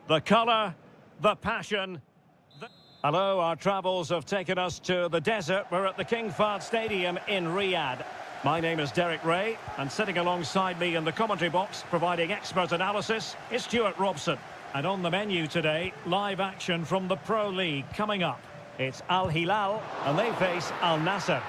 the colour, the passion. Hello, our travels have taken us to the desert. We're at the King Fahd Stadium in Riyadh. My name is Derek Ray, and sitting alongside me in the commentary box, providing expert analysis, is Stuart Robson. And on the menu today, live action from the Pro League coming up. It's Al Hilal, and they face Al Nassr.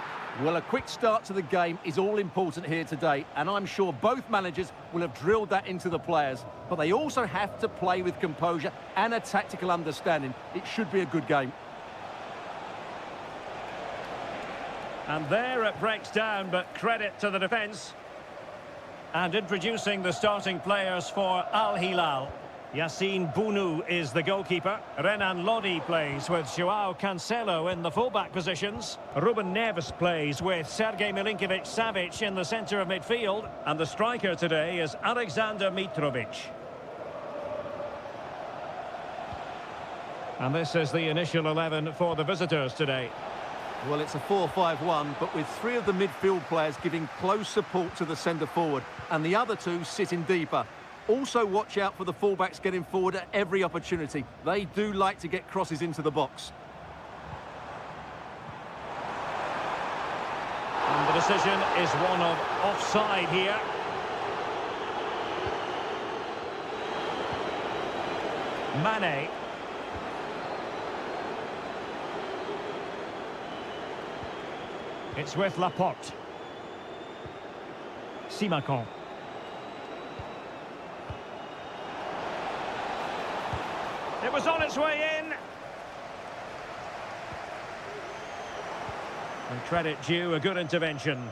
Well, a quick start to the game is all important here today, and I'm sure both managers will have drilled that into the players. But they also have to play with composure and a tactical understanding. It should be a good game. And there it breaks down, but credit to the defence. And introducing the starting players for Al Hilal. Yassine Bounou is the goalkeeper. Renan Lodi plays with Joao Cancelo in the fullback positions. Ruben Neves plays with Sergej Milinkovic-Savic in the centre of midfield. And the striker today is Alexander Mitrovic. And this is the initial 11 for the visitors today. Well, it's a 4-5-1, but with three of the midfield players giving close support to the centre-forward, and the other two sitting deeper. Also watch out for the fullbacks getting forward at every opportunity. They do like to get crosses into the box. And the decision is one of offside here. Mane. It's with Laporte. Simakon. It was on its way in. And credit due, a good intervention.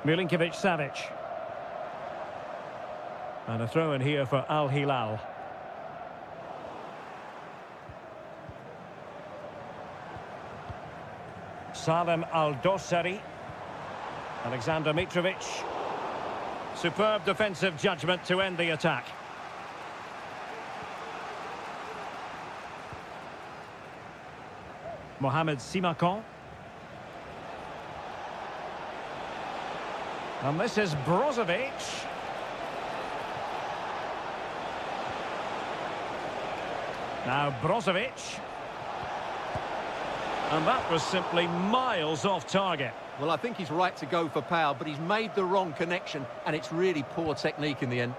Milinkovic-Savic. And a throw in here for Al Hilal. Salem Al-Dossari. Alexander Mitrovic. Superb defensive judgment to end the attack. Mohamed Simakon. And this is Brozovic. Now Brozovic. And that was simply miles off target. Well, I think he's right to go for power, but he's made the wrong connection, and it's really poor technique in the end.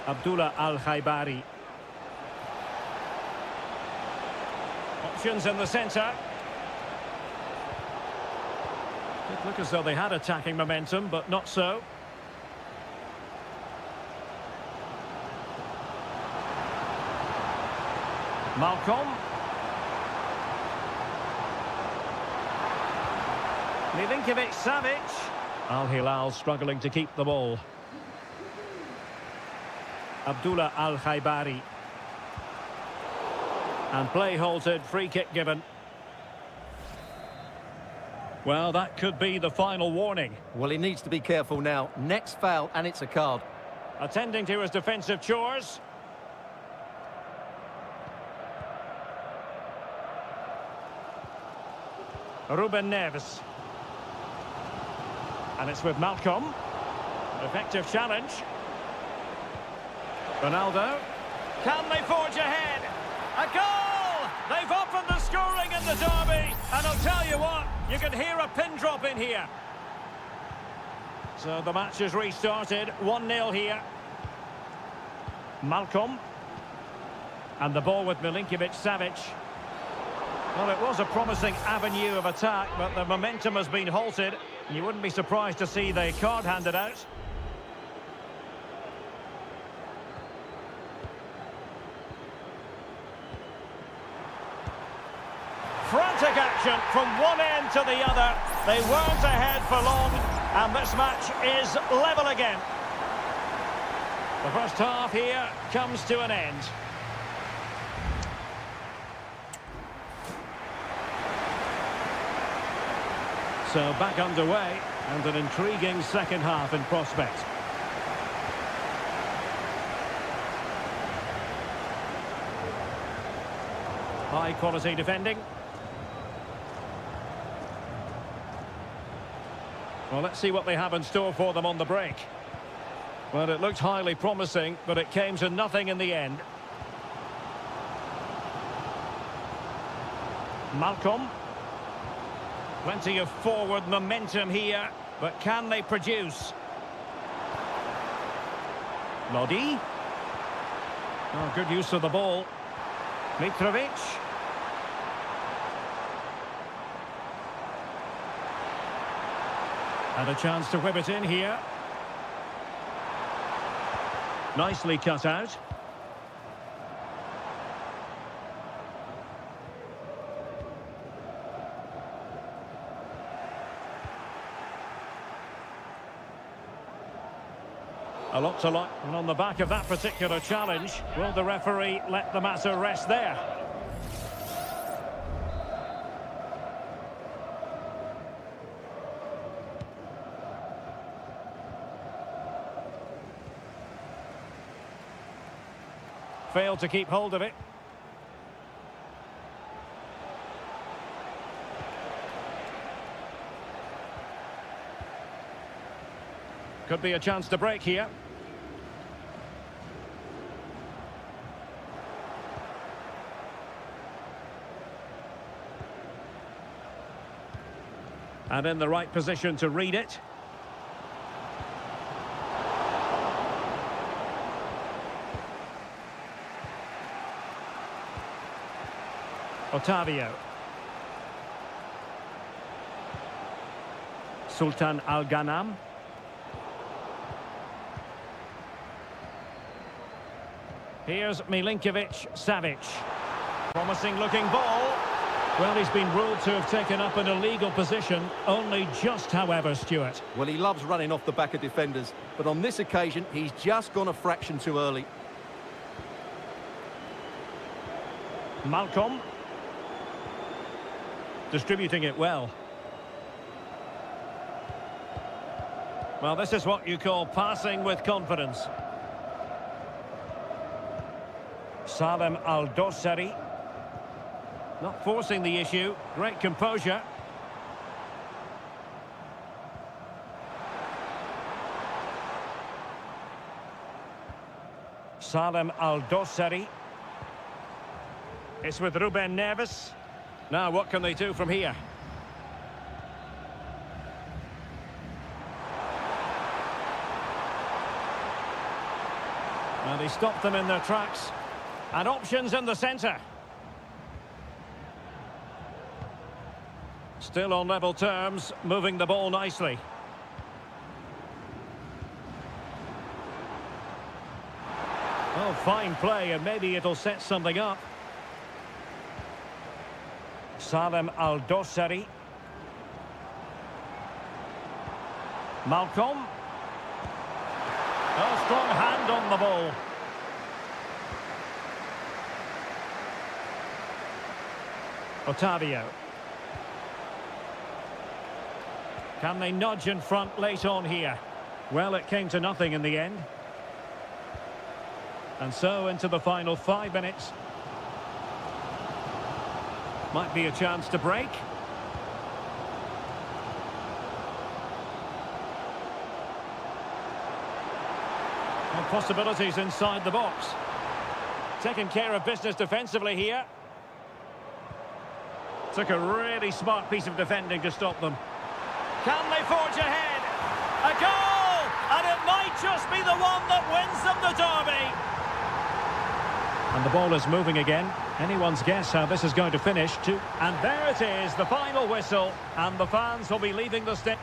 Abdullah Al-Khaibari. Options in the centre. It looked as though they had attacking momentum, but not so. Malcolm. Milinkovic-Savic. Al Hilal struggling to keep the ball. Abdullah Al-Khaibari. And play halted, free kick given. Well, that could be the final warning. Well, he needs to be careful now. Next foul, and it's a card. Attending to his defensive chores. Ruben Neves. And it's with Malcolm. Effective challenge. Ronaldo. Can they forge ahead? A goal! They've opened the scoring in the derby. And I'll tell you what, you can hear a pin drop in here. So the match is restarted. 1-0 here. Malcolm. And the ball with Milinkovic-Savic. Well, it was a promising avenue of attack, but the momentum has been halted. You wouldn't be surprised to see the card handed out. Frantic action from one end to the other. They weren't ahead for long, and this match is level again. The first half here comes to an end. So back underway, and an intriguing second half in prospect. High quality defending. Well, let's see what they have in store for them on the break. Well, it looked highly promising, but it came to nothing in the end. Malcolm. Plenty of forward momentum here, but can they produce? Lodi. Oh, good use of the ball. Mitrovic. And a chance to whip it in here. Nicely cut out. A lot to like, and on the back of that particular challenge, will the referee let the matter rest there? Failed to keep hold of it. Could be a chance to break here. And in the right position to read it. Otavio. Sultan Al-Ghanam. Here's Milinkovic-Savic. Promising looking ball. Well, he's been ruled to have taken up an illegal position. Only just, however, Stuart. Well, he loves running off the back of defenders, but on this occasion, he's just gone a fraction too early. Malcolm. Distributing it well. Well, this is what you call passing with confidence. Salem Al-Dossari. Not forcing the issue. Great composure. Salem Al-Dossari. It's with Ruben Neves. Now, what can they do from here? And he stopped them in their tracks. And options in the centre. Still on level terms, moving the ball nicely. Oh, fine play, and maybe it'll set something up. Salem Al-Dossari. Malcolm. Oh, strong hand on the ball. Otavio. Can they nudge in front late on here? Well, it came to nothing in the end. And so into the final 5 minutes. Might be a chance to break. And possibilities inside the box. Taking care of business defensively here. Took a really smart piece of defending to stop them. Can they forge ahead? A goal! And it might just be the one that wins them the derby. And the ball is moving again. Anyone's guess how this is going to finish. And there it is, the final whistle. And the fans will be leaving the stadium.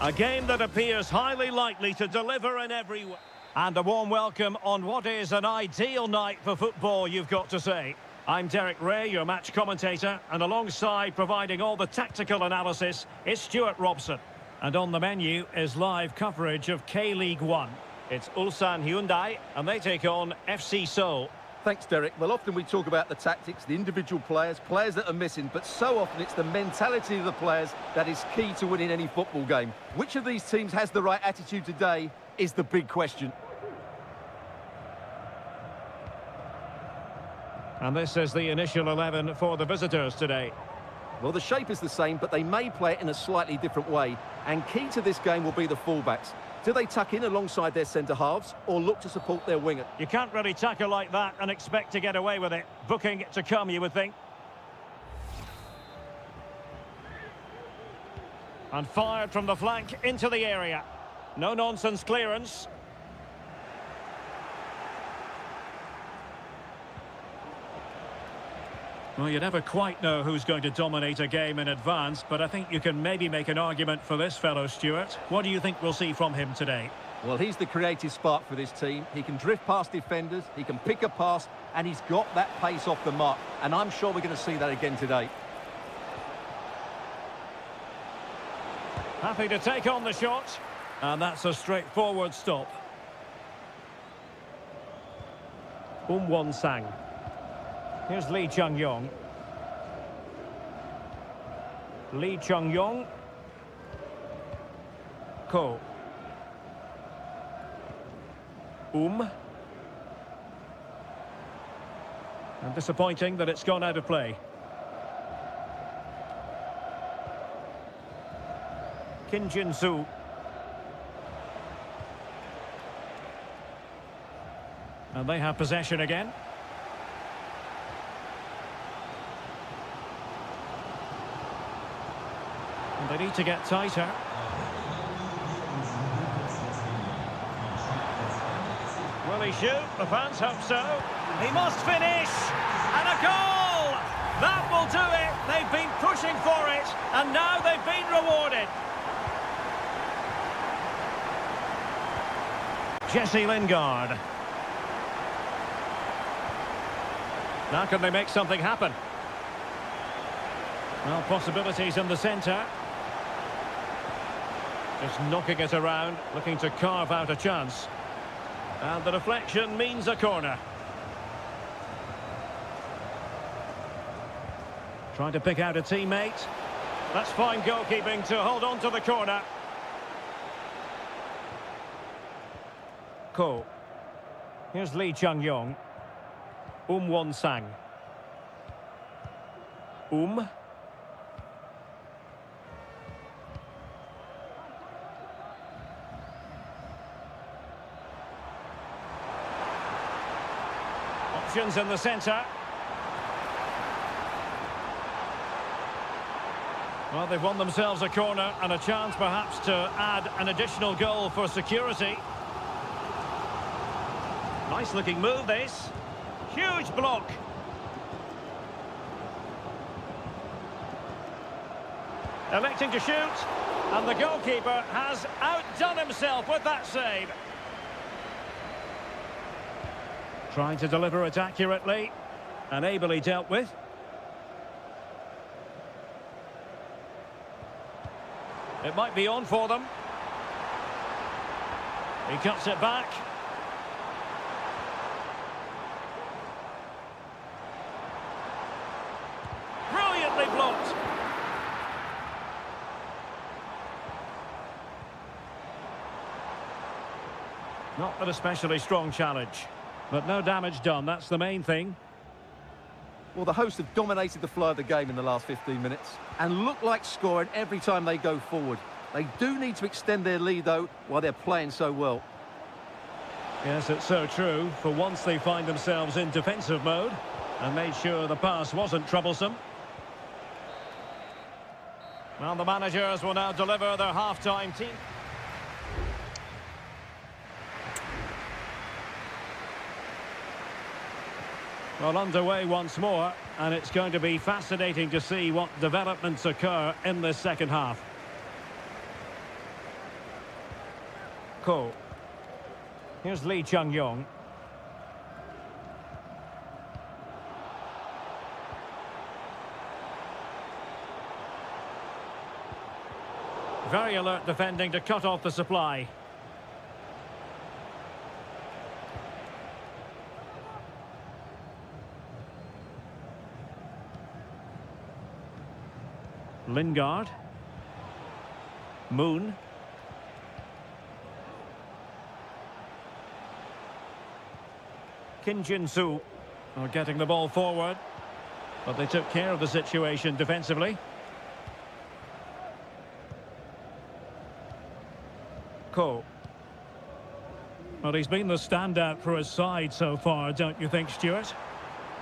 A game that appears highly likely to deliver in every way. And a warm welcome on what is an ideal night for football, you've got to say. I'm Derek Ray, your match commentator, and alongside providing all the tactical analysis is Stuart Robson. And on the menu is live coverage of K-League 1. It's Ulsan Hyundai, and they take on FC Seoul. Thanks, Derek. Well, often we talk about the tactics, the individual players that are missing, but so often it's the mentality of the players that is key to winning any football game. Which of these teams has the right attitude today is the big question. And this is the initial 11 for the visitors today. Well, the shape is the same, but they may play it in a slightly different way. And key to this game will be the fullbacks. Do they tuck in alongside their centre-halves or look to support their winger? You can't really tackle like that and expect to get away with it. Booking to come, you would think. And fired from the flank into the area. No-nonsense clearance. Well, you never quite know who's going to dominate a game in advance, but I think you can maybe make an argument for this fellow, Stuart. What do you think we'll see from him today? Well, he's the creative spark for this team. He can drift past defenders, he can pick a pass, and he's got that pace off the mark. And I'm sure we're going to see that again today. Happy to take on the shot. And that's a straightforward stop. Won Sang. Here's Lee Chung-yong. Lee Chung-yong. Ko. And disappointing that it's gone out of play. Kim Jin-soo. And they have possession again. And they need to get tighter. Will he shoot? The fans hope so. He must finish! And a goal! That will do it! They've been pushing for it, and now they've been rewarded. Jesse Lingard. Now can they make something happen? Well, possibilities in the centre. Just knocking it around, looking to carve out a chance. And the deflection means a corner. Trying to pick out a teammate. That's fine goalkeeping to hold on to the corner. Ko. Here's Lee Chung-yong. Won Sang. Options in the centre. Well, they've won themselves a corner and a chance perhaps to add an additional goal for security. Nice looking move, this. Huge block. Electing to shoot, and the goalkeeper has outdone himself with that save. Trying to deliver it accurately and ably dealt with. It might be on for them. He cuts it back. Brilliantly blocked. Not an especially strong challenge. But no damage done, that's the main thing. Well, the hosts have dominated the flow of the game in the last 15 minutes and look like scoring every time they go forward. They do need to extend their lead, though, while they're playing so well. Yes, it's so true. For once they find themselves in defensive mode and made sure the pass wasn't troublesome. Well, the managers will now deliver their half-time team. Well, underway once more, and it's going to be fascinating to see what developments occur in this second half. Ko. Here's Lee Chung-yong. Very alert defending to cut off the supply. Lingard. Moon. Kim Jin-soo are getting the ball forward, but they took care of the situation defensively. Ko. Well, he's been the standout for his side so far, don't you think, Stuart?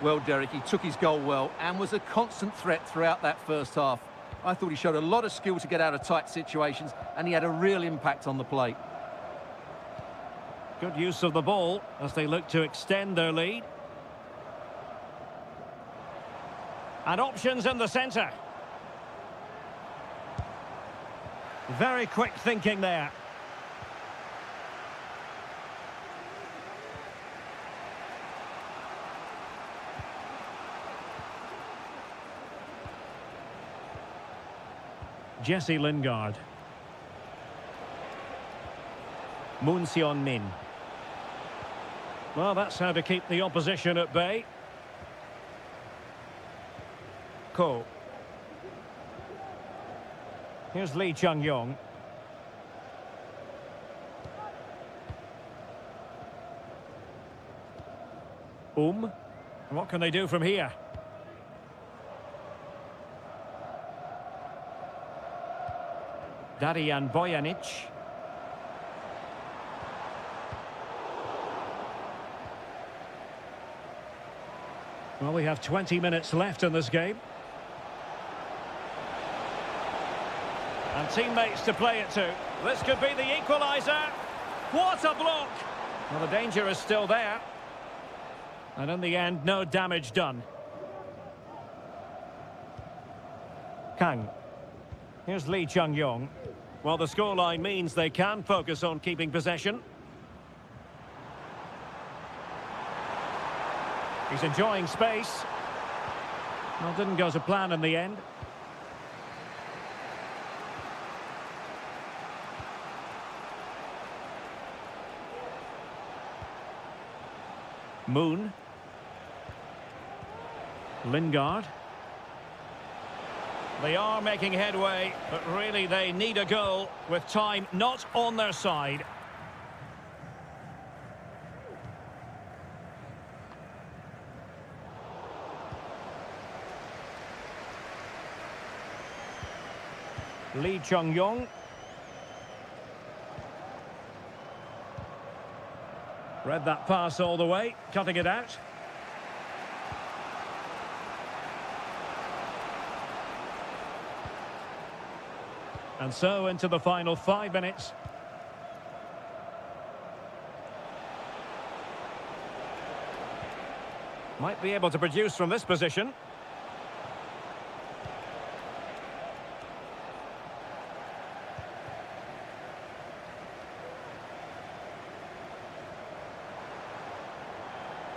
Well, Derek, he took his goal well and was a constant threat throughout that first half. I thought he showed a lot of skill to get out of tight situations, and he had a real impact on the plate. Good use of the ball as they look to extend their lead. And options in the centre. Very quick thinking there. Jesse Lingard. Moon Seon-min. Well, that's how to keep the opposition at bay. Ko. Here's Lee Chung-yong. What can they do from here? Darijan Bojanic. Well, we have 20 minutes left in this game. And teammates to play it to. This could be the equaliser. What a block! Well, the danger is still there. And in the end, no damage done. Kang. Here's Lee Chung-yong. Well, the scoreline means they can focus on keeping possession. He's enjoying space. Well, didn't go to plan in the end. Moon. Lingard. They are making headway, but really they need a goal with time not on their side. Lee Chung-yong. Read that pass all the way, cutting it out. And so into the final 5 minutes. Might be able to produce from this position.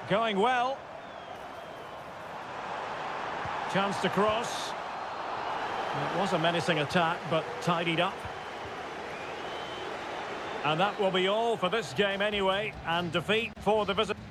Going well. Chance to cross. It was a menacing attack, but tidied up. And that will be all for this game anyway, and defeat for the visitors.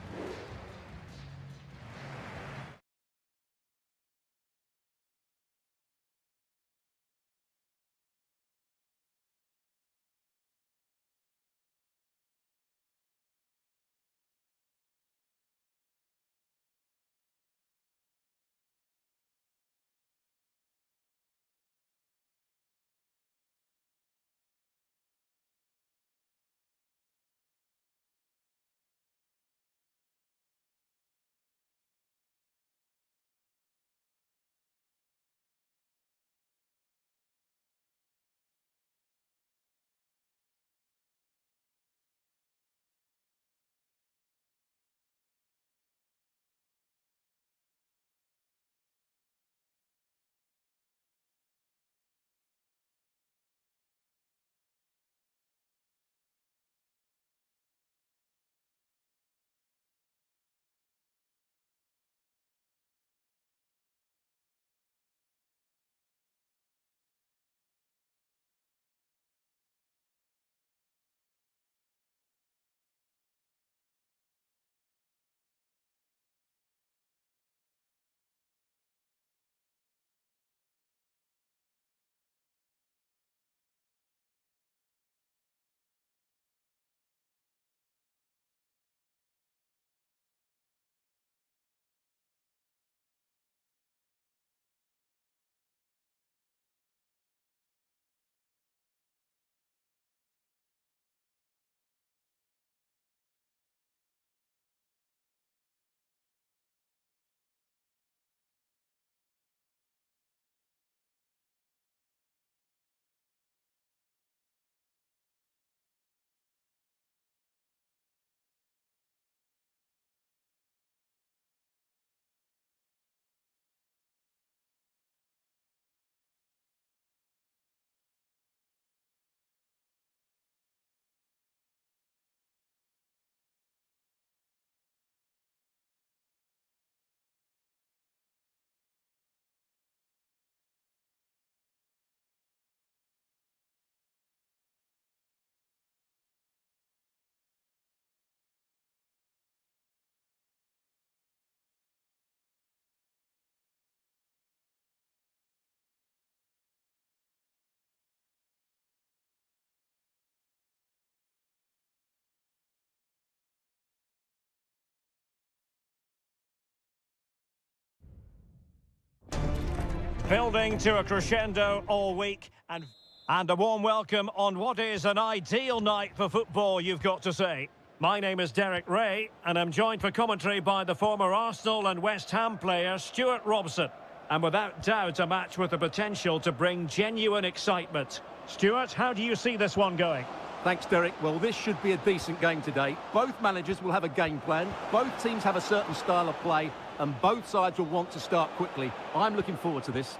Building to a crescendo all week and a warm welcome on what is an ideal night for football, you've got to say. My name is Derek Ray and I'm joined for commentary by the former Arsenal and West Ham player Stuart Robson. And without doubt a match with the potential to bring genuine excitement. Stuart, how do you see this one going? Thanks, Derek. Well, this should be a decent game today. Both managers will have a game plan. Both teams have a certain style of play, and both sides will want to start quickly. I'm looking forward to this.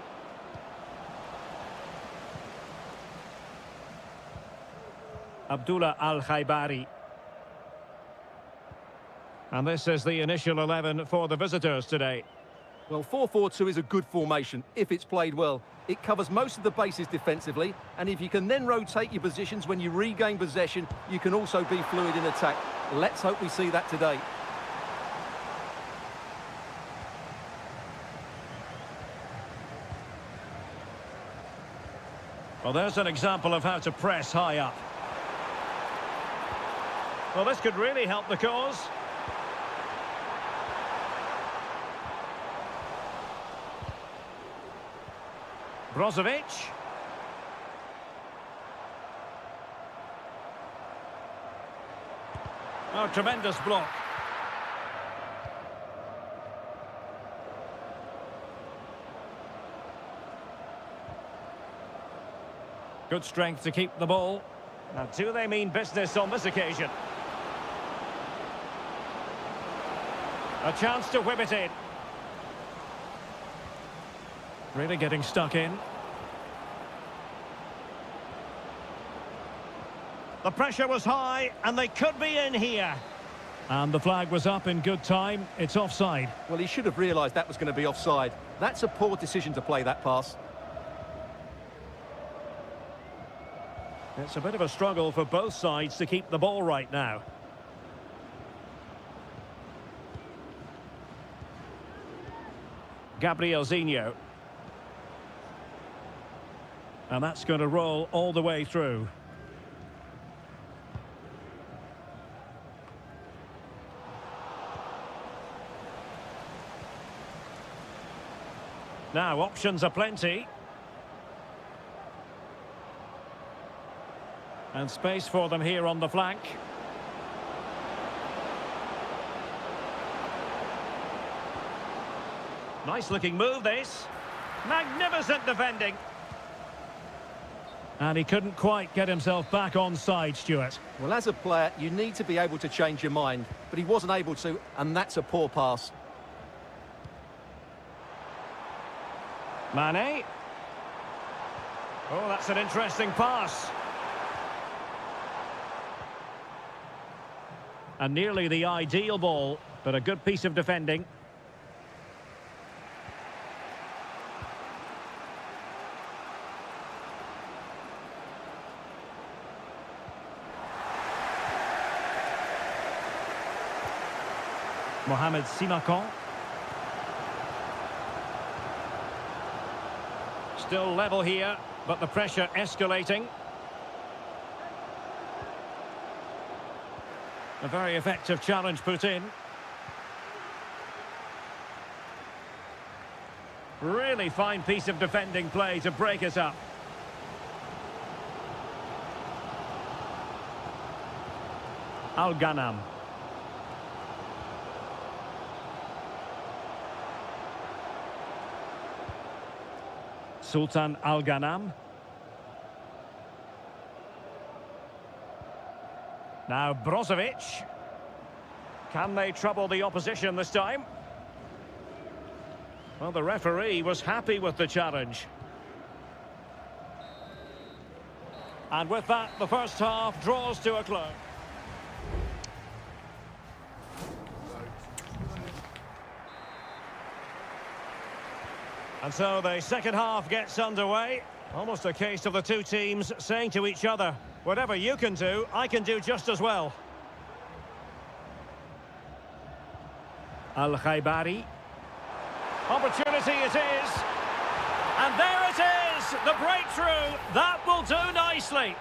Abdullah Al-Khaibari. And this is the initial 11 for the visitors today. Well, 4-4-2 is a good formation if it's played well. It covers most of the bases defensively, and if you can then rotate your positions when you regain possession, you can also be fluid in attack. Let's hope we see that today. Well, there's an example of how to press high up. Well, this could really help the cause. Brozovic. Oh, tremendous block. Good strength to keep the ball. Now, do they mean business on this occasion? A chance to whip it in. Really getting stuck in. The pressure was high, and they could be in here. And the flag was up in good time. It's offside. Well, he should have realised that was going to be offside. That's a poor decision to play that pass. It's a bit of a struggle for both sides to keep the ball right now. Gabriel Zinho. And that's going to roll all the way through. Now, options are plenty. And space for them here on the flank. Nice looking move, this. Magnificent defending. And he couldn't quite get himself back on side, Stuart. Well, as a player, you need to be able to change your mind, but he wasn't able to, and that's a poor pass. Mane. Oh, that's an interesting pass. And nearly the ideal ball, but a good piece of defending. Mohamed Simakon. Still level here, but the pressure escalating. A very effective challenge put in. Really fine piece of defending play to break it up. Al-Ghanam. Sultan Al-Ghanam. Now Brozovic. Can they trouble the opposition this time? Well, the referee was happy with the challenge. And with that, the first half draws to a close. And so the second half gets underway. Almost a case of the two teams saying to each other, whatever you can do, I can do just as well. Al-Khaibari. Opportunity it is. And there it is, the breakthrough. That will do nicely.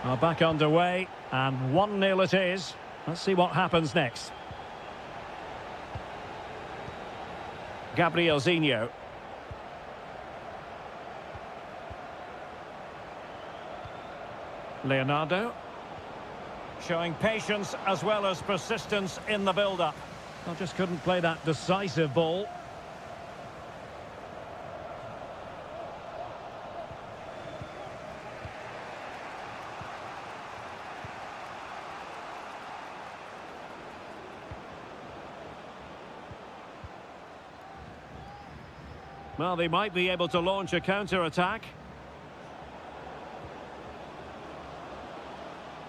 Well, back underway, and 1-0 it is. Let's see what happens next. Gabrielzinho. Leonardo. Showing patience as well as persistence in the build-up. Well, just couldn't play that decisive ball. Well, they might be able to launch a counter-attack.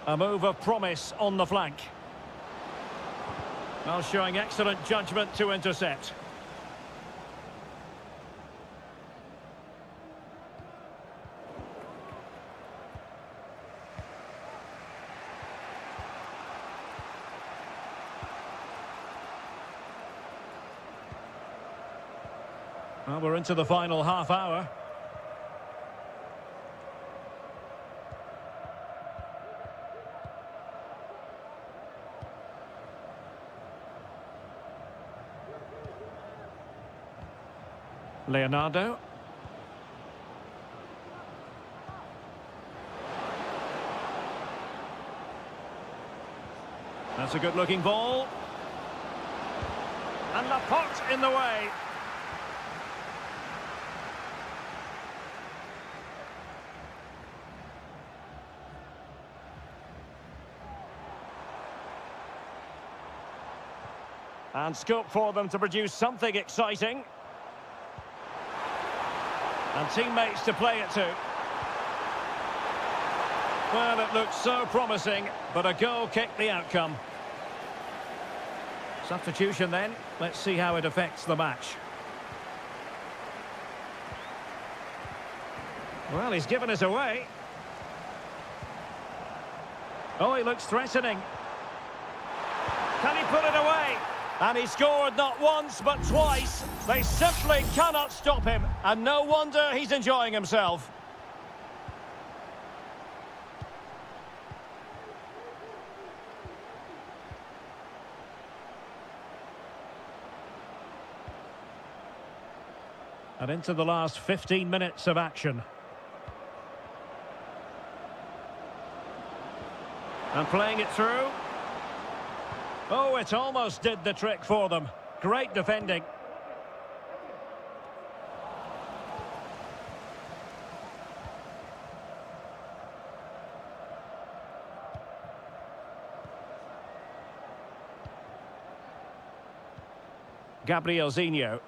A move of promise on the flank. Well, showing excellent judgment to intercept. Well, we're into the final half hour. Leonardo. That's a good-looking ball. And the pot in the way. And scope for them to produce something exciting. And teammates to play it to. Well, it looked so promising, but a goal kicked the outcome. Substitution then. Let's see how it affects the match. Well, he's given us away. Oh, he looks threatening. Can he put it away? And he scored not once, but twice. They simply cannot stop him. And no wonder he's enjoying himself. And into the last 15 minutes of action. And playing it through. Oh, it almost did the trick for them. Great defending. Gabrielzinho.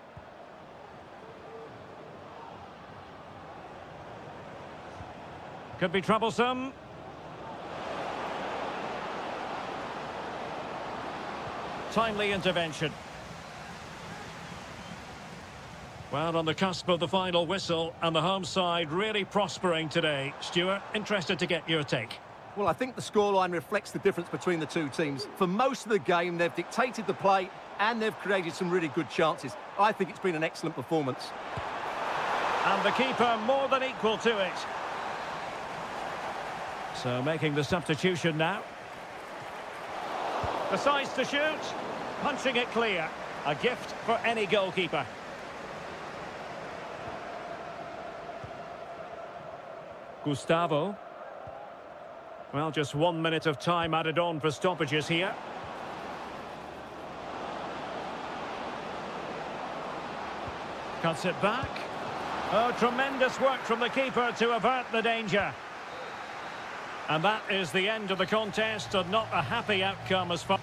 Could be troublesome. Timely intervention. Well, on the cusp of the final whistle, and the home side really prospering today. Stuart, interested to get your take. Well, I think the scoreline reflects the difference between the two teams. For most of the game, they've dictated the play and they've created some really good chances. I think it's been an excellent performance. And the keeper more than equal to it. So making the substitution now. Decides to shoot, punching it clear. A gift for any goalkeeper. Gustavo. Well, just 1 minute of time added on for stoppages here. Cuts it back. Oh, tremendous work from the keeper to avert the danger. And that is the end of the contest, and not a happy outcome as far...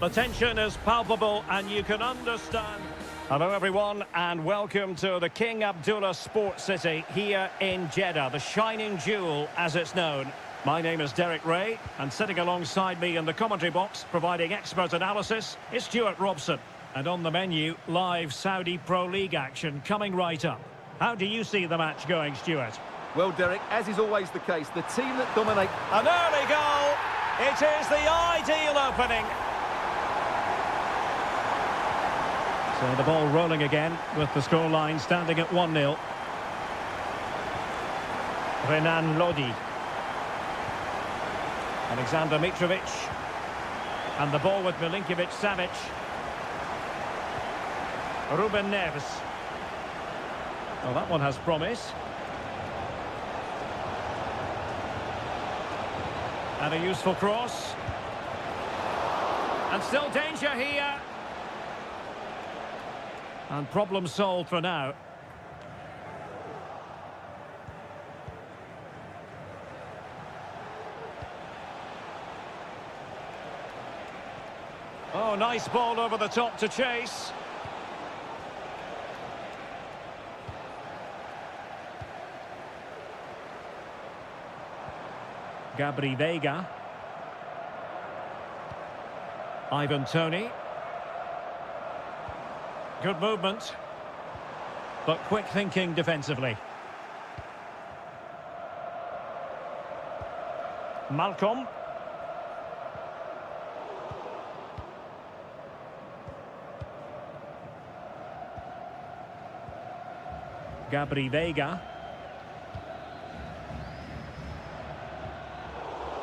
The tension is palpable and you can understand. Hello everyone and welcome to the King Abdullah Sports City here in Jeddah, the shining jewel as it's known. My name is Derek Ray and sitting alongside me in the commentary box providing expert analysis is Stuart Robson. And on the menu, live Saudi Pro League action coming right up. How do you see the match going, Stuart? Well, Derek, as is always the case, the team that dominate... An early goal! It is the ideal opening. So the ball rolling again with the scoreline standing at 1-0. Renan Lodi. Alexander Mitrovic. And the ball with Milinkovic-Savic. Ruben Neves. Well, that one has promise. And a useful cross. And still danger here. And problem solved for now. Oh, nice ball over the top to chase. Gabri Veiga. Ivan Toney. Good movement, but quick thinking defensively. Malcolm. Gabri Veiga.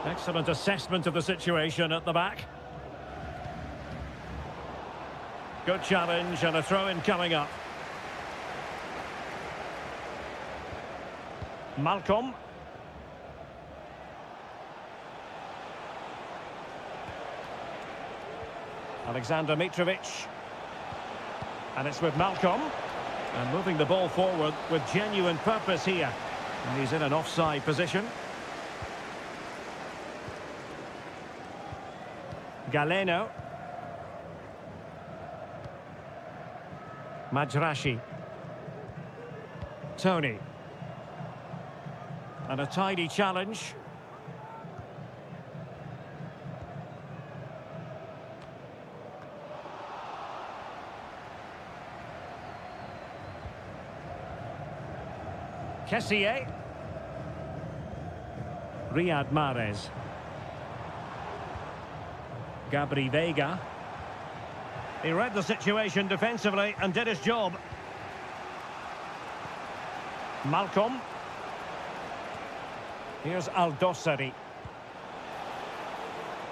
Excellent assessment of the situation at the back. Good challenge and a throw-in coming up. Malcolm. Alexander Mitrovic. And it's with Malcolm. And moving the ball forward with genuine purpose here. And he's in an offside position. Galeno. Majrashi. Tony. And a tidy challenge. Kessié. Riyad Mahrez. Gabri Veiga. He read the situation defensively and did his job. Malcolm. Here's Al-Dossari.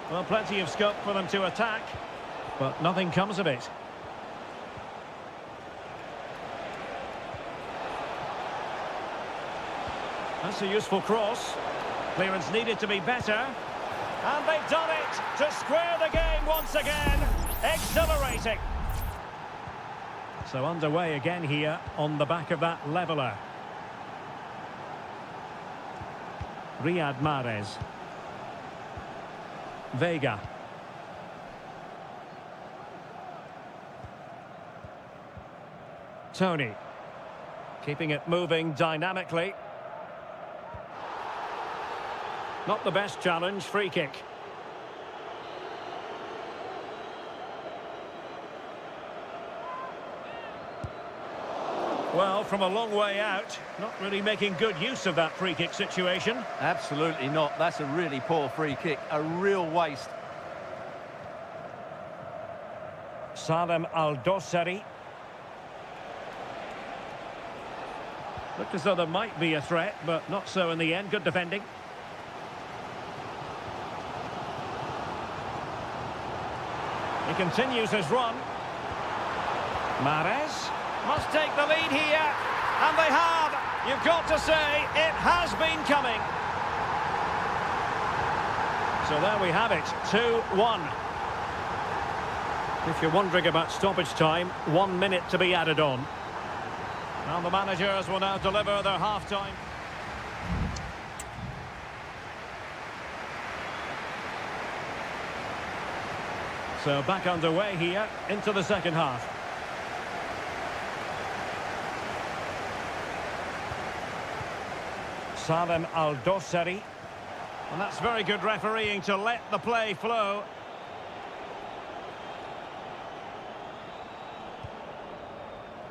Well, plenty of scope for them to attack, but nothing comes of it. That's a useful cross. Clearance needed to be better. And they've done it to square the game once again. Exhilarating. So underway again here on the back of that leveller. Riyad Mahrez. Veiga. Tony. Keeping it moving dynamically. Not the best challenge, free kick. Well, from a long way out, not really making good use of that free kick situation. Absolutely not. That's a really poor free kick. A real waste. Salem Al-Dossari. Looked as though there might be a threat, but not so in the end. Good defending. He continues his run. Mahrez must take the lead here. And they have. You've got to say, it has been coming. So there we have it, 2-1. If you're wondering about stoppage time, 1 minute to be added on. And the managers will now deliver their half-time. So back underway here into the second half. Salem Al-Dossari. And that's very good refereeing to let the play flow.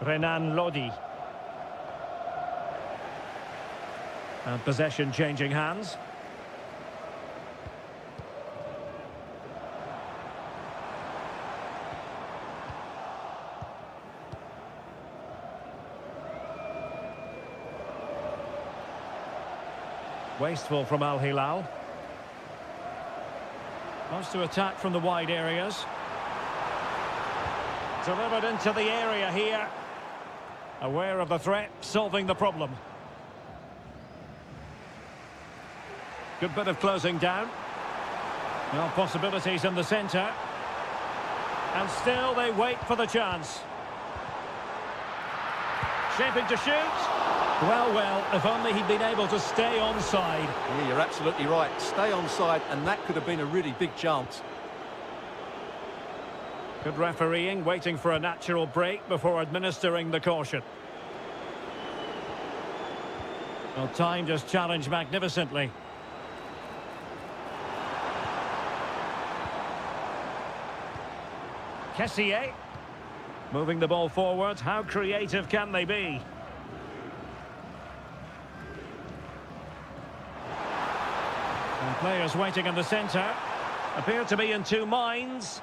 Renan Lodi. And possession changing hands. Wasteful from Al Hilal. Wants to attack from the wide areas. Delivered into the area here. Aware of the threat, solving the problem. Good bit of closing down. Well, possibilities in the centre. And still they wait for the chance. Shaping to shoot. Well, if only he'd been able to stay onside. Yeah, you're absolutely right. Stay onside, and that could have been a really big chance. Good refereeing, waiting for a natural break before administering the caution. Well, timed his challenge magnificently. Kessié. Moving the ball forward. How creative can they be? And players waiting in the centre. Appear to be in two minds.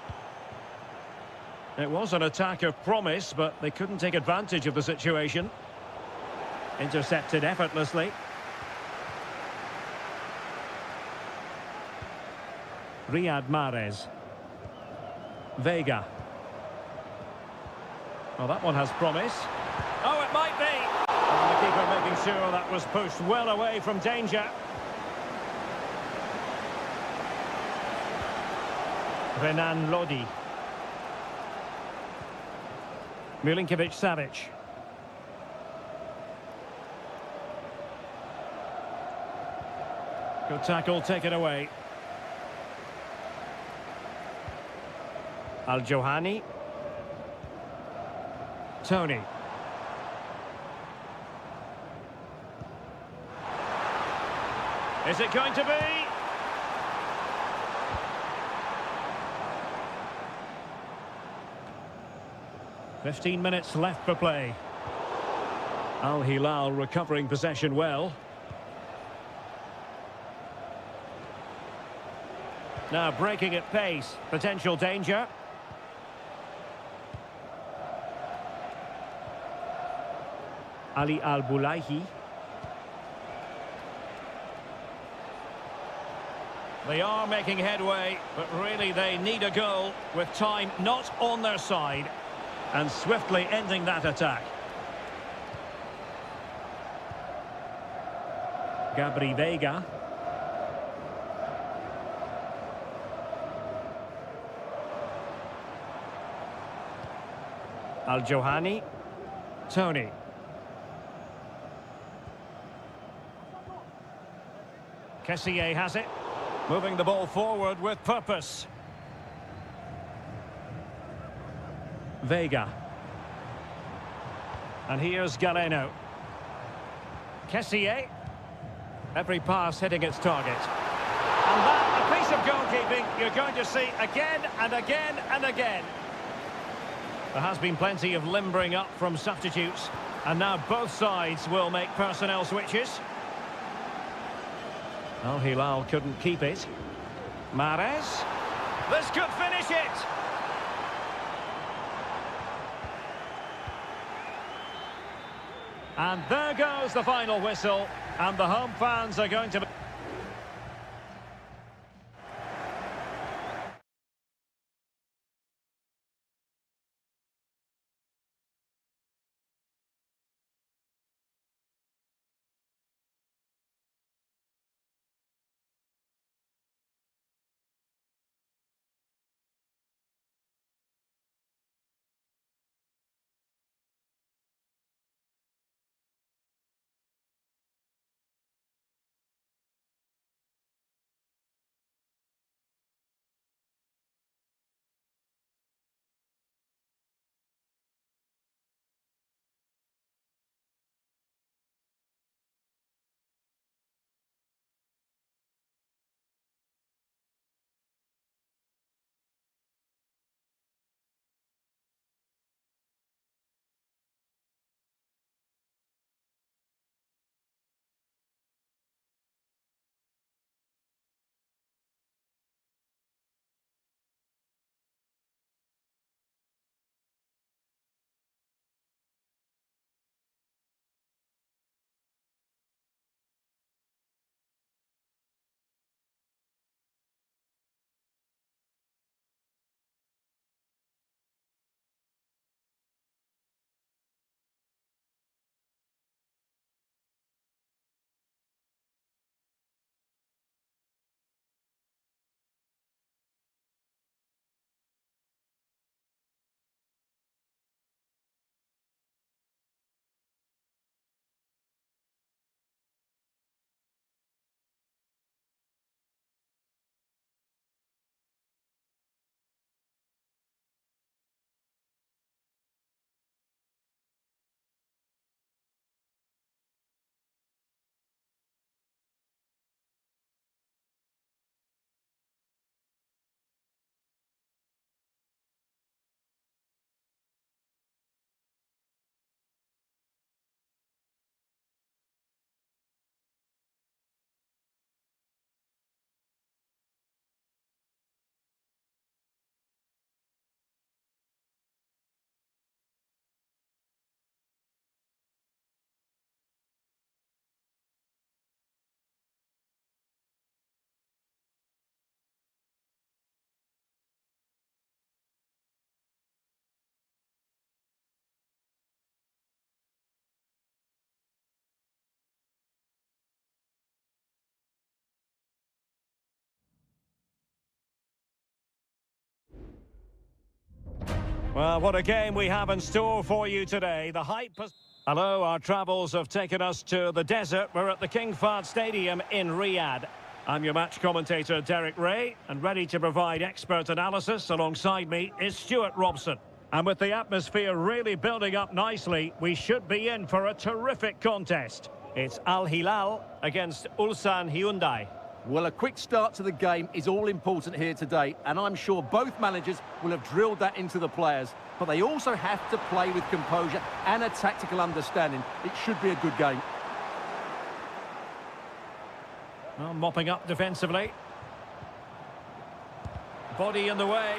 It was an attack of promise, but they couldn't take advantage of the situation. Intercepted effortlessly. Riyad Mahrez. Vega. Well, that one has promise. Oh, it might be! And the keeper making sure that was pushed well away from danger. Renan Lodi. Milinkovic-Savic. Good tackle, taken away. Al-Johani. Tony. Is it going to be? "15 minutes left for play." Al Hilal recovering possession well. Now breaking at pace. Potential danger. Ali Al-Bulaihi. They are making headway, but really they need a goal with time not on their side. And swiftly ending that attack. Gabri Vega. Al-Johani. Tony. Kessié has it. Moving the ball forward with purpose. Vega. And here's Galeno. Kessié. Every pass hitting its target. And that, a piece of goalkeeping you're going to see again and again and again. There has been plenty of limbering up from substitutes. And now both sides will make personnel switches. Al Hilal couldn't keep it. Mahrez. This could finish it. And there goes the final whistle. And the home fans are going to be... Well, what a game we have in store for you today. The hype has... Hello, our travels have taken us to the desert. We're at the King Fahd Stadium in Riyadh. I'm your match commentator, Derek Ray, and ready to provide expert analysis alongside me is Stuart Robson. And with the atmosphere really building up nicely, we should be in for a terrific contest. It's Al Hilal against Ulsan Hyundai. Well, a quick start to the game is all important here today, and I'm sure both managers will have drilled that into the players. But they also have to play with composure and a tactical understanding. It should be a good game. Well, mopping up defensively. Body in the way.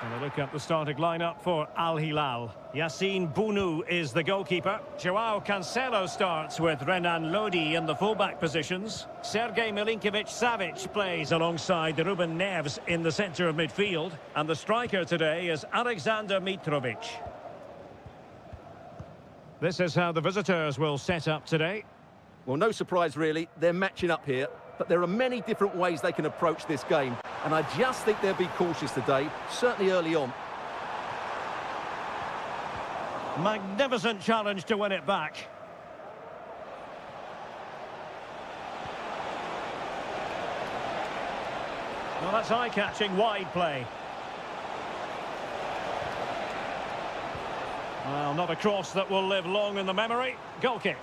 And a look at the starting lineup for Al Hilal. Yassine Bounou is the goalkeeper. Joao Cancelo starts with Renan Lodi in the fullback positions. Sergej Milinkovic-Savic plays alongside Ruben Neves in the centre of midfield. And the striker today is Alexander Mitrovic. This is how the visitors will set up today. Well, no surprise really, they're matching up here, but there are many different ways they can approach this game, and I just think they'll be cautious today, certainly early on. Magnificent challenge to win it back. Well, that's eye-catching wide play. Well, not a cross that will live long in the memory. Goal kick.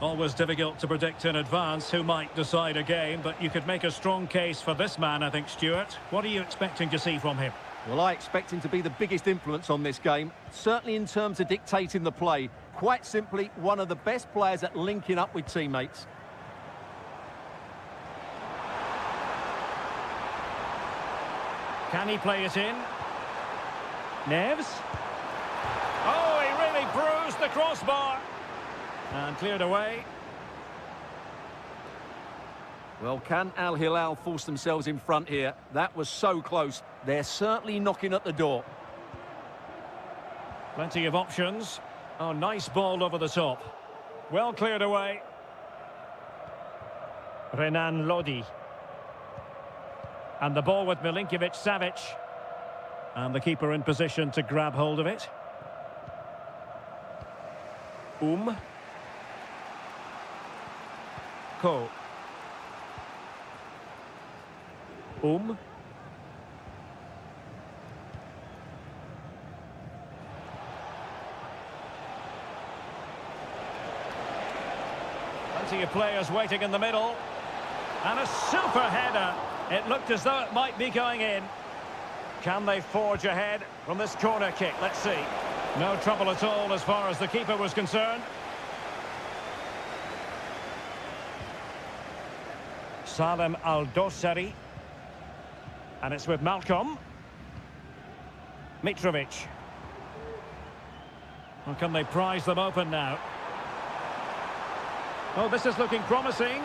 Always difficult to predict in advance who might decide a game, but you could make a strong case for this man, I think, Stuart. What are you expecting to see from him? Well, I expect him to be the biggest influence on this game, certainly in terms of dictating the play. Quite simply, one of the best players at linking up with teammates. Can he play it in? Neves? Oh, he really bruised the crossbar. And cleared away. Well, can Al Hilal force themselves in front here? That was so close. They're certainly knocking at the door. Plenty of options. Oh, nice ball over the top. Well cleared away. Renan Lodi. And the ball with Milinkovic-Savic. And the keeper in position to grab hold of it. Ko. Plenty of players waiting in the middle. And a super header. It looked as though it might be going in. Can they forge ahead from this corner kick? Let's see. No trouble at all as far as the keeper was concerned. Salem Al-Dosari. And it's with Malcolm. Mitrovic. Well, can they prise them open now? Oh, this is looking promising.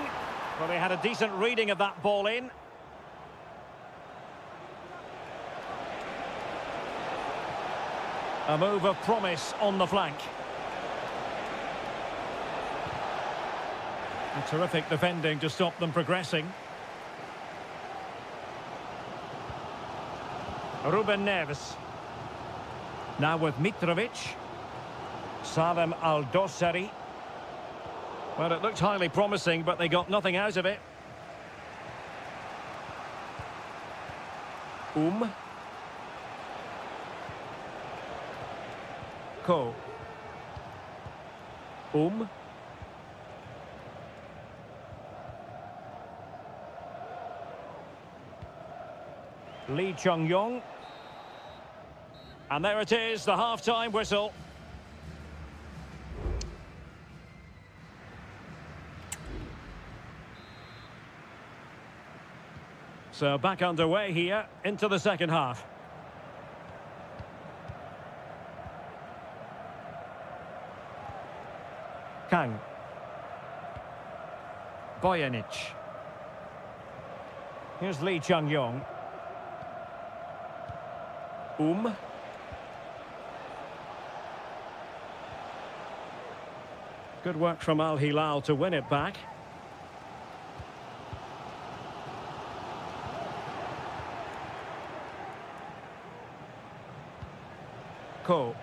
Well, they had a decent reading of that ball in. A move of promise on the flank. A terrific defending to stop them progressing. Ruben Neves. Now with Mitrovic. Salem Al-Dosari. Well, it looked highly promising, but they got nothing out of it. Ko. Lee Chung-yong. And there it is, the half-time whistle. So back underway here into the second half. Kang. Bojanic. Here's Lee Chung-yong. Good work from Al Hilal to win it back. Sissoko.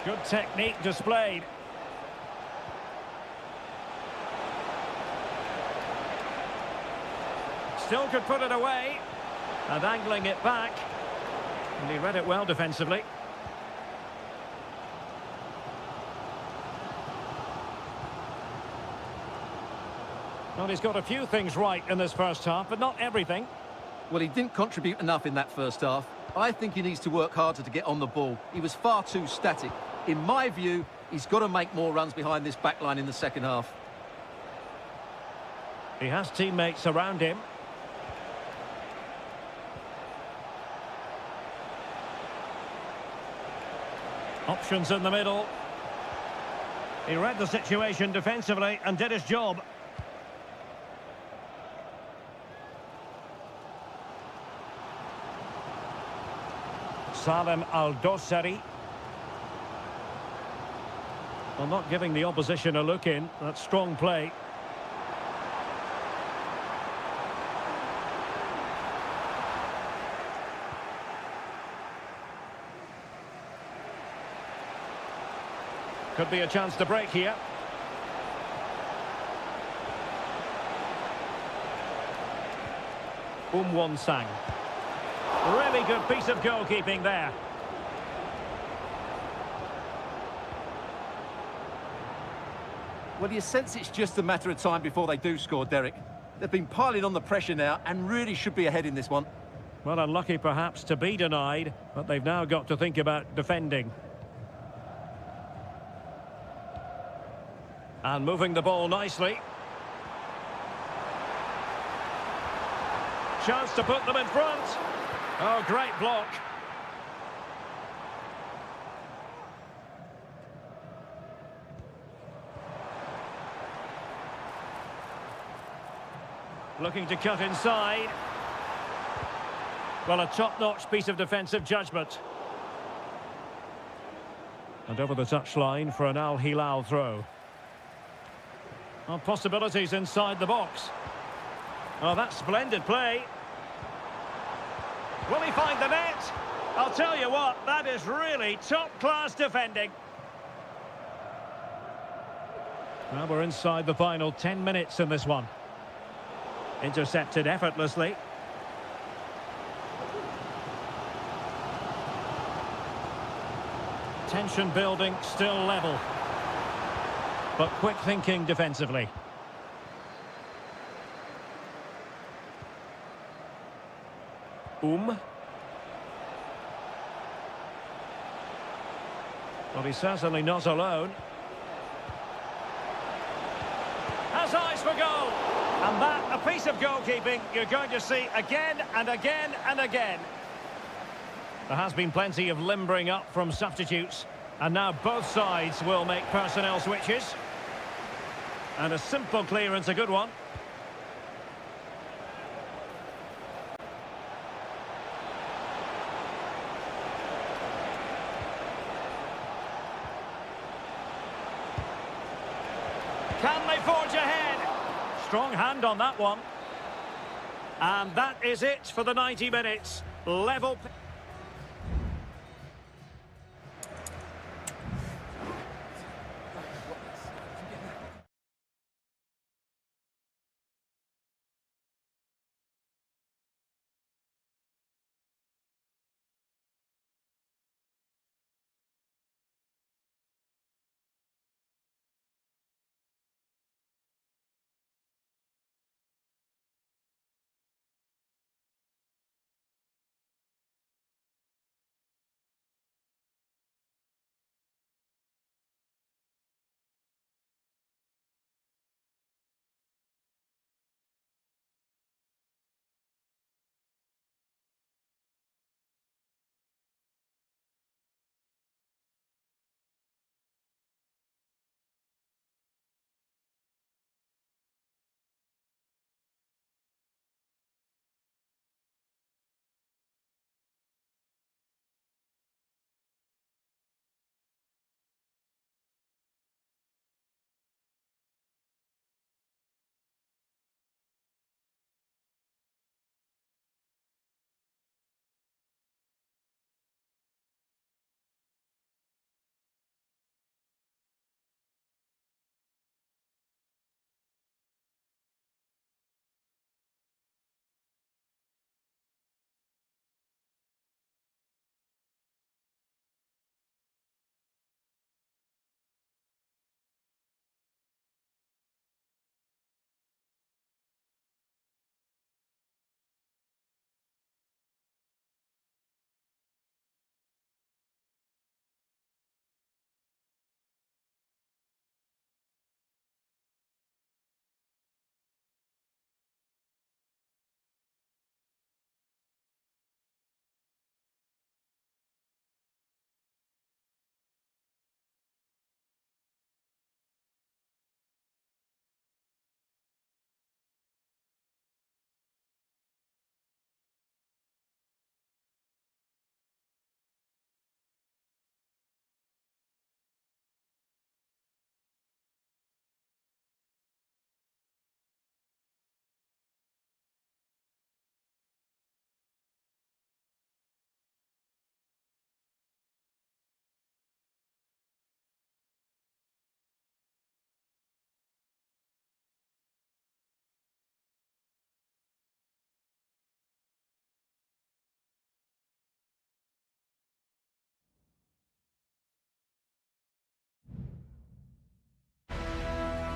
Good technique displayed. Still could put it away. And angling it back. And he read it well defensively. Well, he's got a few things right in this first half, but not everything. Well, he didn't contribute enough in that first half. I think he needs to work harder to get on the ball. He was far too static. In my view, he's got to make more runs behind this back line in the second half. He has teammates around him. Options in the middle. He read the situation defensively and did his job. Salem Al-Dossari. Well, not giving the opposition a look in. That's strong play. Could be a chance to break here. Won-sang. Really good piece of goalkeeping there. Well, you sense it's just a matter of time before they do score, Derek. They've been piling on the pressure now and really should be ahead in this one. Well, unlucky perhaps to be denied, but they've now got to think about defending. And moving the ball nicely. Chance to put them in front. Oh, great block. Looking to cut inside. Well, a top-notch piece of defensive judgment. And over the touchline for an Al Hilal throw. Well, possibilities inside the box. Oh, that's splendid play. Will he find the net? I'll tell you what, that is really top-class defending. Well, we're inside the final 10 minutes in this one. Intercepted effortlessly. Tension building, still level. But quick thinking defensively. Well, he's certainly not alone. Has eyes for goal. And that, a piece of goalkeeping you're going to see again and again and again. There has been plenty of limbering up from substitutes. And now both sides will make personnel switches. And a simple clearance, a good one. Can they forge ahead? Strong hand on that one. And that is it for the 90 minutes. Level.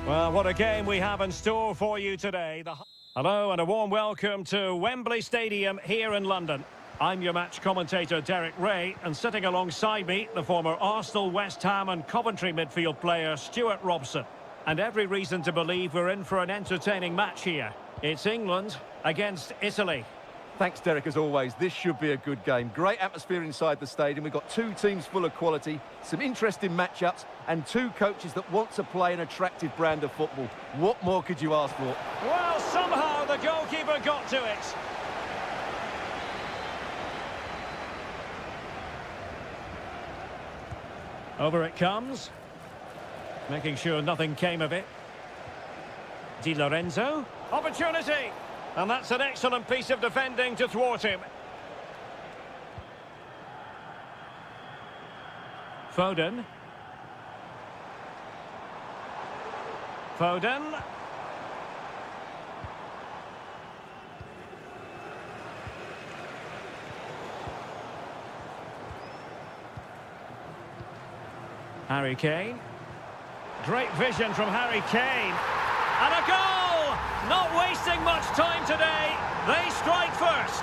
Well, what a game we have in store for you today. Hello and a warm welcome to Wembley Stadium here in London. I'm your match commentator, Derek Ray, and sitting alongside me, the former Arsenal, West Ham and Coventry midfield player, Stuart Robson. And every reason to believe we're in for an entertaining match here. It's England against Italy. Thanks, Derek, as always. This should be a good game. Great atmosphere inside the stadium. We've got two teams full of quality, some interesting matchups, and two coaches that want to play an attractive brand of football. What more could you ask for? Well, somehow the goalkeeper got to it. Over it comes. Making sure nothing came of it. Di Lorenzo. Opportunity! And that's an excellent piece of defending to thwart him. Foden. Foden. Harry Kane. Great vision from Harry Kane. And a goal! Not wasting much time today. They strike first.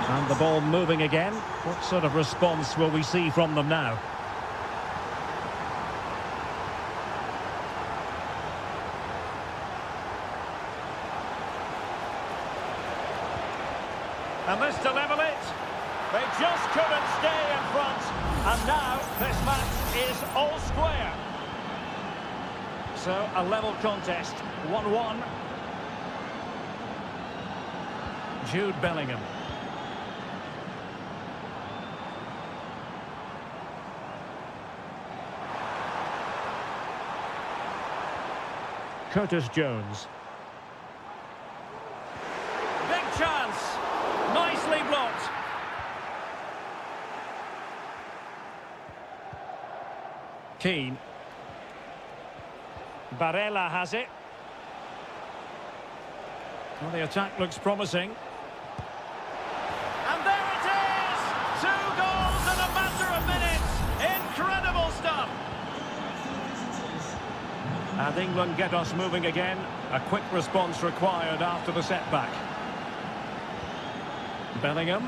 And the ball moving again. What sort of response will we see from them now? And this to level it. They just couldn't stay in front. And now this match is all square. So, a level contest, 1-1. Jude Bellingham. Curtis Jones. Big chance. Nicely blocked. Keane. Barella has it. Well, the attack looks promising. And there it is! 2 goals in a matter of minutes! Incredible stuff! And England get us moving again. A quick response required after the setback. Bellingham.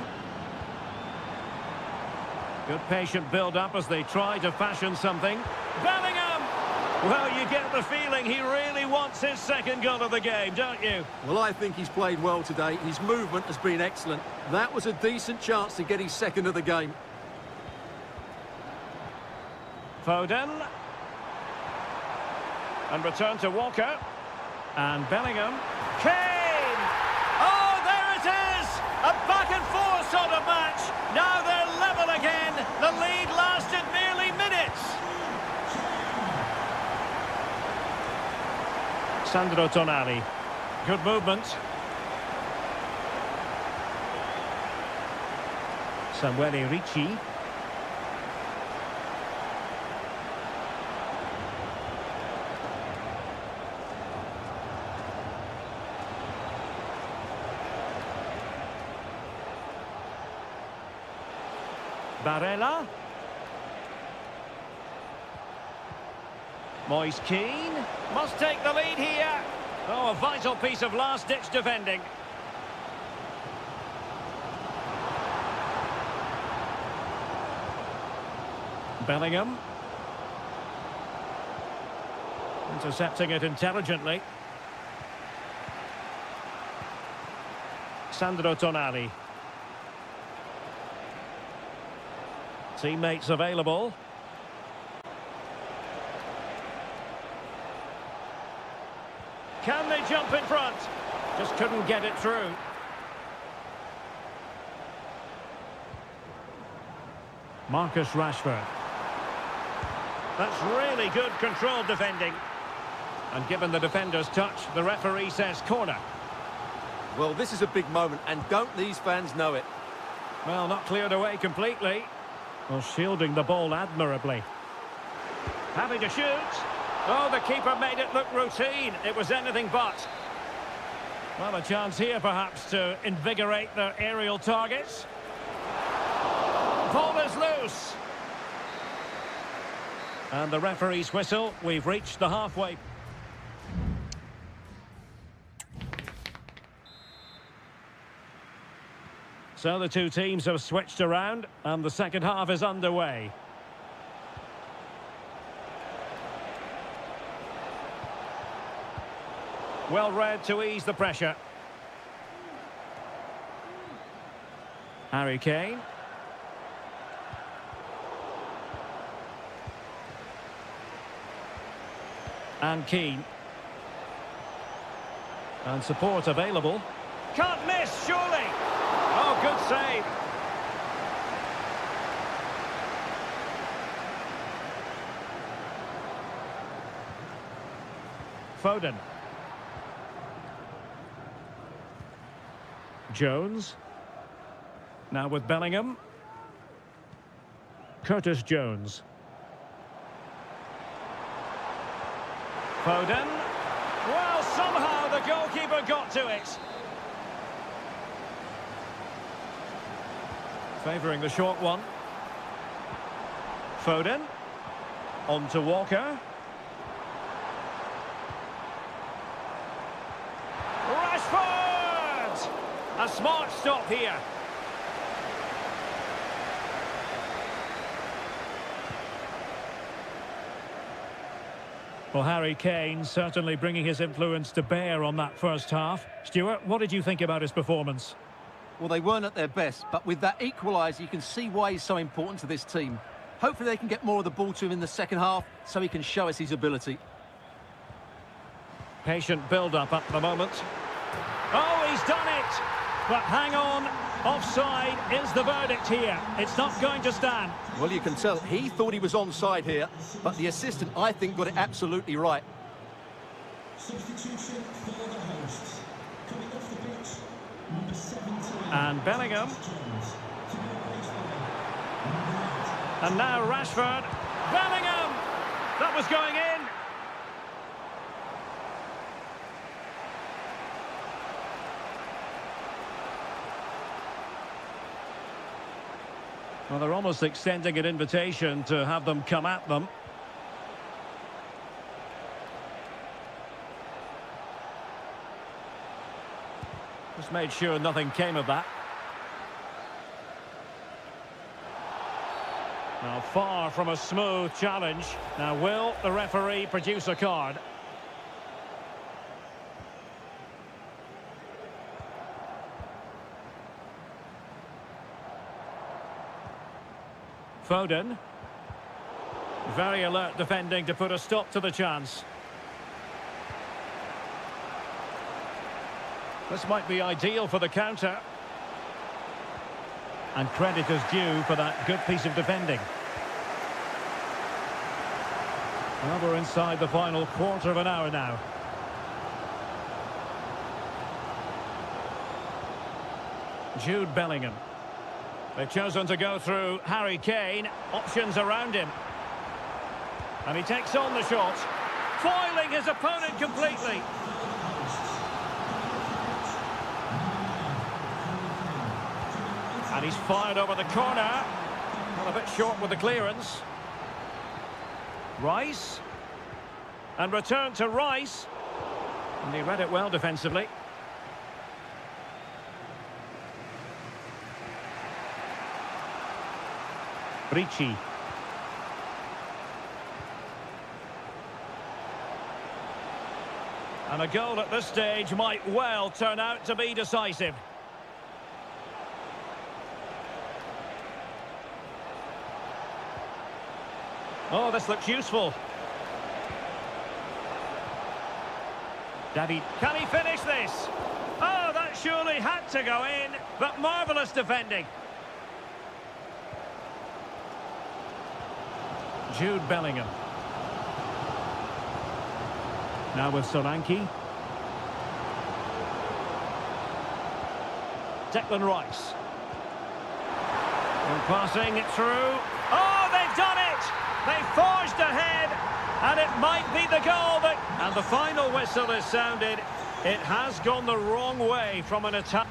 Good patient build-up as they try to fashion something. Bellingham! Well, you get the feeling he really wants his second goal of the game, don't you? Well, I think he's played well today. His movement has been excellent. That was a decent chance to get his second of the game. Foden. And return to Walker. And Bellingham. Kane! Oh, there it is! A back-and-forth sort of match. Now they're level again. The lead lasted merely minutes. Sandro Tonali. Good movement. Samuele Ricci. Barella. Moise Keane must take the lead here. Oh, a vital piece of last-ditch defending. Bellingham. Intercepting it intelligently. Sandro Tonali. Teammates available. Can they jump in front? Just couldn't get it through. Marcus Rashford. That's really good controlled defending. And given the defender's touch, the referee says corner. Well, this is a big moment, and don't these fans know it? Well, not cleared away completely. Well, shielding the ball admirably. Having to shoot. Oh, the keeper made it look routine. It was anything but. Well, a chance here, perhaps, to invigorate their aerial targets. Ball is loose. And the referee's whistle, we've reached the halfway. So the two teams have switched around and the second half is underway. Well read to ease the pressure. Harry Kane. And Keane. And support available. Can't miss, surely! Oh, good save. Foden. Jones. Now with Bellingham. Curtis Jones. Foden. Well, somehow the goalkeeper got to it. Favouring the short one. Foden. On to Walker. Rashford! A smart stop here. Well, Harry Kane certainly bringing his influence to bear on that first half. Stuart, what did you think about his performance? Well, they weren't at their best, but with that equaliser, you can see why he's so important to this team. Hopefully they can get more of the ball to him in the second half so he can show us his ability. Patient build-up at the moment. Oh, he's done it! But hang on, offside is the verdict here. It's not going to stand. Well, you can tell he thought he was onside here, but the assistant, I think, got it absolutely right. Substitution for the hosts. Coming off the pitch, number 17. And Bellingham. And now Rashford. Bellingham! That was going in. Well, they're almost extending an invitation to have them come at them. Just made sure nothing came of that. Now, far from a smooth challenge. Now, will the referee produce a card? Foden. Very alert defending to put a stop to the chance. This might be ideal for the counter. And credit is due for that good piece of defending. Well, we're inside the final quarter of an hour now. Jude Bellingham. They've chosen to go through Harry Kane. Options around him. And he takes on the shot. Foiling his opponent completely. And he's fired over the corner. Well, a bit short with the clearance. Rice. And return to Rice. And he read it well defensively. Ricci. And a goal at this stage might well turn out to be decisive. Oh, this looks useful. David, can he finish this? Oh, that surely had to go in, but marvellous defending. Jude Bellingham. Now with Solanke. Declan Rice. And passing it through. Oh, they've done it! They forged ahead, and it might be the goal, but... And the final whistle is sounded. It has gone the wrong way from an attack.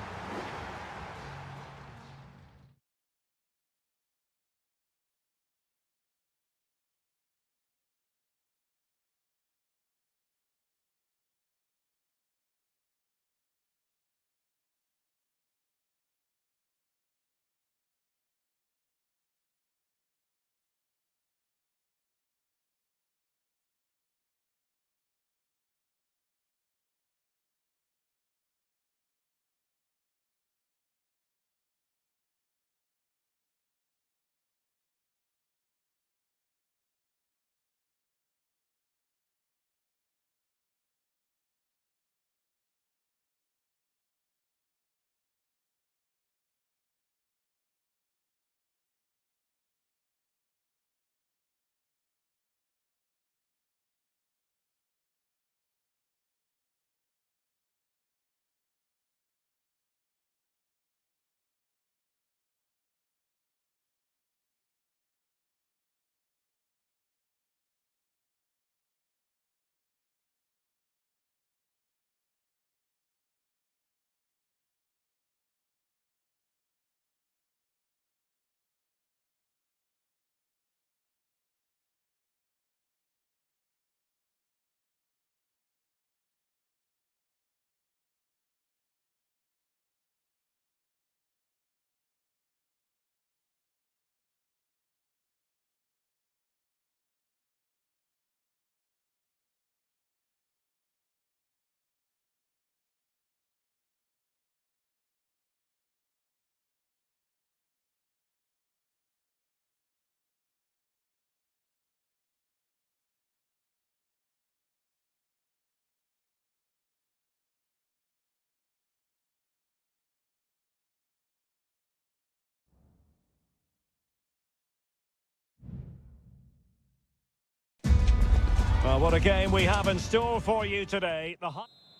Well, what a game we have in store for you today.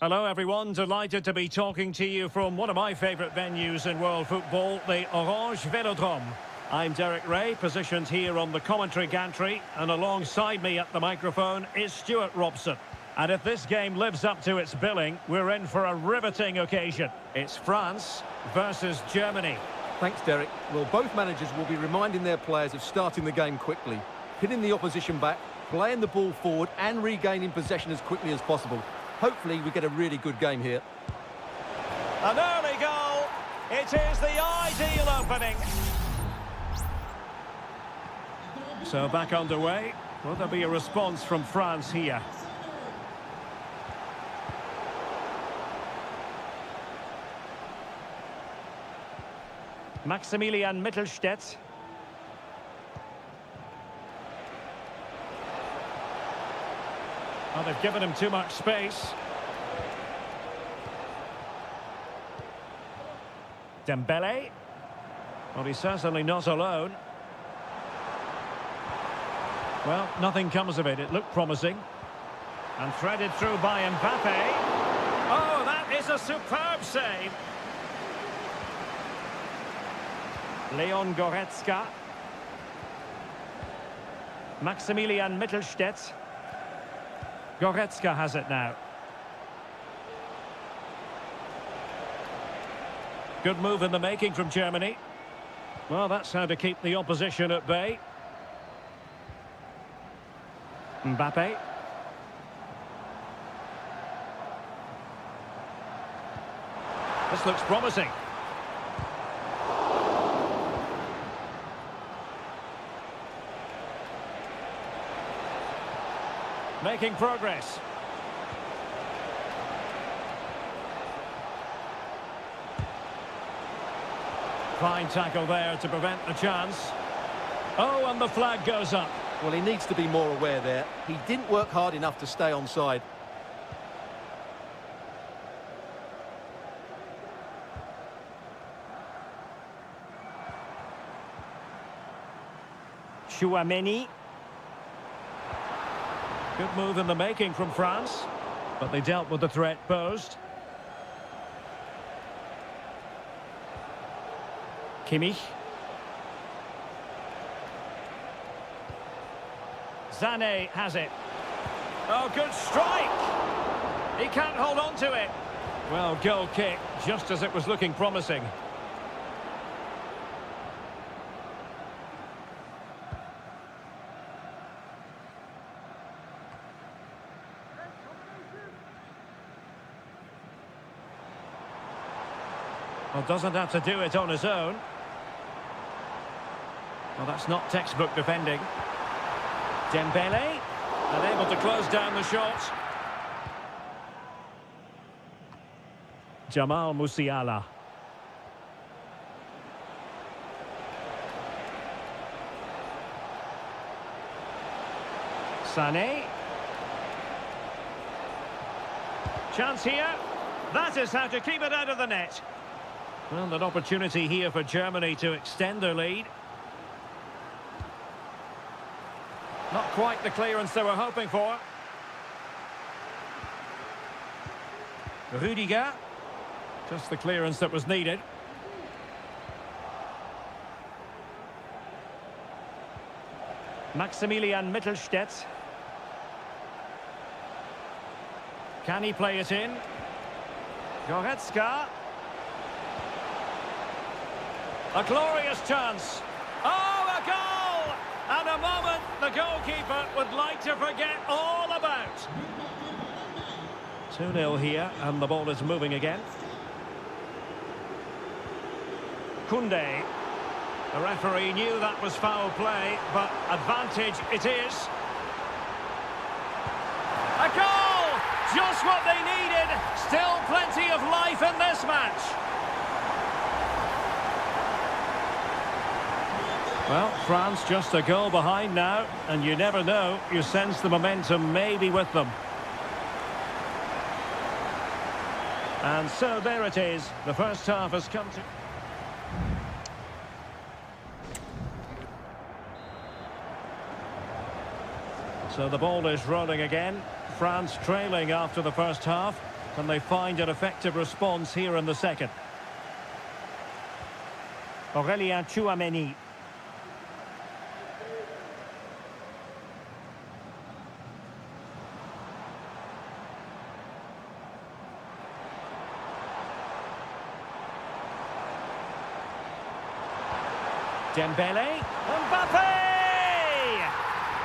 Hello, everyone. Delighted to be talking to you from one of my favourite venues in world football, the Orange Velodrome. I'm Derek Ray, positioned here on the commentary gantry, and alongside me at the microphone is Stuart Robson. And if this game lives up to its billing, we're in for a riveting occasion. It's France versus Germany. Thanks, Derek. Well, both managers will be reminding their players of starting the game quickly, hitting the opposition back, playing the ball forward and regaining possession as quickly as possible. Hopefully we get a really good game here. An early goal. It is the ideal opening. So back underway. Will there be a response from France here? Maximilian Mittelstädt. Well, they've given him too much space. Dembele. Well, he's certainly not alone. Well, nothing comes of it. It looked promising. And threaded through by Mbappe. Oh, that is a superb save. Leon Goretzka. Maximilian Mittelstädt. Goretzka has it now. Good move in the making from Germany. Well, that's how to keep the opposition at bay. Mbappe. This looks promising. Making progress. Fine tackle there to prevent the chance. Oh, and the flag goes up. Well, he needs to be more aware there. He didn't work hard enough to stay onside. Chouameni. Good move in the making from France, but they dealt with the threat posed. Kimmich. Sané has it. Oh, good strike! He can't hold on to it. Well, goal kick, just as it was looking promising. Well, doesn't have to do it on his own. Well, that's not textbook defending. Dembele, unable to close down the shot. Jamal Musiala. Sané. Chance here. That is how to keep it out of the net. Well, an opportunity here for Germany to extend their lead. Not quite the clearance they were hoping for. Rudiger. Just the clearance that was needed. Maximilian Mittelstädt. Can he play it in? Goretzka. A glorious chance. Oh, a goal! And a moment the goalkeeper would like to forget all about. 2-0 here, and the ball is moving again. Koundé. The referee knew that was foul play, but advantage it is. A goal! Just what they needed. Still plenty of life in this match. Well, France just a goal behind now, and you never know, you sense the momentum may be with them. And so there it is, the first half has come to... So the ball is rolling again. France trailing after the first half. Can they find an effective response here in the second? Aurélien Tchouameni. Dembele. Mbappe!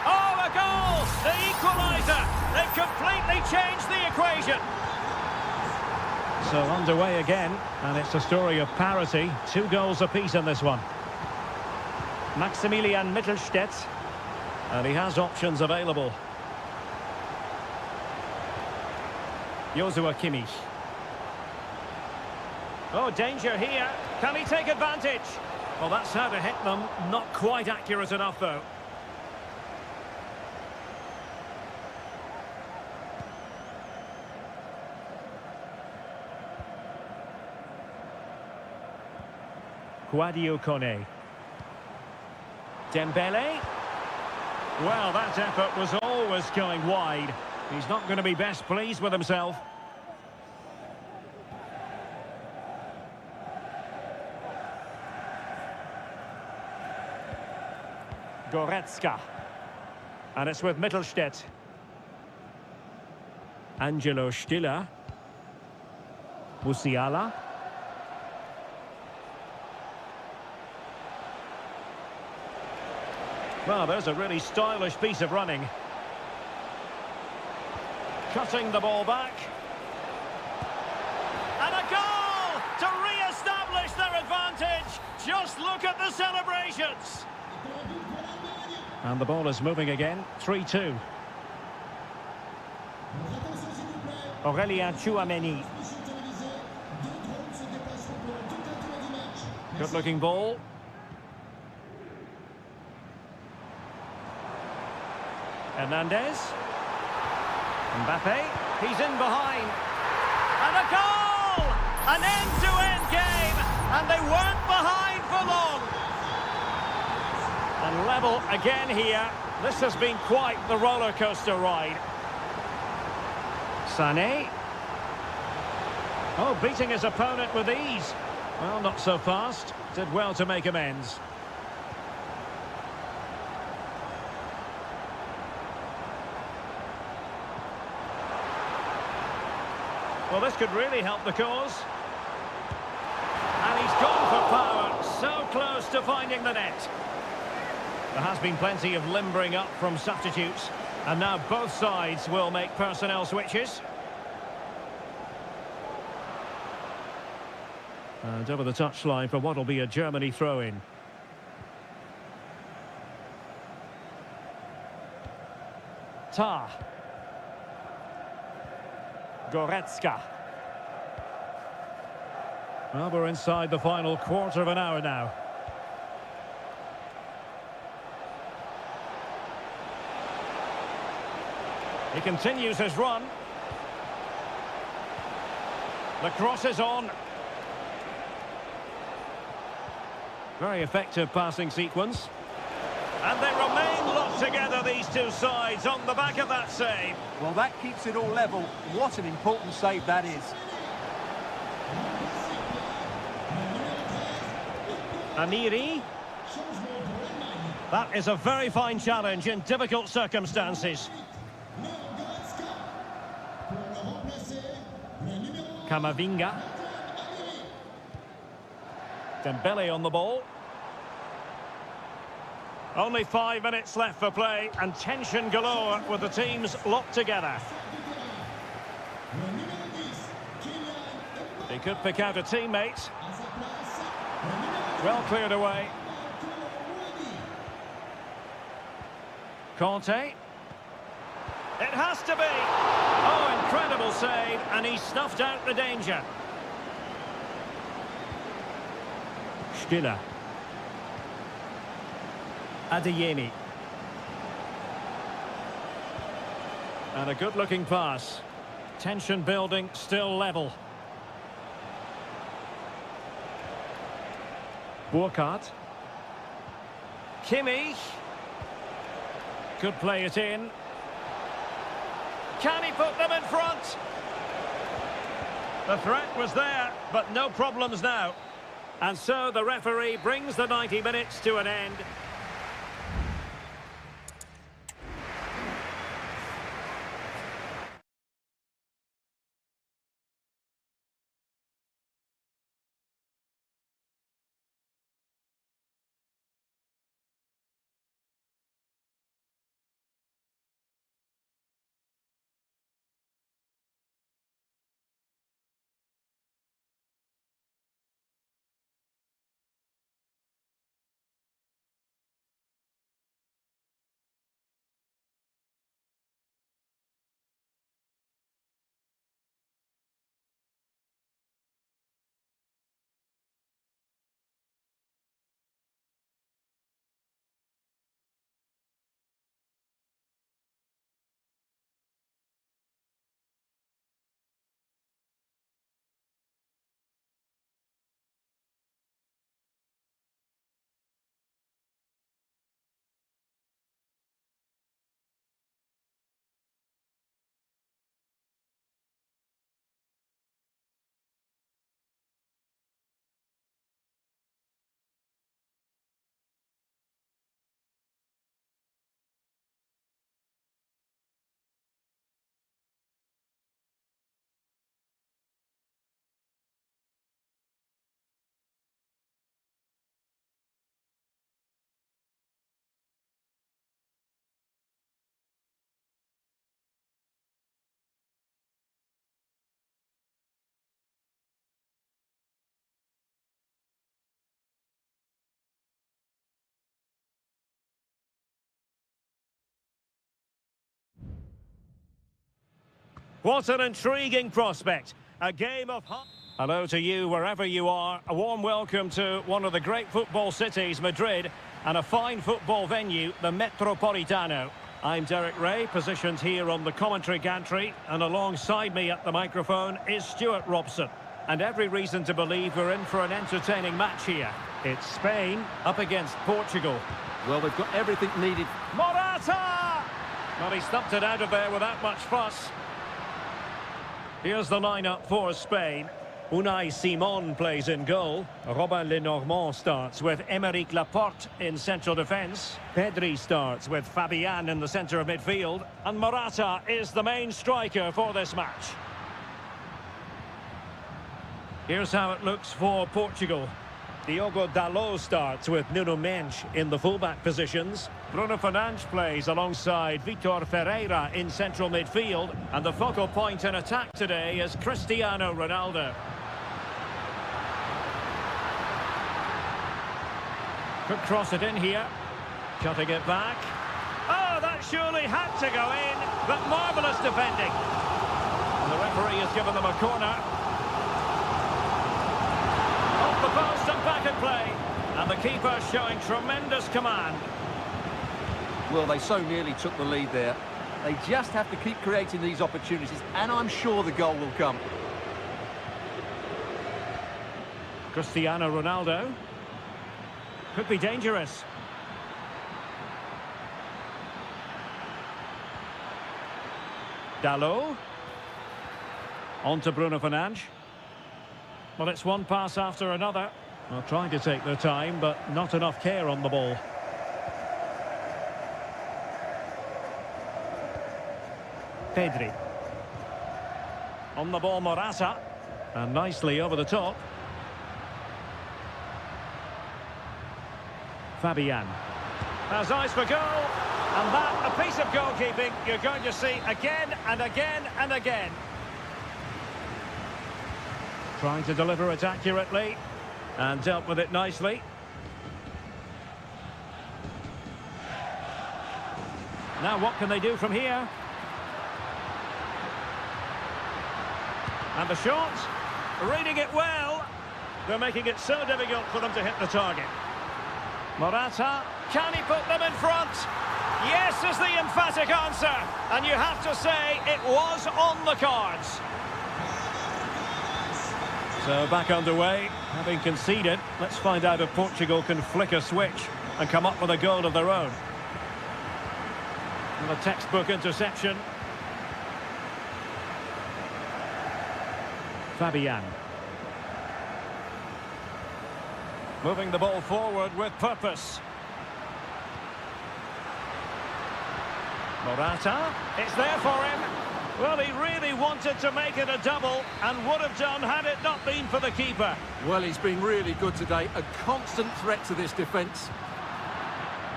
Oh, a goal! The equaliser! They've completely changed the equation. So underway again, and it's a story of parity. 2 goals apiece in this one. Maximilian Mittelstädt, and he has options available. Joshua Kimmich. Oh, danger here. Can he take advantage? Well, that's how to hit them. Not quite accurate enough, though. Guadio Kone. Dembele. Well, that effort was always going wide. He's not going to be best pleased with himself. Goretzka. And it's with Mittelstädt. Angelo Stiller. Musiala. Well, there's a really stylish piece of running. Cutting the ball back. And a goal to re-establish their advantage. Just look at the celebrations. And the ball is moving again. 3-2. Aurélien Tchouameni. Good-looking ball. Hernandez. Mbappe. He's in behind. And a goal! An end-to-end game. And they weren't behind for long. And level again here. This has been quite the roller coaster ride. Sané. Oh, beating his opponent with ease. Well, not so fast. Did well to make amends. Well, this could really help the cause. And he's gone for power. So close to finding the net. There has been plenty of limbering up from substitutes. And now both sides will make personnel switches. And over the touchline for what will be a Germany throw-in. Tah. Goretzka. Well, we're inside the final quarter of an hour now. He continues his run. The cross is on. Very effective passing sequence. And they remain locked together, these two sides, on the back of that save. Well, that keeps it all level. What an important save that is. Amiri. That is a very fine challenge in difficult circumstances. Camavinga. Dembele on the ball. Only 5 minutes left for play, and tension galore with the teams locked together. He could pick out a teammate. Well cleared away. Conte. It has to be. Oh, incredible save, and he snuffed out the danger. Stiller. Adeyemi. And a good-looking pass. Tension building, still level. Burkhardt. Kimmich. Could play it in. Can he put them in front? The threat was there, but no problems now. And so the referee brings the 90 minutes to an end. What an intriguing prospect. A game of... Hello to you wherever you are. A warm welcome to one of the great football cities, Madrid, and a fine football venue, the Metropolitano. I'm Derek Ray, positioned here on the commentary gantry, and alongside me at the microphone is Stuart Robson. And every reason to believe we're in for an entertaining match here. It's Spain up against Portugal. Well, they've got everything needed. Morata! Well, he stumped it out of there without much fuss. Here's the lineup for Spain. Unai Simon plays in goal. Robin Lenormand starts with Aymeric Laporte in central defence. Pedri starts with Fabian in the centre of midfield. And Morata is the main striker for this match. Here's how it looks for Portugal. Diogo Dalot starts with Nuno Mendes in the fullback positions. Bruno Fernandes plays alongside Vitor Ferreira in central midfield. And the focal point in attack today is Cristiano Ronaldo. Could cross it in here. Cutting it back. Oh, that surely had to go in. But marvellous defending. And the referee has given them a corner. Off the post and back at play. And the keeper showing tremendous command. Well, they so nearly took the lead there. They just have to keep creating these opportunities, and I'm sure the goal will come. Cristiano Ronaldo. Could be dangerous. Dalot. On to Bruno Fernandes. Well, it's one pass after another. Well, trying to take their time, but not enough care on the ball. Pedri. On the ball, Morata. And nicely over the top. Fabian. Has eyes for goal. And that, a piece of goalkeeping you're going to see again and again and again. Trying to deliver it accurately. And dealt with it nicely. Now what can they do from here? And the shot. Reading it well. They're making it so difficult for them to hit the target. Morata, can he put them in front? Yes is the emphatic answer. And you have to say it was on the cards. So back underway, having conceded. Let's find out if Portugal can flick a switch and come up with a goal of their own. And a textbook interception. Fabian. Moving the ball forward with purpose. Morata, it's there for him. Well, he really wanted to make it a double and would have done had it not been for the keeper. Well, he's been really good today. A constant threat to this defence.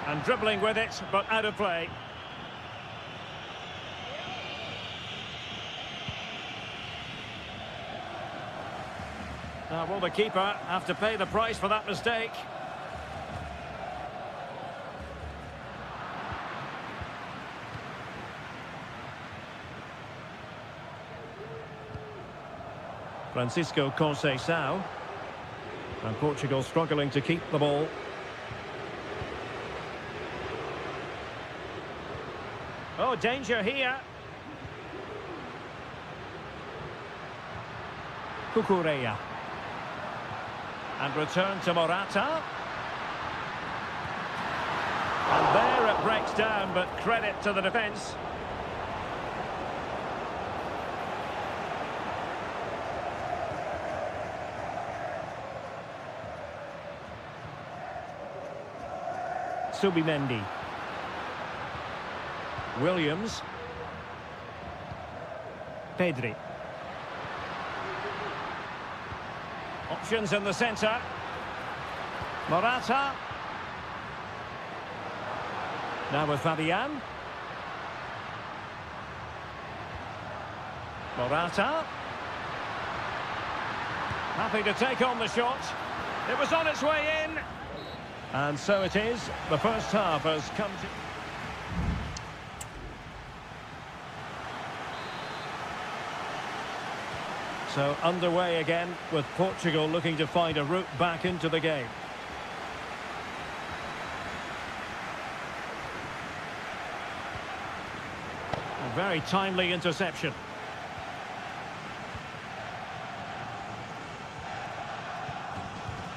And dribbling with it, but out of play. Now, will the keeper have to pay the price for that mistake? Francisco Conceição. And Portugal struggling to keep the ball. Oh, danger here. Cucurella. And return to Morata. And there it breaks down, but credit to the defence. Subimendi. Williams. Pedri. Options in the centre. Morata. Now with Fabian. Morata. Happy to take on the shot. It was on its way in. And so it is. The first half has come to... So underway again with Portugal looking to find a route back into the game. A very timely interception.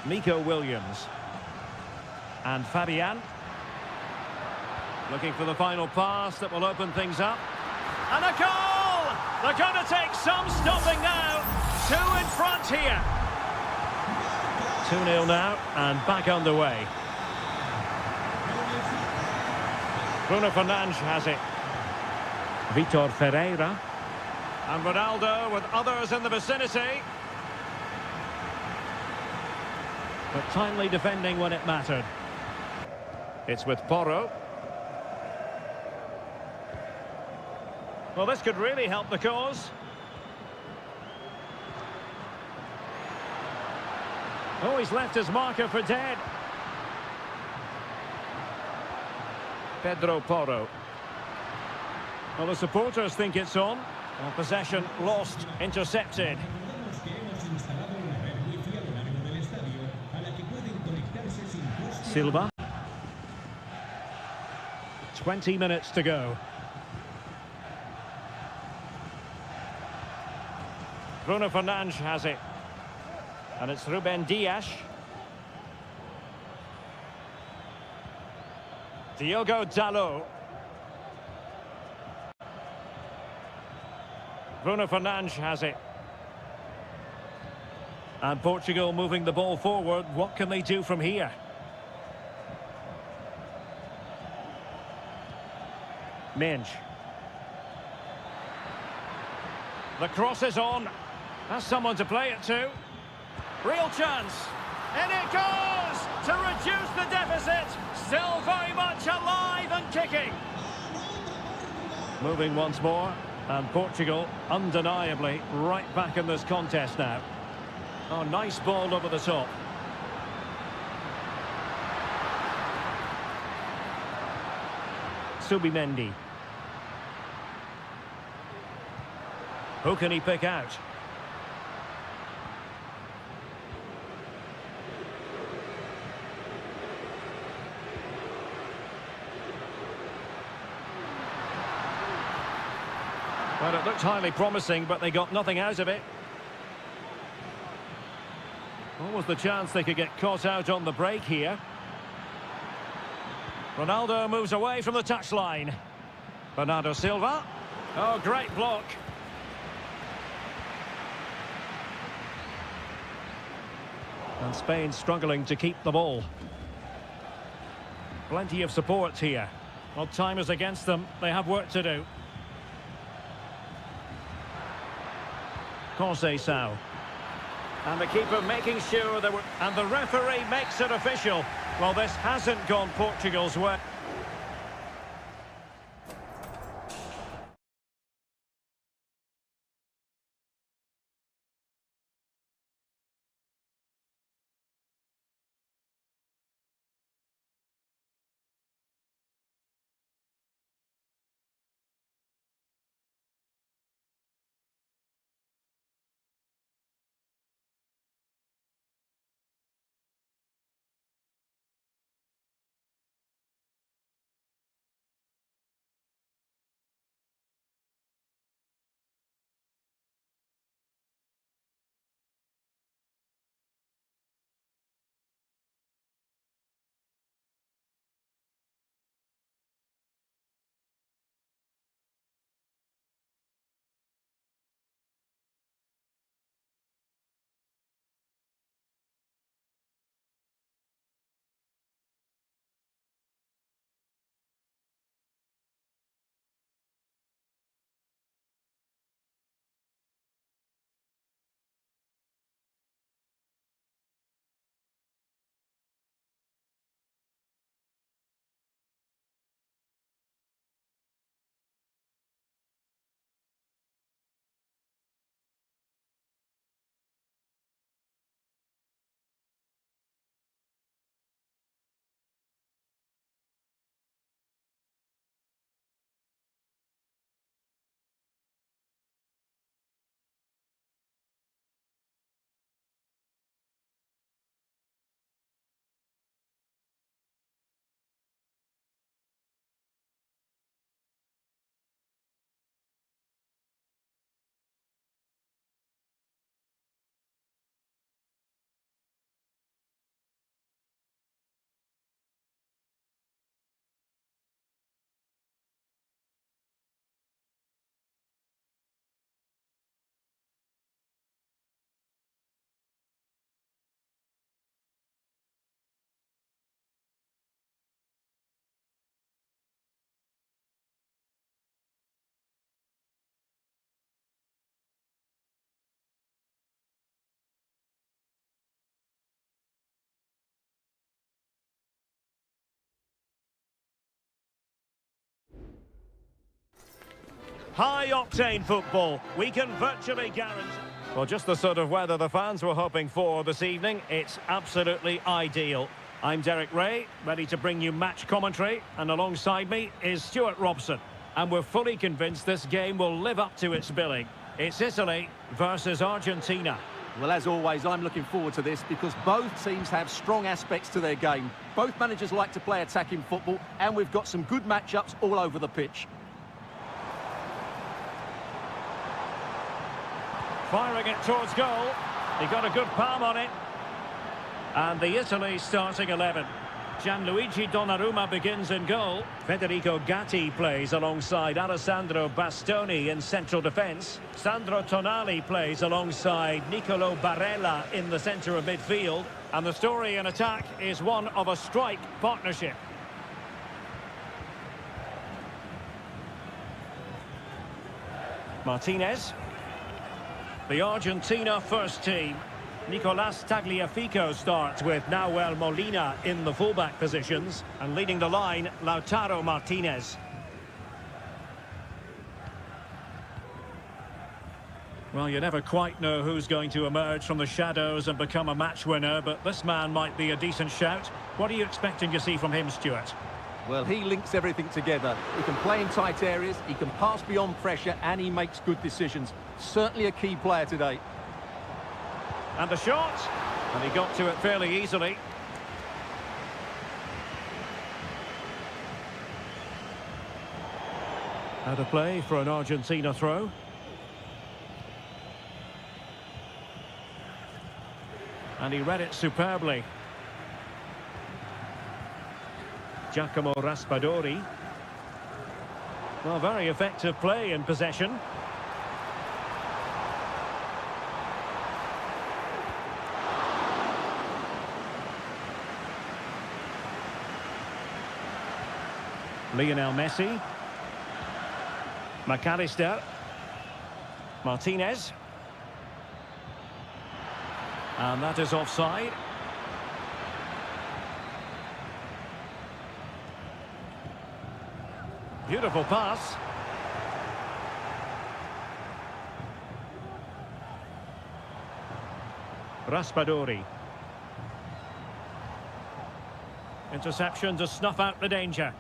Nico Williams. And Fabian. Looking for the final pass that will open things up. And a goal! They're going to take some stopping now. 2 in front here. 2-0 now and back underway. Bruno Fernandes has it. Vitor Ferreira. And Ronaldo with others in the vicinity. But timely defending when it mattered. It's with Porro. Well, this could really help the cause. Oh, he's left his marker for dead. Pedro Porro. Well, the supporters think it's on. Well, possession lost, intercepted. Silva. 20 minutes to go. Bruno Fernandes has it. And it's Ruben Dias. Diogo Dalot. Bruno Fernandes has it. And Portugal moving the ball forward. What can they do from here? Minge. The cross is on. Has someone to play it to. Real chance. In it goes! To reduce the deficit. Still very much alive and kicking. Moving once more. And Portugal, undeniably, right back in this contest now. Oh, nice ball over the top. Subimendi. Who can he pick out? Well, it looked highly promising, but they got nothing out of it. What was the chance they could get caught out on the break here? Ronaldo moves away from the touchline. Bernardo Silva. Oh, great block. And Spain struggling to keep the ball. Plenty of support here. Well, time is against them. They have work to do. Conceição. And the keeper making sure there were... And the referee makes it official. Well, this hasn't gone Portugal's way. High-octane football. We can virtually guarantee... Well, just the sort of weather the fans were hoping for this evening. It's absolutely ideal. I'm Derek Ray, ready to bring you match commentary, and alongside me is Stuart Robson. And we're fully convinced this game will live up to its billing. It's Italy versus Argentina. Well, as always, I'm looking forward to this because both teams have strong aspects to their game. Both managers like to play attacking football, and we've got some good matchups all over the pitch. Firing it towards goal. He got a good palm on it. And the Italy starting 11. Gianluigi Donnarumma begins in goal. Federico Gatti plays alongside Alessandro Bastoni in central defence. Sandro Tonali plays alongside Nicolo Barella in the centre of midfield. And the story in attack is one of a strike partnership. Martinez. The Argentina first team. Nicolas Tagliafico starts with Nahuel Molina in the fullback positions, and leading the line, Lautaro Martinez. Well, you never quite know who's going to emerge from the shadows and become a match winner, but this man might be a decent shout. What are you expecting to see from him, Stuart? Well, he links everything together. He can play in tight areas, he can pass beyond pressure, and he makes good decisions. Certainly a key player today. And the shot, and he got to it fairly easily. Out of play for an Argentina throw. And he read it superbly. Giacomo Raspadori. Well, very effective play in possession. Lionel Messi. McAllister. Martinez. And that is offside. Beautiful pass. Raspadori. Interception to snuff out the danger.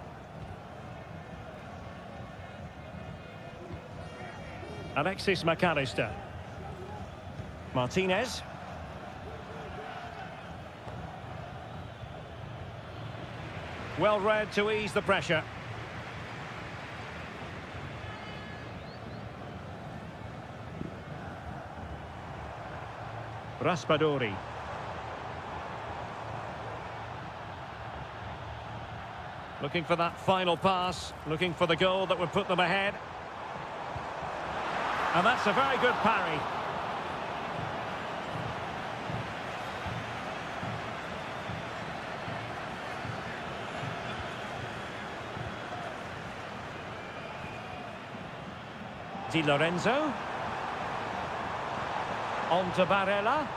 Alexis McAllister. Martinez. Well read to ease the pressure. Raspadori. Looking for that final pass, looking for the goal that would put them ahead. And that's a very good parry. Di Lorenzo. On to Barella.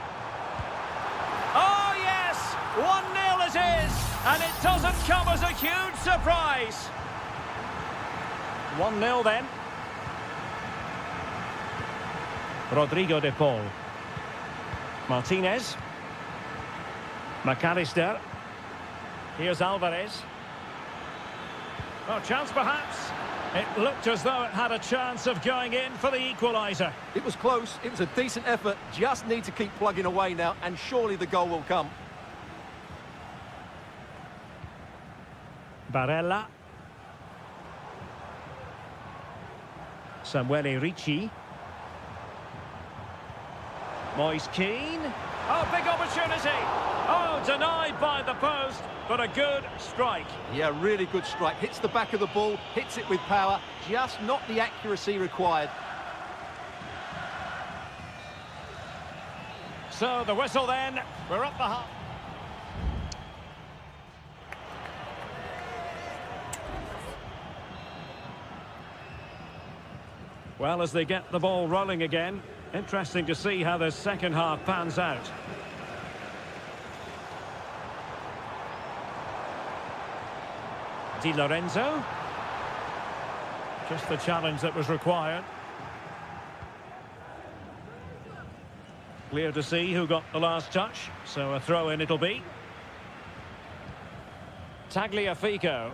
Oh, yes! 1-0 it is! And it doesn't come as a huge surprise. 1-0 then. Rodrigo de Paul. Martinez. McAllister. Here's Alvarez. Oh, chance perhaps. It looked as though it had a chance of going in for the equaliser. It was close, it was a decent effort, just need to keep plugging away now, and surely the goal will come. Barella. Samuele Ricci. Moise Keane. Oh, big opportunity. Oh, denied by the post, but a good strike. Yeah, really good strike. Hits the back of the ball, hits it with power, just not the accuracy required. So the whistle then, we're up the half. Well, as they get the ball rolling again, interesting to see how the second half pans out. Di Lorenzo. Just the challenge that was required. Clear to see who got the last touch, so a throw-in it'll be. Tagliafico.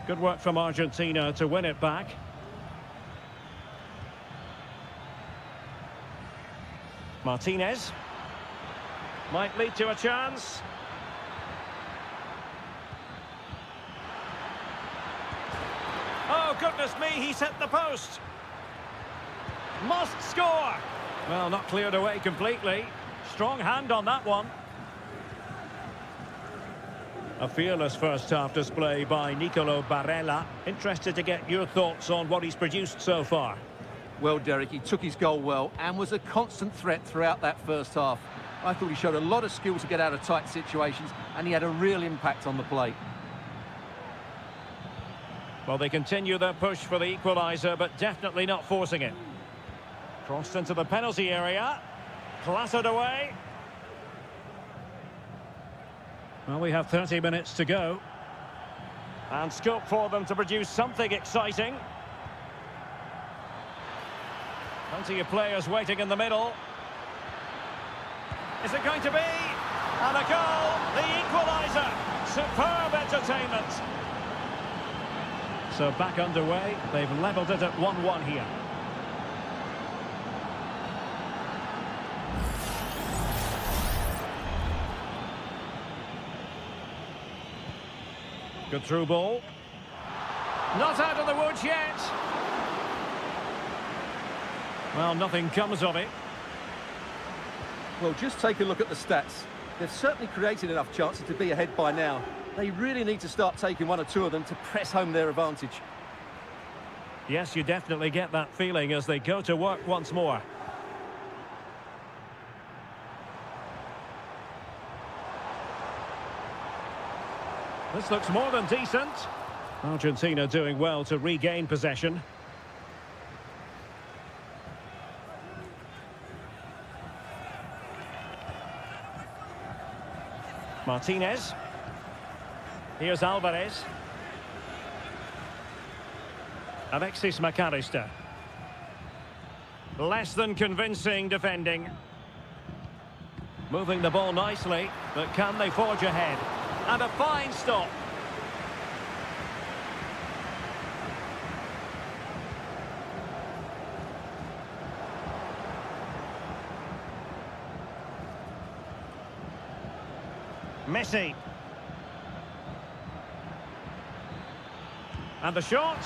Good work from Argentina to win it back. Martinez. Might lead to a chance. Oh, goodness me, he's hit the post. Must score. Well, not cleared away completely. Strong hand on that one. A fearless first-half display by Nicolo Barella. Interested to get your thoughts on what he's produced so far. Well, Derek, he took his goal well and was a constant threat throughout that first half. I thought he showed a lot of skill to get out of tight situations, and he had a real impact on the plate. Well, they continue their push for the equaliser, but definitely not forcing it. Crossed into the penalty area. Clattered away. Well, we have 30 minutes to go. And scope for them to produce something exciting. Plenty of players waiting in the middle. Is it going to be? And a goal, the equaliser. Superb entertainment. So back underway. They've levelled it at 1-1 here. Good through ball. Not out of the woods yet. Well, nothing comes of it. Well, just take a look at the stats. They've certainly created enough chances to be ahead by now. They really need to start taking one or two of them to press home their advantage. Yes, you definitely get that feeling as they go to work once more. This looks more than decent. Argentina doing well to regain possession. Martinez. Here's Alvarez. Alexis McAllister. Less than convincing defending. Moving the ball nicely, but can they forge ahead? And a fine stop. Messi. And the shot.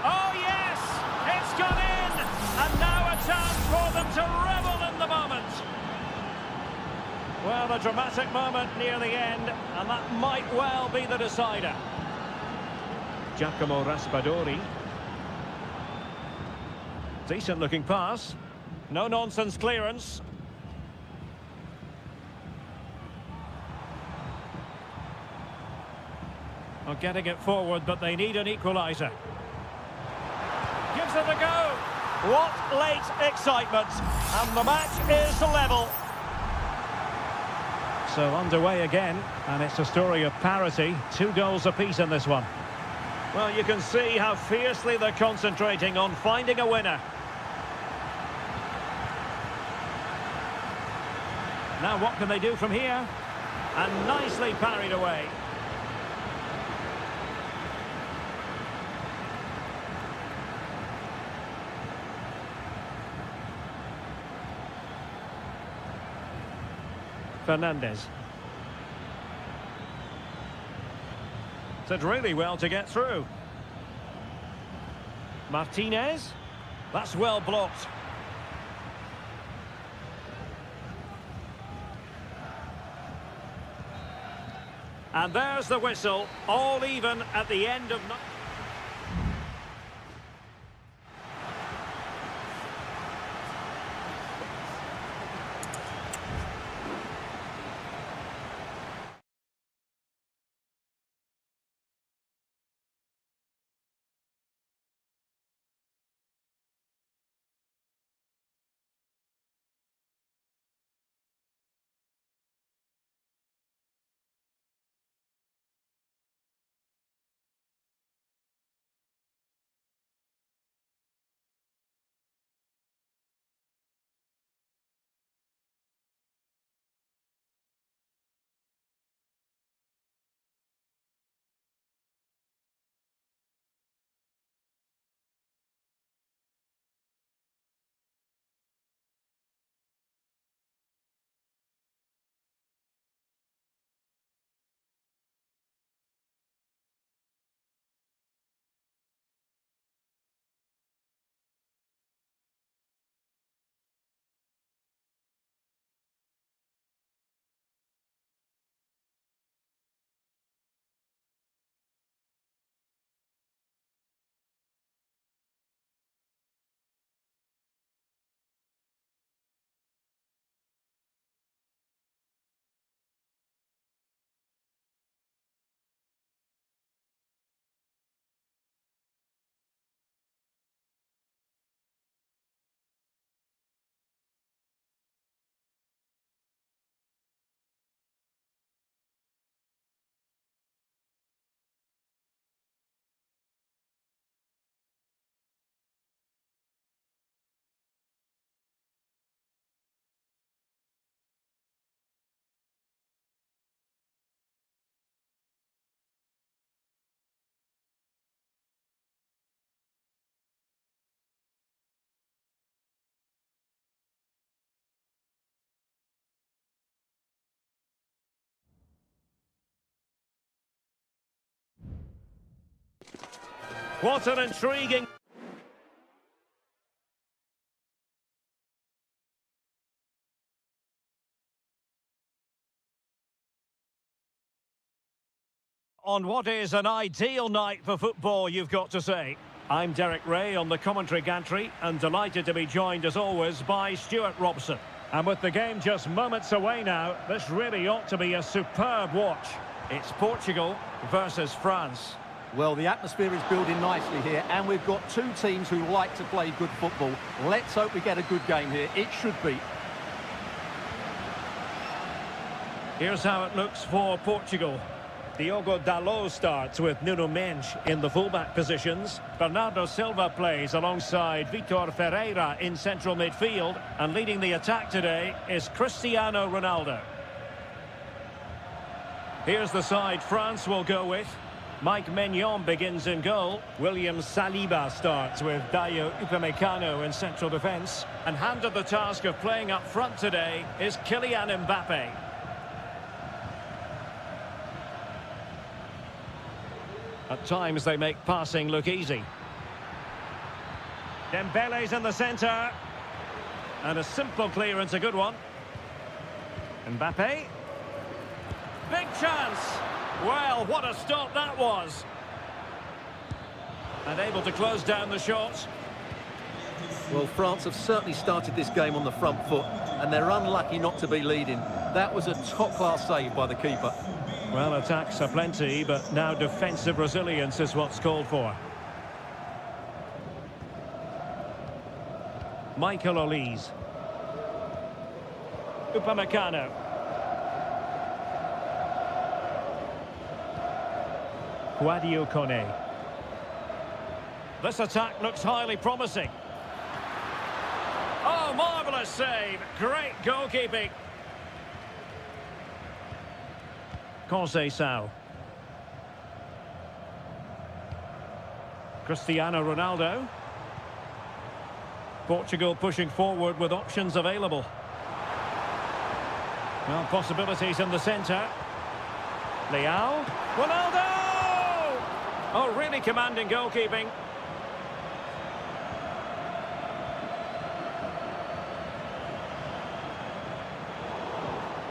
Oh, yes! It's gone in! And now a chance for them to revel in the moment. Well, a dramatic moment near the end, and that might well be the decider. Giacomo Raspadori. Decent-looking pass. No-nonsense clearance. Well, getting it forward, but they need an equaliser. Gives it a go. What late excitement. And the match is level. So underway again, and it's a story of parity. 2 goals apiece in this one. Well, you can see how fiercely they're concentrating on finding a winner. Now what can they do from here? And nicely parried away. Fernandez. Did really well to get through. Martinez. That's well blocked. And there's the whistle. All even at the end of... What an intriguing... On what is an ideal night for football, you've got to say. I'm Derek Ray on the commentary gantry and delighted to be joined as always by Stuart Robson. And with the game just moments away now, this really ought to be a superb watch. It's Portugal versus France. Well, the atmosphere is building nicely here, and we've got two teams who like to play good football. Let's hope we get a good game here. It should be. Here's how it looks for Portugal. Diogo Dalot starts with Nuno Mendes in the fullback positions. Bernardo Silva plays alongside Vitor Ferreira in central midfield. And leading the attack today is Cristiano Ronaldo. Here's the side France will go with. Mike Maignan begins in goal. William Saliba starts with Dayo Upamecano in central defence. And handed the task of playing up front today is Kylian Mbappe. At times they make passing look easy. Dembele's in the centre. And a simple clearance, a good one. Mbappe. Big chance. Well, what a stop that was. And able to close down the shot. Well, France have certainly started this game on the front foot, and they're unlucky not to be leading. That was a top-class save by the keeper. Well, attacks are plenty, but now defensive resilience is what's called for. Michael Olise. Upamecano. Guadio Kone. This attack looks highly promising. Oh, marvellous save. Great goalkeeping. Conceição. Cristiano Ronaldo. Portugal pushing forward with options available. Well, possibilities in the centre. Leao. Ronaldo! Oh, really commanding goalkeeping.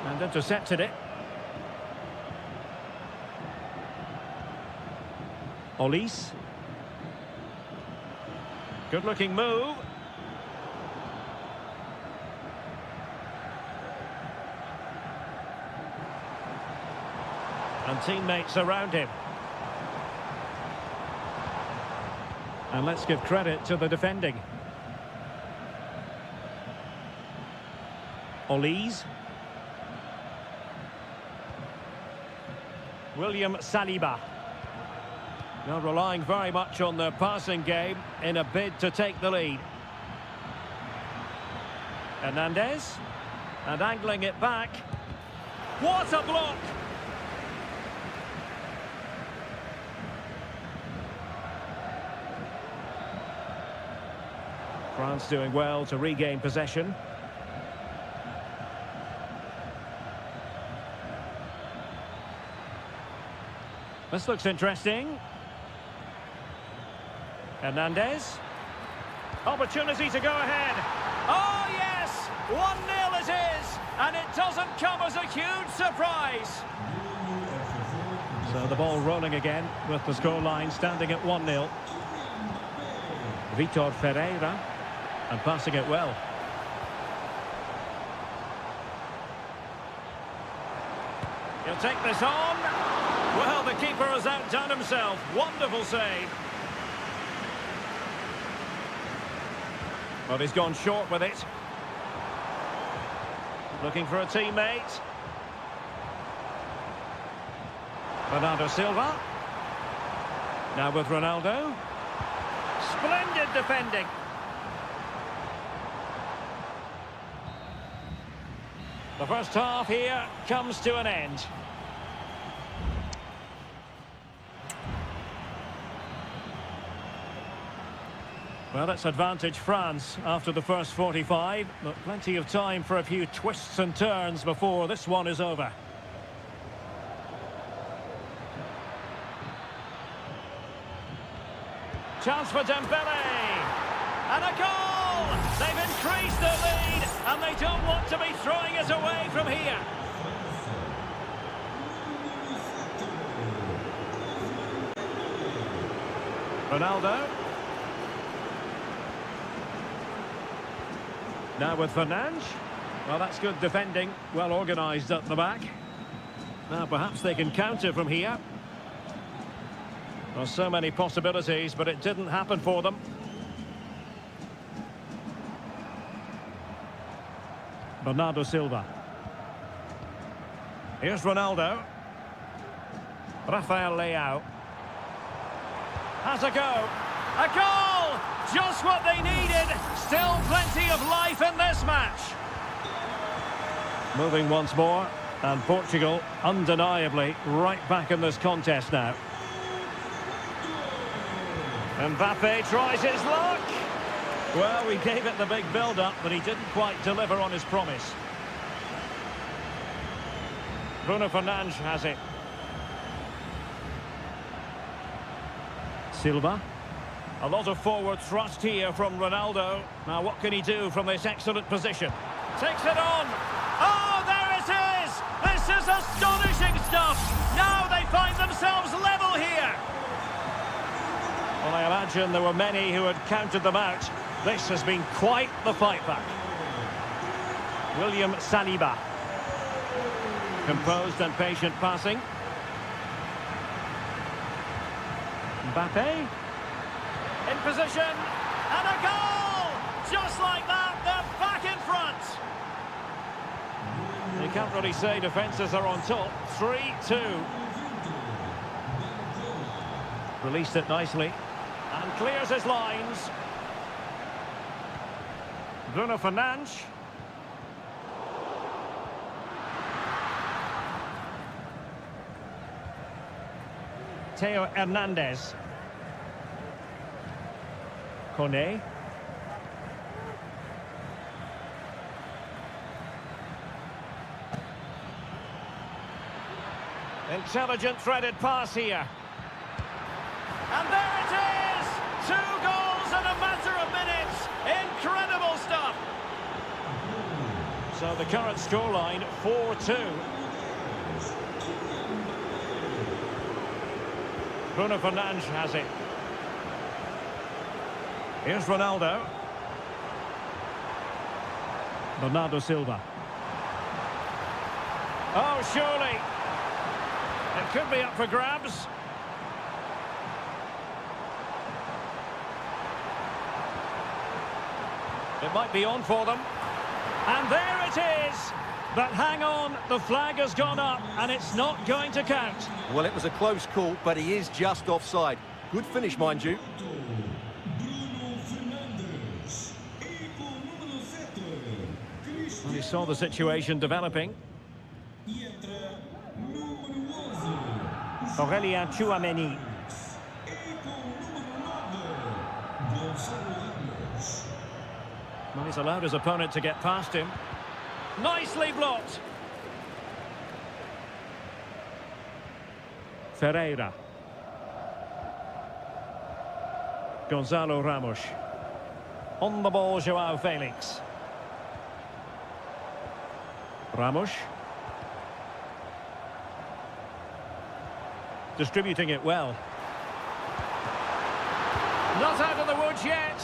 And intercepted it. Olise. Good-looking move. And teammates around him. And let's give credit to the defending. Olise. William Saliba. Now relying very much on their passing game in a bid to take the lead. Hernandez. And angling it back. What a block! France doing well to regain possession. This looks interesting. Hernandez. Opportunity to go ahead. Oh, yes! 1-0 it is! And it doesn't come as a huge surprise. So the ball rolling again with the scoreline standing at 1-0. Vitor Ferreira. And passing it well. He'll take this on. Well, the keeper has outdone himself. Wonderful save. Well, he's gone short with it. Looking for a teammate. Bernardo Silva. Now with Ronaldo. Splendid defending. The first half here comes to an end. Well, that's advantage France after the first 45, but plenty of time for a few twists and turns before this one is over. Chance for Dembele! And a goal! They've increased their lead, and they don't want to be throwing it away from here. Ronaldo. Now with Fernandes. Well, that's good defending. Well organised at the back. Now, perhaps they can counter from here. There's so many possibilities, but it didn't happen for them. Bernardo Silva. Here's Ronaldo. Rafael Leao. Has a go. A goal! Just what they needed. Still plenty of life in this match. Moving once more. And Portugal, undeniably, right back in this contest now. Mbappe tries his luck. Well, we gave it the big build-up, but he didn't quite deliver on his promise. Bruno Fernandes has it. Silva. A lot of forward thrust here from Ronaldo. Now, what can he do from this excellent position? Takes it on. Oh, there it is! This is astonishing stuff! Now they find themselves level here! Well, I imagine there were many who had counted them out. This has been quite the fight back. William Saliba. Composed and patient passing. Mbappe. In position. And a goal! Just like that, they're back in front. You can't really say defences are on top. 3-2. Released it nicely. And clears his lines. Bruno Fernandes. Theo Hernandez. Kone. Intelligent threaded pass here. And there it is! 2 goals in a matter of minutes. Incredible stuff. So the current scoreline, 4-2. Bruno Fernandes has it. Here's Ronaldo. Bernardo Silva. Oh, surely. It could be up for grabs. It might be on for them. And there it is! But hang on, the flag has gone up and it's not going to count. Well, it was a close call, but he is just offside. Good finish, mind you. Well, he saw the situation developing. Aurélien Tchouameni. Well, he's allowed his opponent to get past him. Nicely blocked. Ferreira. Gonzalo Ramos. On the ball, João Felix. Ramos. Distributing it well. Not out of the woods yet.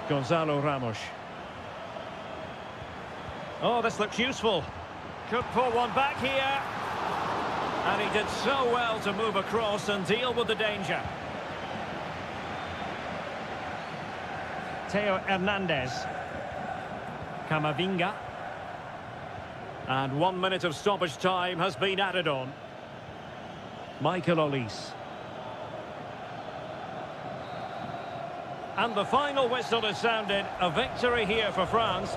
Gonzalo Ramos. Oh, this looks useful. Could pull one back here. And he did so well to move across and deal with the danger. Theo Hernandez. Camavinga. And 1 minute of stoppage time has been added on. Michael Olise. And the final whistle is sounded. A victory here for France.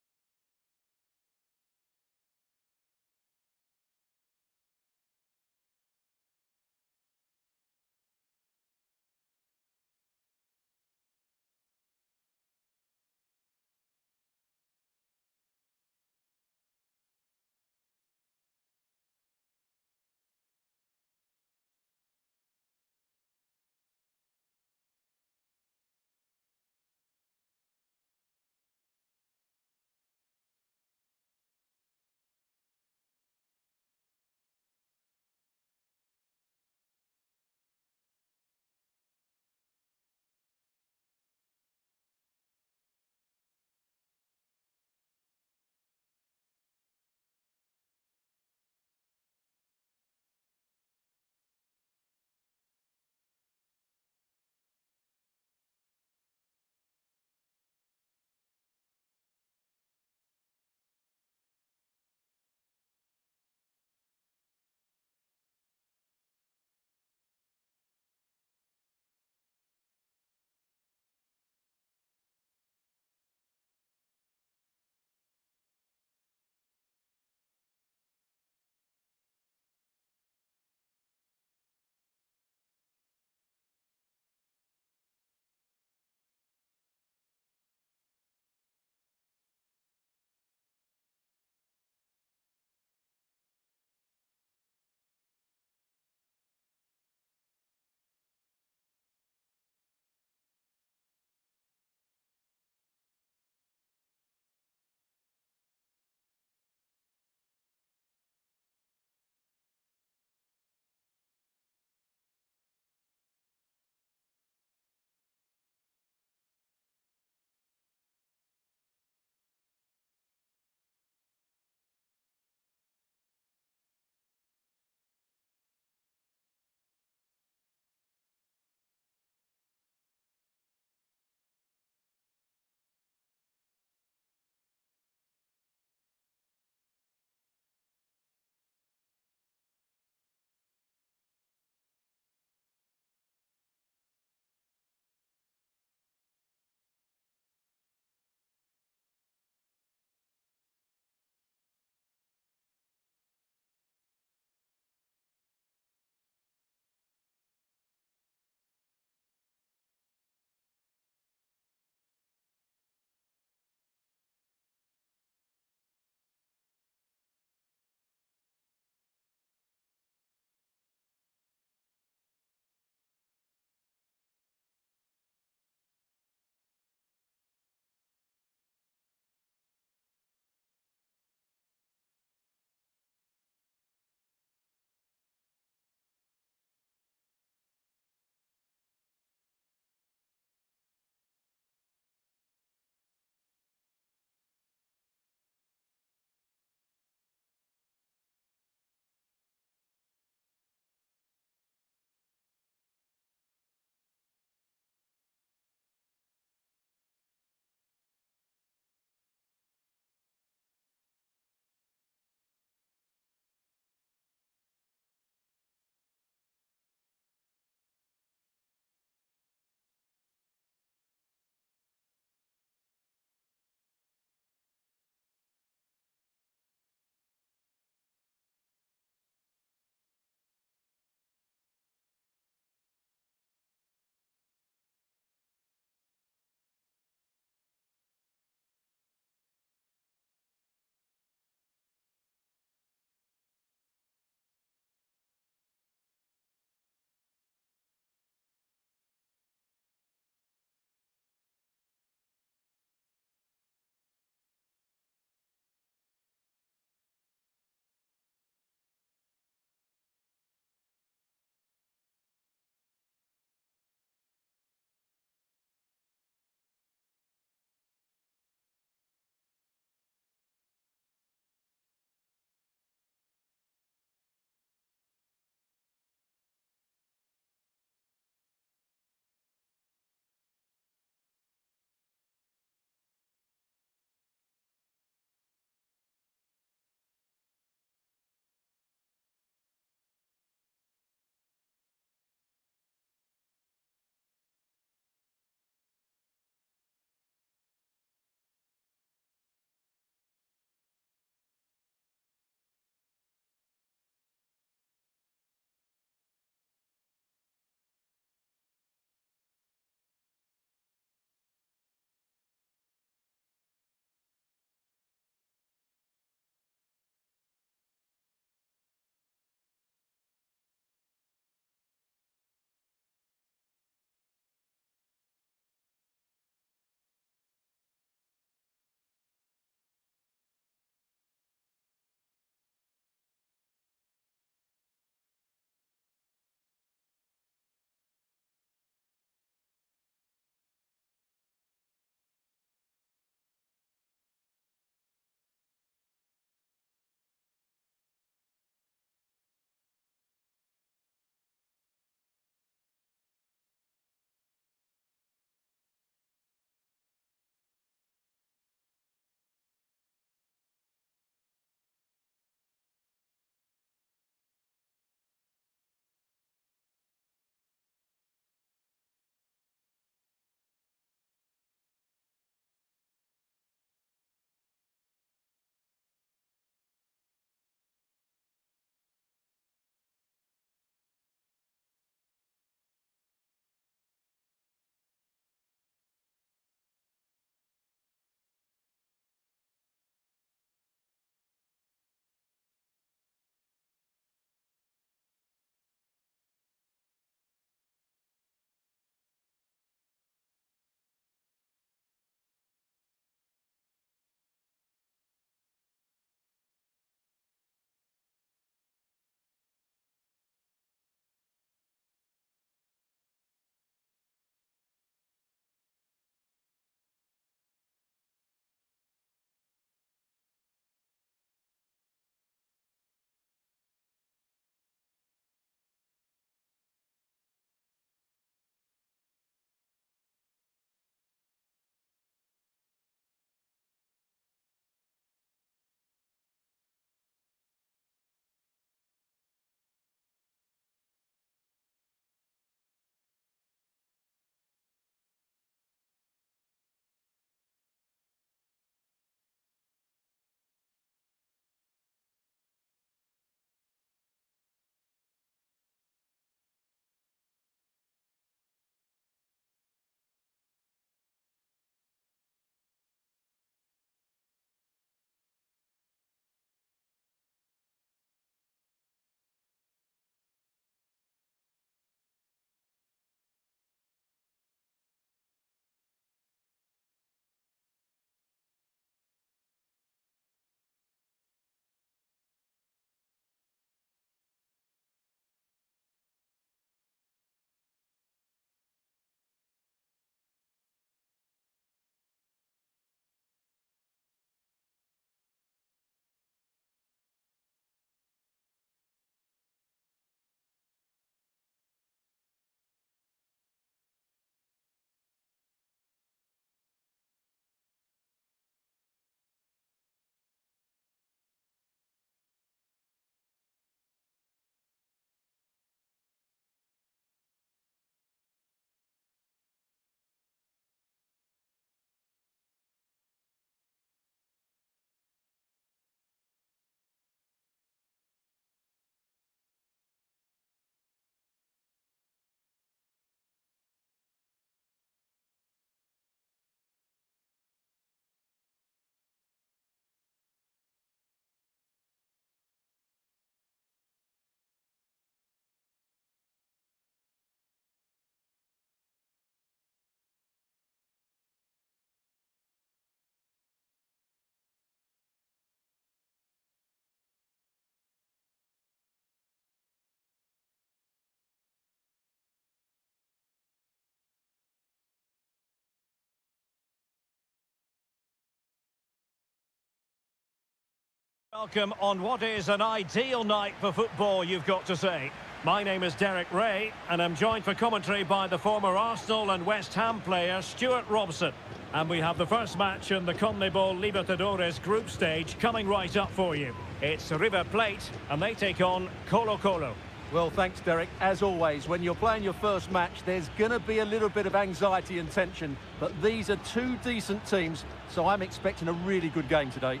Welcome on what is an ideal night for football, you've got to say. My name is Derek Ray, and I'm joined for commentary by the former Arsenal and West Ham player Stuart Robson. And we have the first match in the CONMEBOL Libertadores group stage coming right up for you. It's River Plate, and they take on Colo-Colo. Well, thanks, Derek. As always, when you're playing your first match, there's going to be a little bit of anxiety and tension. But these are two decent teams, so I'm expecting a really good game today.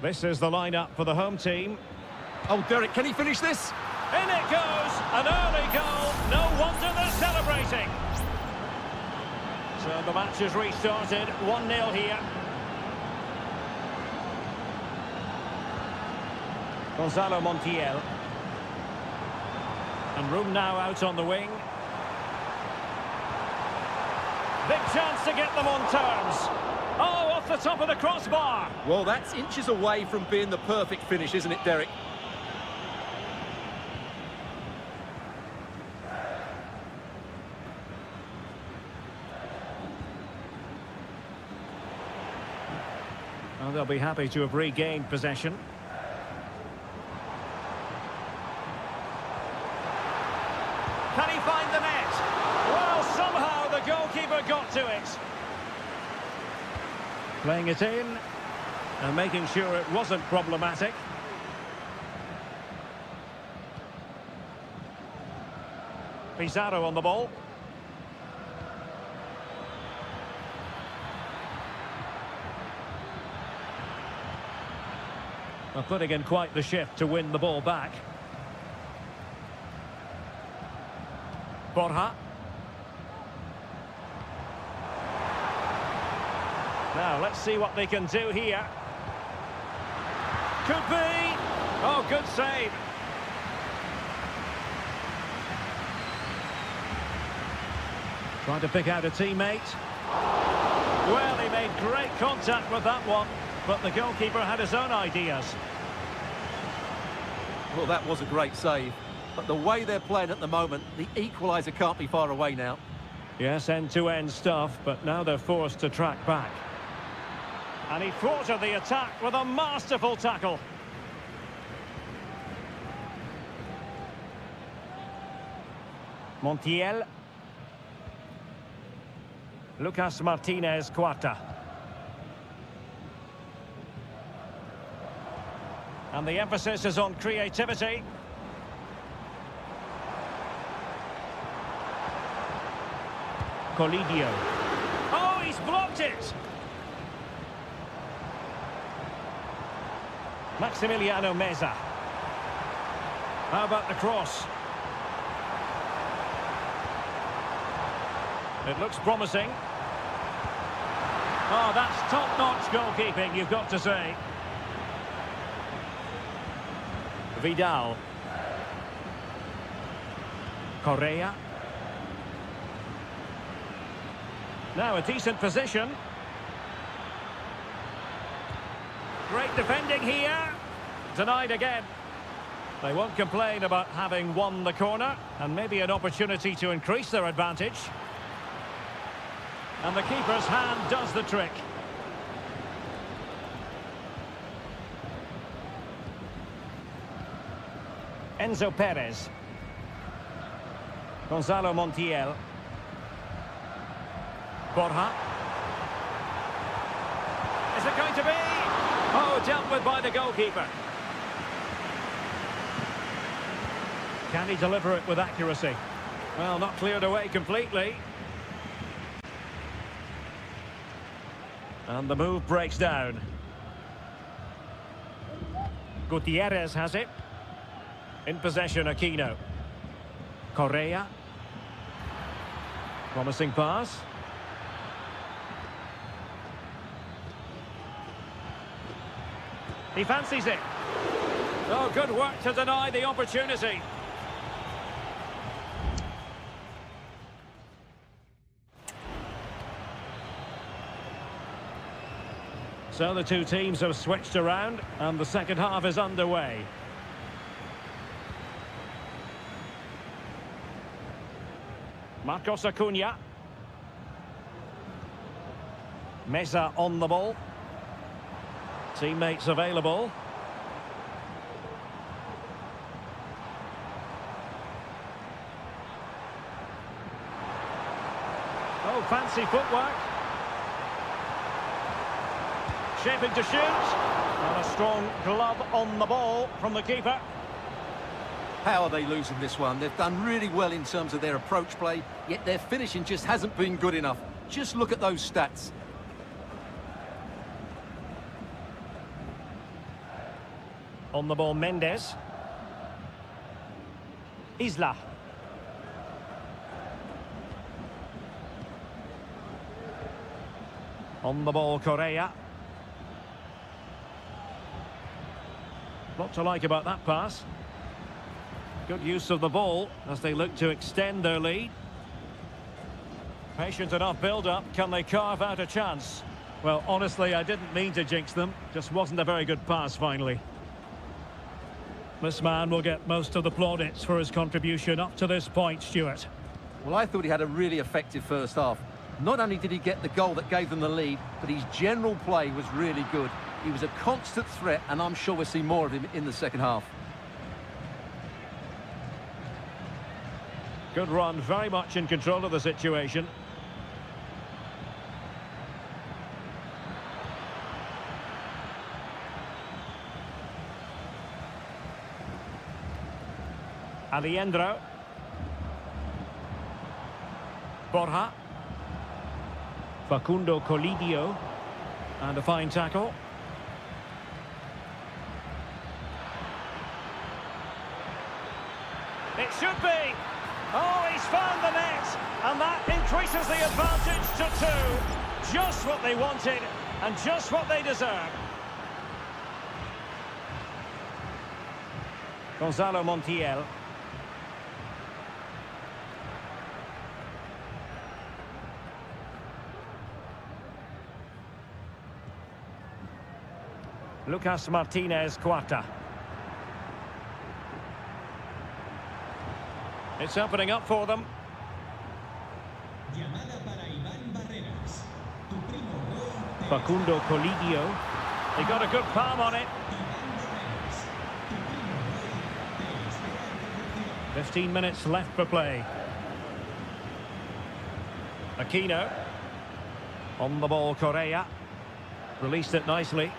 This is the lineup for the home team. Oh, Derek, can he finish this? In it goes! An early goal! No wonder they're celebrating! So the match has restarted. 1-0 here. Gonzalo Montiel. And room now out on the wing. Big chance to get them on terms. Oh, off the top of the crossbar. Well, that's inches away from being the perfect finish, isn't it, Derek? Well, they'll be happy to have regained possession. Can he find the net? Well, somehow the goalkeeper got to it. Playing it in and making sure it wasn't problematic. Pizarro on the ball. Well, putting in quite the shift to win the ball back. Borja. Now, let's see what they can do here. Could be. Oh, good save. Trying to pick out a teammate. Well, he made great contact with that one, but the goalkeeper had his own ideas. Well, that was a great save. But the way they're playing at the moment, the equaliser can't be far away now. Yes, end-to-end stuff, but now they're forced to track back. And he thwarted the attack with a masterful tackle. Montiel. Lucas Martinez Cuarta. And the emphasis is on creativity. Colidio. Oh, he's blocked it! Maximiliano Meza. How about the cross? It looks promising. Oh, that's top-notch goalkeeping, you've got to say. Vidal. Correa. Now a decent position. Great defending here. Denied again. They won't complain about having won the corner, and maybe an opportunity to increase their advantage. And the keeper's hand does the trick. Enzo Perez. Gonzalo Montiel. Borja. Is it going to be? Oh, dealt with by the goalkeeper. Can he deliver it with accuracy? Well, not cleared away completely. And the move breaks down. Gutierrez has it. In possession, Aquino. Correa. Promising pass. He fancies it. Oh, good work to deny the opportunity. So the two teams have switched around, and the second half is underway. Marcos Acuna. Mesa on the ball. Teammates available. Oh, fancy footwork. Shaping to shoot. And a strong glove on the ball from the keeper. How are they losing this one? They've done really well in terms of their approach play, yet their finishing just hasn't been good enough. Just look at those stats. On the ball, Mendes. Isla. On the ball, Correa. Lot to like about that pass. Good use of the ball as they look to extend their lead. Patient enough build-up. Can they carve out a chance? Well, honestly, I didn't mean to jinx them. Just wasn't a very good pass, finally. This man will get most of the plaudits for his contribution up to this point, Stuart. Well, I thought he had a really effective first half. Not only did he get the goal that gave them the lead, but his general play was really good. He was a constant threat, and I'm sure we'll see more of him in the second half. Good run, very much in control of the situation. Aliendro. Borja. Facundo Colidio. And a fine tackle. It should be. Oh, he's found the net. And that increases the advantage to 2. Just what they wanted and just what they deserve. Gonzalo Montiel. Lucas Martinez Cuarta. It's opening up for them. Facundo Colidio. He got a good palm on it. 15 minutes left for play. Aquino. On the ball, Correa. Released it nicely.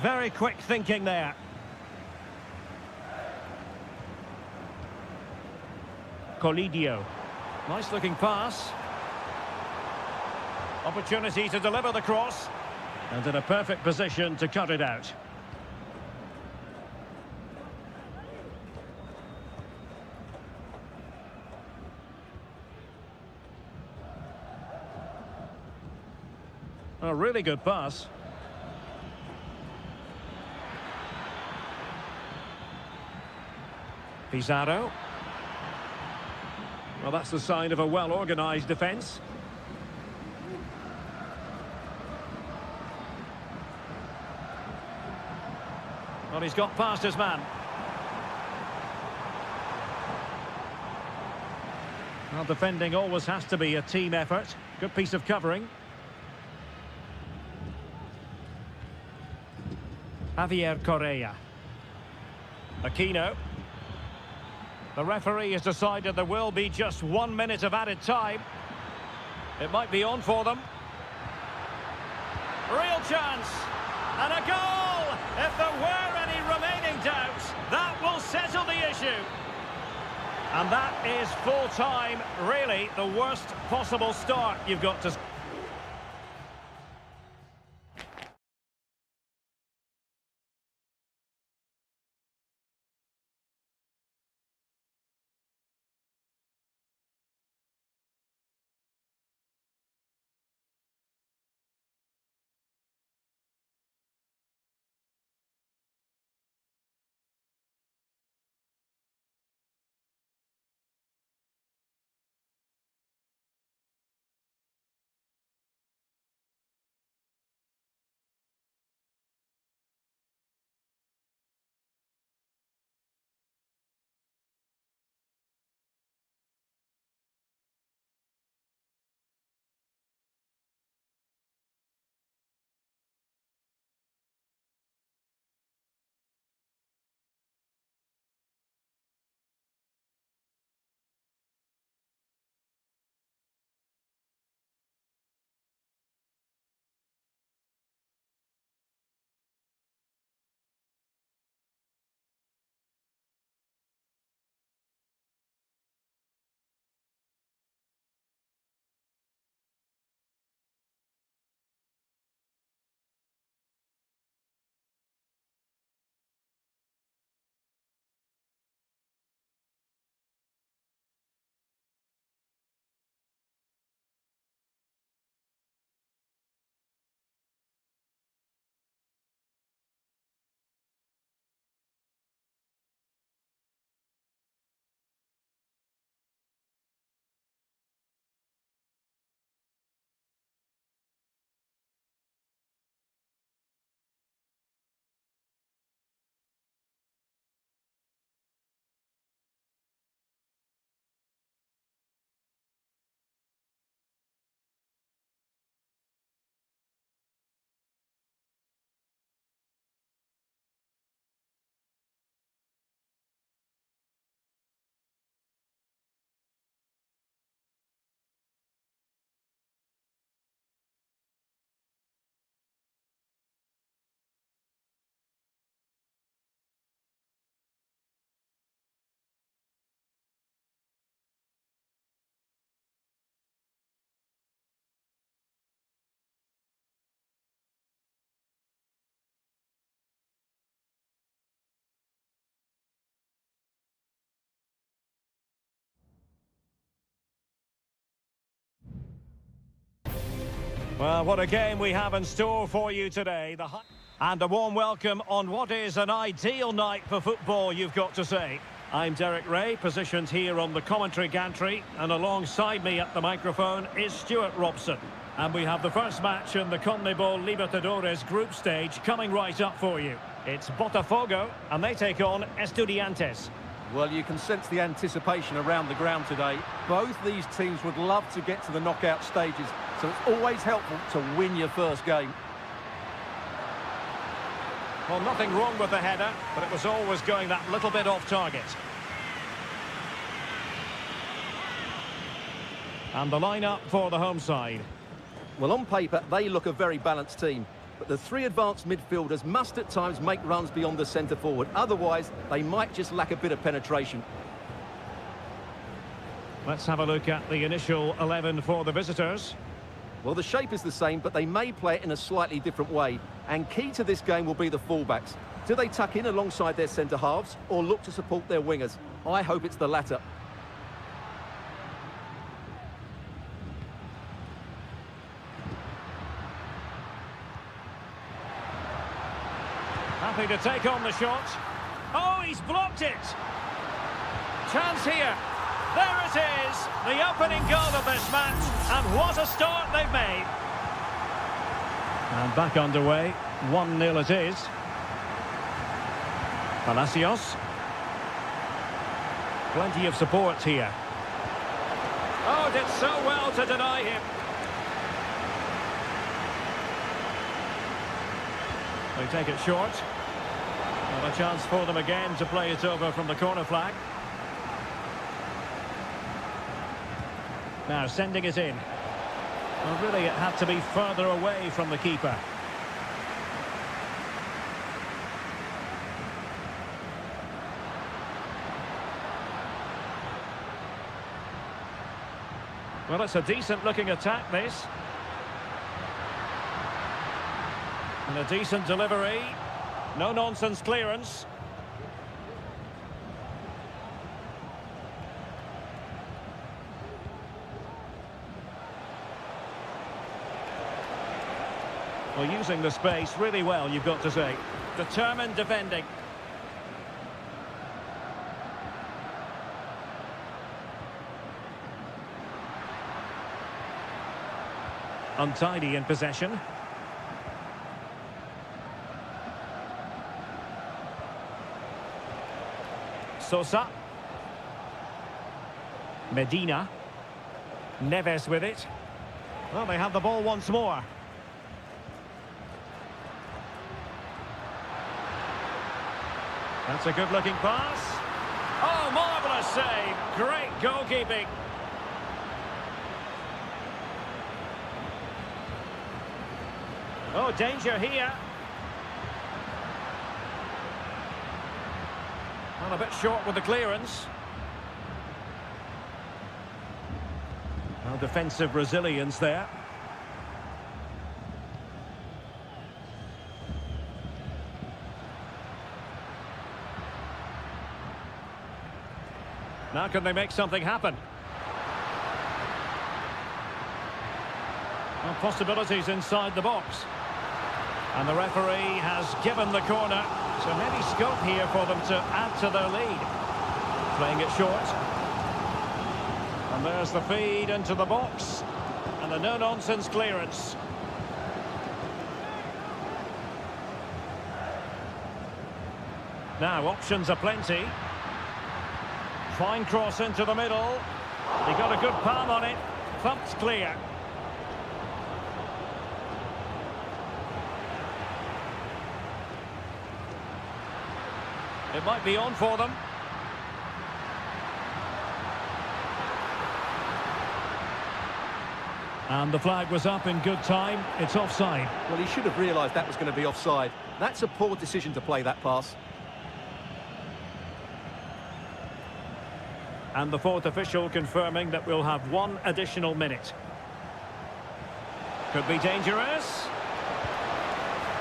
Very quick thinking there. Colidio. Nice looking pass. Opportunity to deliver the cross. And in a perfect position to cut it out. A really good pass. Pizarro. Well, that's the sign of a well-organised defence. Well, he's got past his man. Well, defending always has to be a team effort. Good piece of covering. Javier Correa. Aquino. The referee has decided there will be just 1 minute of added time. It might be on for them. Real chance. And a goal! If there were any remaining doubts, that will settle the issue. And that is full time. Really, the worst possible start you've got to... Well, what a game we have in store for you today. And a warm welcome on what is an ideal night for football, you've got to say. I'm Derek Ray, positioned here on the commentary gantry, and alongside me at the microphone is Stuart Robson. And we have the first match in the CONMEBOL Libertadores group stage coming right up for you. It's Botafogo, and they take on Estudiantes. Well, you can sense the anticipation around the ground today. Both these teams would love to get to the knockout stages, so it's always helpful to win your first game. Well, nothing wrong with the header, but it was always going that little bit off target. And the lineup for the home side. Well, on paper, they look a very balanced team. But the three advanced midfielders must at times make runs beyond the centre forward. Otherwise, they might just lack a bit of penetration. Let's have a look at the initial 11 for the visitors. Well, the shape is the same, but they may play it in a slightly different way. And key to this game will be the fullbacks. Do they tuck in alongside their centre halves or look to support their wingers? I hope it's the latter. Happy to take on the shot. Oh, he's blocked it. Chance here. There it is. The opening goal of this match. And what a start they've made. And back underway. 1-0 it is. Palacios. Plenty of support here. Oh, did so well to deny him. They take it short. Well, a chance for them again to play it over from the corner flag. Now sending it in. Well, really it had to be further away from the keeper. Well, it's a decent looking attack, this. And a decent delivery. No-nonsense clearance. Well, using the space really well, you've got to say. Determined defending. Untidy in possession. Sosa. Medina. Neves with it. Well, they have the ball once more. That's a good-looking pass. Oh, marvellous save. Great goalkeeping. Oh, danger here. Well, a bit short with the clearance. Well, defensive resilience there. Now can they make something happen? Well, possibilities inside the box. And the referee has given the corner. So maybe scope here for them to add to their lead. Playing it short. And there's the feed into the box. And the no-nonsense clearance. Now, options are plenty. Fine cross into the middle. He got a good palm on it. Thumped clear. It might be on for them. And the flag was up in good time. It's offside. Well, he should have realised that was going to be offside. That's a poor decision to play that pass. And the fourth official confirming that we'll have one additional minute. Could be dangerous.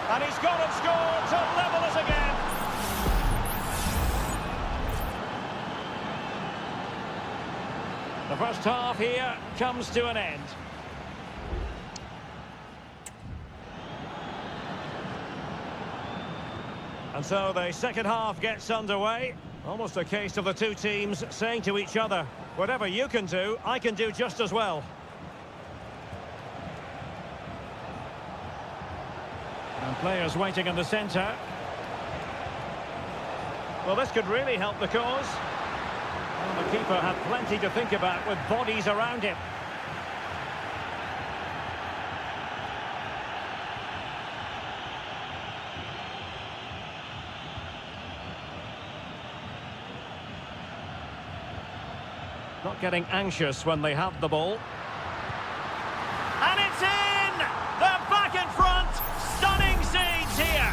And he's gone and scored to level us again. The first half here comes to an end. And so the second half gets underway. Almost a case of the two teams saying to each other, whatever you can do, I can do just as well. And players waiting in the centre. Well, this could really help the cause. Well, the keeper had plenty to think about with bodies around him. Not getting anxious when they have the ball. And it's in! They're back in front! Stunning scenes here!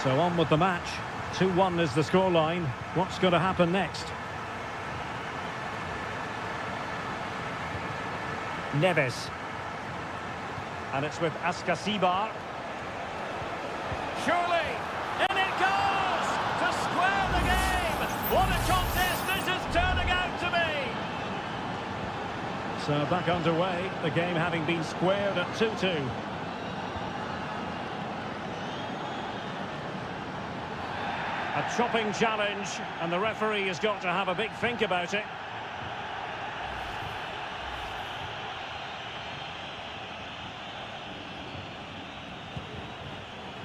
So on with the match. 2-1 is the scoreline. What's going to happen next? Neves. And it's with Askasibar. Surely! In it goes! To square the game! What a contest this is turning out to be! So back underway, the game having been squared at 2-2. A chopping challenge, and the referee has got to have a big think about it.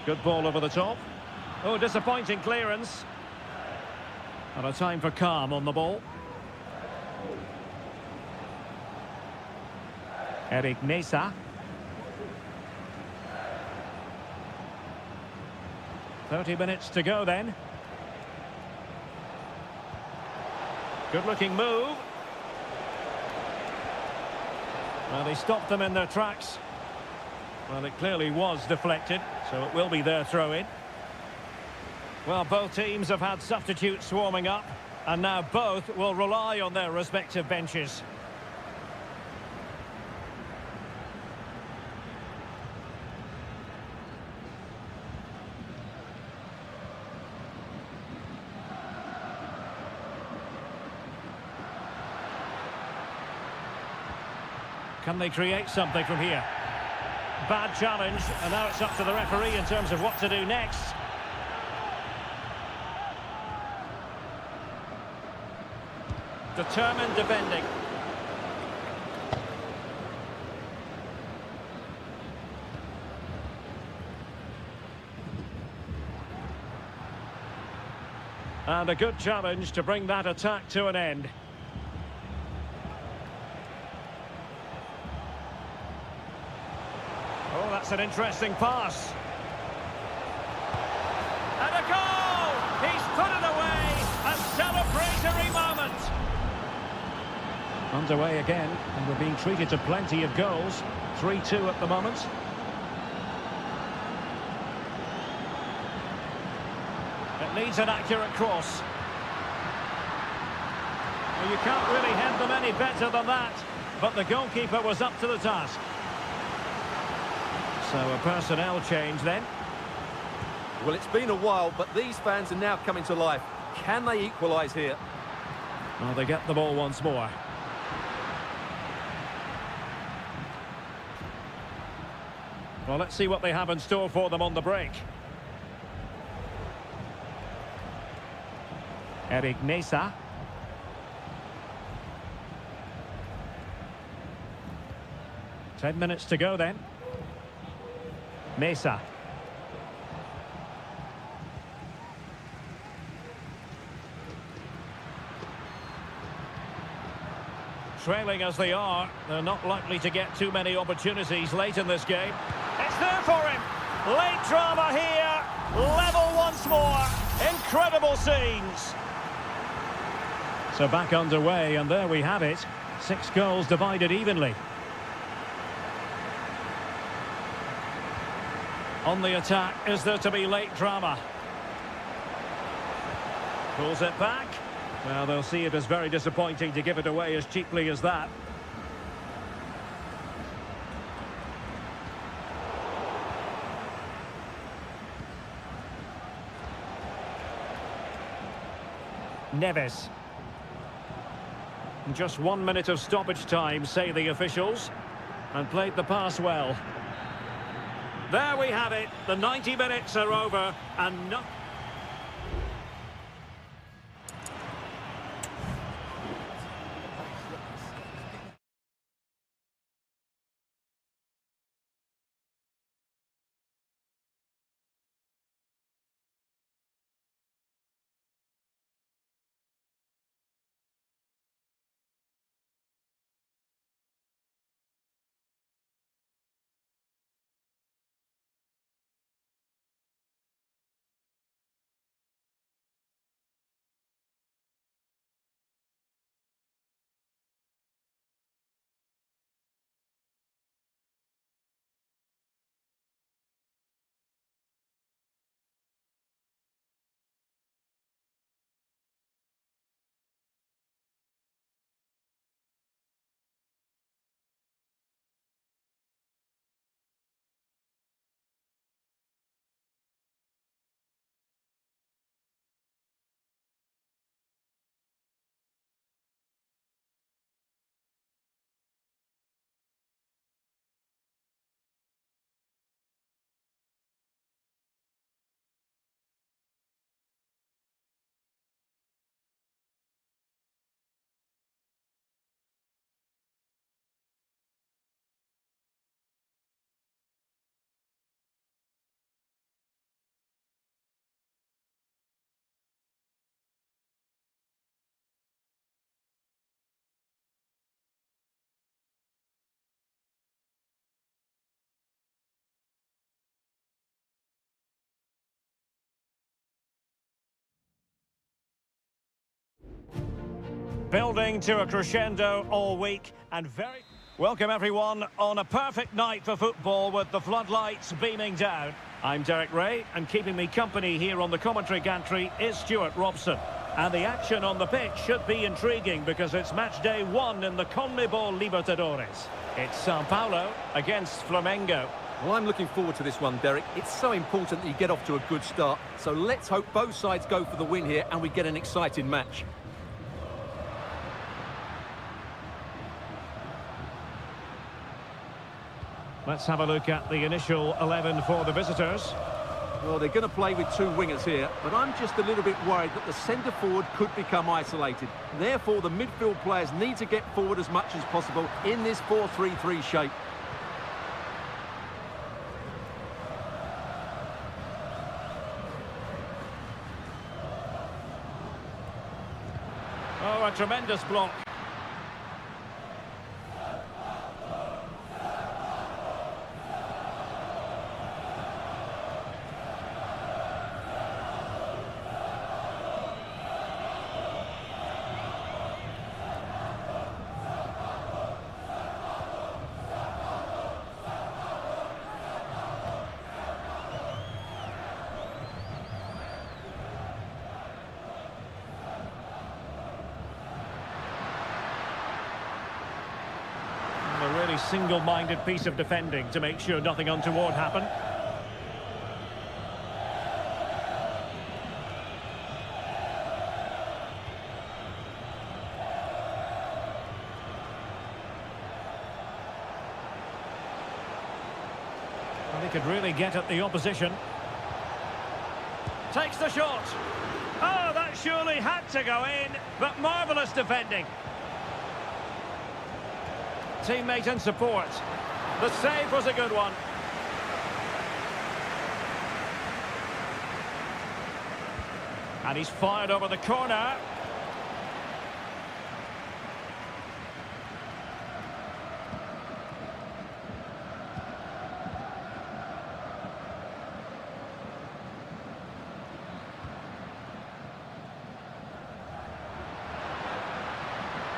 Good ball over the top. Oh, disappointing clearance. And a time for calm on the ball. Eric Mesa. 30 minutes to go then. Good-looking move. Well, they stopped them in their tracks. Well, it clearly was deflected, so it will be their throw-in. Well, both teams have had substitutes warming up, and now both will rely on their respective benches. Can they create something from here? Bad challenge, and now it's up to the referee in terms of what to do next. Determined defending. And a good challenge to bring that attack to an end. Oh, that's an interesting pass. And a goal! He's put it away! A celebratory moment! Underway again, and we're being treated to plenty of goals. 3-2 at the moment. It needs an accurate cross. Well, you can't really head them any better than that, but the goalkeeper was up to the task. So a personnel change then. Well, it's been a while, but these fans are now coming to life. Can they equalise here? Well, they get the ball once more. Well, let's see what they have in store for them on the break. Eric Mesa. Ten minutes to go then. Mesa. Trailing as they are, they're not likely to get too many opportunities late in this game. It's there for him. Late drama here. Level once more. Incredible scenes. So back underway, and there we have it. 6 goals divided evenly. On the attack, is there to be late drama? Pulls it back. Well, they'll see it as very disappointing to give it away as cheaply as that. Neves. Just 1 minute of stoppage time, say the officials, and played the pass well. There we have it. The 90 minutes are over and not... Building to a crescendo all week and very... Welcome everyone on a perfect night for football with the floodlights beaming down. I'm Derek Ray and keeping me company here on the commentary gantry is Stuart Robson. And the action on the pitch should be intriguing because it's match day 1 in the CONMEBOL Libertadores. It's Sao Paulo against Flamengo. Well, I'm looking forward to this one, Derek. It's so important that you get off to a good start. So let's hope both sides go for the win here and we get an exciting match. Let's have a look at the initial 11 for the visitors. Well, they're going to play with two wingers here, but I'm just a little bit worried that the centre forward could become isolated. Therefore, the midfield players need to get forward as much as possible in this 4-3-3 shape. Oh, a tremendous block. A really single-minded piece of defending to make sure nothing untoward happened. And they could really get at the opposition. Takes the shot. Oh, that surely had to go in, but marvellous defending. Teammate and support. The save was a good one. And he's fired over the corner.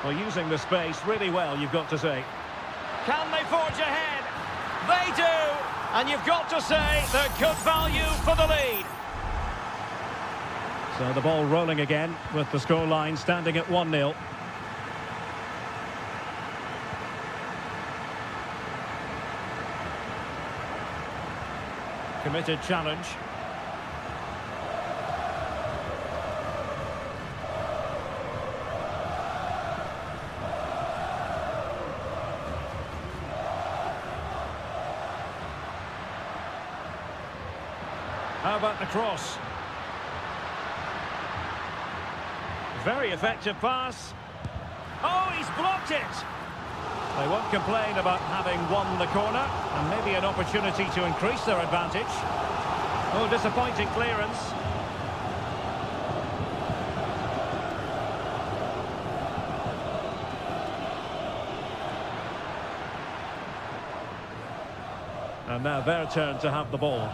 Well, using the space really well, you've got to say. Can they forge ahead? They do! And you've got to say they're good value for the lead. So the ball rolling again with the scoreline standing at 1-0. Committed challenge. about the cross? Very effective pass. Oh, he's blocked it! They won't complain about having won the corner, and maybe an opportunity to increase their advantage. Oh, disappointing clearance. And now their turn to have the ball.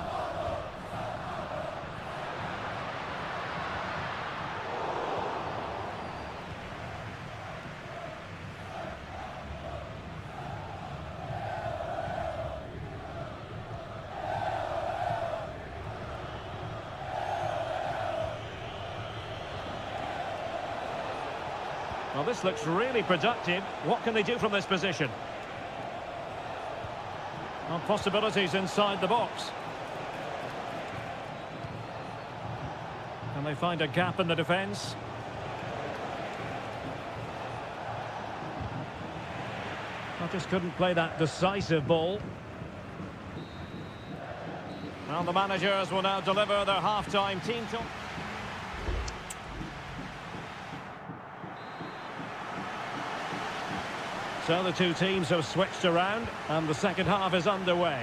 Well, this looks really productive. What can they do from this position? Well, possibilities inside the box. Can they find a gap in the defence? Well, just couldn't play that decisive ball. Well, the managers will now deliver their half-time team talk. So the two teams have switched around and the second half is underway.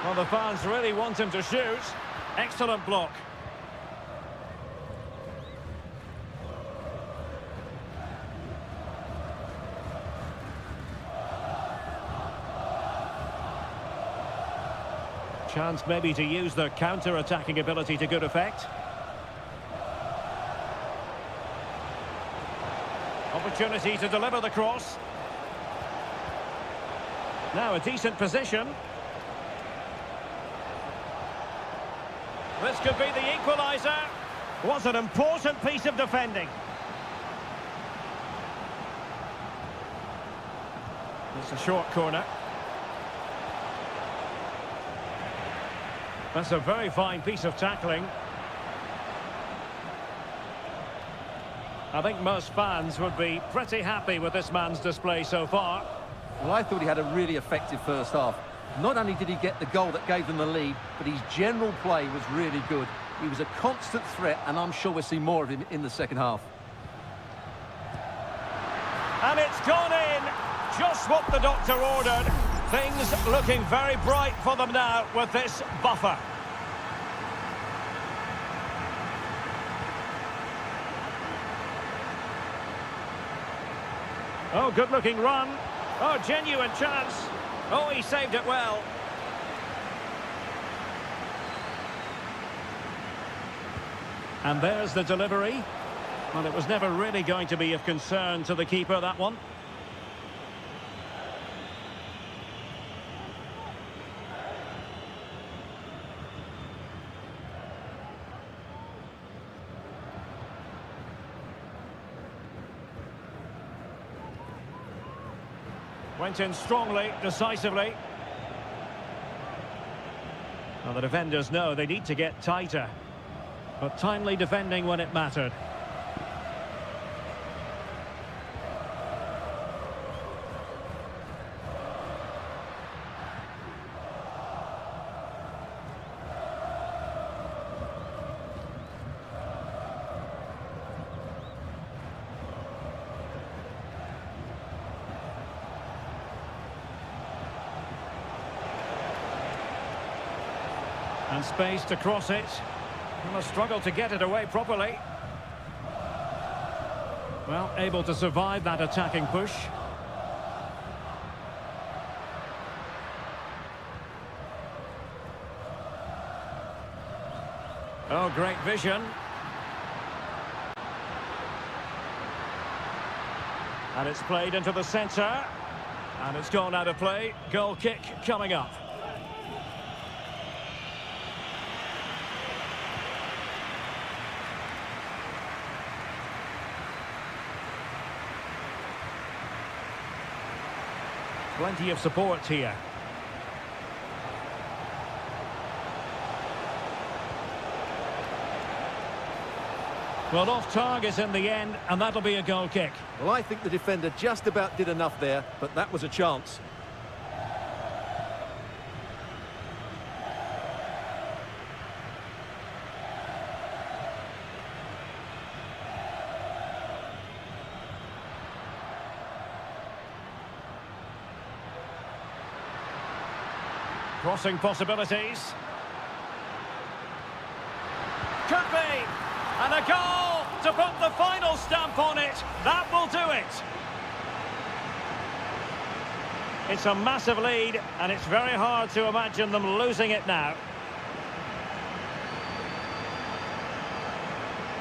Well, the fans really want him to shoot. Excellent block. Chance maybe to use their counter-attacking ability to good effect. Opportunity to deliver the cross. Now a decent position. This could be the equaliser. Was an important piece of defending. It's a short corner. That's a very fine piece of tackling. I think most fans would be pretty happy with this man's display so far. Well, I thought he had a really effective first half. Not only did he get the goal that gave them the lead, but his general play was really good. He was a constant threat, and I'm sure we'll see more of him in the second half. And it's gone in, just what the doctor ordered. Things looking very bright for them now with this buffer. Oh, good-looking run. Oh, genuine chance. Oh, he saved it well. And there's the delivery. Well, it was never really going to be of concern to the keeper, that one. Went in strongly, decisively. Well, the defenders know they need to get tighter, but timely defending when it mattered. And space to cross it. And a struggle to get it away properly. Well, able to survive that attacking push. Oh, great vision. And it's played into the centre. And it's gone out of play. Goal kick coming up. Plenty of support here. Well, off target in the end, and that'll be a goal kick. Well, I think the defender just about did enough there, but that was a chance. Crossing possibilities. Could be! And a goal to put the final stamp on it. That will do it. It's a massive lead, and it's very hard to imagine them losing it now.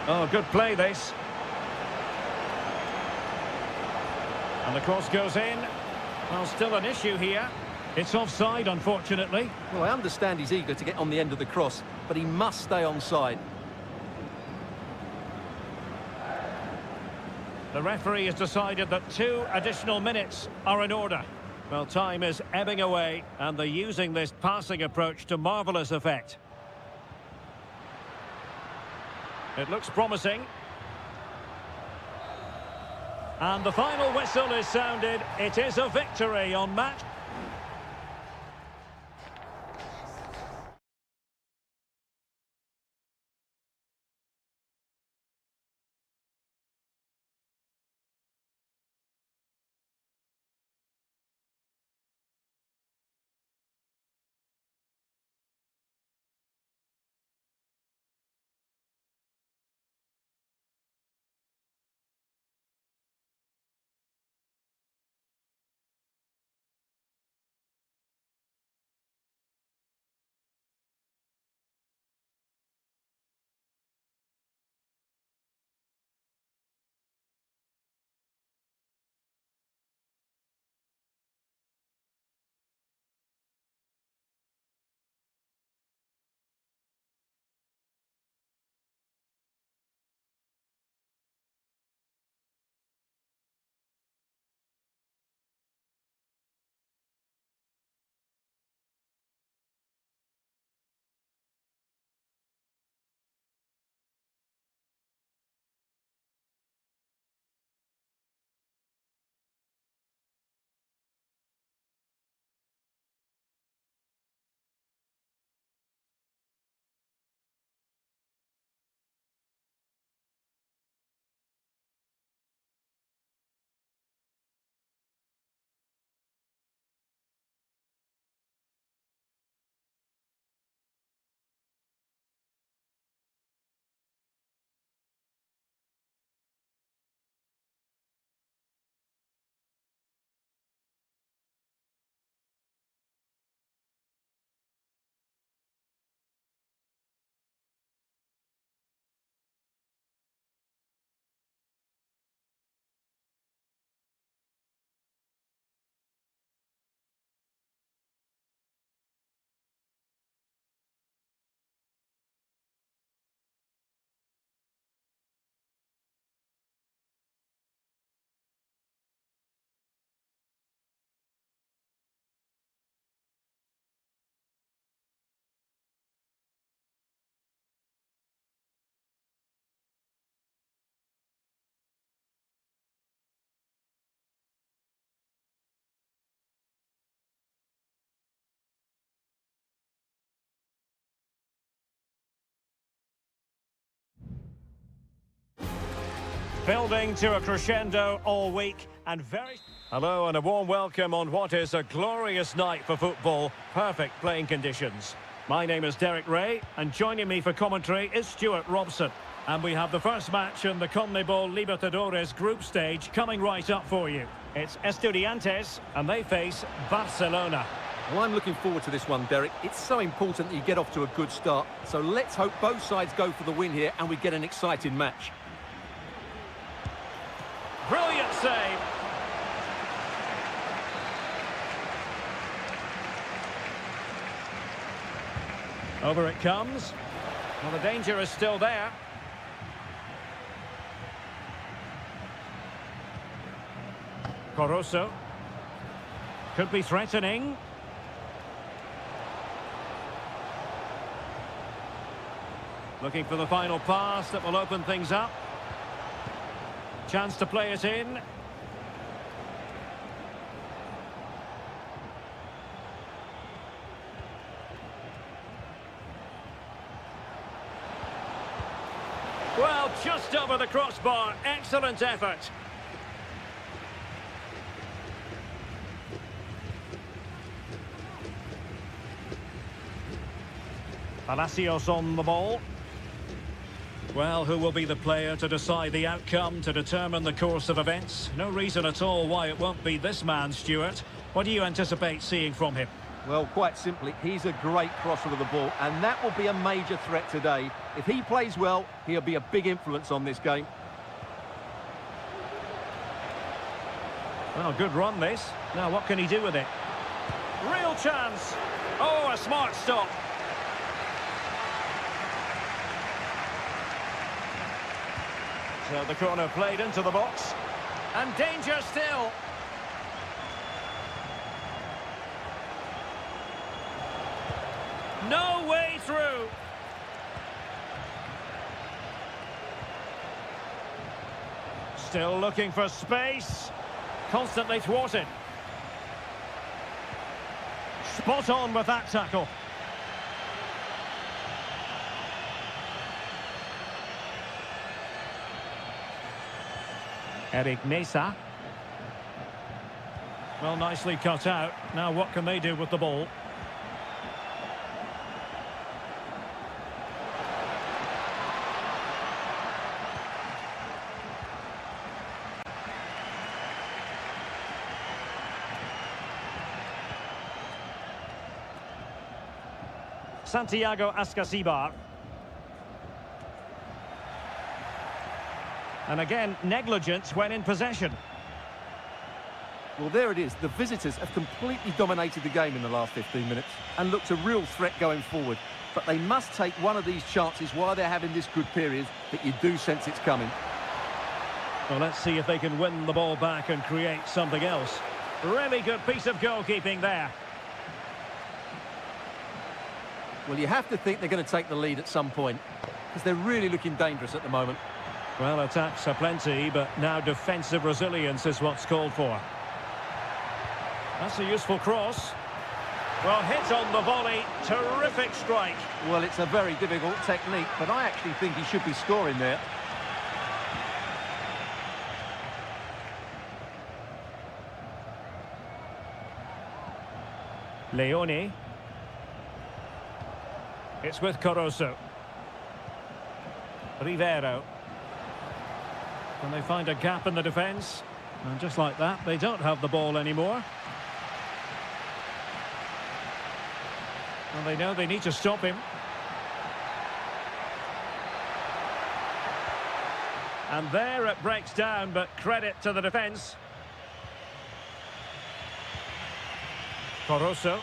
Oh, good play, this. And the cross goes in. Well, still an issue here. It's offside, unfortunately. Well, I understand he's eager to get on the end of the cross, but he must stay onside. The referee has decided that 2 additional minutes are in order. Well, time is ebbing away, and they're using this passing approach to marvellous effect. It looks promising. And the final whistle is sounded. It is a victory on match. Building to a crescendo all week and very... Hello and a warm welcome on what is a glorious night for football. Perfect playing conditions. My name is Derek Ray and joining me for commentary is Stuart Robson. And we have the first match in the CONMEBOL Libertadores group stage coming right up for you. It's Estudiantes and they face Barcelona. Well, I'm looking forward to this one, Derek. It's so important that you get off to a good start. So let's hope both sides go for the win here and we get an exciting match. Brilliant save. Over it comes. Well, the danger is still there. Coroso. Could be threatening. Looking for the final pass that will open things up. Chance to play it in. Well, just over the crossbar. Excellent effort. Palacios on the ball. Well, who will be the player to decide the outcome, to determine the course of events? No reason at all why it won't be this man, Stuart. What do you anticipate seeing from him? Well, quite simply, he's a great crosser of the ball, and that will be a major threat today. If he plays well, he'll be a big influence on this game. Well, good run this. Now, what can he do with it? Real chance. Oh, a smart stop. So the corner played into the box. And danger still. No way through. Still looking for space. Constantly thwarted. Spot on with that tackle. Eric Mesa. Well, nicely cut out. Now what can they do with the ball? Santiago Ascasibar. And again, negligence when in possession. Well, there it is. The visitors have completely dominated the game in the last 15 minutes and looked a real threat going forward. But they must take one of these chances while they're having this good period that you do sense it's coming. Well, let's see if they can win the ball back and create something else. Really good piece of goalkeeping there. Well, you have to think they're going to take the lead at some point because they're really looking dangerous at the moment. Well, attacks are plenty, but now defensive resilience is what's called for. That's a useful cross. Well, hit on the volley. Terrific strike. Well, it's a very difficult technique, but I actually think he should be scoring there. Leone. It's with Caruso. Rivero. Can they find a gap in the defence? And just like that, they don't have the ball anymore. And they know they need to stop him. And there it breaks down, but credit to the defence. Caruso.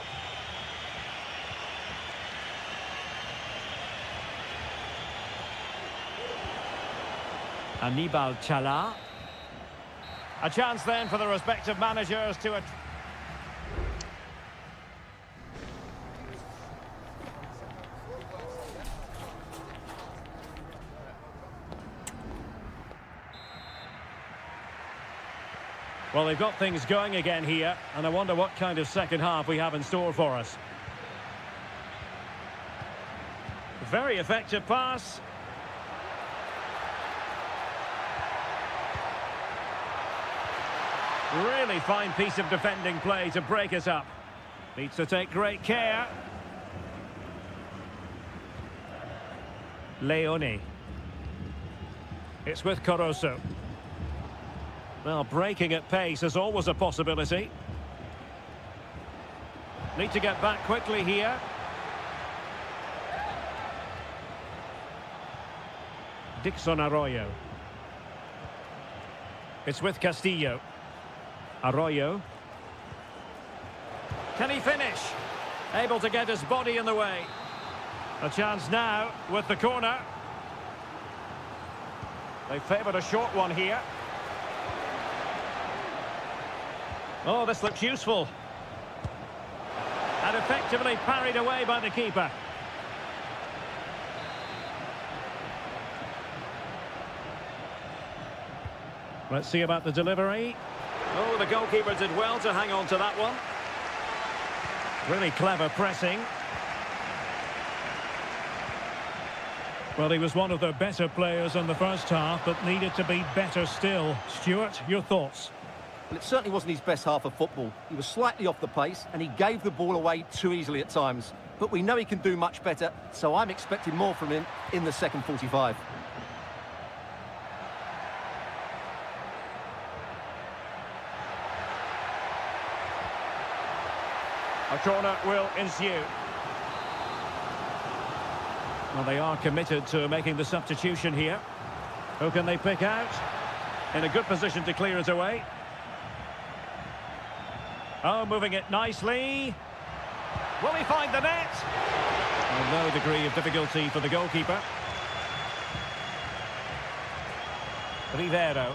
Anibal Chala. A chance then for the respective managers to... Well, they've got things going again here, and I wonder what kind of second half we have in store for us. Very effective pass. Really fine piece of defending play to break it up. Needs to take great care. Leone. It's with Caruso. Well, breaking at pace is always a possibility. Need to get back quickly here. Dixon Arroyo. It's with Castillo. Arroyo. Can he finish? Able to get his body in the way. A chance now with the corner. They favoured a short one here. Oh, this looks useful. And effectively parried away by the keeper. Let's see about the delivery. Oh, the goalkeeper did well to hang on to that one. Really clever pressing. Well, he was one of the better players in the first half, but needed to be better still. Stuart, your thoughts? Well, it certainly wasn't his best half of football. He was slightly off the pace, and he gave the ball away too easily at times. But we know he can do much better, so I'm expecting more from him in the second 45. A corner will ensue. Well, they are committed to making the substitution here. Who can they pick out? In a good position to clear it away. Oh, moving it nicely. Will he find the net? Well, no degree of difficulty for the goalkeeper. Rivero.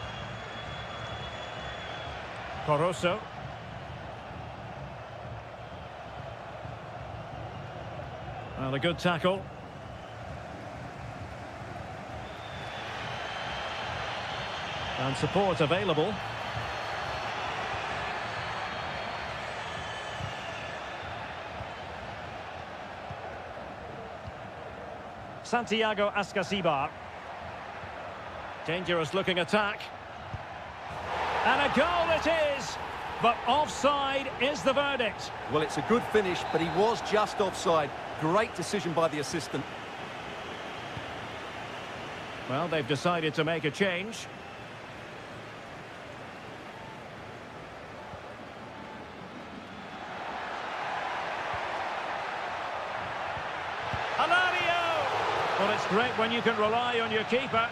Corosso. Well, a good tackle. And support available. Santiago Ascasibar. Dangerous looking attack. And a goal it is! But offside is the verdict. Well, it's a good finish, but he was just offside. Great decision by the assistant. Well, they've decided to make a change. Alario! Well, it's great when you can rely on your keeper.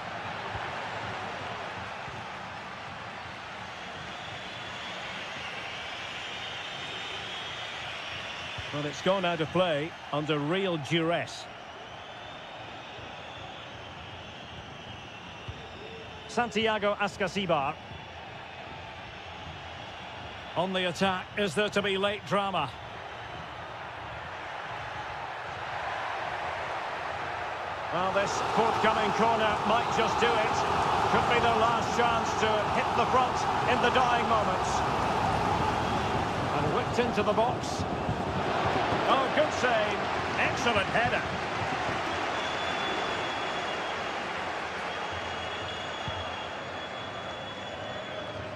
Well, it's gone out of play under real duress. Santiago Ascasibar. On the attack, is there to be late drama? Well, this forthcoming corner might just do it. Could be their last chance to hit the front in the dying moments. And whipped into the box. Oh, good save. Excellent header.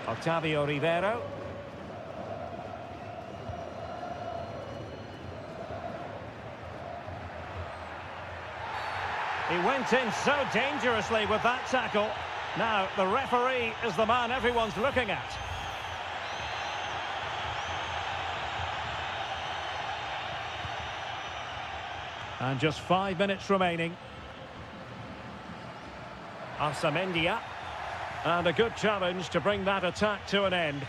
Octavio Rivero. He went in so dangerously with that tackle. Now, the referee is the man everyone's looking at. And just 5 minutes remaining. Arsamendia. And a good challenge to bring that attack to an end.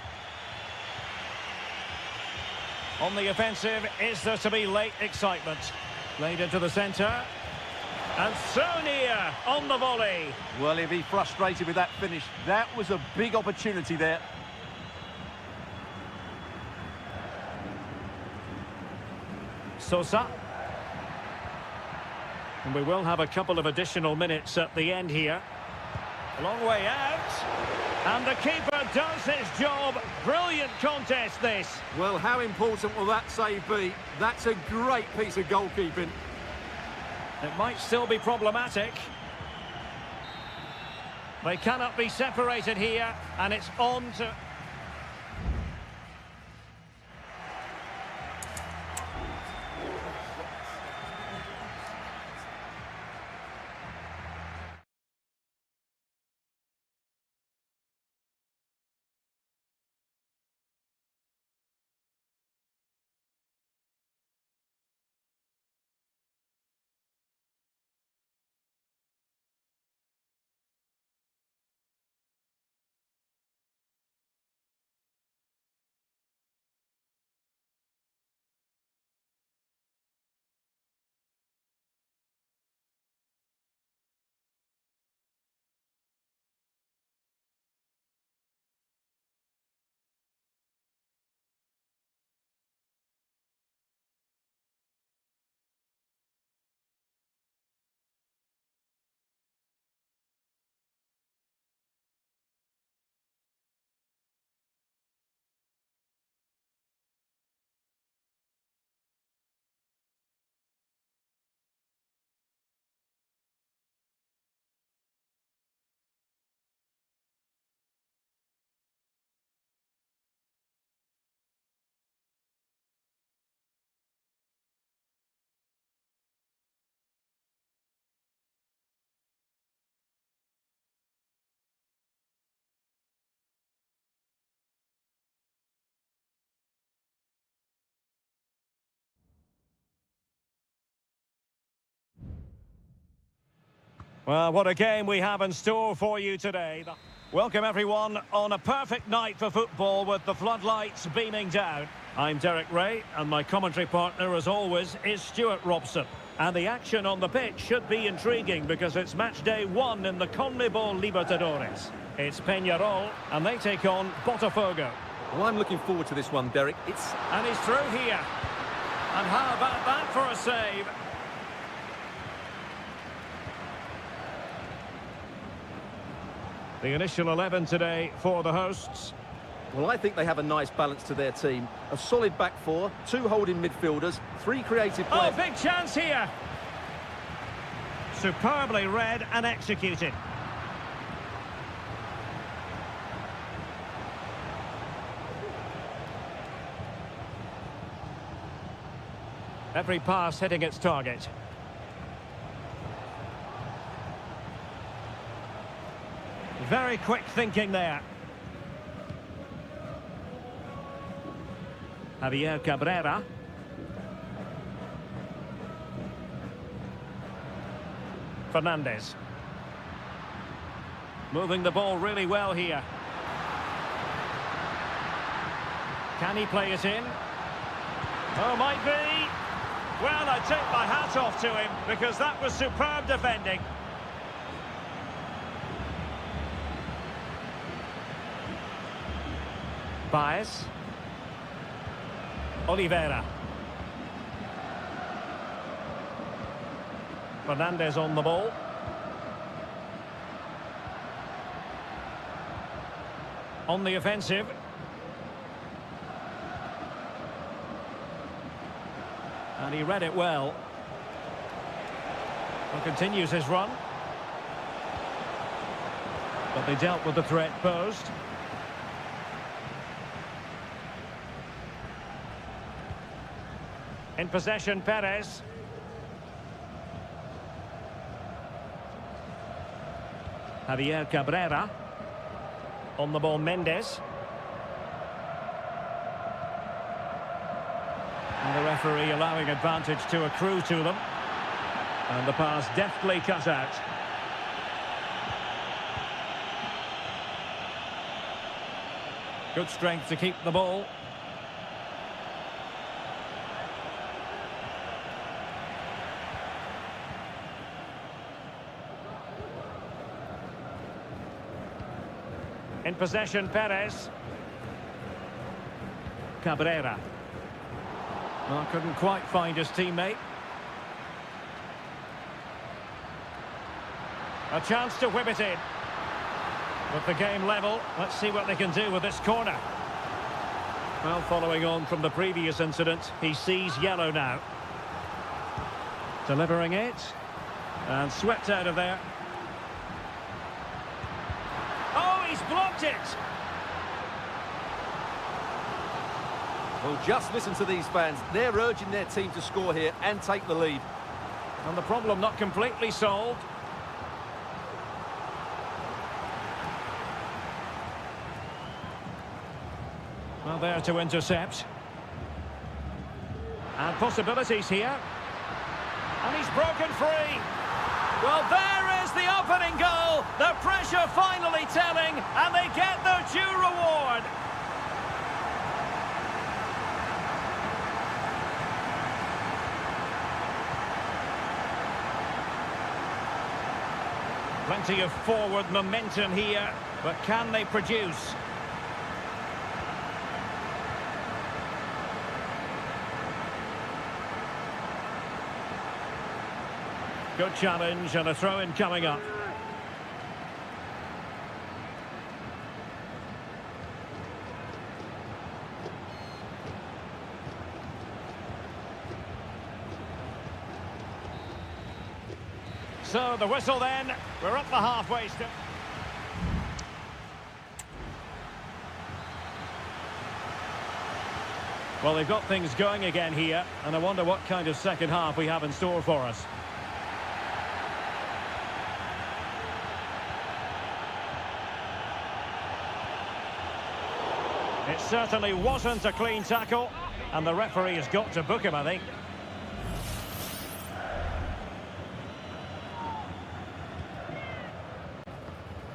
On the offensive, is there to be late excitement? Played into the centre. And so near on the volley. Well, he'll be frustrated with that finish. That was a big opportunity there. Sosa. And we will have a couple of additional minutes at the end here. A long way out. And the keeper does his job. Brilliant contest, this. Well, how important will that save be? That's a great piece of goalkeeping. It might still be problematic. They cannot be separated here, and it's on to... Well, what a game we have in store for you today. Welcome everyone on a perfect night for football with the floodlights beaming down. I'm Derek Ray and my commentary partner as always is Stuart Robson. And the action on the pitch should be intriguing because it's match day 1 in the CONMEBOL Libertadores. It's Peñarol and they take on Botafogo. Well, I'm looking forward to this one, Derek. And he's through here. And how about that for a save? The initial 11 today for the hosts. Well, I think they have a nice balance to their team. A solid back four, 2 holding midfielders, 3 creative players. Oh, big chance here. Superbly read and executed. Every pass hitting its target. Very quick thinking there. Javier Cabrera. Fernandez. Moving the ball really well here. Can he play it in? Oh, might be. Well, I take my hat off to him because that was superb defending. Baez. Oliveira. Fernandez on the ball. On the offensive. And he read it well. And continues his run. But they dealt with the threat posed. In possession, Perez. Javier Cabrera. On the ball, Mendes. And the referee allowing advantage to accrue to them. And the pass deftly cut out. Good strength to keep the ball. In possession, Perez. Cabrera. Well, couldn't quite find his teammate. A chance to whip it in. With the game level, let's see what they can do with this corner. Well, following on from the previous incident, he sees yellow now. Delivering it. And swept out of there. Oh, he's blocked it! Well, just listen to these fans. They're urging their team to score here and take the lead. And the problem not completely solved. Well, there to intercept. And possibilities here. And he's broken free. Well, there is the opening goal. The pressure finally telling, and they get their due reward. Plenty of forward momentum here, but can they produce? Good challenge and a throw-in coming up. So the whistle then, we're up the halfway step. Well, they've got things going again here, and I wonder what kind of second half we have in store for us. It certainly wasn't a clean tackle, and the referee has got to book him, I think.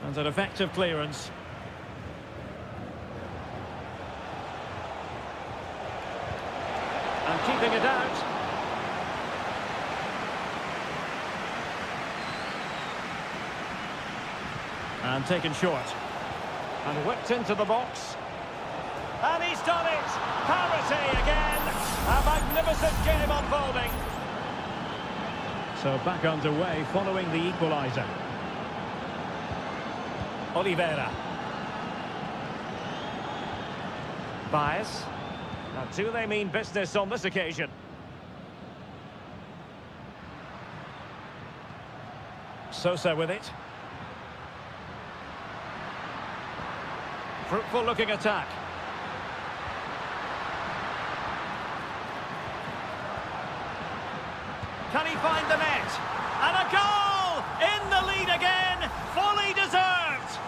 And an effective clearance. And keeping it out. And taken short. And whipped into the box. And he's done it! Parity again! A magnificent game unfolding. So back underway following the equaliser. Oliveira. Baez. Now, do they mean business on this occasion? Sosa with it. Fruitful looking attack. Can he find the net? And a goal! In the lead again! Fully deserved!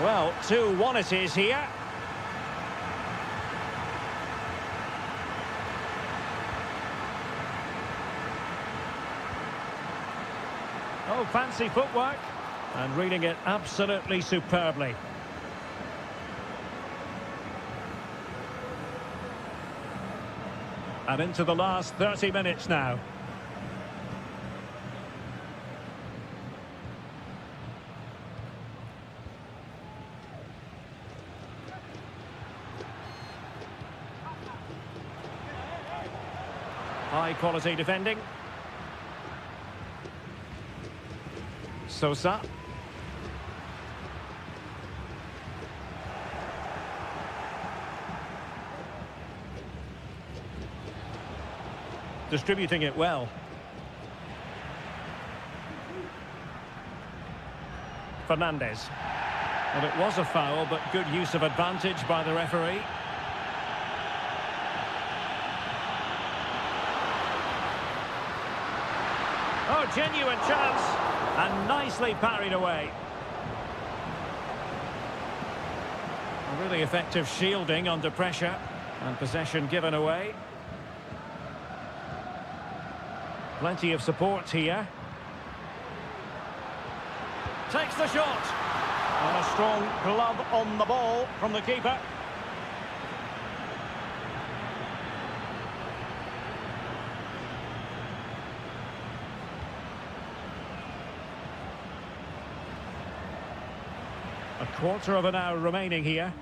Well, 2-1 it is here. Oh, fancy footwork. And reading it absolutely superbly. And into the last 30 minutes now. High quality defending. Sosa. Distributing it well. Fernandez. Well, it was a foul, but good use of advantage by the referee. Oh, genuine chance. And nicely parried away. A really effective shielding under pressure. And possession given away. Plenty of support here. Takes the shot. And a strong glove on the ball from the keeper. A quarter of an hour remaining here.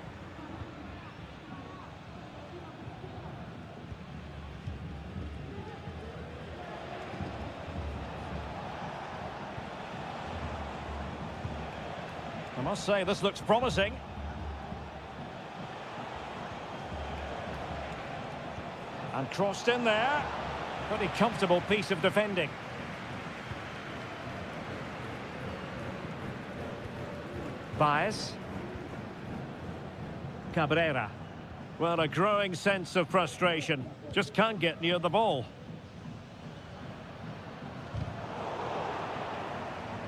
I must say, this looks promising. And crossed in there. Pretty comfortable piece of defending. Baez. Cabrera. Well, a growing sense of frustration. Just can't get near the ball.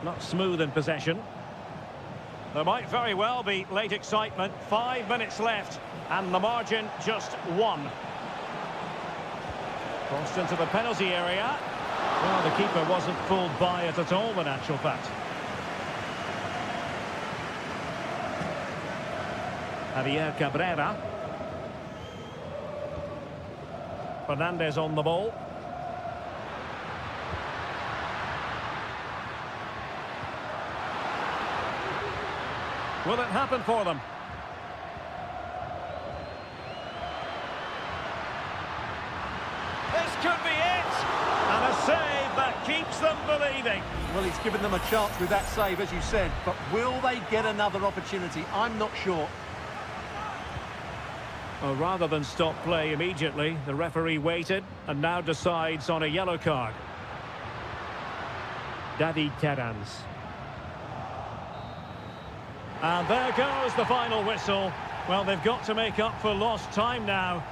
Not smooth in possession. There might very well be late excitement. 5 minutes left, and the margin just 1. Crossed into the penalty area. Well, the keeper wasn't fooled by it at all, in actual fact. Javier Cabrera. Fernandez on the ball. Will it happen for them? This could be it! And a save that keeps them believing. Well, he's given them a chance with that save, as you said, but will they get another opportunity? I'm not sure. Well, rather than stop play immediately, the referee waited and now decides on a yellow card. David Terans. And there goes the final whistle. Well, they've got to make up for lost time now.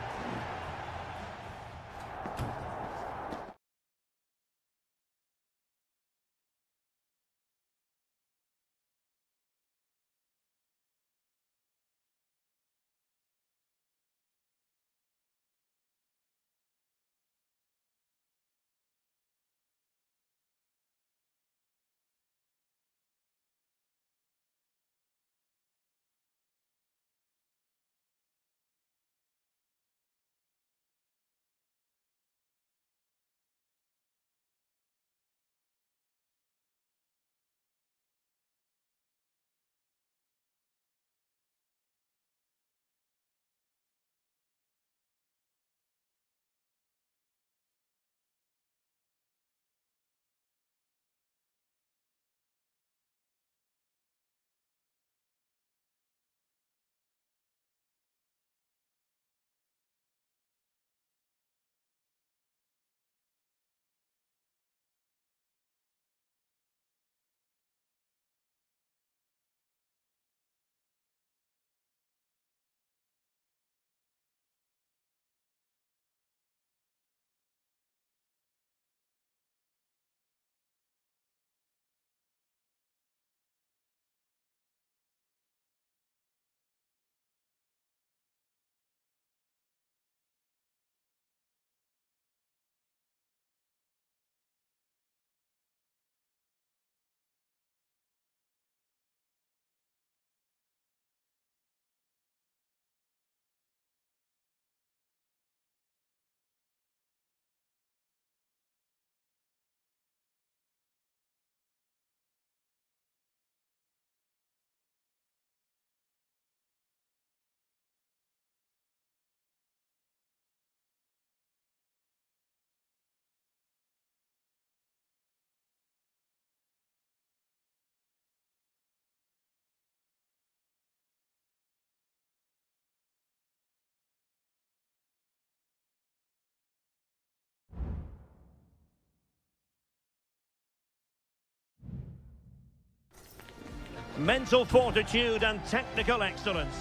mental fortitude and technical excellence.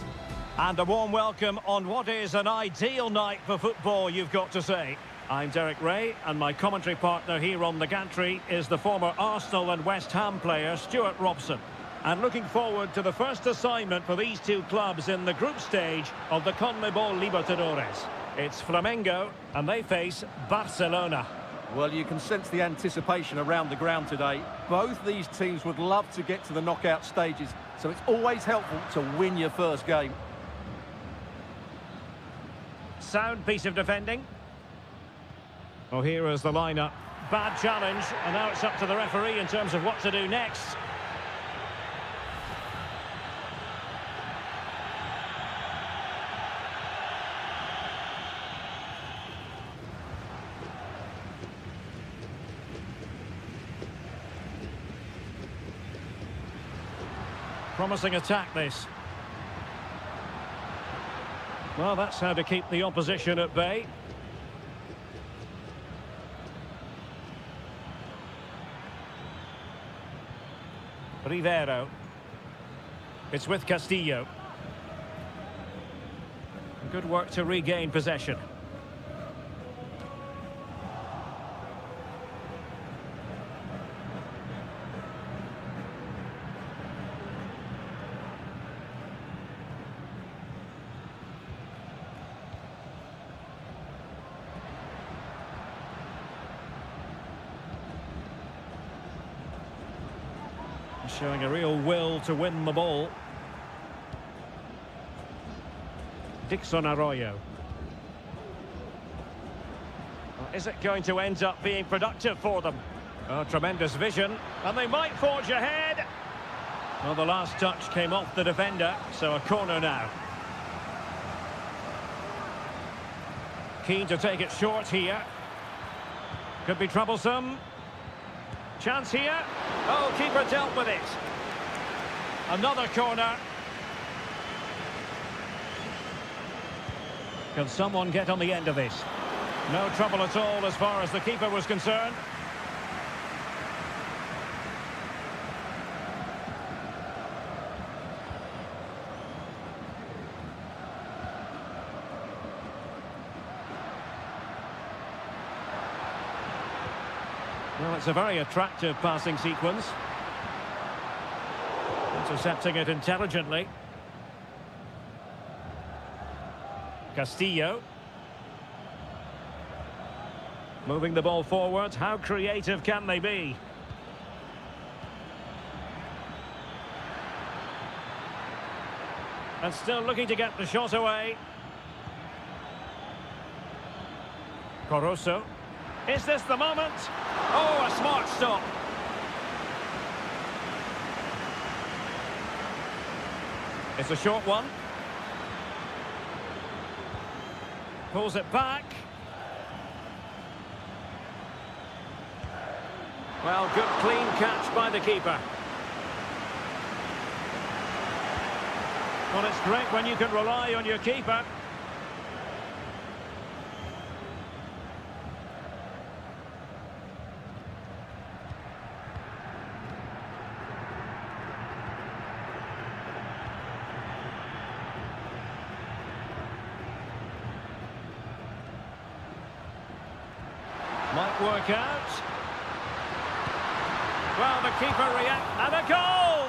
And a warm welcome on what is an ideal night for football, you've got to say. I'm Derek Ray, and my commentary partner here on the gantry is the former Arsenal and West Ham player Stuart Robson. And looking forward to the first assignment for these two clubs in the group stage of the CONMEBOL Libertadores. It's Flamengo, and they face Barcelona. Well, you can sense the anticipation around the ground today. Both these teams would love to get to the knockout stages, so it's always helpful to win your first game. Sound piece of defending. Well, here is the lineup. Bad challenge, and now it's up to the referee in terms of what to do next. Promising attack, this. Well, that's how to keep the opposition at bay. Rivero. It's with Castillo. Good work to regain possession. Showing a real will to win the ball. Dixon Arroyo. Well, is it going to end up being productive for them? Oh, tremendous vision, and they might forge ahead. Well, the last touch came off the defender, so a corner now. Keen to take it short here. Could be troublesome. Chance here. Oh, keeper dealt with it. Another corner. Can someone get on the end of this? No trouble at all as far as the keeper was concerned. Well, it's a very attractive passing sequence. Intercepting it intelligently. Castillo. Moving the ball forward. How creative can they be? And still looking to get the shot away. Coroso. Is this the moment? Oh, a smart stop. It's a short one. Pulls it back. Well, good clean catch by the keeper. Well, it's great when you can rely on your keeper. Might work out. Well, the keeper reacts, and a goal!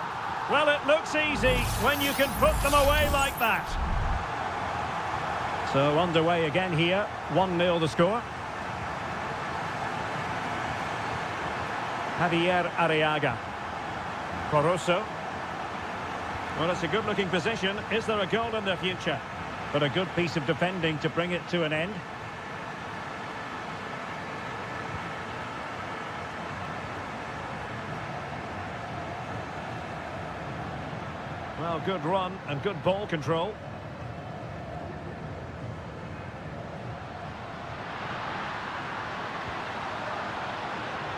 Well, it looks easy when you can put them away like that. So underway again here, 1-0 the score. Javier Arriaga. Coroso. Well, it's a good-looking position. Is there a goal in the future? But a good piece of defending to bring it to an end. Well, good run and good ball control.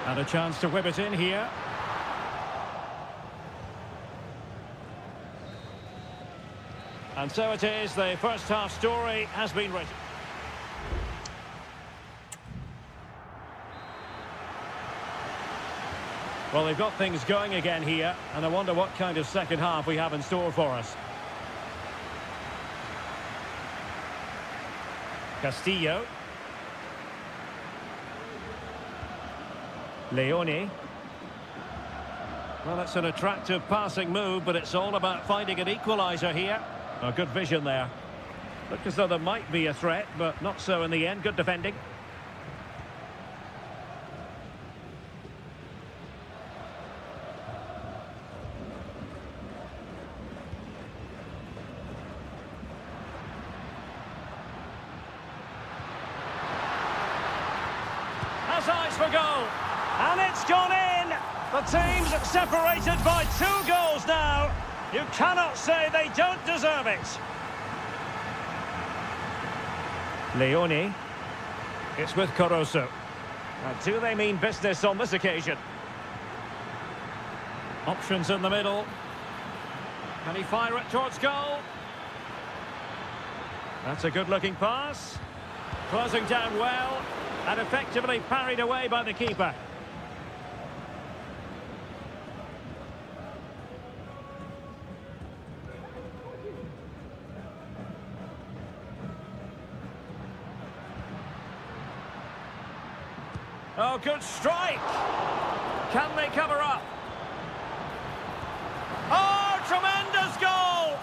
And a chance to whip it in here. And so it is, the first half story has been written. Well, they've got things going again here, and I wonder what kind of second half we have in store for us. Castillo. Leone. Well, it's an attractive passing move, but it's all about finding an equaliser here. Oh, good vision there. Looked as though there might be a threat, but not so in the end. Good defending. Has eyes for goal. And it's gone in! The team's separated by 2 goals now. You cannot say they don't deserve it. Leone. It's with Caruso. Now, do they mean business on this occasion? Options in the middle. Can he fire it towards goal? That's a good-looking pass. Closing down well, and effectively parried away by the keeper. Oh, good strike! Can they cover up? Oh, tremendous goal!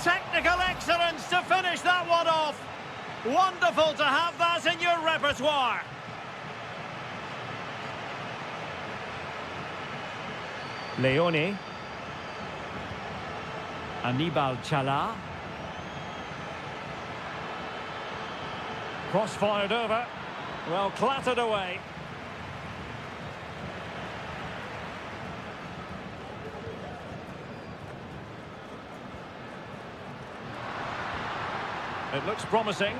Technical excellence to finish that one off. Wonderful to have that in your repertoire. Leone. Anibal Chala. Cross-fired over. Well, clattered away. It looks promising.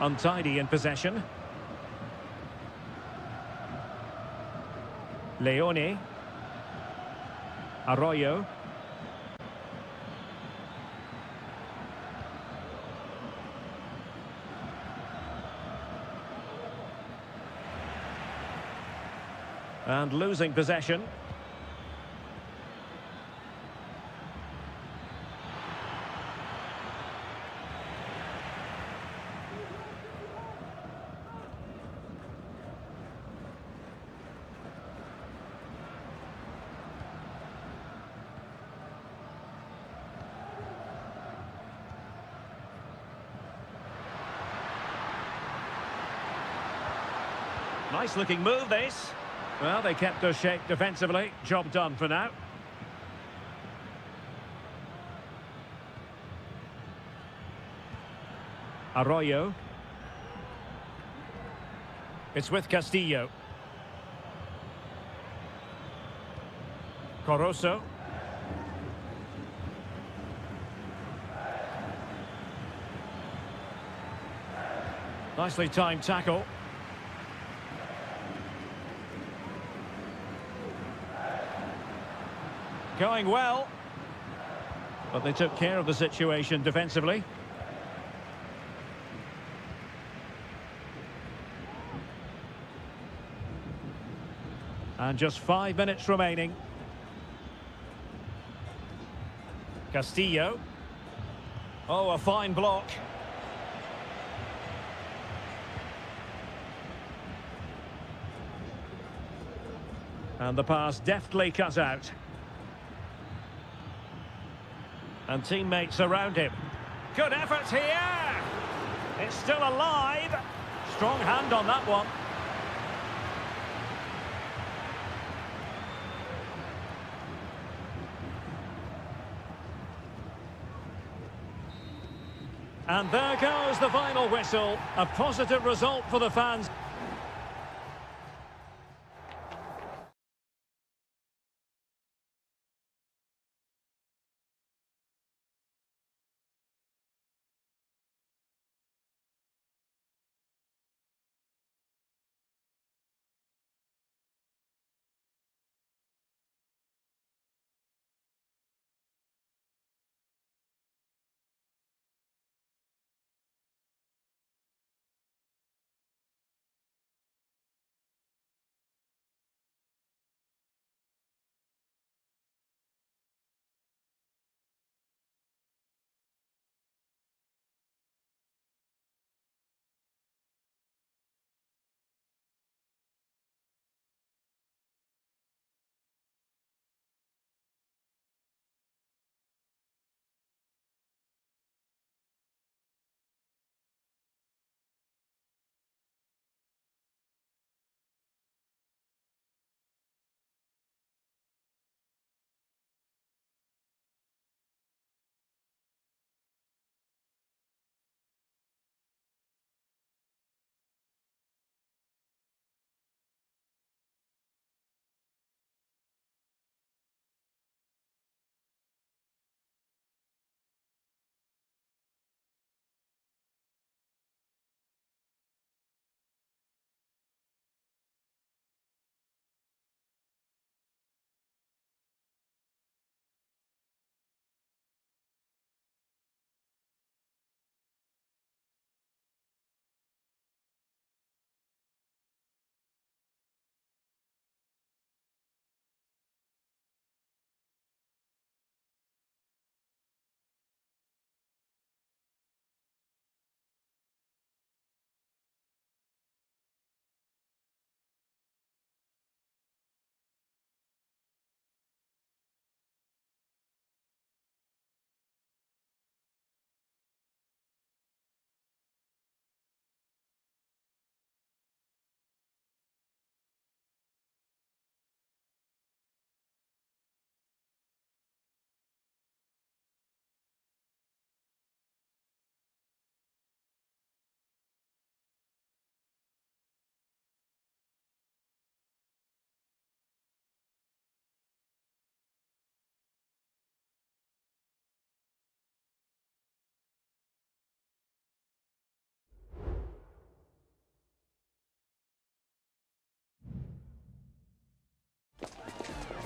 Untidy in possession. Leone. Arroyo. And losing possession. Nice looking move, this. Well, they kept their shape defensively. Job done for now. Arroyo. It's with Castillo. Caruso. Nicely timed tackle. Going well, but they took care of the situation defensively. And just 5 minutes remaining. Castillo. Oh, a fine block. And the pass deftly cut out. And teammates around him. Good effort here! It's still alive. Strong hand on that one. And there goes the final whistle. A positive result for the fans.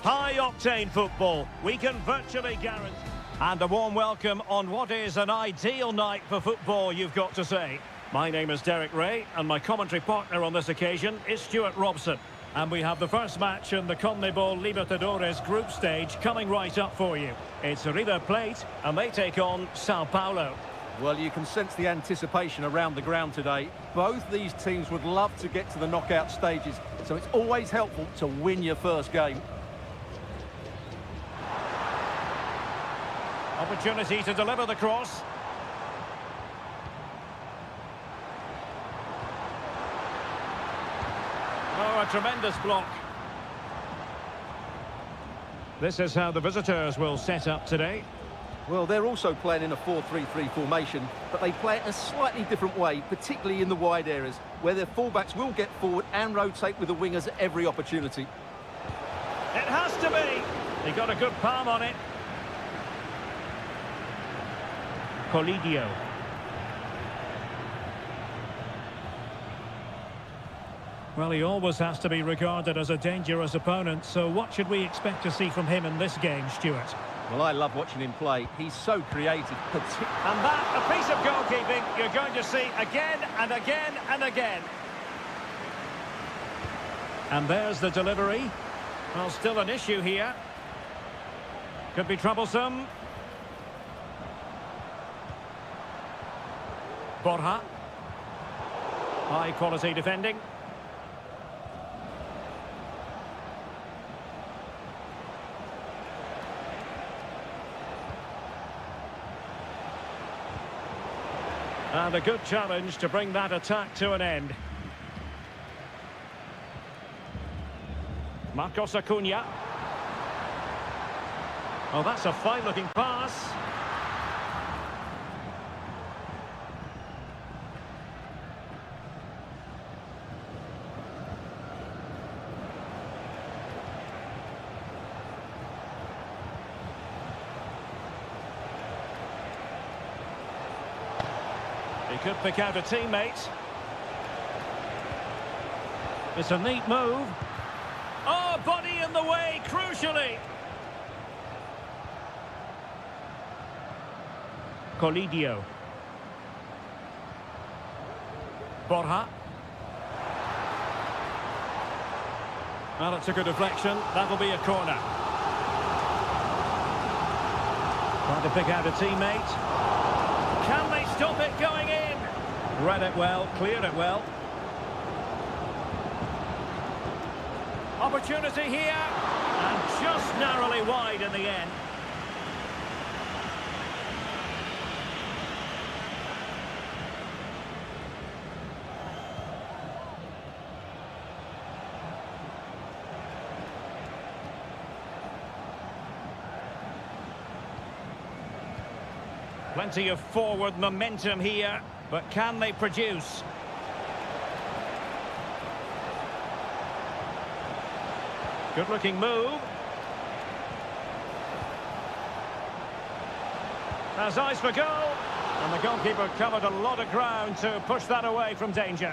High-octane football, we can virtually guarantee. And a warm welcome on what is an ideal night for football, you've got to say. My name is Derek Ray, and my commentary partner on this occasion is Stuart Robson. And we have the first match in the CONMEBOL Libertadores group stage coming right up for you. It's River Plate, and they take on Sao Paulo. Well, you can sense the anticipation around the ground today. Both these teams would love to get to the knockout stages, so it's always helpful to win your first game. Opportunity to deliver the cross. Oh, a tremendous block. This is how the visitors will set up today. Well, they're also playing in a 4-3-3 formation, but they play it a slightly different way, particularly in the wide areas, where their fullbacks will get forward and rotate with the wingers at every opportunity. It has to be. He got a good palm on it. Colidio. Well, he always has to be regarded as a dangerous opponent, so what should we expect to see from him in this game, Stuart? Well, I love watching him play. He's so creative. And that, a piece of goalkeeping you're going to see again and again and again. And there's the delivery. Well, still an issue here. Could be troublesome. Borja. High quality defending. And a good challenge to bring that attack to an end. Marcos Acuna. Oh, that's a fine-looking pass. He could pick out a teammate. It's a neat move. Oh, body in the way, crucially. Colidio. Borja. Well, it's a good deflection. That'll be a corner. Trying to pick out a teammate. Can they stop it going in? Read it well, cleared it well. Opportunity here, and just narrowly wide in the end. Plenty of forward momentum here, but can they produce? Good-looking move. Has eyes for goal, and the goalkeeper covered a lot of ground to push that away from danger.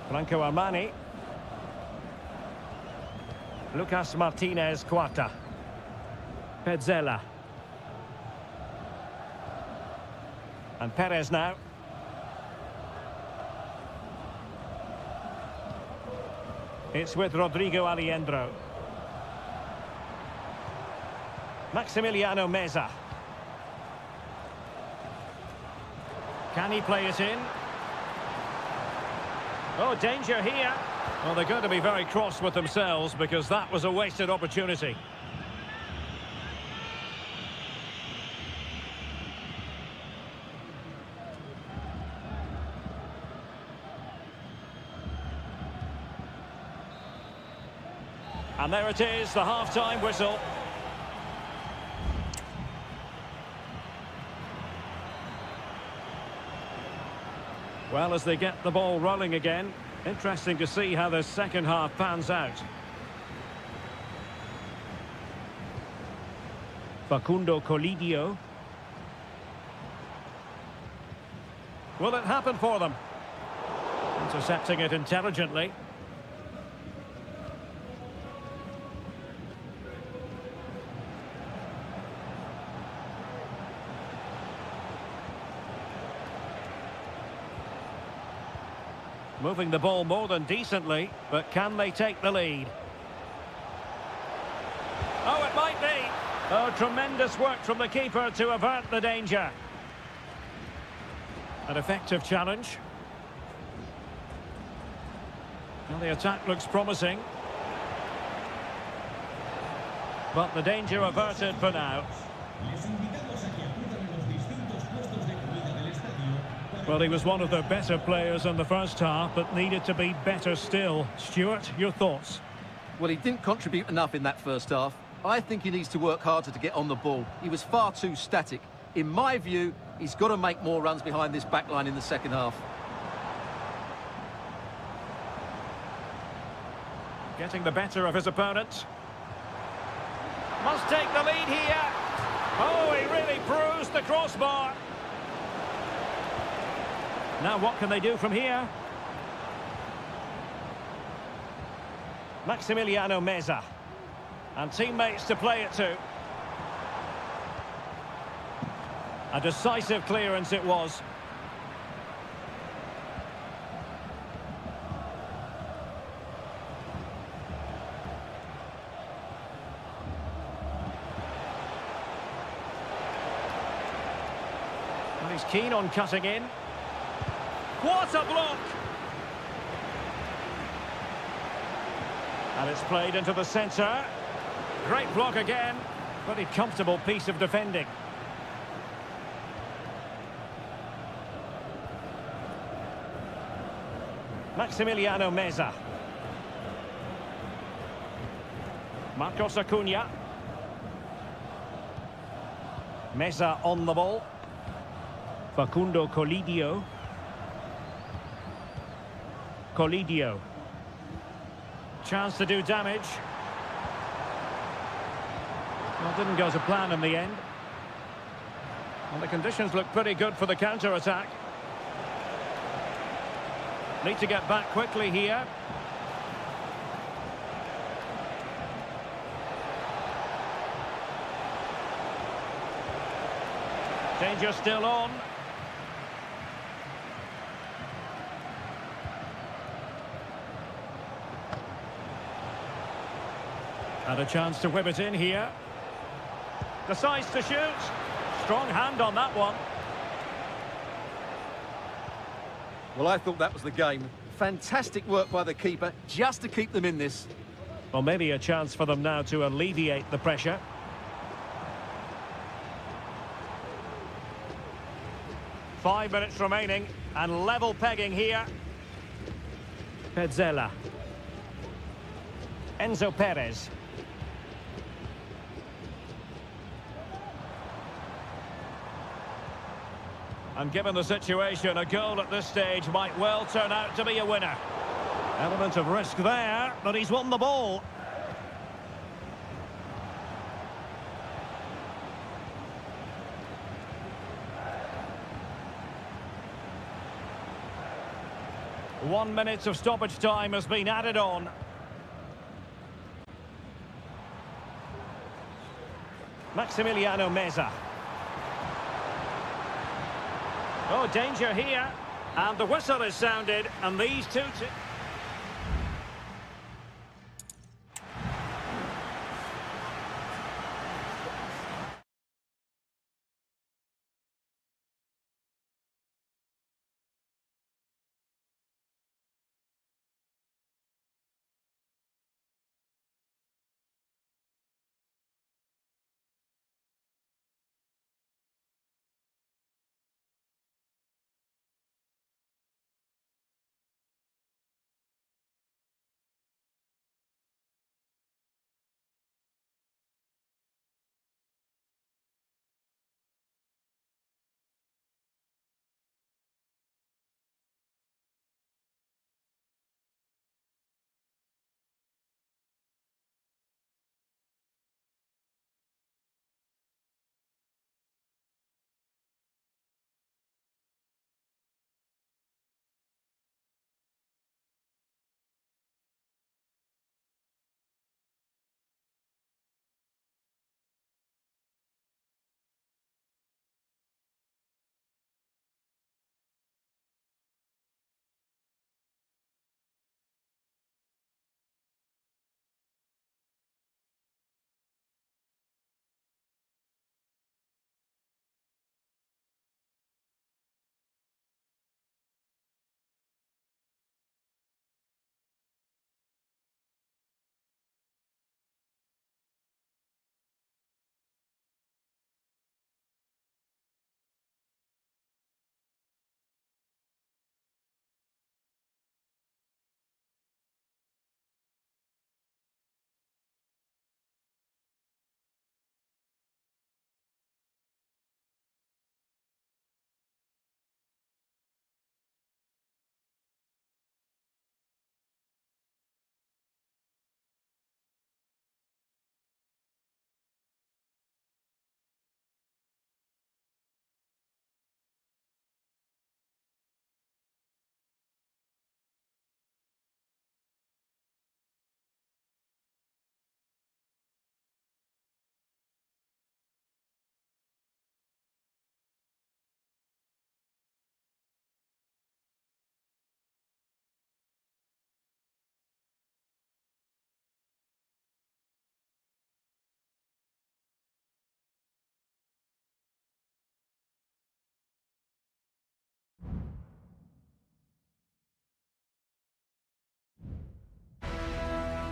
Franco Armani. Lucas Martinez Quarta. Petzela. And Perez now. It's with Rodrigo Aliendro. Maximiliano Meza. Can he play it in? Oh, danger here. Well, they're going to be very cross with themselves because that was a wasted opportunity. And there it is, the half-time whistle. Well, as they get the ball rolling again, interesting to see how the second half pans out. Facundo Colidio. Will it happen for them? Intercepting it intelligently. Moving the ball more than decently, but can they take the lead? Oh, it might be. Oh, tremendous work from the keeper to avert the danger. An effective challenge. Well, the attack looks promising. But the danger averted for now. Well, he was one of the better players in the first half, but needed to be better still. Stuart, your thoughts? Well, he didn't contribute enough in that first half. I think he needs to work harder to get on the ball. He was far too static. In my view, he's got to make more runs behind this back line in the second half. Getting the better of his opponent. Must take the lead here. Oh, he really bruised the crossbar. Now what can they do from here? Maximiliano Meza. And teammates to play it to. A decisive clearance it was. And he's keen on cutting in. What a block! And it's played into the centre. Great block again. Pretty comfortable piece of defending. Maximiliano Meza. Marcos Acuna. Meza on the ball. Facundo Colidio. Colidio. Chance to do damage. Well, didn't go to plan in the end. And the conditions look pretty good for the counter-attack. Need to get back quickly here. Danger still on. And a chance to whip it in here. Decides to shoot. Strong hand on that one. Well, I thought that was the game. Fantastic work by the keeper just to keep them in this. Well, maybe a chance for them now to alleviate the pressure. Five minutes remaining and level pegging here. Petzela. Enzo Perez. And given the situation, a goal at this stage might well turn out to be a winner. Element of risk there, but he's won the ball. One minute of stoppage time has been added on. Maximiliano Meza. Oh, danger here. And the whistle is sounded, and these two...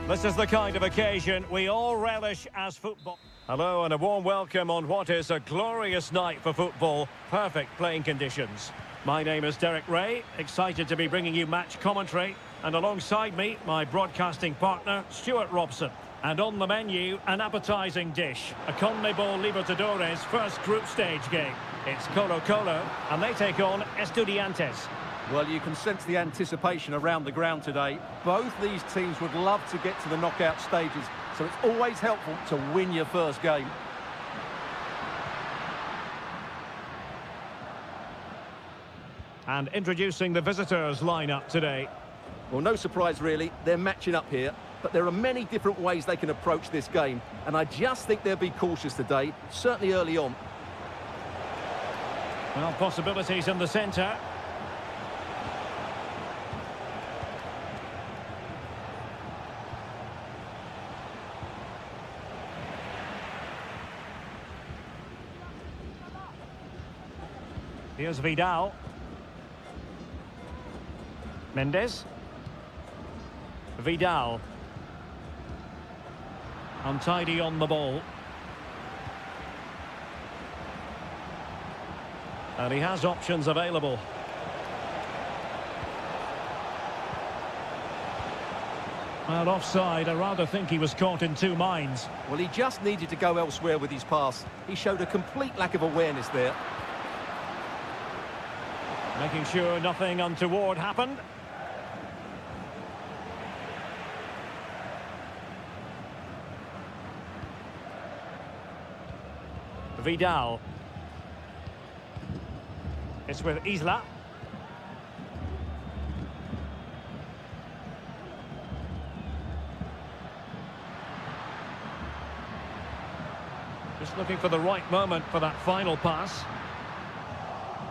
This is the kind of occasion we all relish as football. Hello and a warm welcome on what is a glorious night for football. Perfect playing conditions. My name is Derek Ray, excited to be bringing you match commentary. And alongside me, my broadcasting partner, Stuart Robson. And on the menu, an appetising dish. A CONMEBOL Libertadores first group stage game. It's Colo-Colo, and they take on Estudiantes. Well, you can sense the anticipation around the ground today. Both these teams would love to get to the knockout stages, so it's always helpful to win your first game. And introducing the visitors lineup today. Well, no surprise really, they're matching up here, but there are many different ways they can approach this game, and I just think they'll be cautious today, certainly early on. Well, possibilities in the centre. Here's Vidal. Mendes. Vidal. Untidy on the ball. And he has options available. Well, offside, I rather think he was caught in two minds. Well, he just needed to go elsewhere with his pass. He showed a complete lack of awareness there. Making sure nothing untoward happened. Vidal. It's with Isla. Just looking for the right moment for that final pass.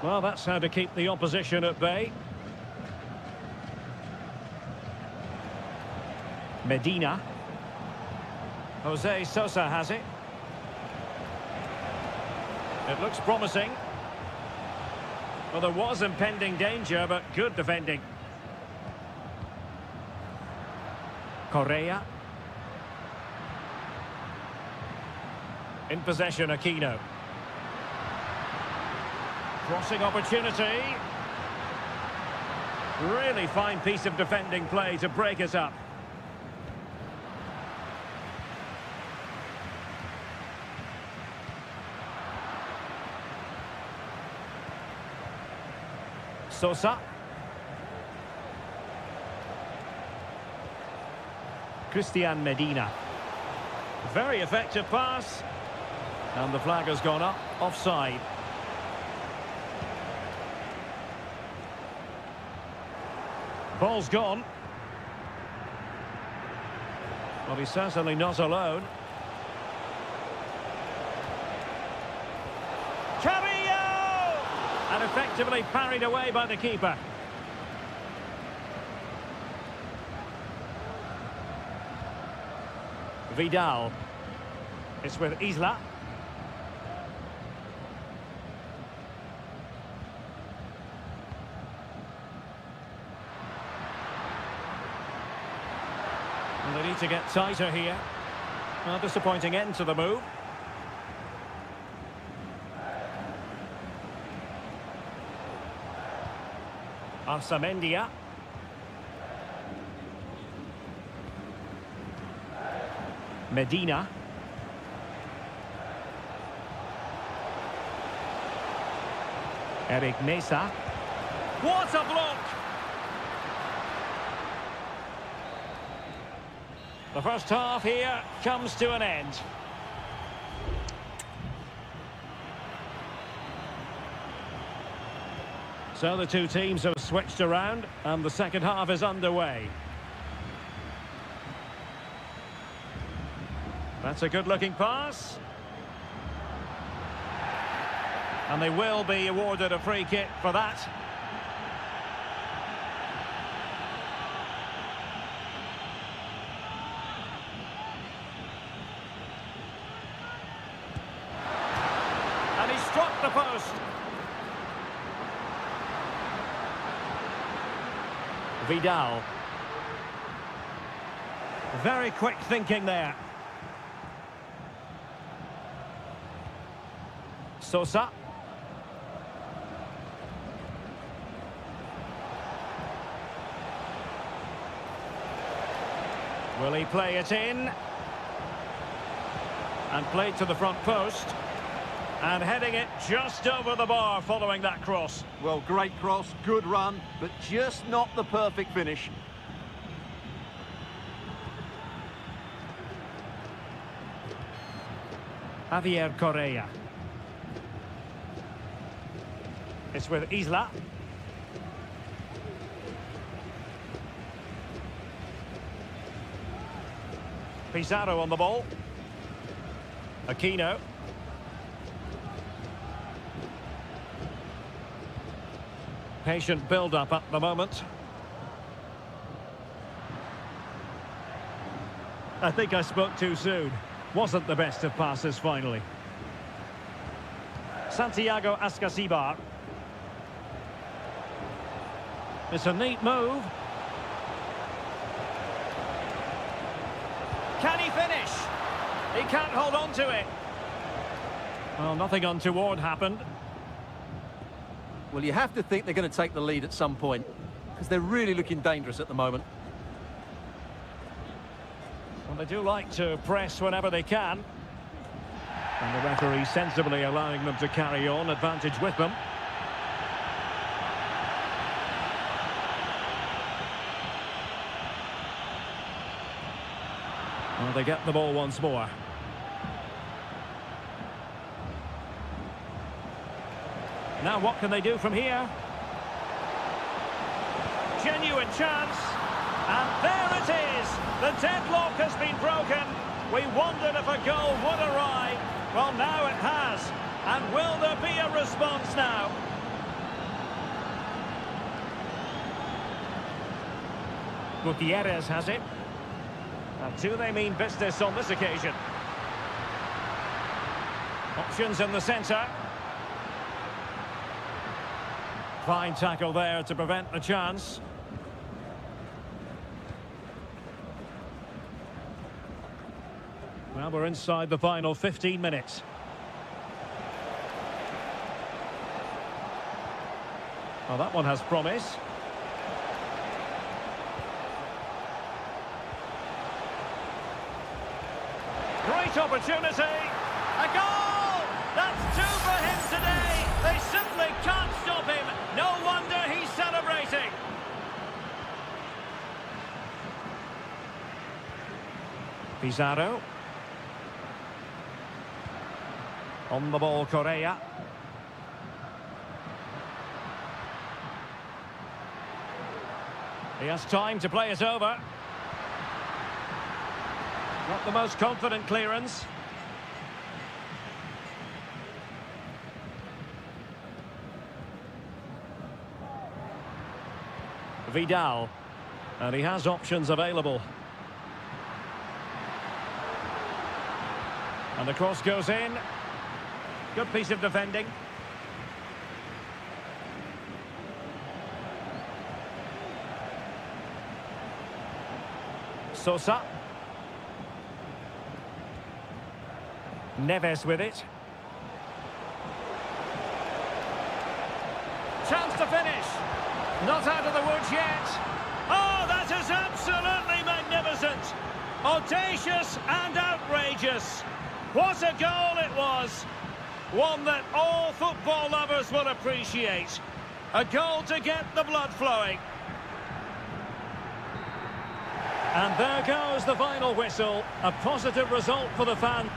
Well, that's how to keep the opposition at bay. Medina. Jose Sosa has it. It looks promising. Well, there was impending danger, but good defending. Correa. In possession, Aquino. Crossing opportunity. Really fine piece of defending play to break us up. Sosa. Christian Medina. Very effective pass. And the flag has gone up. Offside. Ball's gone. Well, he's certainly not alone. Cabello! And effectively parried away by the keeper. Vidal. It's with Isla. And they need to get tighter here. Well, disappointing end to the move. Arsamendia. Medina. Eric Mesa. What a block! The first half here comes to an end. So the two teams have switched around and the second half is underway. That's a good-looking pass. And they will be awarded a free kick for that. And he struck the post. Vidal. Very quick thinking there. Sosa. Will he play it in? And played to the front post. And heading it just over the bar following that cross. Well, great cross, good run, but just not the perfect finish. Javier Correa. It's with Isla. Pizarro on the ball. Aquino. Patient build-up at the moment. I think I spoke too soon. Wasn't the best of passes finally. Santiago Ascasibar. It's a neat move. Can he finish? He can't hold on to it. Well, nothing untoward happened. Well, you have to think they're going to take the lead at some point, because they're really looking dangerous at the moment. Well, they do like to press whenever they can. And the referee sensibly allowing them to carry on, advantage with them. Well, they get the ball once more. Now what can they do from here? Genuine chance. And there it is. The deadlock has been broken. We wondered if a goal would arrive. Well, now it has. And will there be a response now? Gutierrez has it. And do they mean business on this occasion? Options in the centre. Fine tackle there to prevent the chance. Well, we're inside the final 15 minutes. Well, that one has promise. Great opportunity. A goal! That's two for him today. They simply can't stop him. No wonder he's celebrating. Pizarro. On the ball, Correa. He has time to play it over. Not the most confident clearance. Vidal. And he has options available. And the cross goes in. Good piece of defending. Sosa. Neves with it. Chance to finish. Not out of the woods yet. Oh, that is absolutely magnificent. Audacious and outrageous. What a goal it was. One that all football lovers will appreciate. A goal to get the blood flowing. And there goes the final whistle. A positive result for the fans.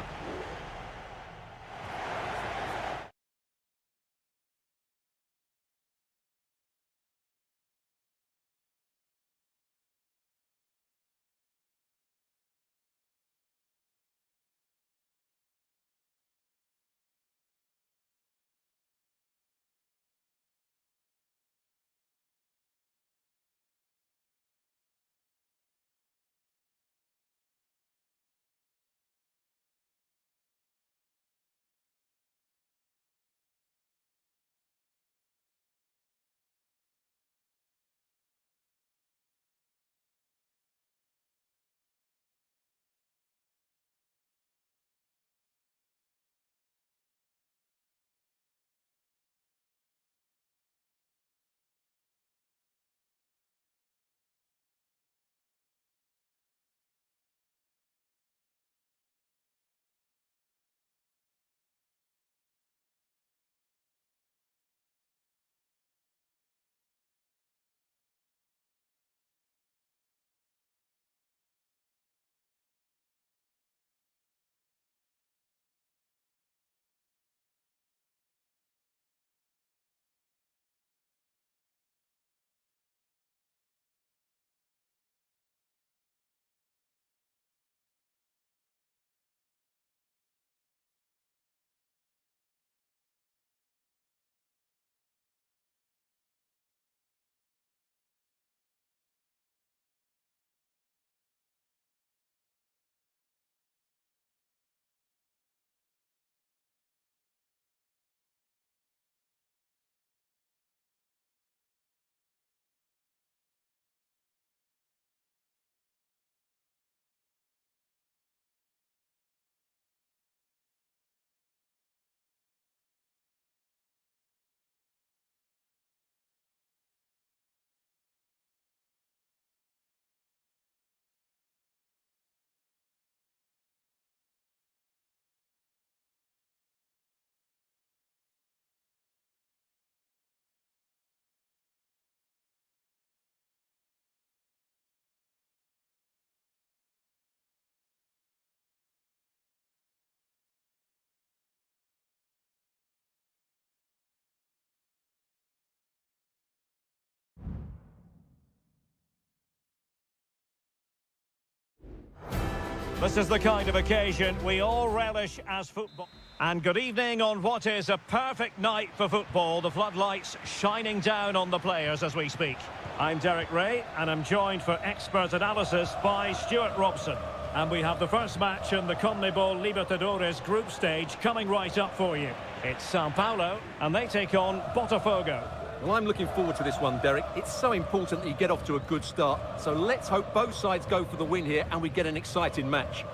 This is the kind of occasion we all relish as football. And good evening on what is a perfect night for football. The floodlights shining down on the players as we speak. I'm Derek Ray, and I'm joined for expert analysis by Stuart Robson. And we have the first match in the CONMEBOL Libertadores group stage coming right up for you. It's Sao Paulo, and they take on Botafogo. Well, I'm looking forward to this one, Derek. It's so important that you get off to a good start. So let's hope both sides go for the win here and we get an exciting match.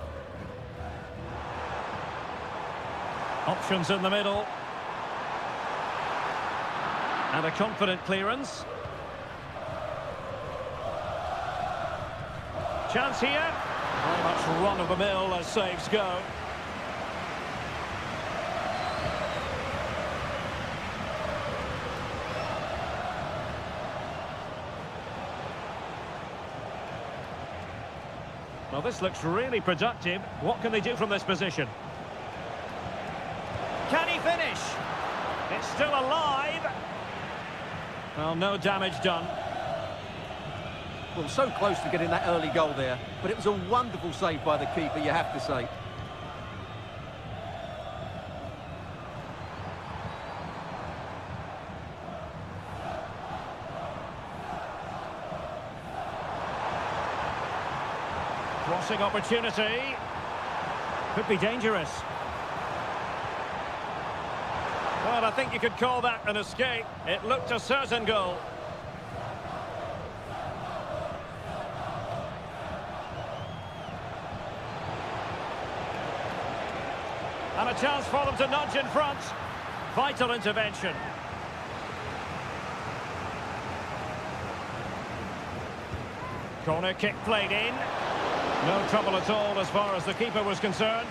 Options in the middle. And a confident clearance. Chance here. Very much run-of-the-mill as saves go. Well, this looks really productive. What can they do from this position? Can he finish? It's still alive. Well, no damage done. Well, so close to getting that early goal there, but it was a wonderful save by the keeper, you have to say. Crossing opportunity. Could be dangerous. Well, I think you could call that an escape. It looked a certain goal. And a chance for them to nudge in front. Vital intervention. Corner kick played in. No trouble at all as far as the keeper was concerned.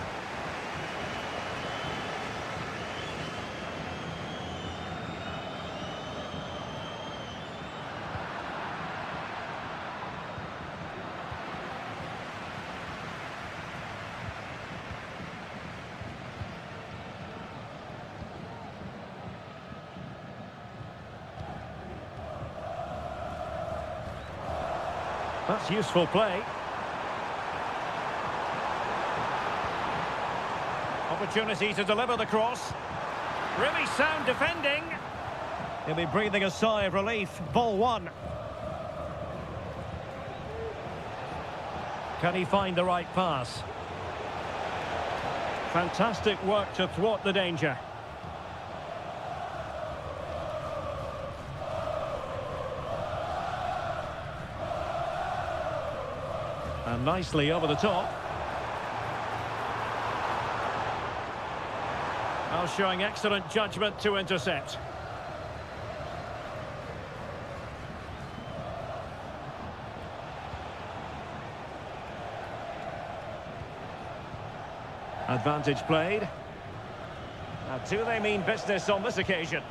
That's useful play. Opportunity to deliver the cross. Really sound defending. He'll be breathing a sigh of relief. Ball one. Can he find the right pass? Fantastic work to thwart the danger. And nicely over the top. Well, showing excellent judgment to intercept. Advantage played. Now, do they mean business on this occasion?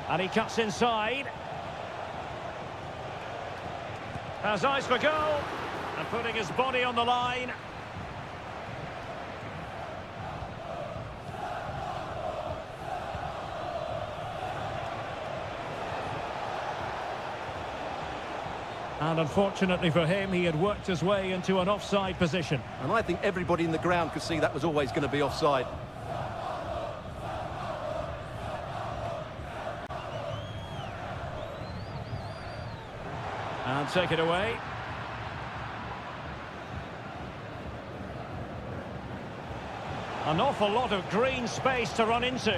And he cuts inside. Has eyes for goal. And putting his body on the line. And unfortunately for him, he had worked his way into an offside position. And I think everybody in the ground could see that was always going to be offside. And take it away. An awful lot of green space to run into.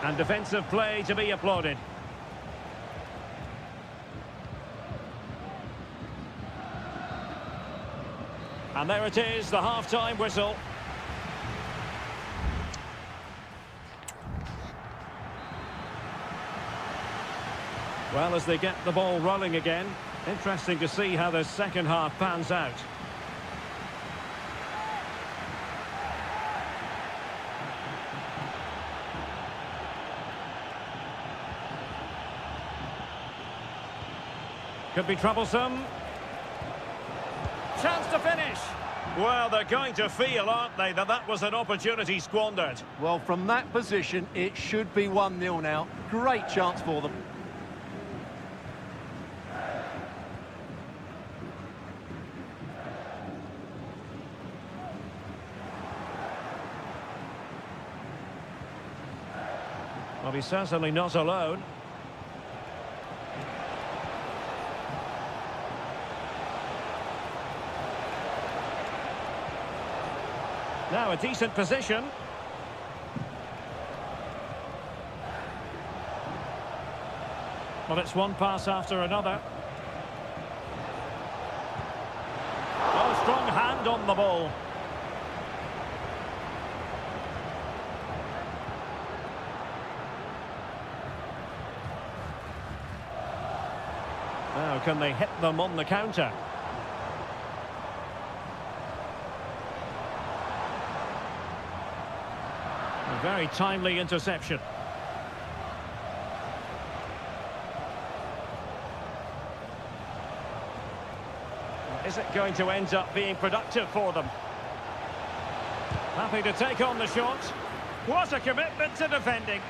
And defensive play to be applauded. And there it is, the half-time whistle. Well, as they get the ball rolling again, interesting to see how the second half pans out. Could be troublesome. Chance to finish. Well, they're going to feel, aren't they, that that was an opportunity squandered. Well, from that position, it should be 1-0 now. Great chance for them. Well, he's certainly not alone. Now a decent position. Well, it's one pass after another. Oh, strong hand on the ball. Now, can they hit them on the counter? A very timely interception. Is it going to end up being productive for them? Happy to take on the shot. What a commitment to defending.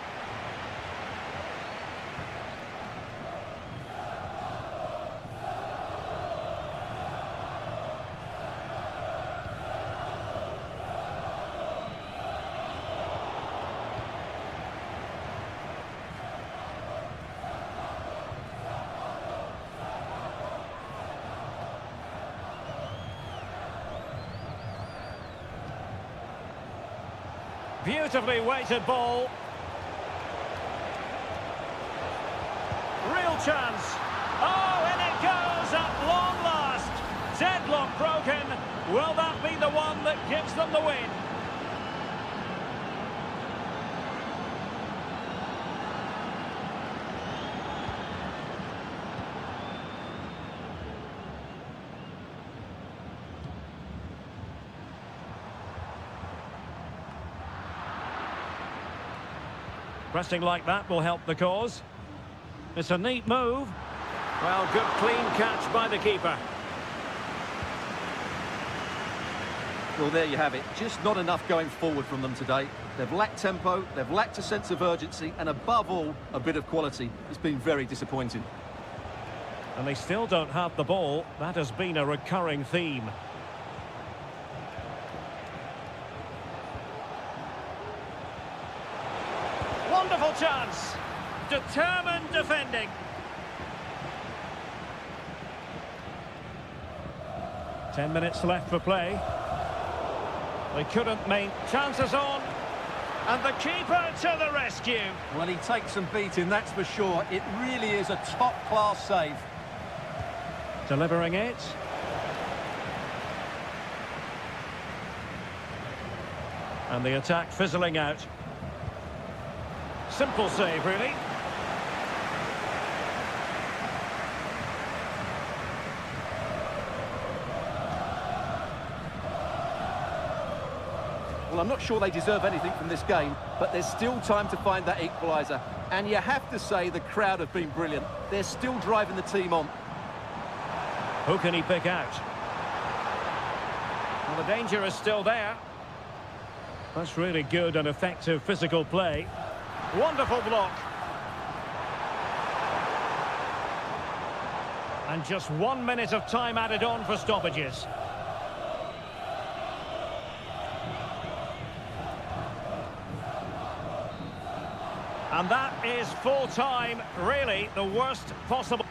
Beautifully weighted ball. Real chance. Oh, in it goes at long last. Deadlock broken. Will that be the one that gives them the win? Pressing like that will help the cause. It's a neat move. Well, good clean catch by the keeper. Well, there you have it. Just not enough going forward from them today. They've lacked tempo, they've lacked a sense of urgency, and above all, a bit of quality. It's been very disappointing. And they still don't have the ball. That has been a recurring theme. Wonderful chance. Determined defending. Ten minutes left for play. They couldn't make chances on. And the keeper to the rescue. Well, he takes some beating, that's for sure. It really is a top-class save. Delivering it. And the attack fizzling out. Simple save, really. Well, I'm not sure they deserve anything from this game, but there's still time to find that equaliser. And you have to say the crowd have been brilliant. They're still driving the team on. Who can he pick out? Well, the danger is still there. That's really good and effective physical play. Wonderful block. And just 1 minute of time added on for stoppages. And that is full time, really the worst possible.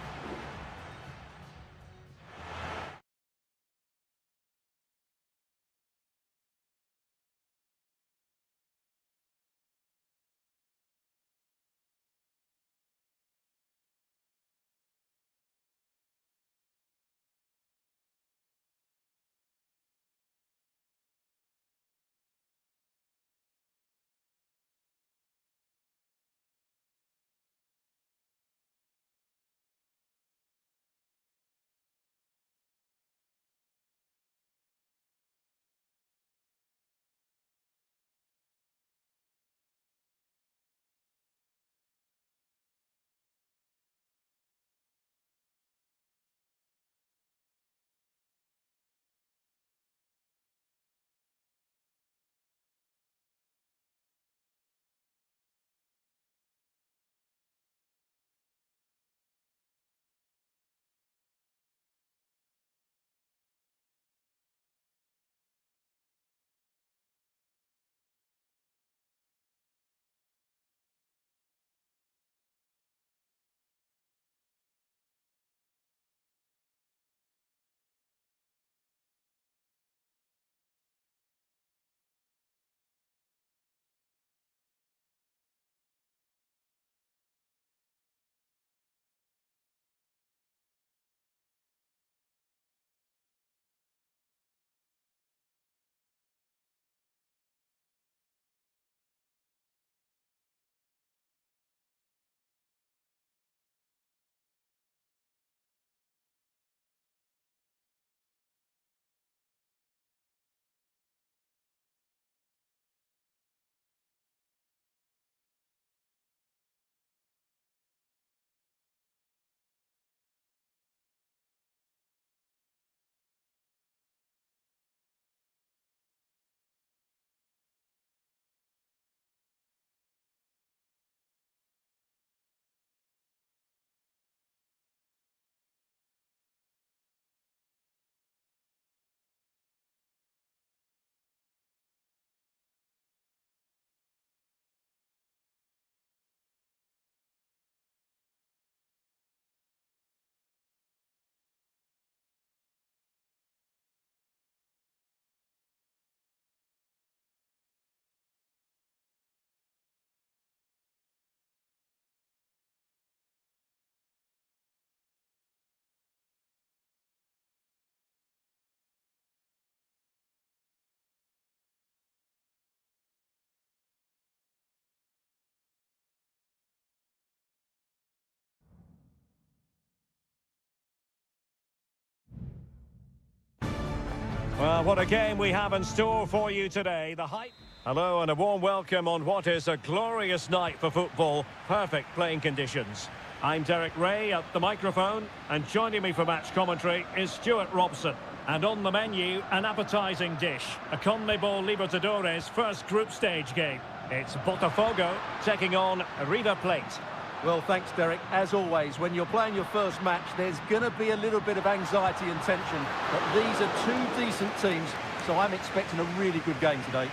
Well, what a game we have in store for you today. The hype. Hello and a warm welcome on what is a glorious night for football. Perfect playing conditions. I'm Derek Ray at the microphone, and joining me for match commentary is Stuart Robson. And on the menu, an appetising dish, a CONMEBOL Libertadores first group stage game. It's Botafogo taking on River Plate. Well, thanks, Derek. As always, when you're playing your first match, there's going to be a little bit of anxiety and tension. But these are two decent teams, so I'm expecting a really good game today.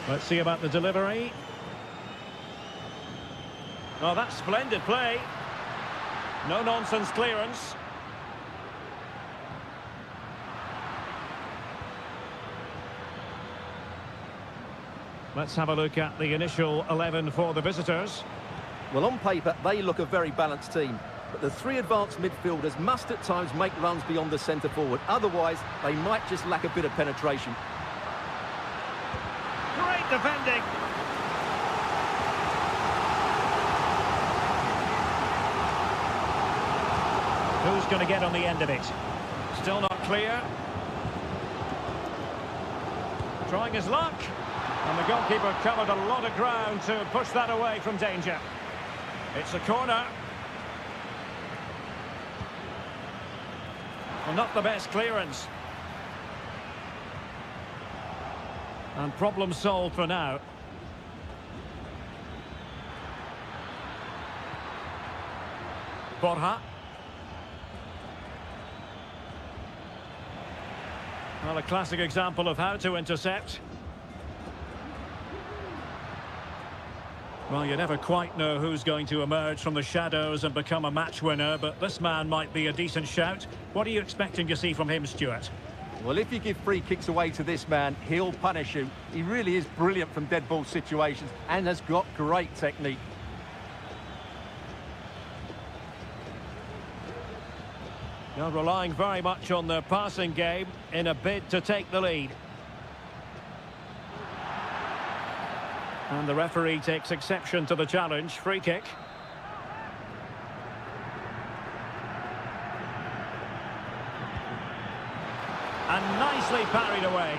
Let's see about the delivery. Oh, that's splendid play. No-nonsense clearance. Let's have a look at the initial 11 for the visitors. Well, on paper, they look a very balanced team. But the three advanced midfielders must at times make runs beyond the centre-forward. Otherwise, they might just lack a bit of penetration. Great defending. Who's going to get on the end of it? Still not clear. Trying his luck. And the goalkeeper covered a lot of ground to push that away from danger. It's a corner. Well, not the best clearance. And problem solved for now. Borja. Well, a classic example of how to intercept. Well, you never quite know who's going to emerge from the shadows and become a match winner, but this man might be a decent shout. What are you expecting to see from him, Stuart? Well, if you give free kicks away to this man, he'll punish you. He really is brilliant from dead ball situations and has got great technique. They're relying very much on their passing game in a bid to take the lead. And the referee takes exception to the challenge. Free kick. And nicely parried away.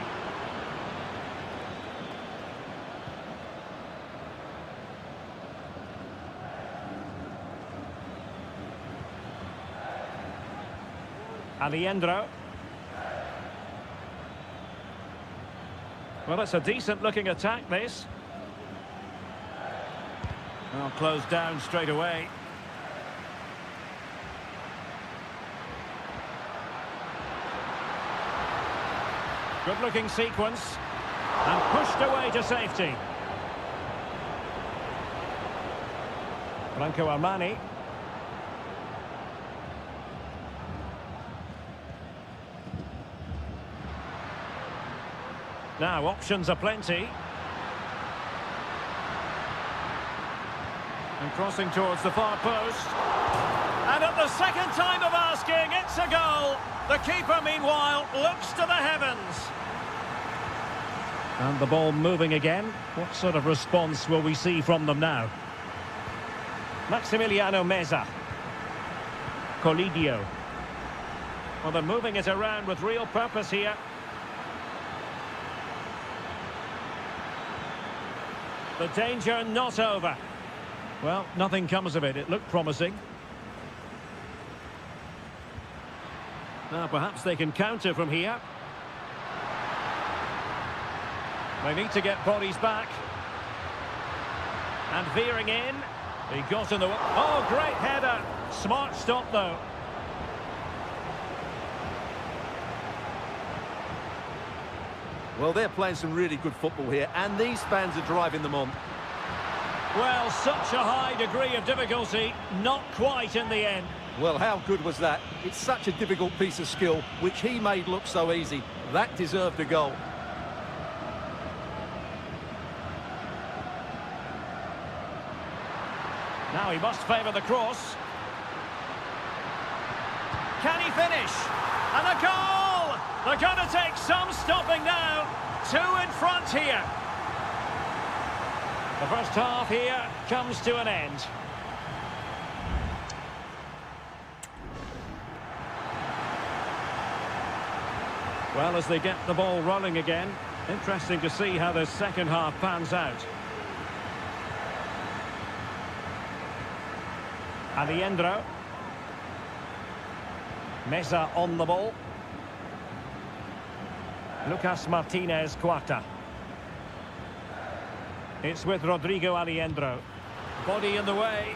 Aliendro. Well, it's a decent looking attack, this. Well, closed down straight away. Good-looking sequence. And pushed away to safety. Franco Armani. Now, options are plenty. And crossing towards the far post. And at the second time of asking, it's a goal. The keeper, meanwhile, looks to the heavens. And the ball moving again. What sort of response will we see from them now? Maximiliano Meza. Colidio. Well, they're moving it around with real purpose here. The danger not over. Well, nothing comes of it. It looked promising. Now, perhaps they can counter from here. They need to get bodies back. And veering in. He got in the... Oh, great header. Smart stop, though. Well, they're playing some really good football here, and these fans are driving them on. Well, such a high degree of difficulty, not quite in the end. Well, how good was that? It's such a difficult piece of skill, which he made look so easy. That deserved a goal. Now he must favour the cross. Can he finish? And a goal! They're going to take some stopping now. Two in front here. The first half here comes to an end. Well, as they get the ball rolling again, interesting to see how the second half pans out. Alejandro. Meza on the ball. Lucas Martinez Cuarta. It's with Rodrigo Alejandro. Body in the way.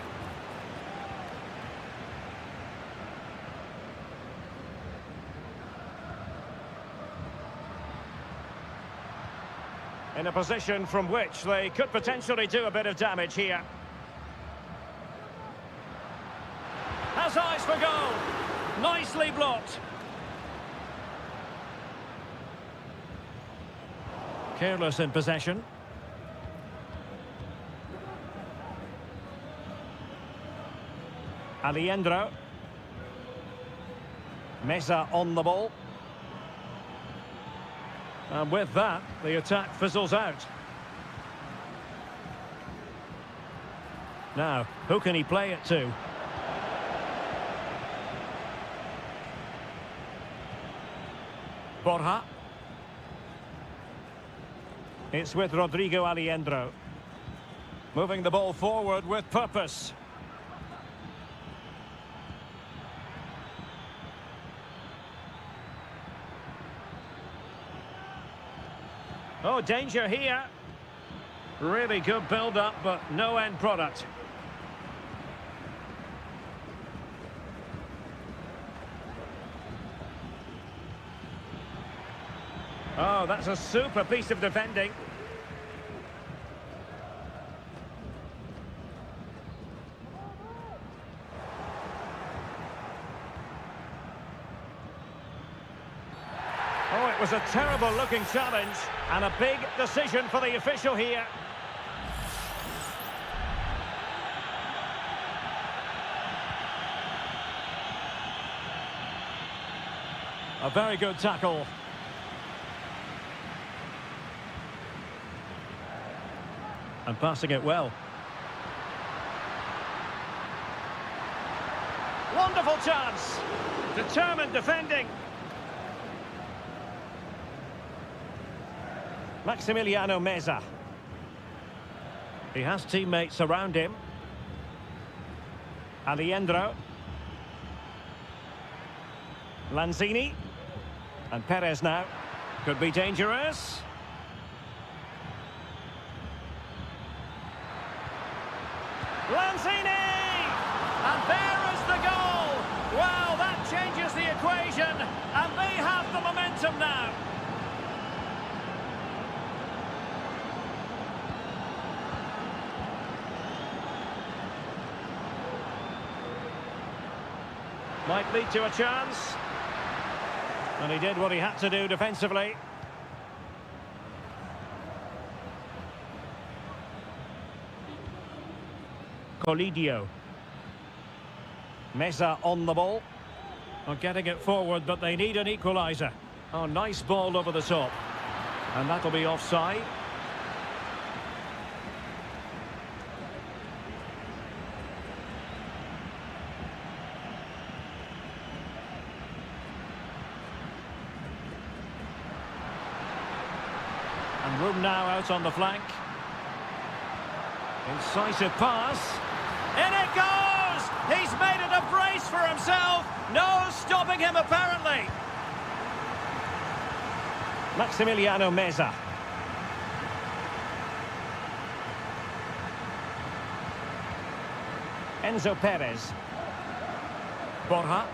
In a position from which they could potentially do a bit of damage here. Has eyes for goal. Nicely blocked. Careless in possession. Alejandro. Meza on the ball. And with that, the attack fizzles out. Now, who can he play it to? Borja. It's with Rodrigo Alejandro. Moving the ball forward with purpose. Oh, danger here. Really good build-up, but no end product. Oh, that's a super piece of defending. Oh, it was a terrible-looking challenge, and a big decision for the official here. A very good tackle. And passing it well. Wonderful chance. Determined defending. Maximiliano Meza. He has teammates around him. Alejandro. Lanzini. And Perez now. Could be dangerous. Lanzini! And there is the goal! Wow, that changes the equation, and they have the momentum now. Might lead to a chance. And he did what he had to do defensively. Colidio. Meza on the ball. Not getting it forward, but they need an equaliser. Oh, nice ball over the top. And that'll be offside. And room now out on the flank. Incisive pass. In it goes! He's made it a brace for himself. No stopping him, apparently. Maximiliano Meza. Enzo Perez. Borja.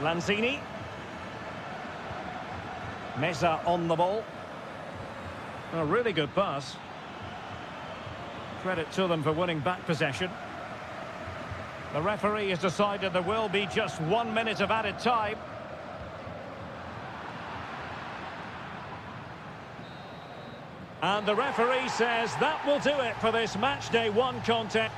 Lanzini. Meza on the ball. A really good pass. Credit to them for winning back possession. The referee has decided there will be just 1 minute of added time. And the referee says that will do it for this match day 1 contest.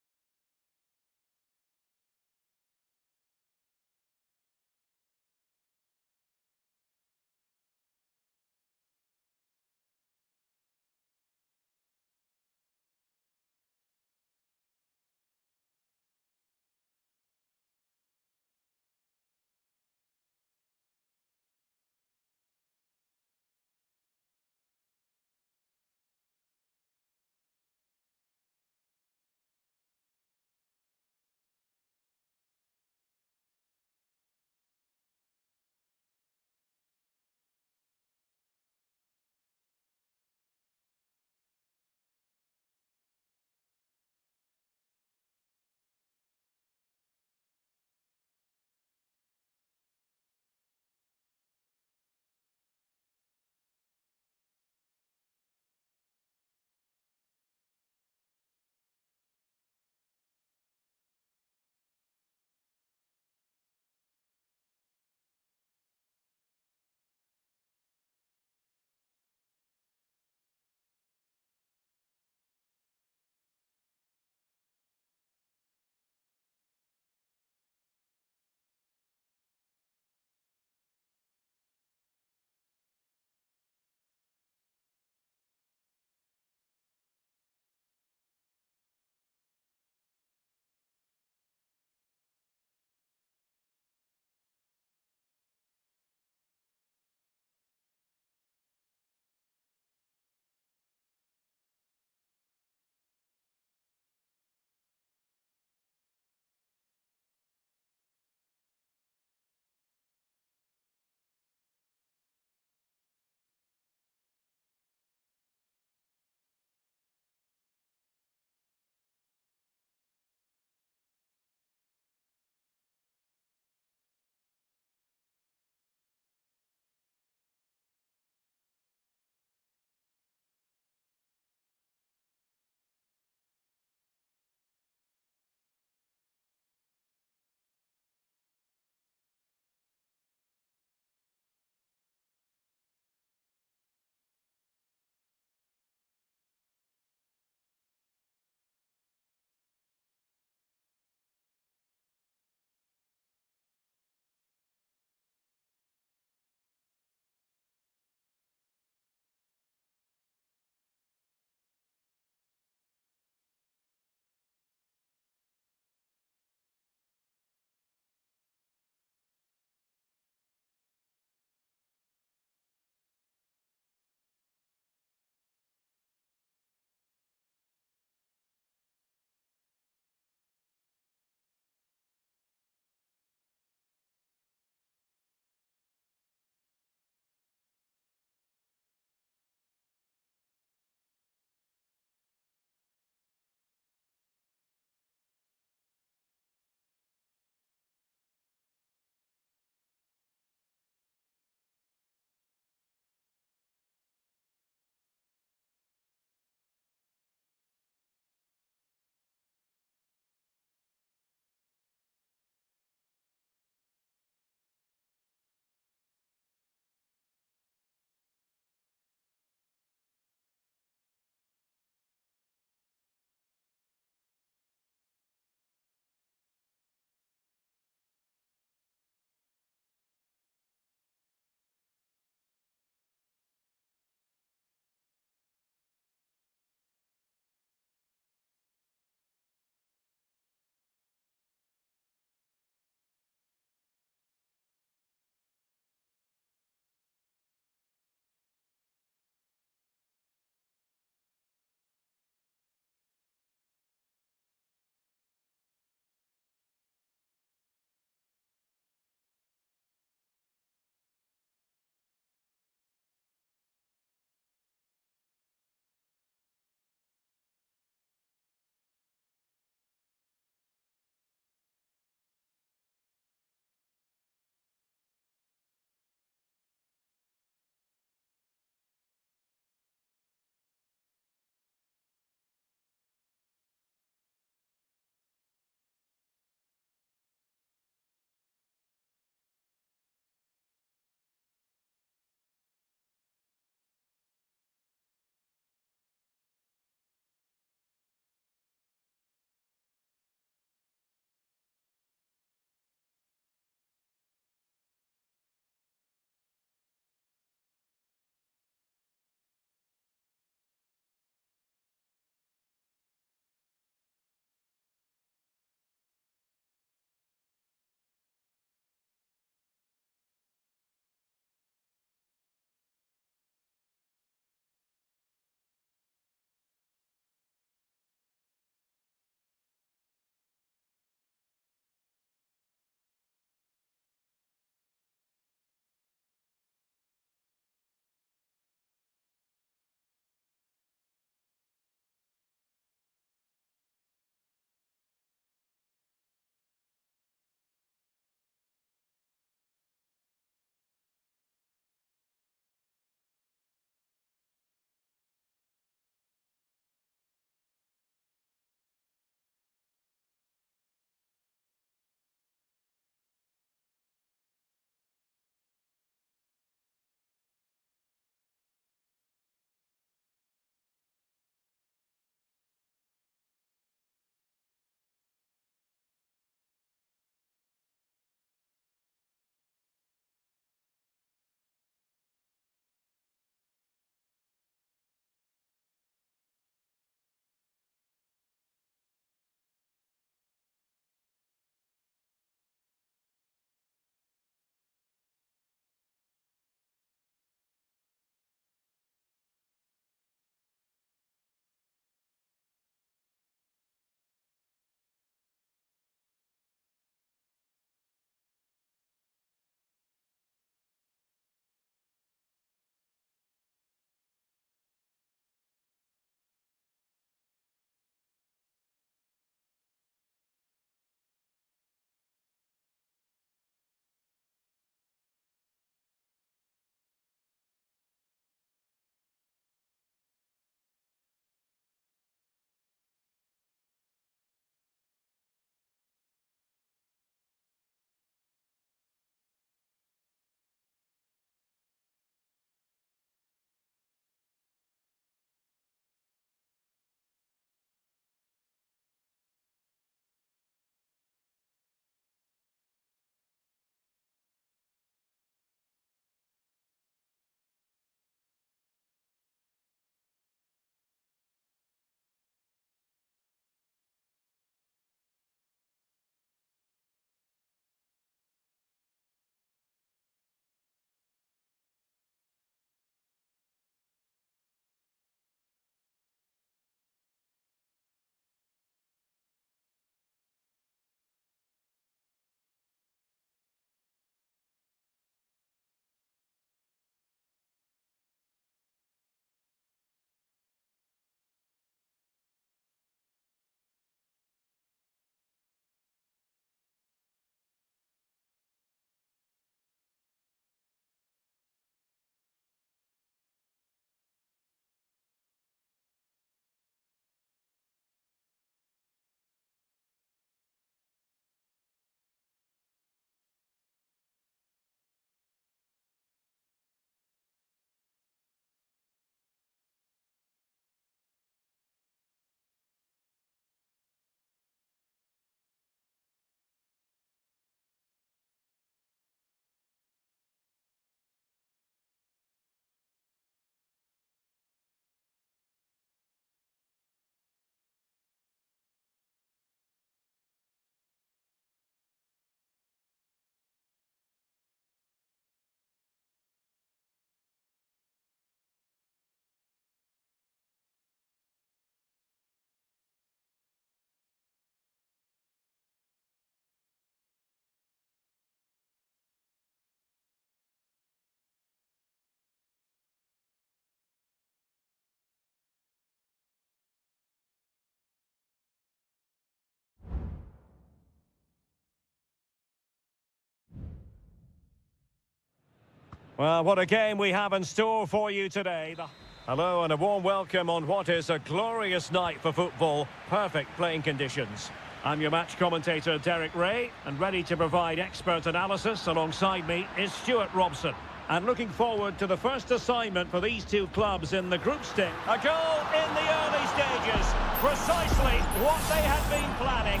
Well, what a game we have in store for you today. Hello and a warm welcome on what is a glorious night for football. Perfect playing conditions. I'm your match commentator, Derek Ray, and ready to provide expert analysis alongside me is Stuart Robson. And looking forward to the first assignment for these two clubs in the group stage. A goal in the early stages. Precisely what they had been planning.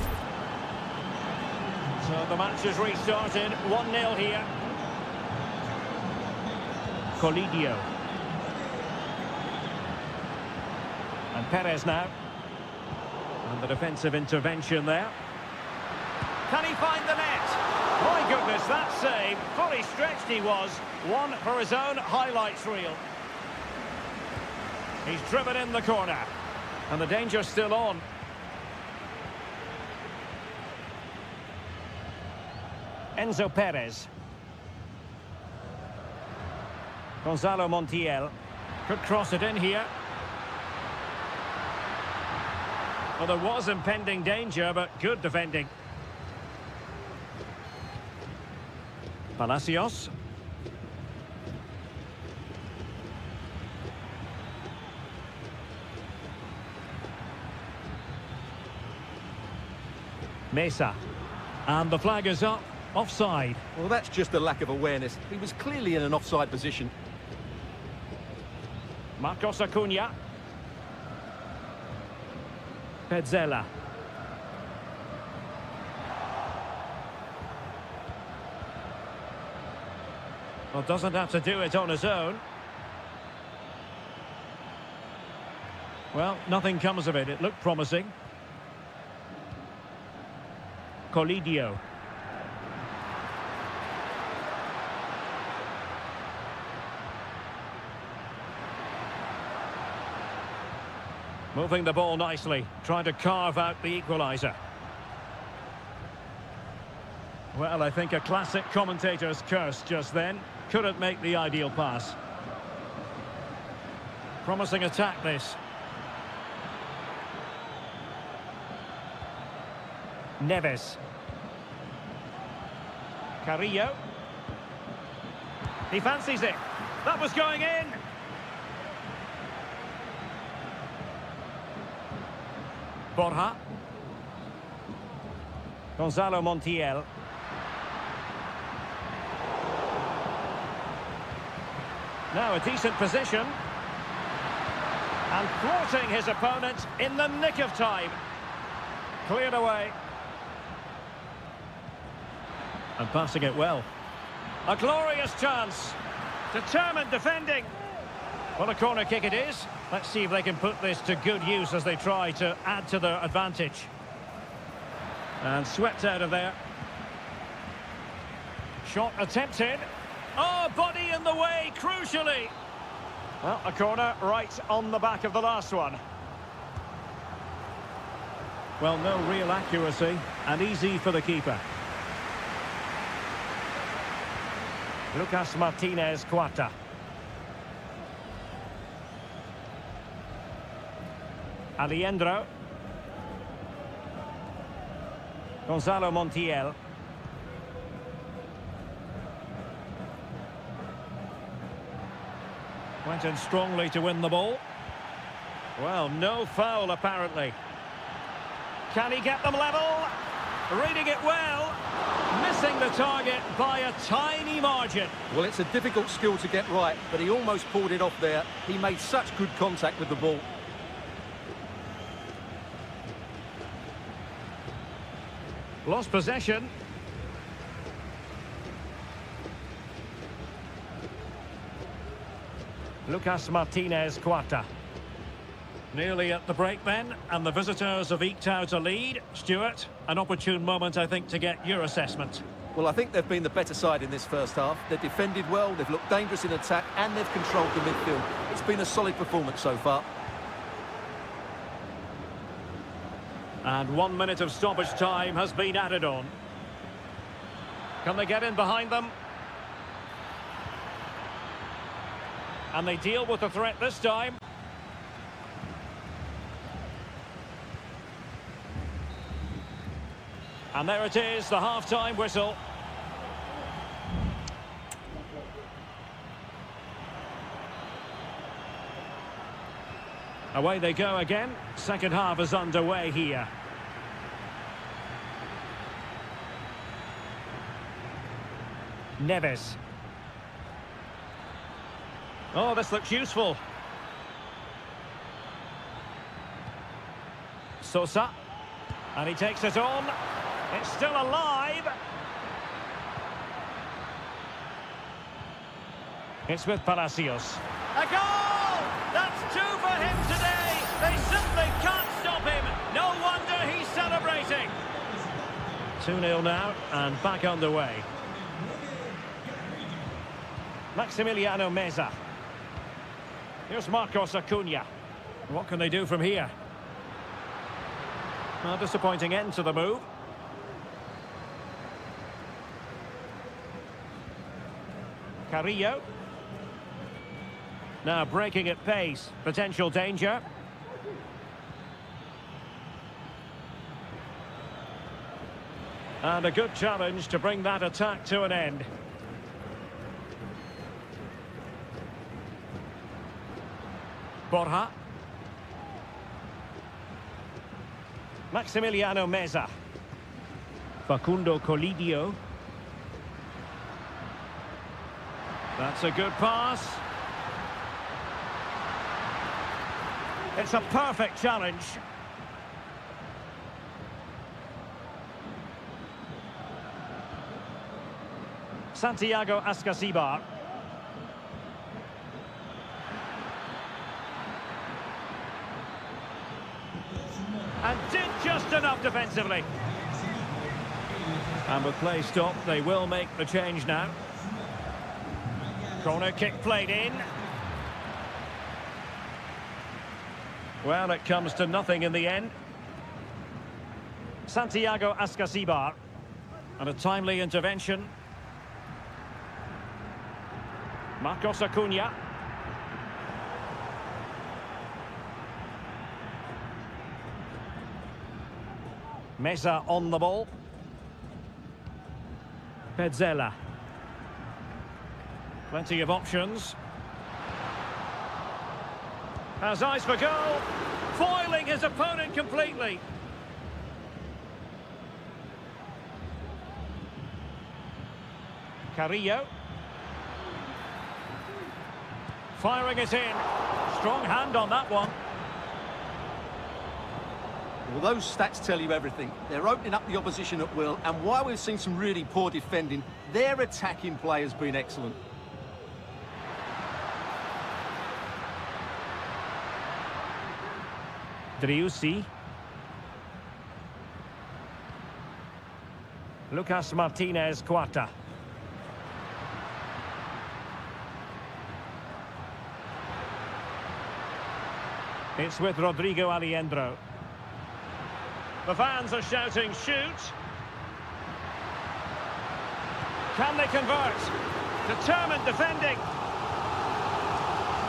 So the match has restarted. 1-0 here. Colidio. And Perez now. And the defensive intervention there. Can he find the net? My goodness, that save. Fully stretched he was. One for his own highlights reel. He's driven in the corner. And the danger's still on. Enzo Perez. Gonzalo Montiel could cross it in here. Well, there was impending danger, but good defending. Palacios. Mesa. And the flag is up. Offside. Well, that's just a lack of awareness. He was clearly in an offside position. Marcos Acuna. Petzela. Well, doesn't have to do it on his own. Well, nothing comes of it. It looked promising. Colidio. Moving the ball nicely, trying to carve out the equaliser. Well, I think a classic commentator's curse just then. Couldn't make the ideal pass. Promising attack this. Neves. Carrillo. He fancies it. That was going in. Borja. Gonzalo Montiel. Now a decent position. And thwarting his opponent in the nick of time. Cleared away. And passing it well. A glorious chance. Determined defending. Well, a corner kick it is. Let's see if they can put this to good use as they try to add to their advantage. And swept out of there. Shot attempted. Oh, body in the way, crucially. Well, a corner right on the back of the last one. Well, no real accuracy, and easy for the keeper. Lucas Martinez Cuarta. Aliendro. Gonzalo Montiel. Went in strongly to win the ball. Well, no foul apparently. Can he get them level? Reading it well. Missing the target by a tiny margin. Well, it's a difficult skill to get right, but he almost pulled it off there. He made such good contact with the ball. Lost possession. Lucas Martinez Cuarta. Nearly at the break then, and the visitors have eked out a lead. Stuart, an opportune moment, I think, to get your assessment. Well, I think they've been the better side in this first half. They've defended well, they've looked dangerous in attack, and they've controlled the midfield. It's been a solid performance so far. And 1 minute of stoppage time has been added on. Can they get in behind them? And they deal with the threat this time. And there it is, the half-time whistle. Away they go again. Second half is underway here. Neves. Oh, this looks useful. Sosa. And he takes it on. It's still alive. It's with Palacios. A goal! That's two for him today. They simply can't stop him. No wonder he's celebrating. 2-0 now and back underway. Maximiliano Meza. Here's Marcos Acuna. What can they do from here? A disappointing end to the move. Carrillo. Now breaking at pace. Potential danger. And a good challenge to bring that attack to an end. Borja. Maximiliano Meza. Facundo Colidio. That's a good pass. It's a perfect challenge. Santiago Ascasibar. And did just enough defensively. And with play stopped, they will make the change now. Corner kick played in. Well, it comes to nothing in the end. Santiago Ascasibar. And a timely intervention. Marcos Acuna. Meza on the ball. Petzela. Plenty of options. Has eyes for goal. Foiling his opponent completely. Carrillo. Firing it in. Strong hand on that one. Well, those stats tell you everything. They're opening up the opposition at will, and while we've seen some really poor defending, their attacking play has been excellent. Driussi. Lucas Martinez Quarta. It's with Rodrigo Aliendro. The fans are shouting, shoot! Can they convert? Determined defending.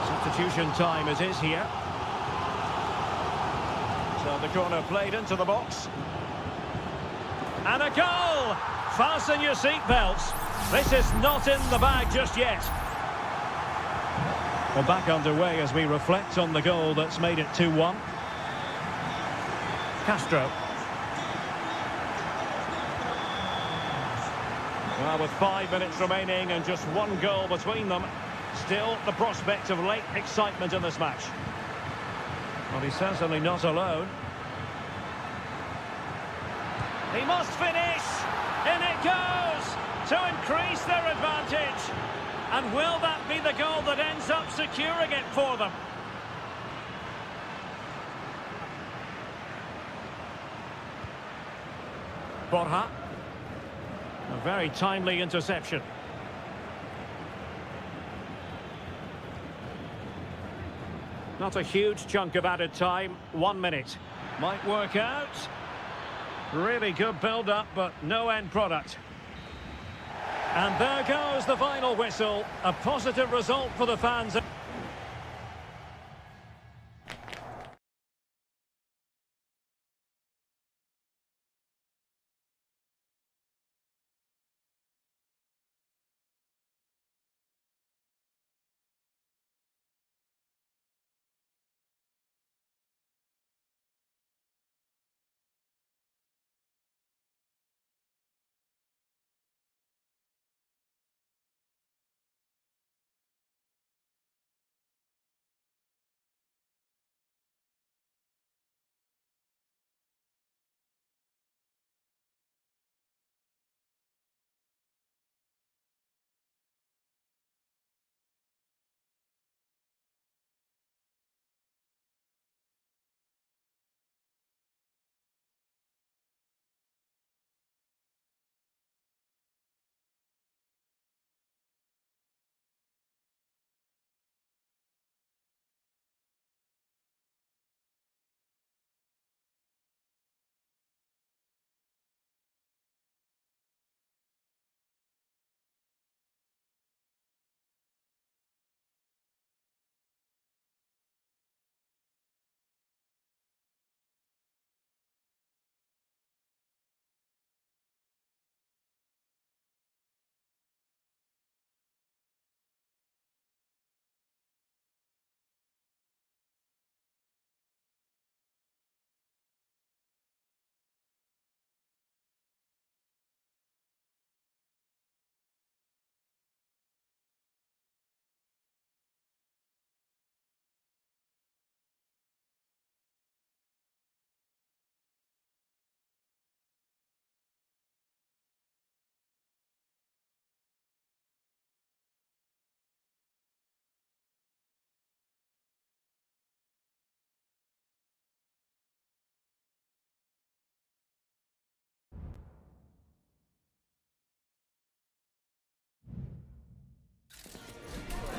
Substitution time it is here. So the corner played into the box. And a goal! Fasten your seatbelts. This is not in the bag just yet. Well, back underway as we reflect on the goal that's made it 2-1. Castro. Well, with 5 minutes remaining and just one goal between them, still the prospect of late excitement in this match. Well, he's certainly not alone. He must finish! In it goes! To increase their advantage! And will that be the goal that ends up securing it for them? Borja. A very timely interception. Not a huge chunk of added time. 1 minute. Might work out. Really good build-up, but no end product. And there goes the final whistle. A positive result for the fans.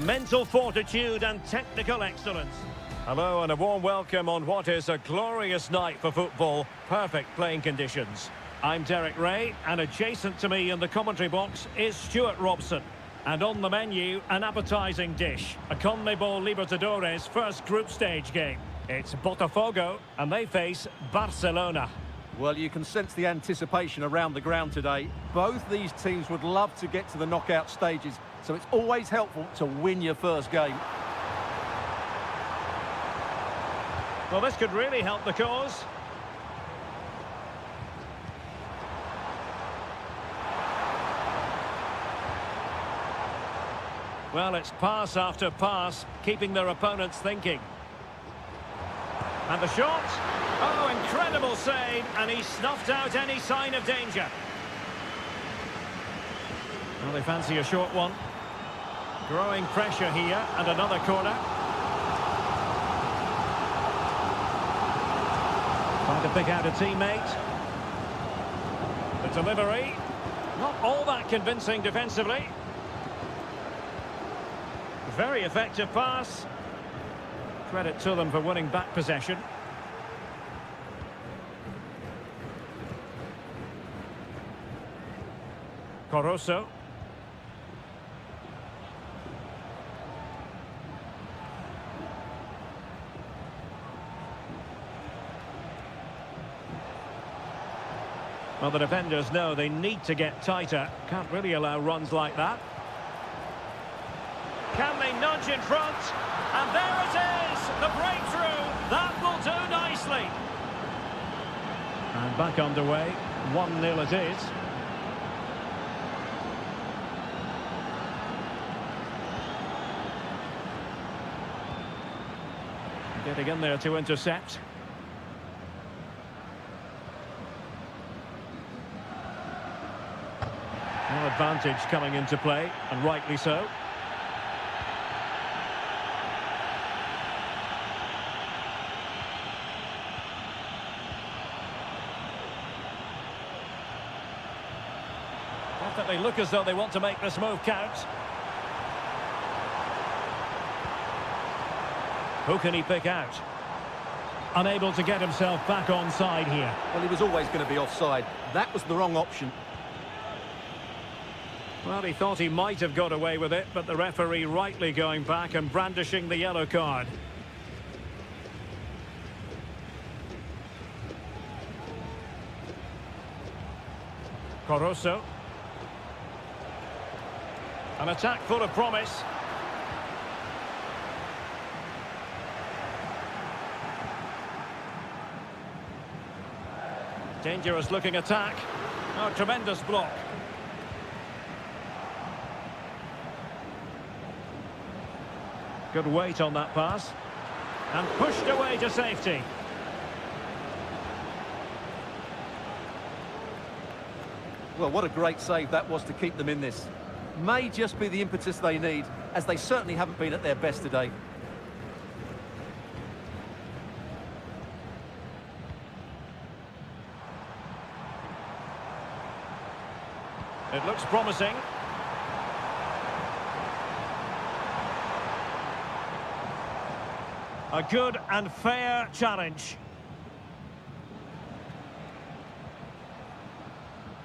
mental fortitude and technical excellence. Hello and a warm welcome on what is a glorious night for football. Perfect playing conditions. I'm Derek Ray, and adjacent to me in the commentary box is Stuart Robson. And on the menu, an appetising dish, a CONMEBOL Libertadores first group stage game. It's Botafogo, and they face Barcelona. Well, you can sense the anticipation around the ground today. Both these teams would love to get to the knockout stages, so it's always helpful to win your first game. Well, this could really help the cause. Well, it's pass after pass, keeping their opponents thinking. And the shot. Oh, incredible save, and he snuffed out any sign of danger. Well, they fancy a short one. Growing pressure here, and another corner. Trying to pick out a teammate. The delivery. Not all that convincing defensively. Very effective pass. Credit to them for winning back possession. Coroso. Well, the defenders know they need to get tighter. Can't really allow runs like that. Can they nudge in front? And there it is! The breakthrough! That will do nicely! And back underway. 1-0 it is. Getting in there to intercept. No advantage coming into play, and rightly so. Definitely look as though they want to make this move count. Who can he pick out? Unable to get himself back onside here. Well, he was always going to be offside. That was the wrong option. Well, he thought he might have got away with it, but the referee rightly going back and brandishing the yellow card. Coroso. An attack full of promise. Dangerous looking attack. Oh, tremendous block. Good weight on that pass. And pushed away to safety. Well, what a great save that was to keep them in this. May just be the impetus they need, as they certainly haven't been at their best today. It looks promising. A good and fair challenge.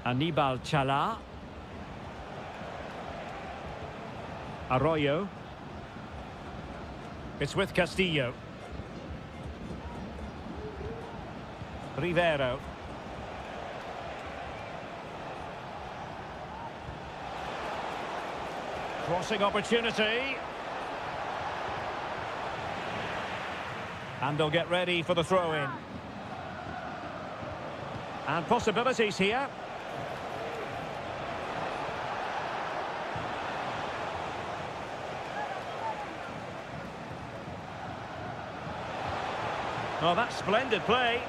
Anibal Chala. Arroyo. It's with Castillo. Rivero. Crossing opportunity. And they'll get ready for the throw-in. And possibilities here. Oh, that's splendid play.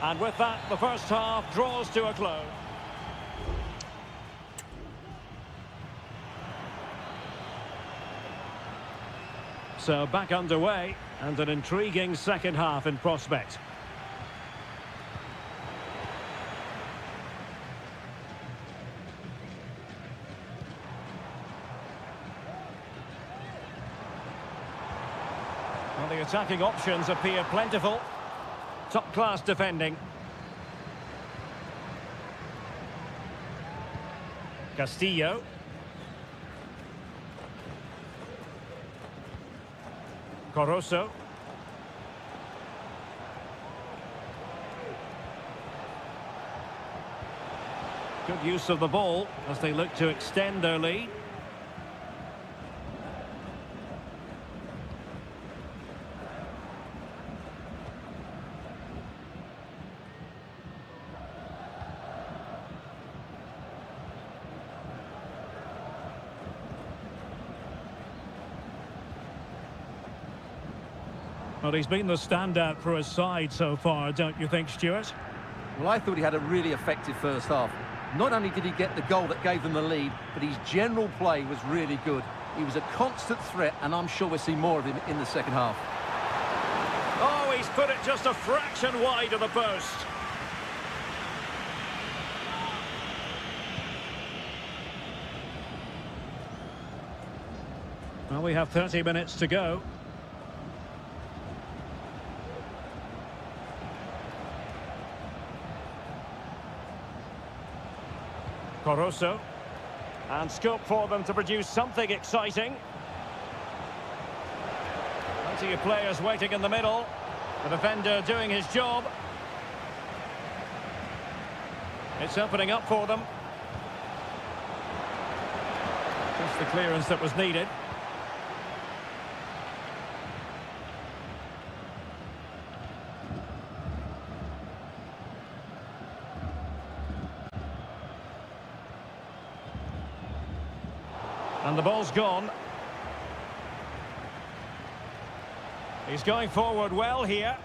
And with that, the first half draws to a close. So back underway, and an intriguing second half in prospect. Well, the attacking options appear plentiful. Top-class defending. Castillo. Coroso. Good use of the ball as they look to extend their lead. Well, he's been the standout for his side so far, don't you think, Stuart? Well, I thought he had a really effective first half. Not only did he get the goal that gave them the lead, but his general play was really good. He was a constant threat, and I'm sure we'll see more of him in the second half. Oh, he's put it just a fraction wide of the post. Well, we have 30 minutes to go. Coroso. And scope for them to produce something exciting. Plenty of players waiting in the middle. The defender doing his job. It's opening up for them. Just the clearance that was needed. And the ball's gone. He's going forward well here.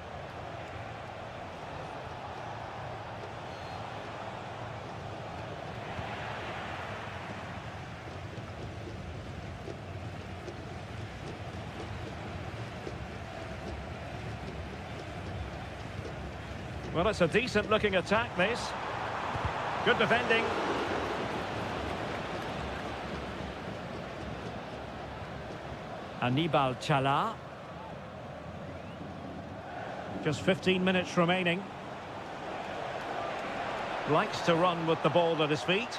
Well, it's a decent looking attack, this. Good defending. Anibal Chala. Just 15 minutes remaining. Likes to run with the ball at his feet.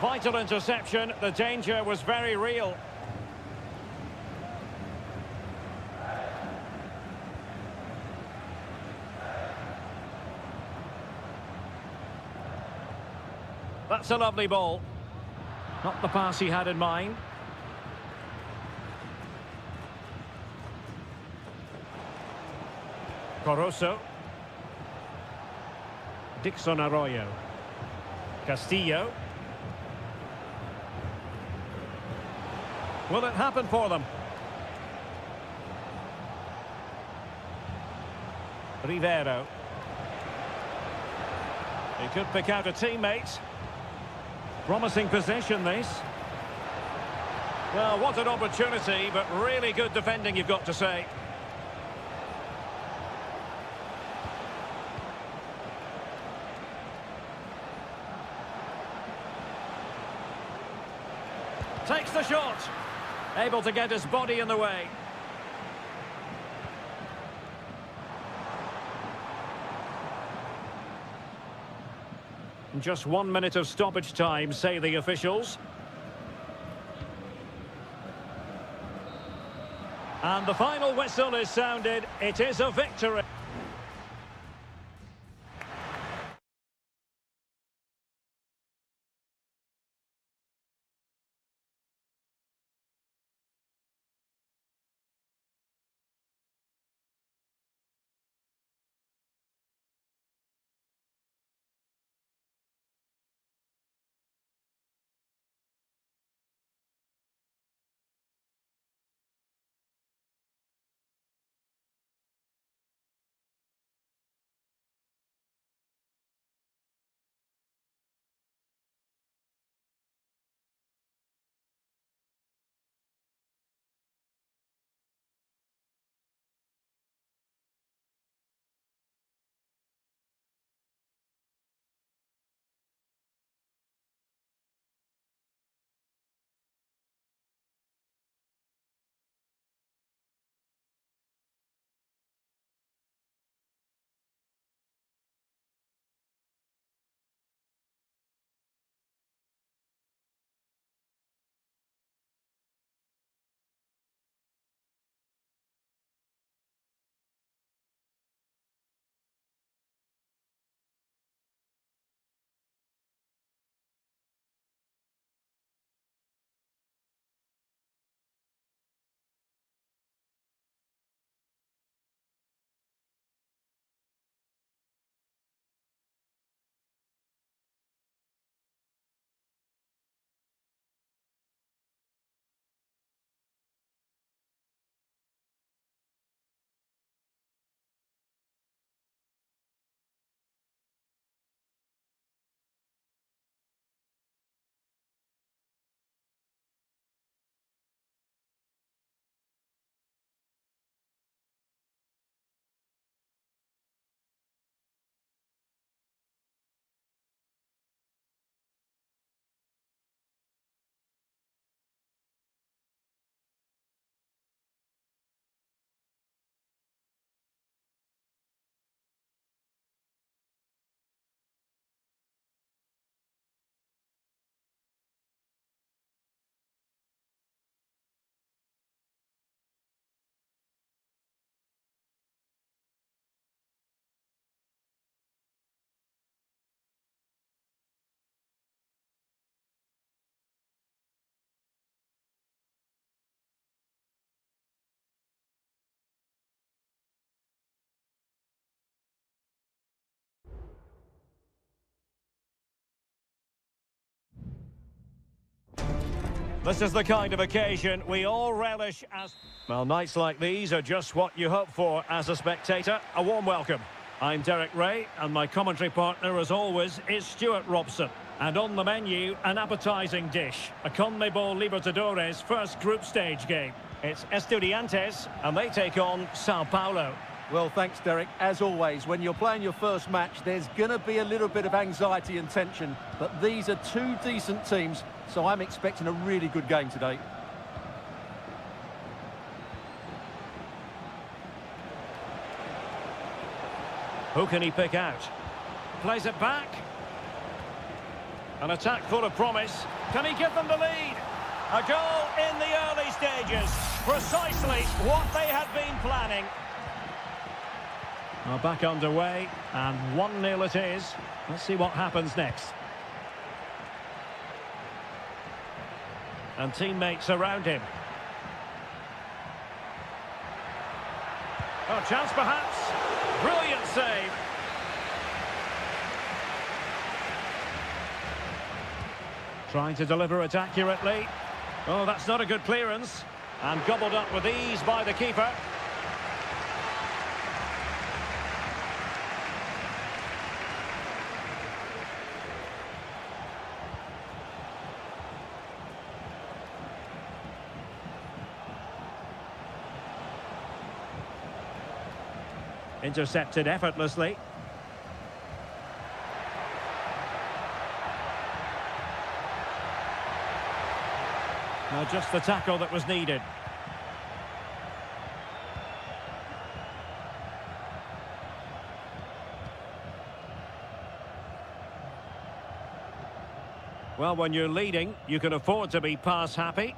Vital interception. The danger was very real. That's a lovely ball. Not the pass he had in mind. Coroso. Dixon Arroyo. Castillo. Will it happen for them? Rivero. He could pick out a teammate. Promising possession, this. Well, what an opportunity, but really good defending, you've got to say. Takes the shot. Able to get his body in the way. Just 1 minute of stoppage time, say the officials. And the final whistle is sounded. It is a victory. This is the kind of occasion we all relish as... Well, nights like these are just what you hope for as a spectator. A warm welcome. I'm Derek Ray, and my commentary partner, as always, is Stuart Robson. And on the menu, an appetising dish. A CONMEBOL Libertadores first group stage game. It's Estudiantes, and they take on Sao Paulo. Well, thanks, Derek. As always, when you're playing your first match, there's going to be a little bit of anxiety and tension. But these are two decent teams, so I'm expecting a really good game today. Who can he pick out? Plays it back. An attack full of promise. Can he give them the lead? A goal in the early stages. Precisely what they had been planning. Well, back underway, and 1-0 it is. Let's see what happens next. And teammates around him. Oh, chance perhaps. Brilliant save. Trying to deliver it accurately. Oh, that's not a good clearance. And gobbled up with ease by the keeper. Intercepted effortlessly. Now just the tackle that was needed. Well, when you're leading, you can afford to be pass happy.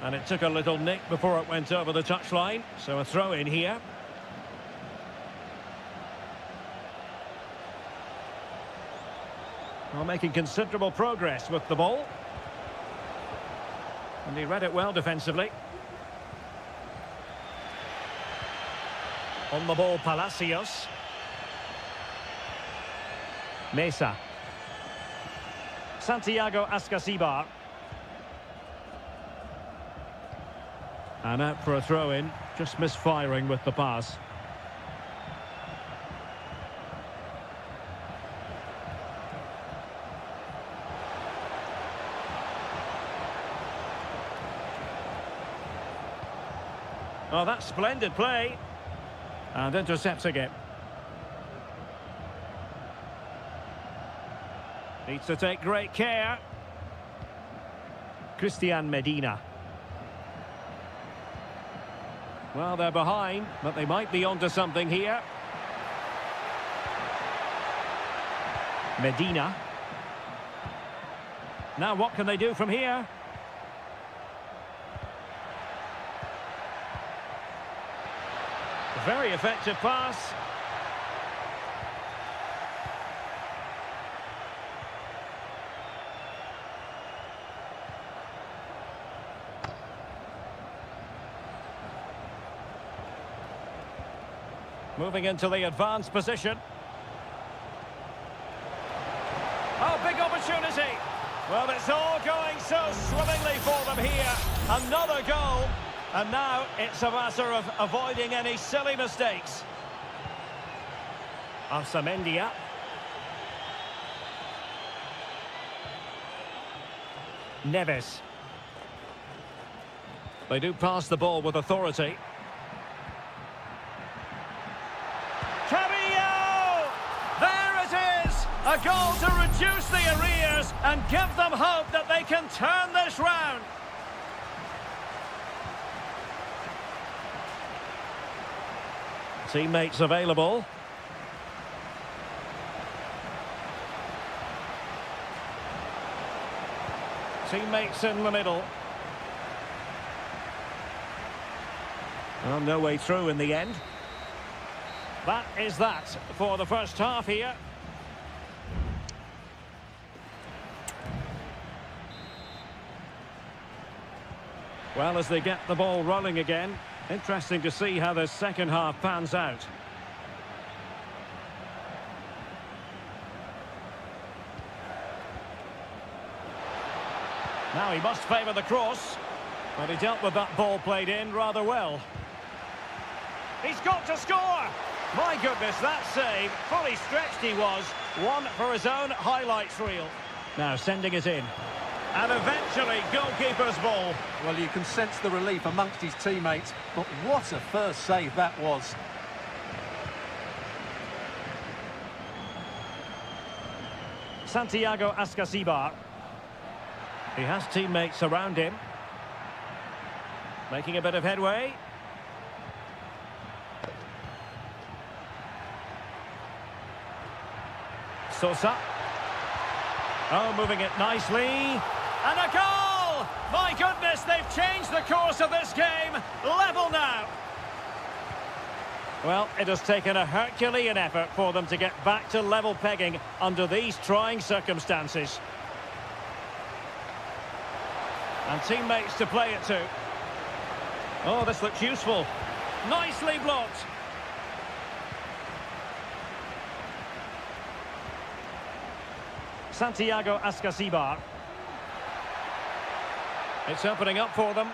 And it took a little nick before it went over the touchline, so a throw in here. Well, making considerable progress with the ball. And he read it well defensively. On the ball, Palacios. Mesa. Santiago Ascasibar. And out for a throw-in, just misfiring with the pass. Oh, that's splendid play. And intercepting it. Needs to take great care. Christian Medina. Well, they're behind, but they might be onto something here. Medina. Now what can they do from here? Very effective pass. Moving into the advanced position. Oh, big opportunity. Well, it's all going so swimmingly for them here. Another goal. And now it's a matter of avoiding any silly mistakes. Arsamendia. Neves. They do pass the ball with authority. A goal to reduce the arrears and give them hope that they can turn this round. Teammates available. Teammates in the middle. Well, no way through in the end. That is that for the first half here. Well, as they get the ball rolling again, Interesting to see how the second half pans out. Now he must favour the cross. But he dealt with that ball played in rather well. He's got to score! My goodness, that save. Fully stretched he was. One for his own highlights reel. Now sending it in. And eventually, goalkeeper's ball. Well, you can sense the relief amongst his teammates, but what a first save that was. Santiago Ascasibar. He has teammates around him. Making a bit of headway. Sosa. Oh, moving it nicely. And a goal! My goodness, they've changed the course of this game. Level now. Well, it has taken a Herculean effort for them to get back to level pegging under these trying circumstances. And teammates to play it to. Oh, this looks useful. Nicely blocked. Santiago Ascasibar. It's opening up for them.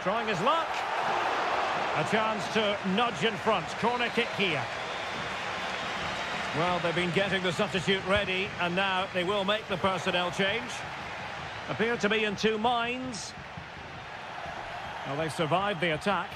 Trying his luck. A chance to nudge in front. Corner kick here. Well, they've been getting the substitute ready, and now they will make the personnel change. Appear to be in two minds. Well, they've survived the attack.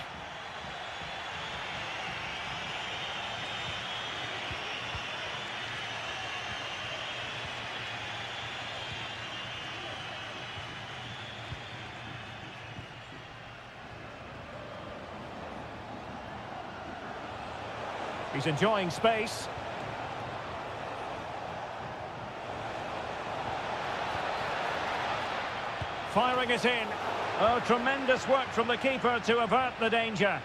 He's enjoying space. Firing it in. Oh, tremendous work from the keeper to avert the danger.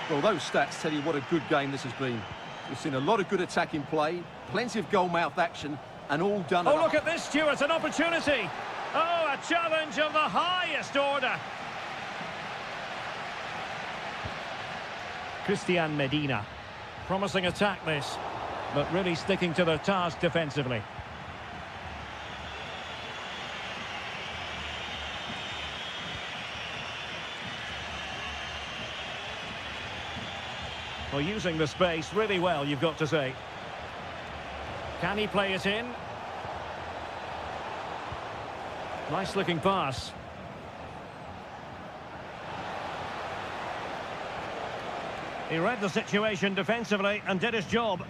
Well, those stats tell you what a good game this has been. We've seen a lot of good attacking play, plenty of goal-mouth action, and all done... Oh, look at this, Stuart, an opportunity. Oh, a challenge of the highest order. Christian Medina. Promising attack, this, but really sticking to their task defensively. Well, using the space really well, you've got to say. Can he play it in? Nice looking pass. He read the situation defensively and did his job.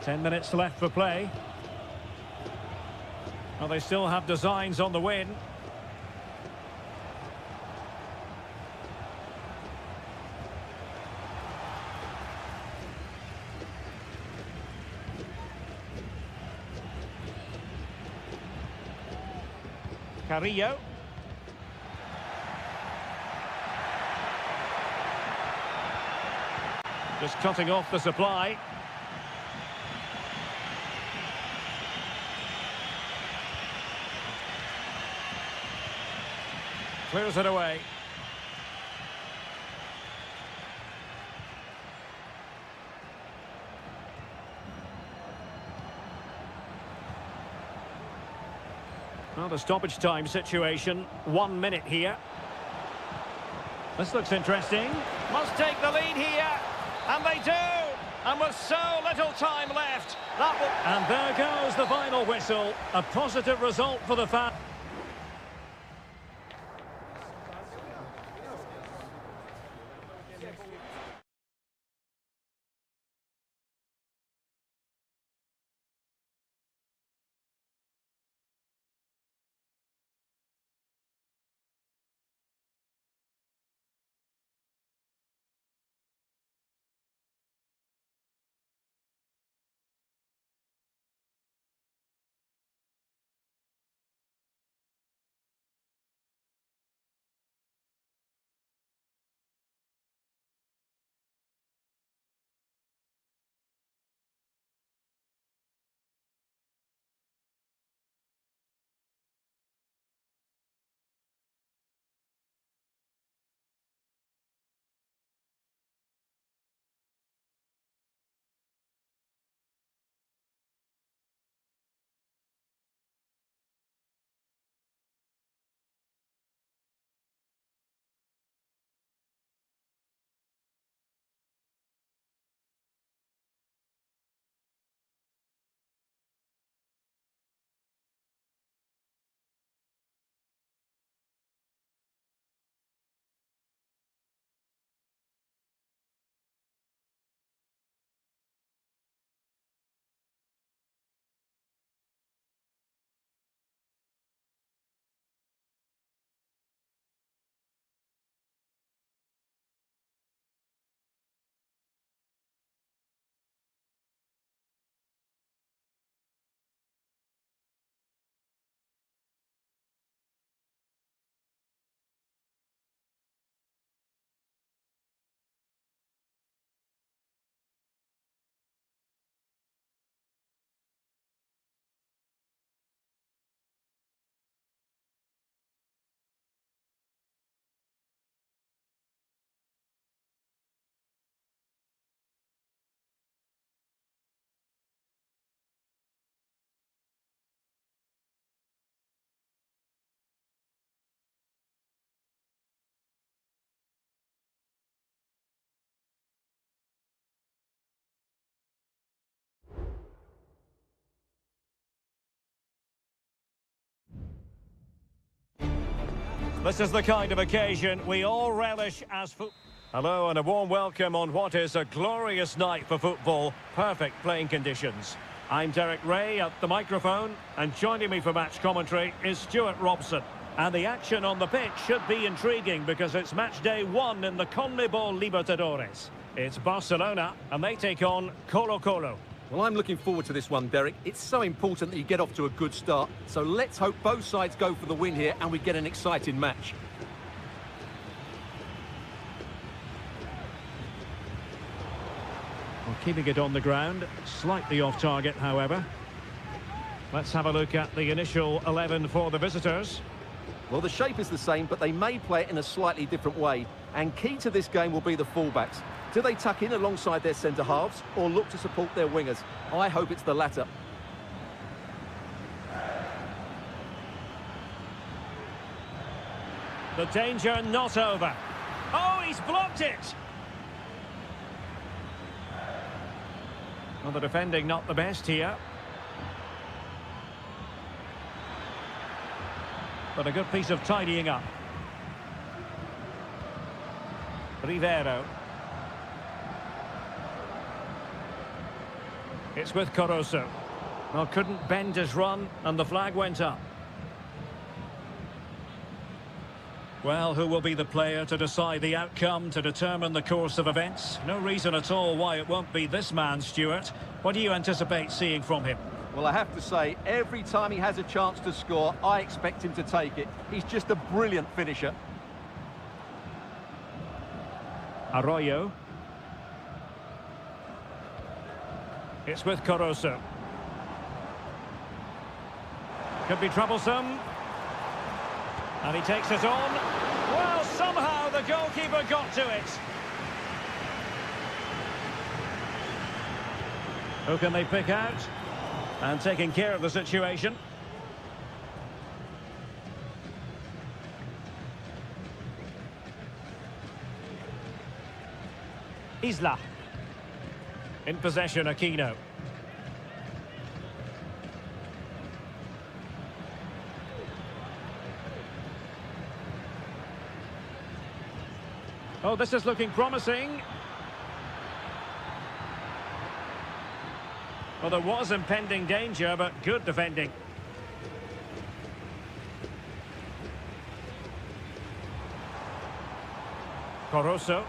Ten minutes left for play. Well, they still have designs on the win. Carrillo. Just cutting off the supply. Clears it away. Well, the stoppage time situation, 1 minute here. This looks interesting. Must take the lead here. And they do. And with so little time left, that will... And there goes the final whistle. A positive result for the fans. This is the kind of occasion we all relish as football. Hello and a warm welcome on what is a glorious night for football. Perfect playing conditions. I'm Derek Ray at the microphone, and joining me for match commentary is Stuart Robson. And the action on the pitch should be intriguing because it's match day 1 in the CONMEBOL Libertadores. It's Barcelona, and they take on Colo-Colo. Well, I'm looking forward to this one, Derek. It's so important that you get off to a good start. So let's hope both sides go for the win here and we get an exciting match. Well, keeping it on the ground, slightly off target, however. Let's have a look at the initial 11 for the visitors. Well, the shape is the same, but they may play it in a slightly different way. And key to this game will be the fullbacks. Do they tuck in alongside their centre-halves or look to support their wingers? I hope it's the latter. The danger not over. Oh, he's blocked it! Well, the defending not the best here. But a good piece of tidying up. Rivero. It's with Caruso. Well, couldn't bend his run, and the flag went up. Well, who will be the player to decide the outcome, to determine the course of events? No reason at all why it won't be this man, Stuart. What do you anticipate seeing from him? Well, I have to say, every time he has a chance to score, I expect him to take it. He's just a brilliant finisher. Arroyo. It's with Caruso. Could be troublesome. And he takes it on. Well, somehow the goalkeeper got to it. Who can they pick out? And taking care of the situation. Isla. In possession, Aquino. Oh, this is looking promising. Well, there was impending danger, but good defending. Caruso.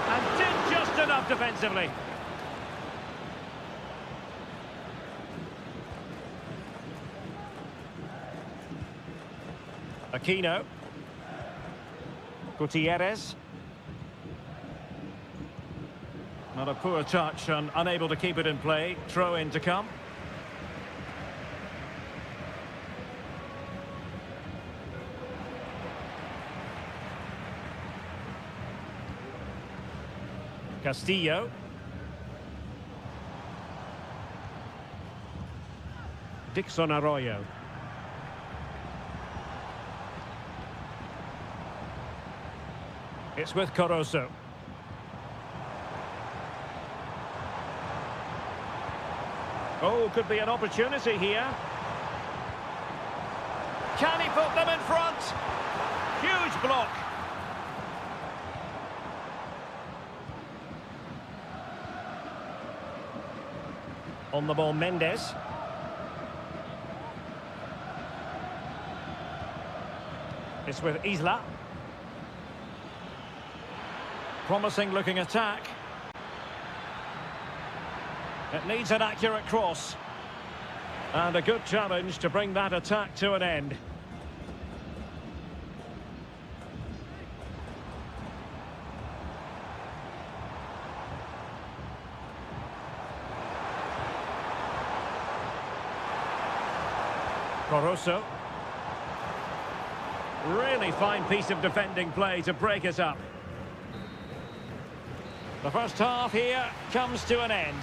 And did just enough defensively. Aquino. Gutierrez. Not a poor touch and unable to keep it in play. Throw in to come. Castillo. Dixon Arroyo. It's with Caruso. Oh, could be an opportunity here. Can he put them in front? Huge block. On the ball, Mendes. It's with Isla. Promising looking attack. It needs an accurate cross. And a good challenge to bring that attack to an end. Caruso. Really fine piece of defending play to break it up. The first half here comes to an end.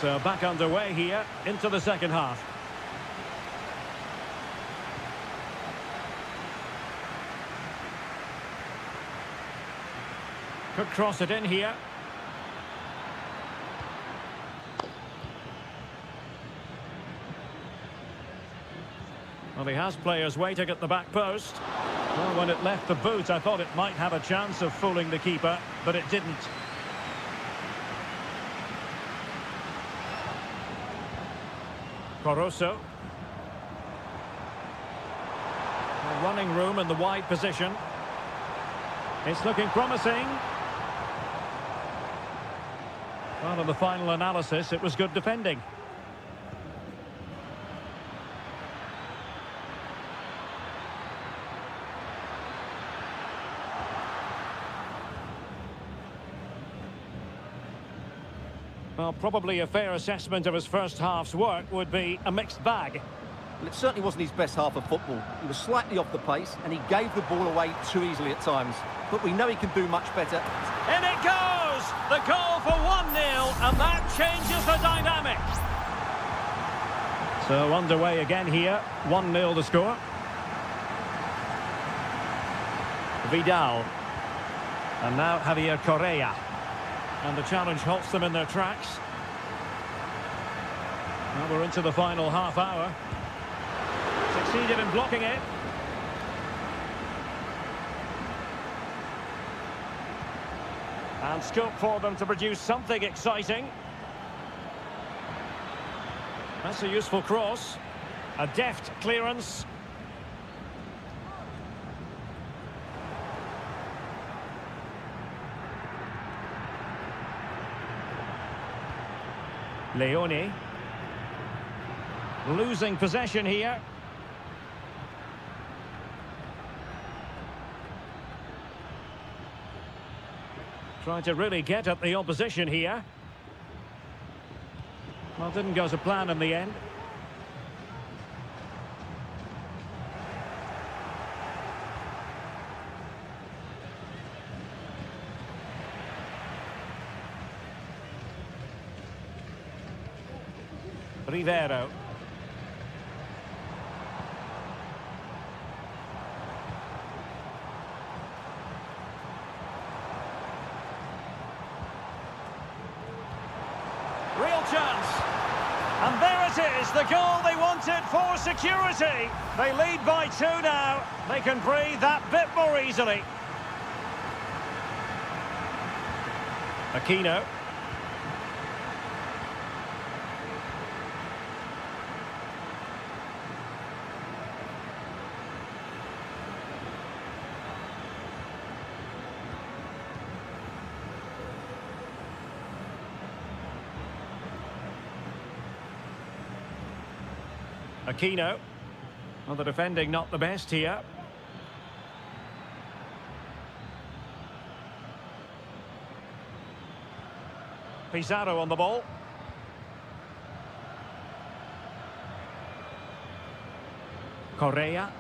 So back underway here into the second half. Could cross it in here. Well, he has players waiting at the back post. Well, when it left the boot, I thought it might have a chance of fooling the keeper, but it didn't. Caruso. Running room in the wide position. It's looking promising. Well, in the final analysis, it was good defending. Well, probably a fair assessment of his first half's work would be a mixed bag. Well, it certainly wasn't his best half of football. He was slightly off the pace and he gave the ball away too easily at times. But we know he can do much better. In it goes! The goal for 1-0, and that changes the dynamic. So underway again here, 1-0 the score. Vidal. And now Javier Correa. And the challenge halts them in their tracks. Well, we're into the final half hour. Succeeded in blocking it. And scope for them to produce something exciting. That's a useful cross. A deft clearance. Leone. Losing possession here. Trying to really get at the opposition here. Well, didn't go to plan in the end. Rivero. Real chance. And there it is, the goal they wanted for security. They lead by 2 now. They can breathe that bit more easily. Aquino. Aquino. Well, the defending not the best here. Pizarro on the ball. Correa.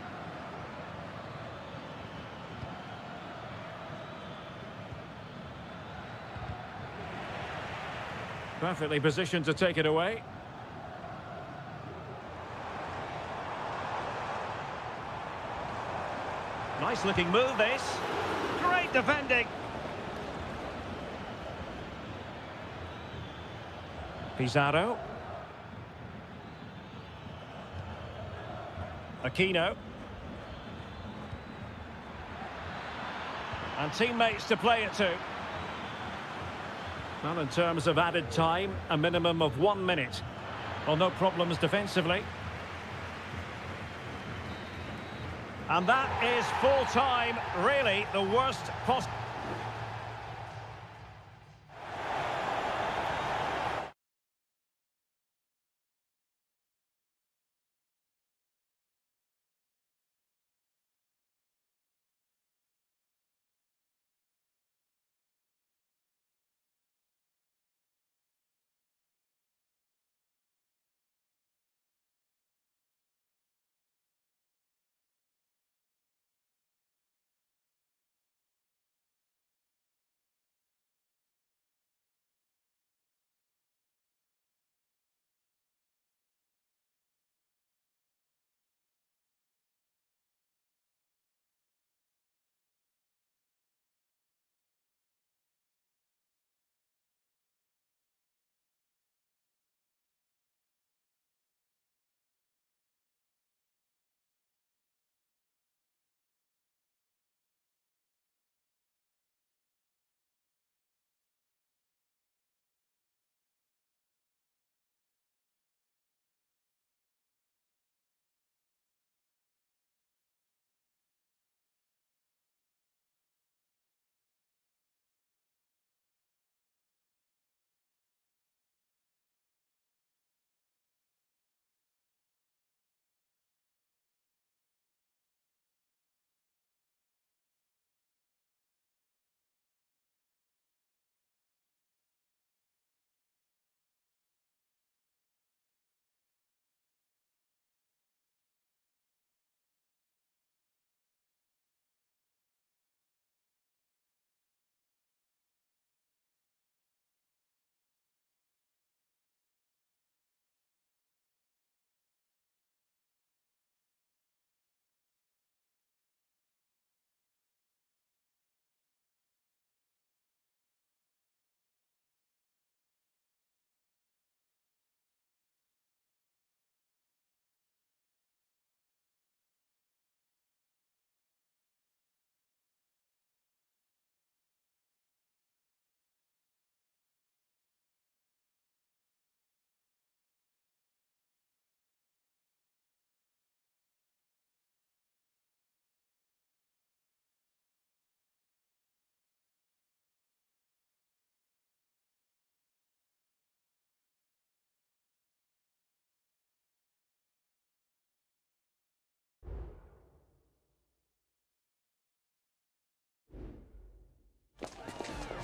Perfectly positioned to take it away. Nice looking move this. Great defending. Pizarro. Aquino. And teammates to play it to. Well, in terms of added time, a minimum of 1 minute. Well, no problems defensively. And that is full time, really the worst possible.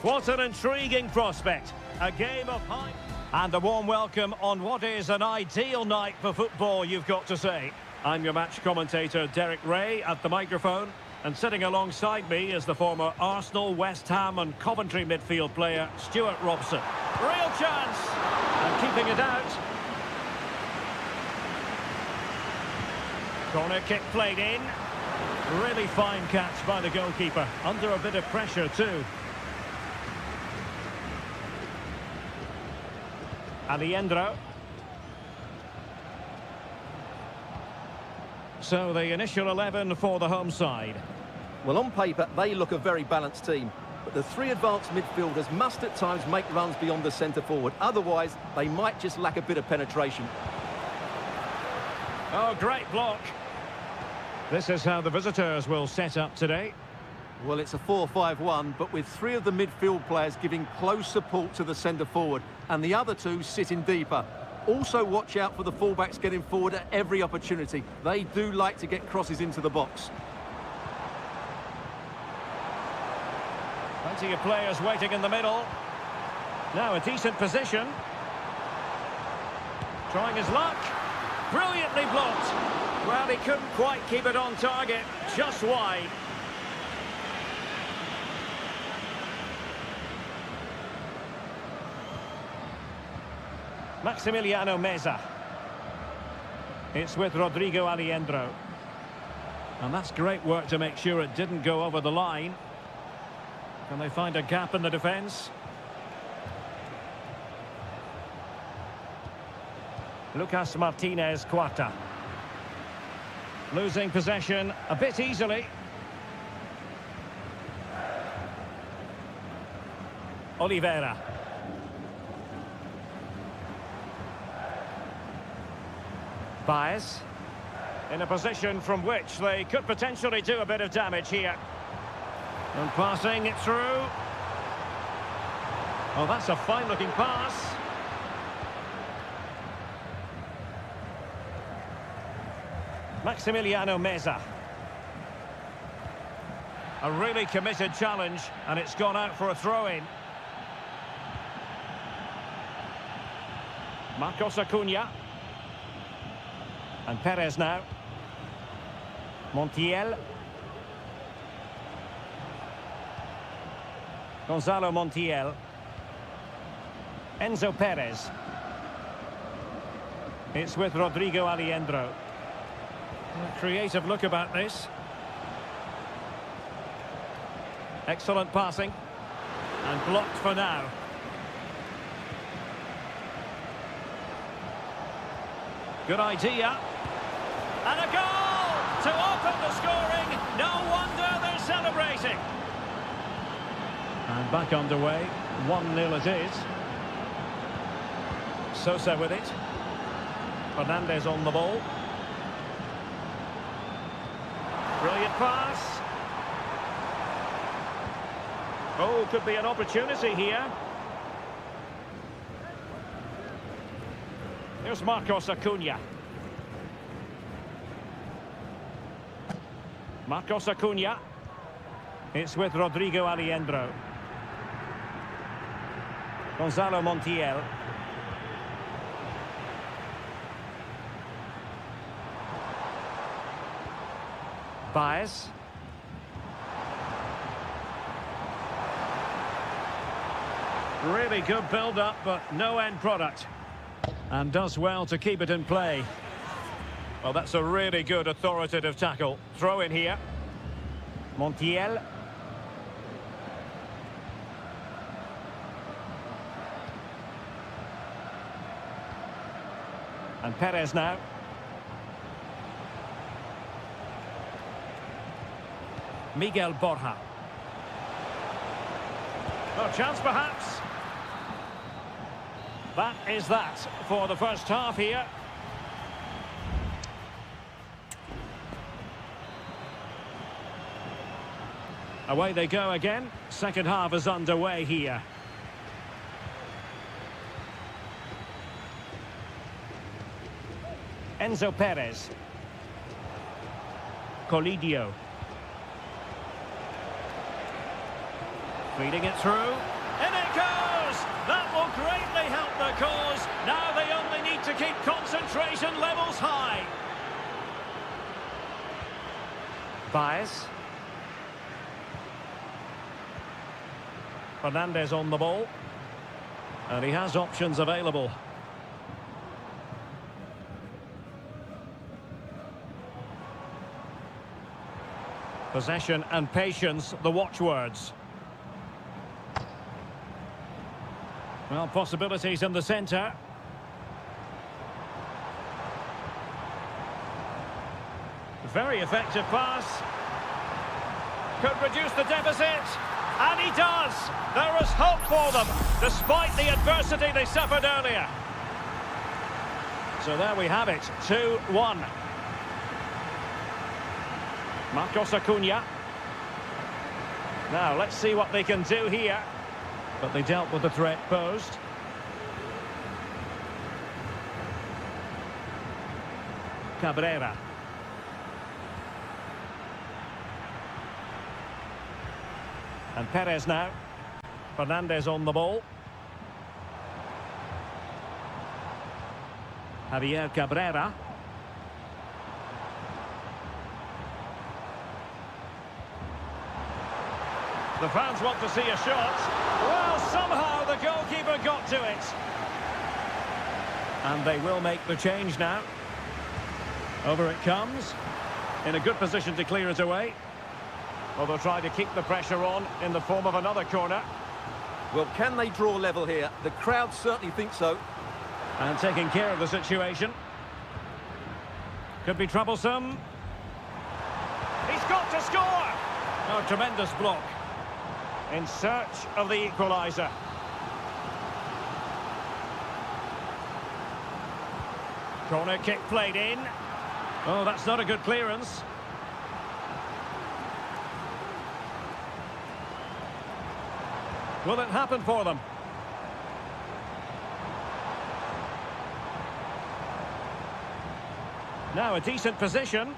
What an intriguing prospect. A game of high... And a warm welcome on what is an ideal night for football, you've got to say. I'm your match commentator, Derek Ray, at the microphone. And sitting alongside me is the former Arsenal, West Ham and Coventry midfield player, Stuart Robson. Real chance! And keeping it out. Corner kick played in. Really fine catch by the goalkeeper. Under a bit of pressure too. Alejandro. So the initial 11 for the home side. Well, on paper, they look a very balanced team. But the three advanced midfielders must at times make runs beyond the centre forward. Otherwise, they might just lack a bit of penetration. Oh, great block. This is how the visitors will set up today. Well, it's a 4-5-1, but with three of the midfield players giving close support to the centre forward, and the other two sitting deeper. Also watch out for the fullbacks getting forward at every opportunity. They do like to get crosses into the box. Plenty of players waiting in the middle. Now a decent position. Trying his luck. Brilliantly blocked. Well, he couldn't quite keep it on target. Just wide. Maximiliano Meza. It's with Rodrigo Alejandro. And that's great work to make sure it didn't go over the line. Can they find a gap in the defence? Lucas Martinez Quarta. Losing possession a bit easily. Oliveira. Baez. In a position from which they could potentially do a bit of damage here. And passing it through. Oh, that's a fine-looking pass. Maximiliano Meza. A really committed challenge, and it's gone out for a throw-in. Marcos Acuna. And Perez now. Montiel. Gonzalo Montiel. Enzo Perez. It's with Rodrigo Alejandro. A creative look about this. Excellent passing. And blocked for now. Good idea. And a goal to open the scoring. No wonder they're celebrating. And back underway. 1-0 it is. Sosa with it. Fernandez on the ball. Brilliant pass. Oh, could be an opportunity here. Here's Marcos Acuna. Marcos Acuna. It's with Rodrigo Alejandro. Gonzalo Montiel. Baez. Really good build-up, but no end product. And does well to keep it in play. Well, that's a really good authoritative tackle. Throw in here. Montiel. And Perez now. Miguel Borja. Oh, chance perhaps. That is that for the first half here. Away they go again. Second half is underway here. Enzo Perez. Colidio. Feeding it through. In it goes! That will greatly help the cause. Now they only need to keep concentration levels high. Baez. Fernandez on the ball. And he has options available. Possession and patience, the watchwords. Well, possibilities in the centre. Very effective pass. Could reduce the deficit. And he does. There is hope for them, despite the adversity they suffered earlier. So there we have it, 2-1. Marcos Acuna. Now, let's see what they can do here. But they dealt with the threat posed. Cabrera. And Perez now. Fernandez on the ball. Javier Cabrera. The fans want to see a shot. Well, somehow the goalkeeper got to it. And they will make the change now. Over it comes. In a good position to clear it away. Well, they'll try to keep the pressure on in the form of another corner. Well, can they draw level here? The crowd certainly think so. And taking care of the situation. Could be troublesome. He's got to score! Oh, tremendous block. In search of the equaliser. Corner kick played in. Oh, that's not a good clearance. Will it happen for them? Now a decent position.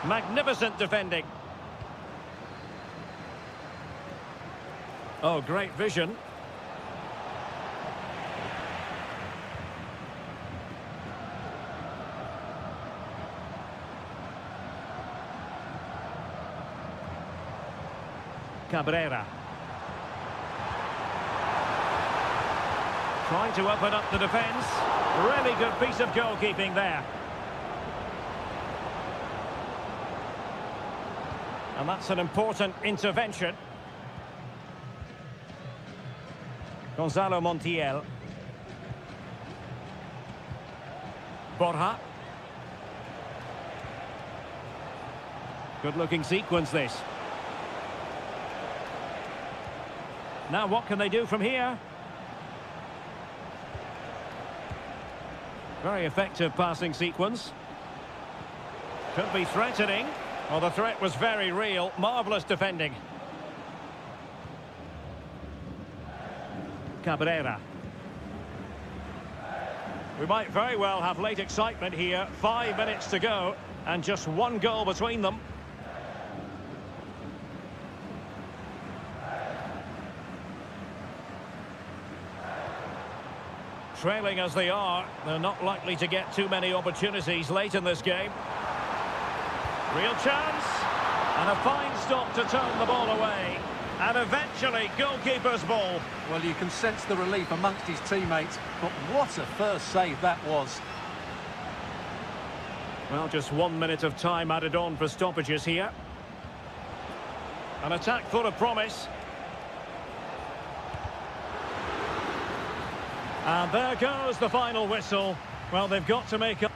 Magnificent defending. Oh, great vision. Cabrera. Trying to open up the defence. Really good piece of goalkeeping there. And that's an important intervention. Gonzalo Montiel. Borja. Good-looking sequence, this. Now what can they do from here? Very effective passing sequence. Could be threatening. Well, the threat was very real. Marvellous defending. Cabrera. We might very well have late excitement here. 5 minutes to go and just one goal between them. Trailing as they are, they're not likely to get too many opportunities late in this game. Real chance, and a fine stop to turn the ball away. And eventually, goalkeeper's ball. Well, you can sense the relief amongst his teammates, but what a first save that was. Well, just 1 minute of time added on for stoppages here. An attack full of promise. And there goes the final whistle. Well, they've got to make up.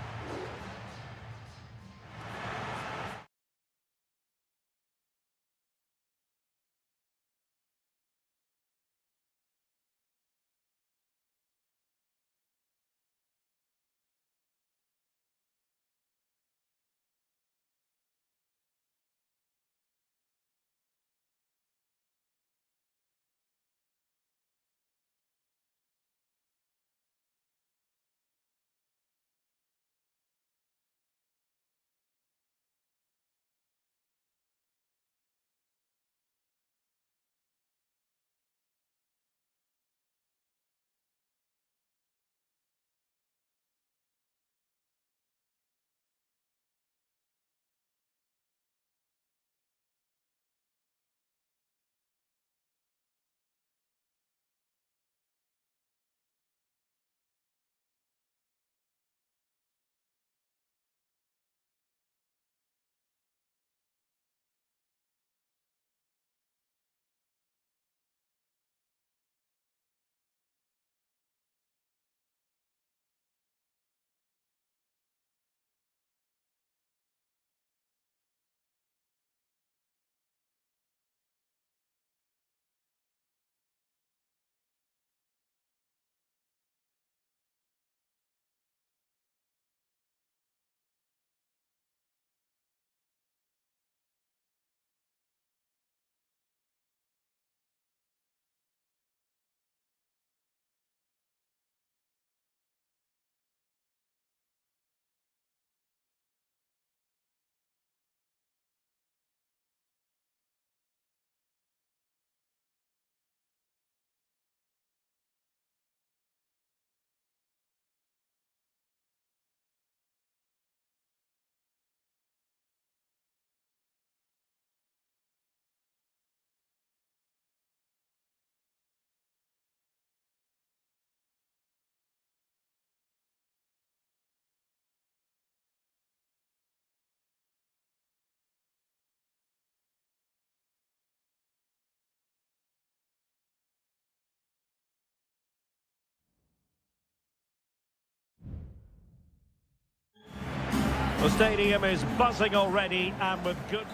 The stadium is buzzing already and with good...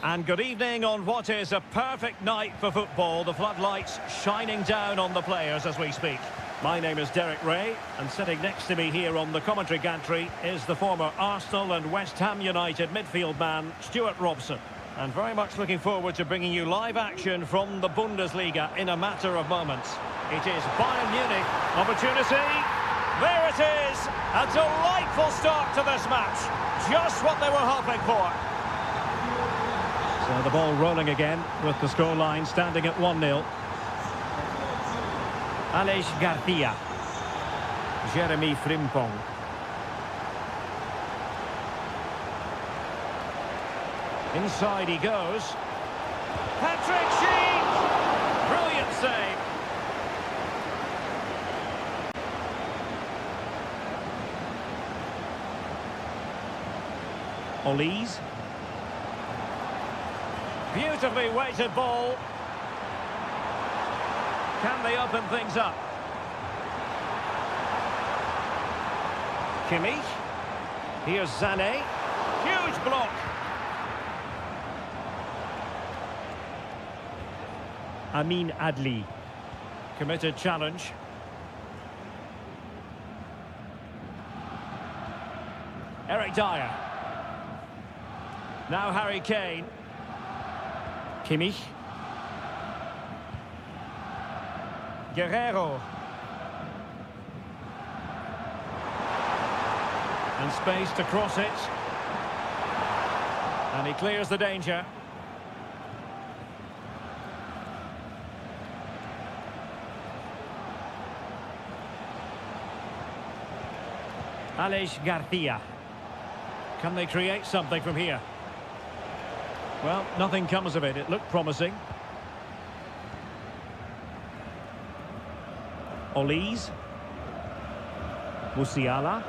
And good evening on what is a perfect night for football. The floodlights shining down on the players as we speak. My name is Derek Ray, and sitting next to me here on the commentary gantry is the former Arsenal and West Ham United midfield man, Stuart Robson. And very much looking forward to bringing you live action from the Bundesliga in a matter of moments. It is Bayern Munich. Opportunity. There it is. A delightful start to this match. Just what they were hoping for. So the ball rolling again with the scoreline standing at 1-0. Aleix Garcia. Jeremy Frimpong. Inside he goes. Patrick Sheen! Brilliant save. Olise. Beautifully weighted ball. Can they open things up? Kimmich. Here's Sané. Huge block. Amin Adli. Committed challenge. Eric Dyer. Now Harry Kane. Kimmich. Guerrero. And space to cross it. And he clears the danger. Aleix Garcia. Can they create something from here? Well, nothing comes of it. It looked promising. Olise. Musiala.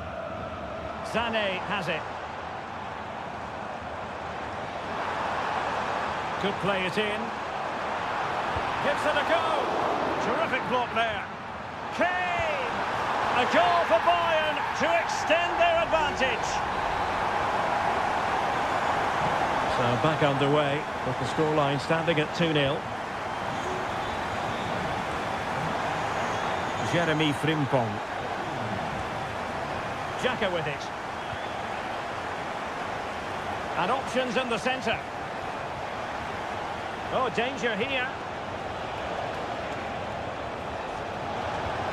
Sané has it. Could play it in. Gives it a go. Terrific block there. Kane! A goal for Bayern to extend their advantage. So back underway with the scoreline standing at 2-0. Jeremy Frimpong. Xhaka with it. And options in the centre. Oh, danger here.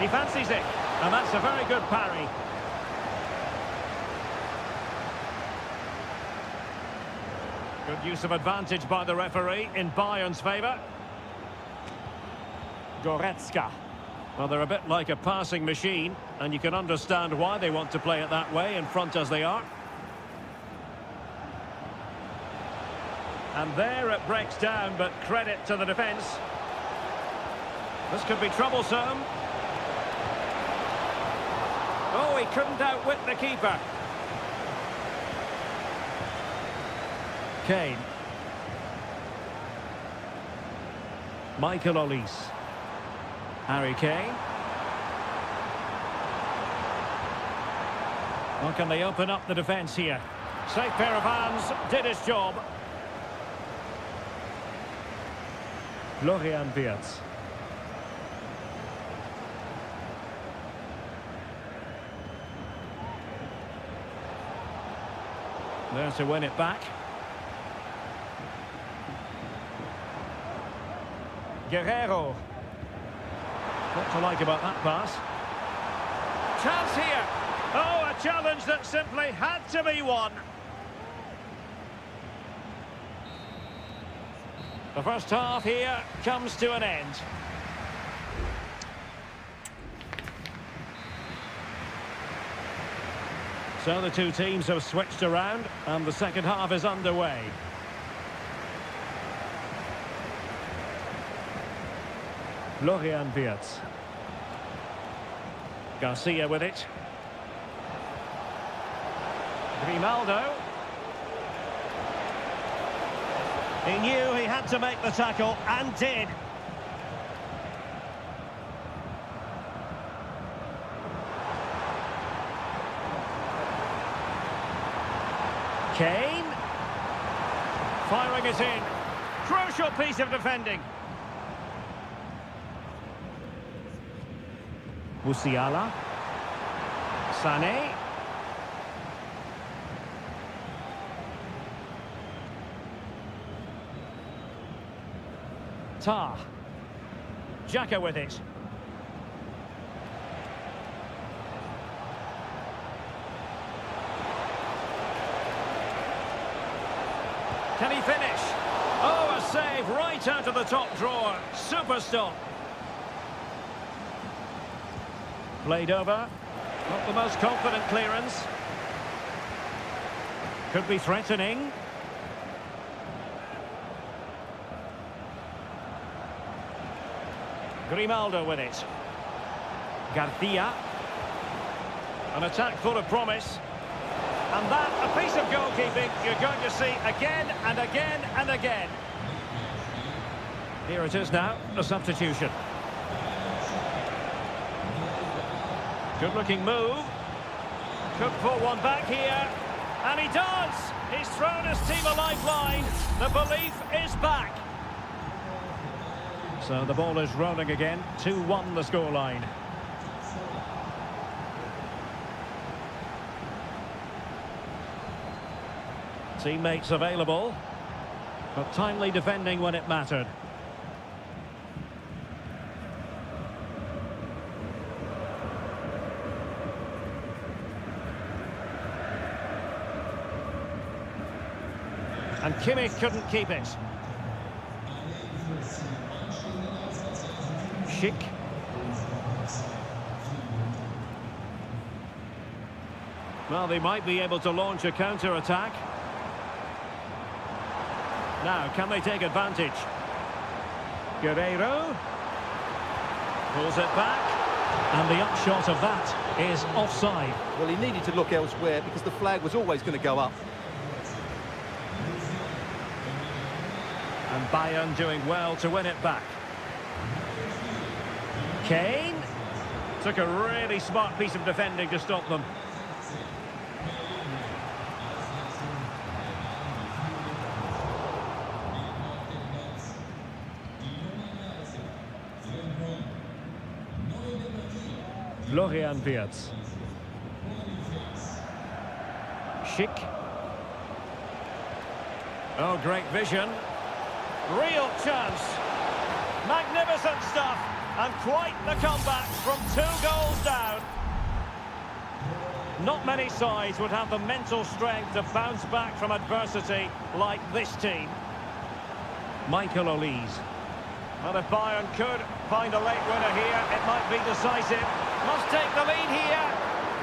He fancies it. And that's a very good parry. Good use of advantage by the referee in Bayern's favour. Goretzka. Well, they're a bit like a passing machine, and you can understand why they want to play it that way, in front as they are. And there it breaks down, but credit to the defence. This could be troublesome. Oh, he couldn't outwit the keeper. Kane. Michael Olise. Harry Kane. Well, can they open up the defence here? Safe pair of hands, did his job. Florian Wirtz. There to win it back. Guerrero. What to like about that pass? Chance here. Oh, a challenge that simply had to be won. The first half here comes to an end. So the two teams have switched around and the second half is underway. Florian Wirtz. Garcia with it. Grimaldo. He knew he had to make the tackle and did. Kane. Firing it in. Crucial piece of defending. Musiala. Sané. Tar. Xhaka with it. Can he finish? Oh, a save right out of the top drawer. Super stop. Played over. Not the most confident clearance. Could be threatening. Grimaldo with it. Garcia. An attack full of promise. And that, a piece of goalkeeping you're going to see again and again and again. Here it is now, a substitution. Good looking move. Could pull one back here. And he does! He's thrown his team a lifeline. The belief is back. So the ball is rolling again. 2-1 the scoreline. Teammates available, but timely defending when it mattered. And Kimmich couldn't keep it. Schick. Well, they might be able to launch a counter-attack. Now, can they take advantage? Guerreiro. Pulls it back. And the upshot of that is offside. Well, he needed to look elsewhere because the flag was always going to go up. And Bayern doing well to win it back. Kane. Took a really smart piece of defending to stop them. Florian Wirtz. Schick. Oh, great vision. Real chance. Magnificent stuff. And quite the comeback from 2 goals down. Not many sides would have the mental strength to bounce back from adversity like this team. Michael Olise. Well, if Bayern could find a late winner here, it might be decisive. Must take the lead here.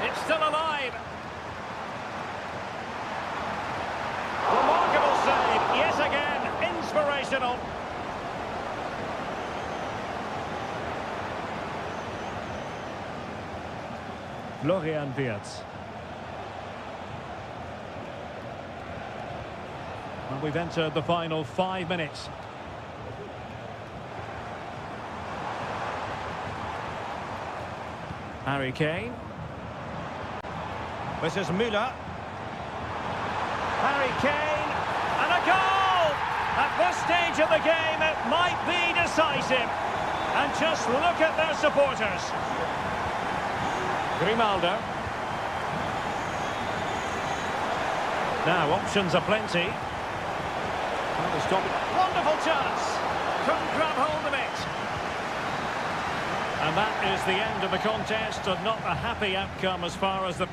It's still alive. Remarkable save. Yes, again. Inspirational. Florian Wirtz. Well, we've entered the final 5 minutes. Harry Kane. This is Müller. Harry Kane. And a goal! At this stage of the game, it might be decisive. And just look at their supporters. Grimaldo. Now, options aplenty. Wonderful chance. Couldn't grab hold of it. And that is the end of the contest, and not a happy outcome as far as the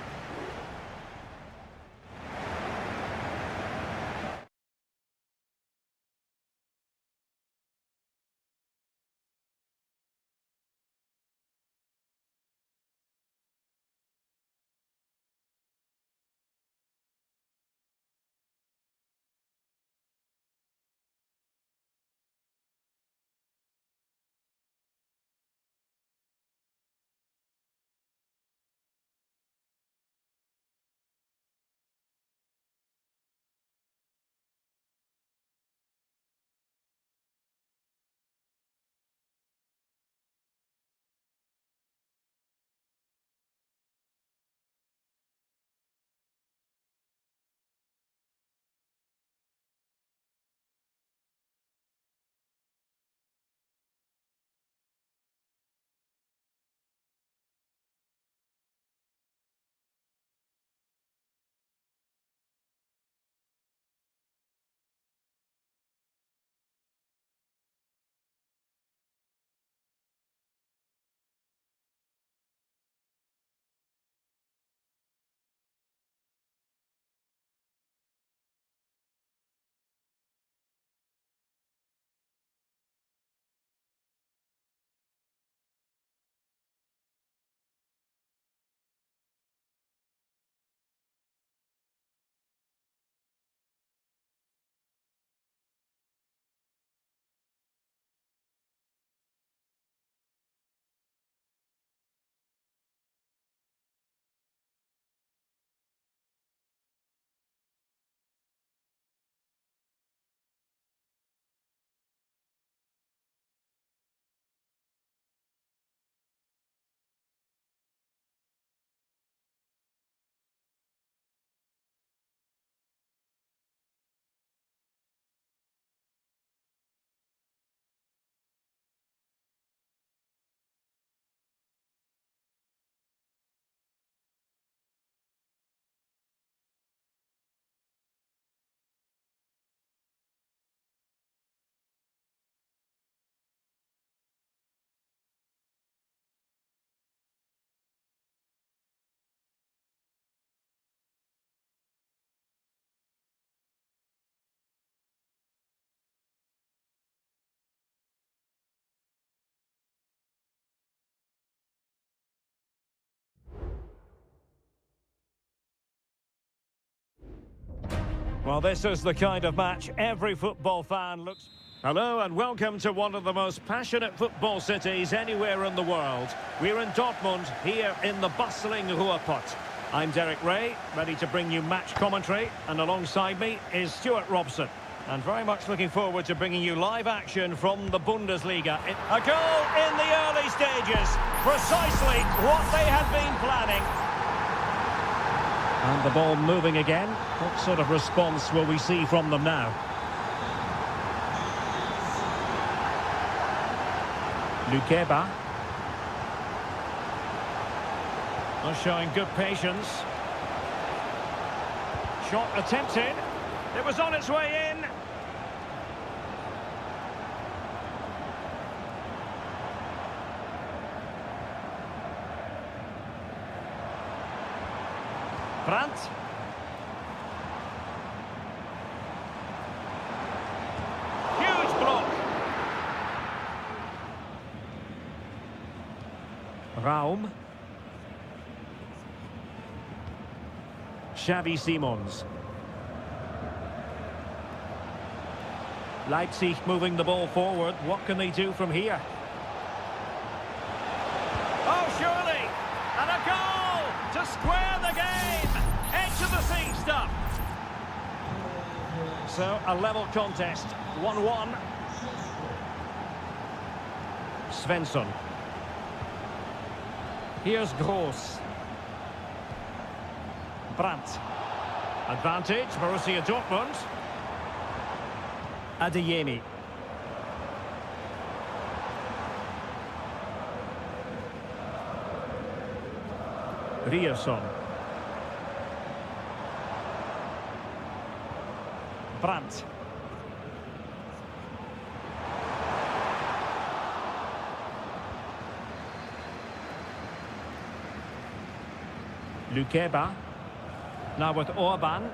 Well, this is the kind of match every football fan looks... Hello and welcome to one of the most passionate football cities anywhere in the world. We're in Dortmund, here in the bustling Ruhrpott. I'm Derek Ray, ready to bring you match commentary, and alongside me is Stuart Robson. And very much looking forward to bringing you live action from the Bundesliga. A goal in the early stages, precisely what they had been planning. And the ball moving again. What sort of response will we see from them now? Lukeba. Well, showing good patience. Shot attempted. It was on its way in. Brandt. Huge block. Raum. Xavi Simons. Leipzig moving the ball forward. What can they do from here? Oh, surely! And a goal to square the game! Edge of the seat stuff. So, a level contest. 1-1. Svensson. Here's Gross. Brandt. Advantage, Borussia Dortmund. Adeyemi. Ryerson. Brandt. Lukeba. Now with Orban.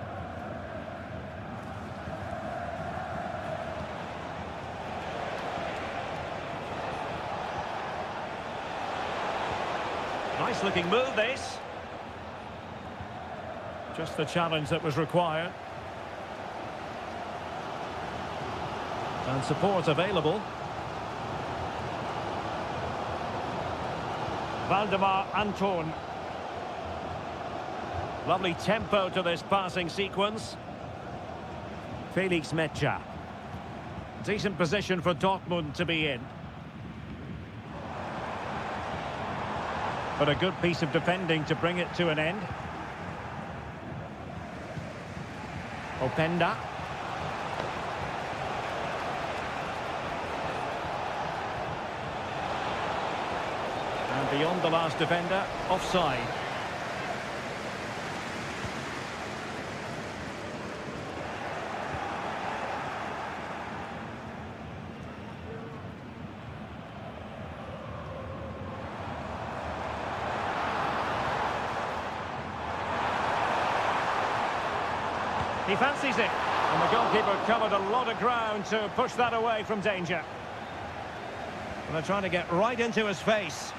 Nice looking move, this. Just the challenge that was required. And support available. Valdemar Anton. Lovely tempo to this passing sequence. Felix Mecha. Decent position for Dortmund to be in. But a good piece of defending to bring it to an end. Openda. And beyond the last defender, offside. He fancies it, and the goalkeeper covered a lot of ground to push that away from danger. And they're trying to get right into his face.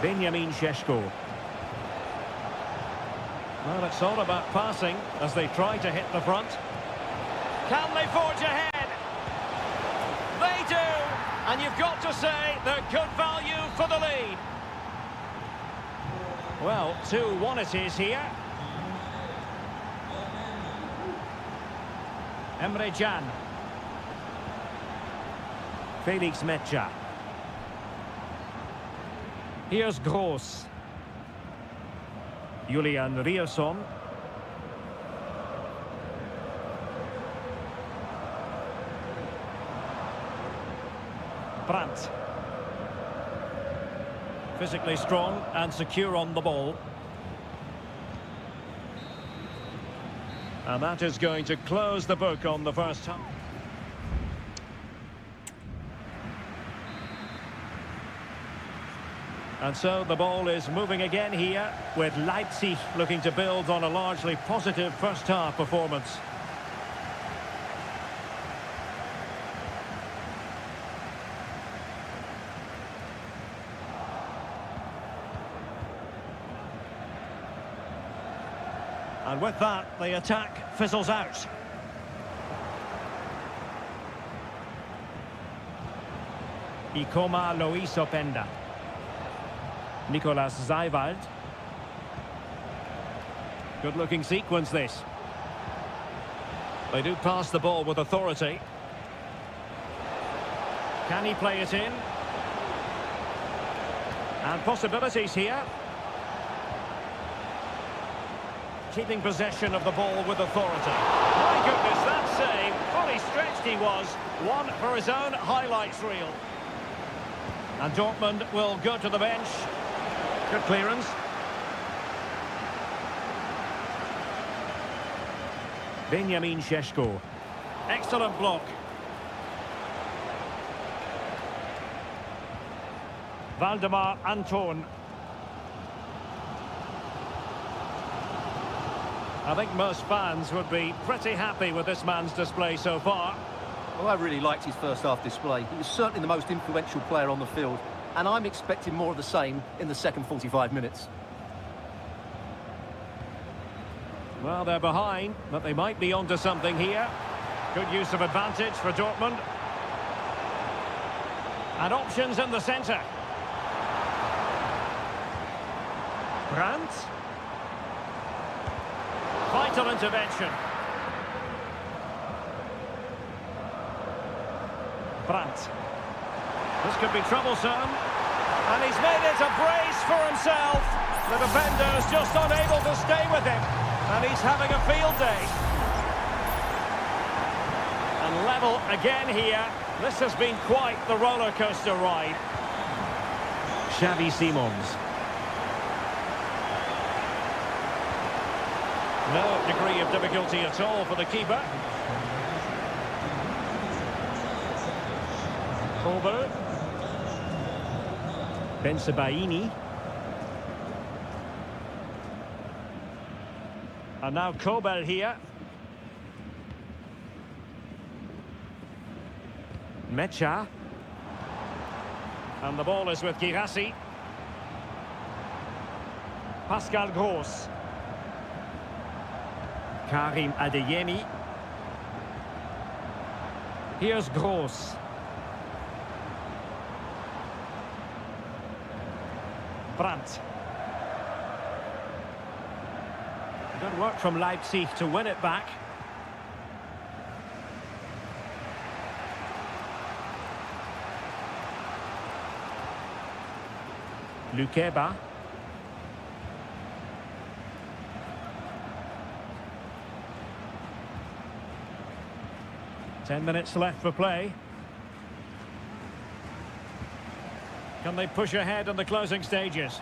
Benjamin Šeško. Well, it's all about passing as they try to hit the front. Can they forge ahead? They do! And you've got to say they're good value for the lead. Well, 2-1 it is here. Emre Can. Felix Mecha. Here's Gross. Julian Ryerson. Brandt. Physically strong and secure on the ball. And that is going to close the book on the first half. And so the ball is moving again here, with Leipzig looking to build on a largely positive first half performance. And with that, the attack fizzles out. Ikoma Lois Openda. Nicolas Zaiwald. Good-looking sequence, this. They do pass the ball with authority. Can he play it in? And possibilities here. Keeping possession of the ball with authority. My goodness, that save. Fully stretched he was. One for his own highlights reel. And Dortmund will go to the bench. Good clearance. Benjamin Šeško. Excellent block. Valdemar Anton. I think most fans would be pretty happy with this man's display so far. Well, I really liked his first half display. He was certainly the most influential player on the field, and I'm expecting more of the same in the second 45 minutes. Well, they're behind, but they might be onto something here. Good use of advantage for Dortmund. And options in the centre. Brandt. Vital intervention. Brandt. This could be troublesome. And he's made it a brace for himself. The defender's just unable to stay with him. And he's having a field day. And level again here. This has been quite the roller coaster ride. Xavi Simons. No degree of difficulty at all for the keeper. Over. Bensebaini. And now Kobel here. Mecha. And the ball is with Girassi. Pascal Gross. Karim Adeyemi. Here's Gross. Brandt. Good work from Leipzig to win it back. Lukeba. Ten minutes left for play. Can they push ahead in the closing stages?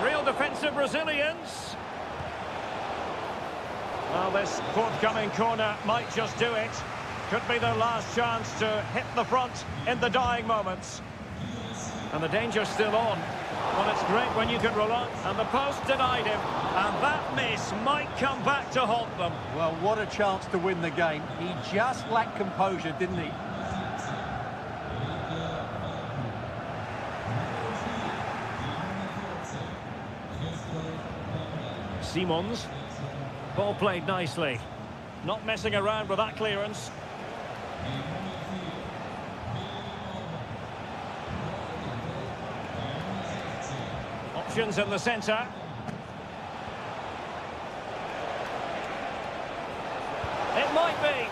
Real defensive resilience. Well, this forthcoming corner might just do it. Could be their last chance to hit the front in the dying moments. And the danger's still on. Well, it's great when you can rely. And the post denied him. And that miss might come back to haunt them. Well, what a chance to win the game. He just lacked composure, didn't he? Simons. Ball played nicely. Not messing around with that clearance. Options in the centre. It might be.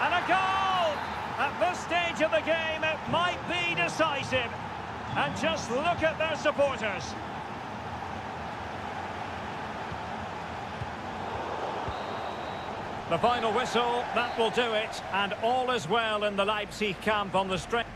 And a goal! At this stage of the game, it might be decisive. And just look at their supporters. The final whistle, that will do it. And all is well in the Leipzig camp on the strength.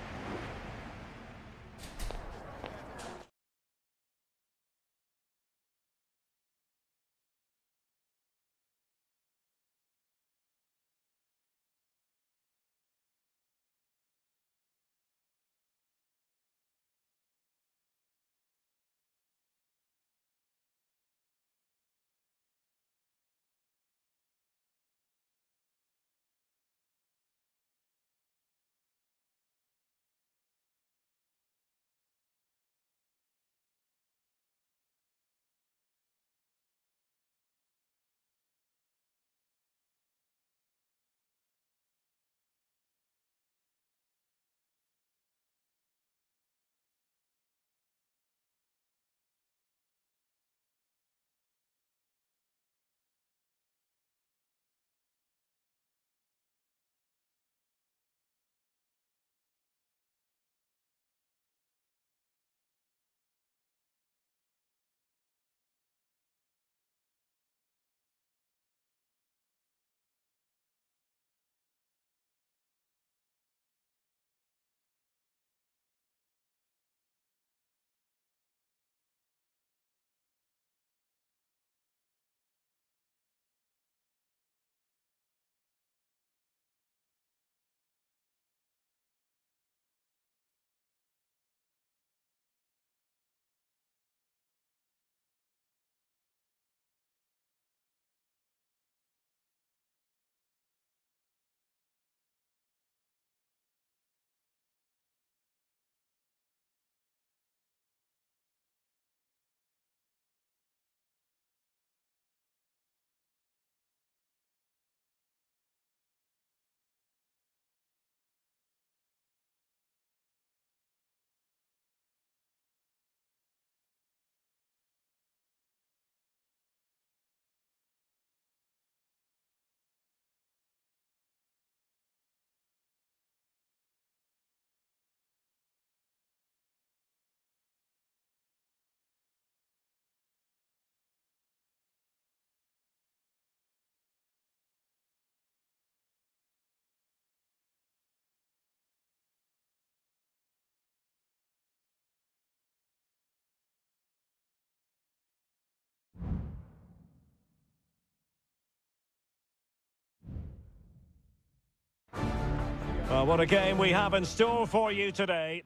Well, what a game we have in store for you today.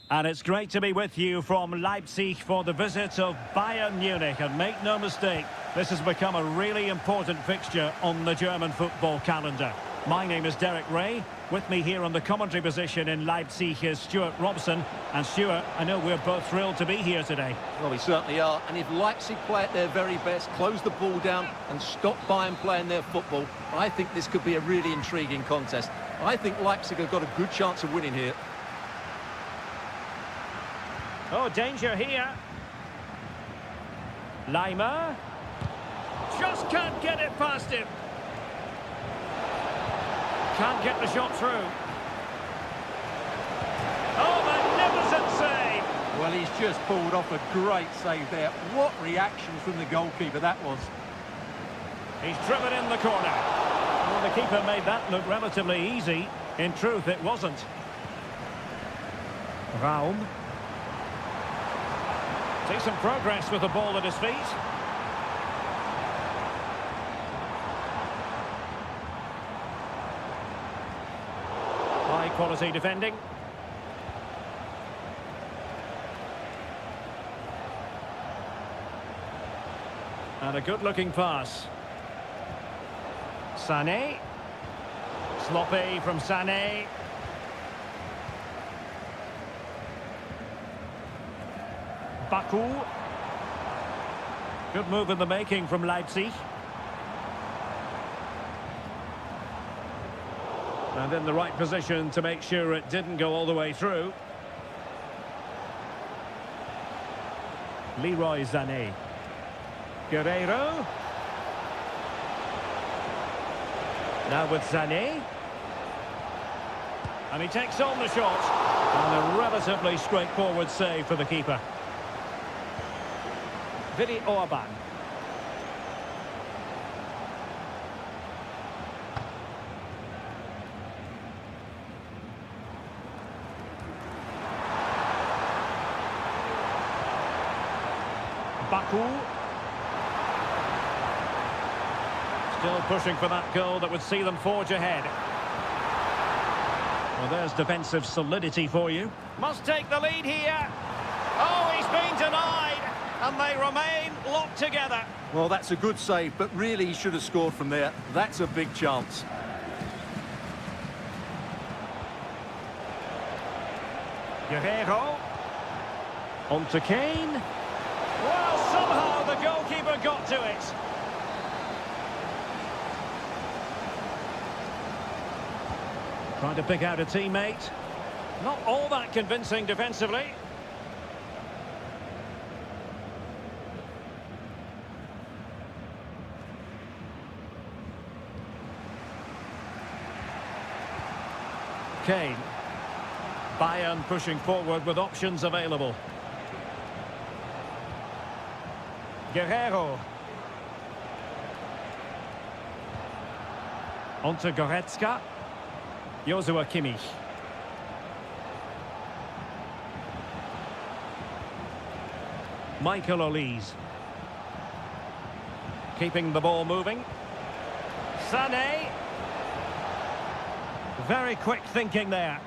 And it's great to be with you from Leipzig for the visit of Bayern Munich. And make no mistake, this has become a really important fixture on the German football calendar. My name is Derek Ray. With me here on the commentary position in Leipzig is Stuart Robson. And Stuart, I know we're both thrilled to be here today. Well, we certainly are. And if Leipzig play at their very best, close the ball down and stop Bayern playing their football, I think this could be a really intriguing contest. I think Leipzig have got a good chance of winning here. Oh, danger here. Lima. Just can't get it past him. Can't get the shot through. Oh, magnificent save! Well, he's just pulled off a great save there. What reaction from the goalkeeper that was. He's driven in the corner. Well, the keeper made that look relatively easy. In truth, it wasn't. Raum. See some progress with the ball at his feet. High quality defending. And a good looking pass. Sané. Sloppy from Sané. Baku. Good move in the making from Leipzig. And in the right position to make sure it didn't go all the way through. Leroy Sané. Guerreiro. Now with Sané. And he takes on the shot. And a relatively straightforward save for the keeper. Vidi Orban. Baku. Still pushing for that goal that would see them forge ahead. Well, there's defensive solidity for you. Must take the lead here. Oh, he's been denied. And they remain locked together. Well, that's a good save, but really he should have scored from there. That's a big chance. Guerreiro. On to Kane. Well, somehow the goalkeeper got to it. Trying to pick out a teammate. Not all that convincing defensively. Kane. Bayern pushing forward with options available. Guerreiro. On to Goretzka. Joshua Kimmich. Michael Olise. Keeping the ball moving. Sané. Very quick thinking there.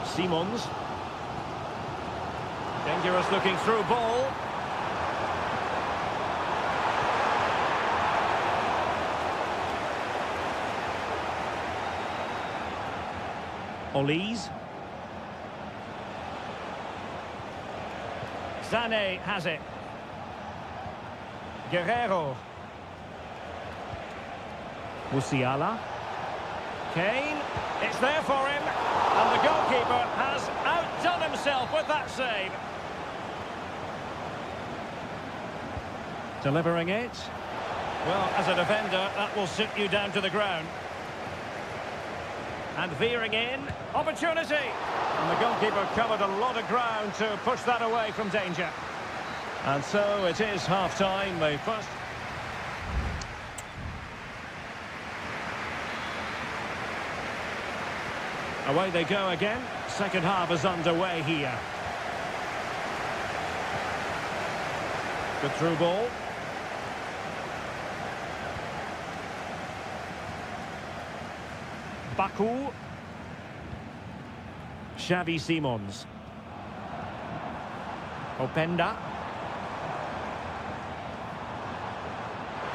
Simons. Dangerous looking through ball. Olise. Sané has it. Guerreiro. Musiala. Kane. It's there for him. And the goalkeeper has outdone himself with that save. Delivering it. Well, as a defender, that will sit you down to the ground. And veering in. Opportunity. And the goalkeeper covered a lot of ground to push that away from danger. And so it is half-time. The first... Away they go again. Second half is underway here. Good through ball. Baku. Xavi Simons. Openda.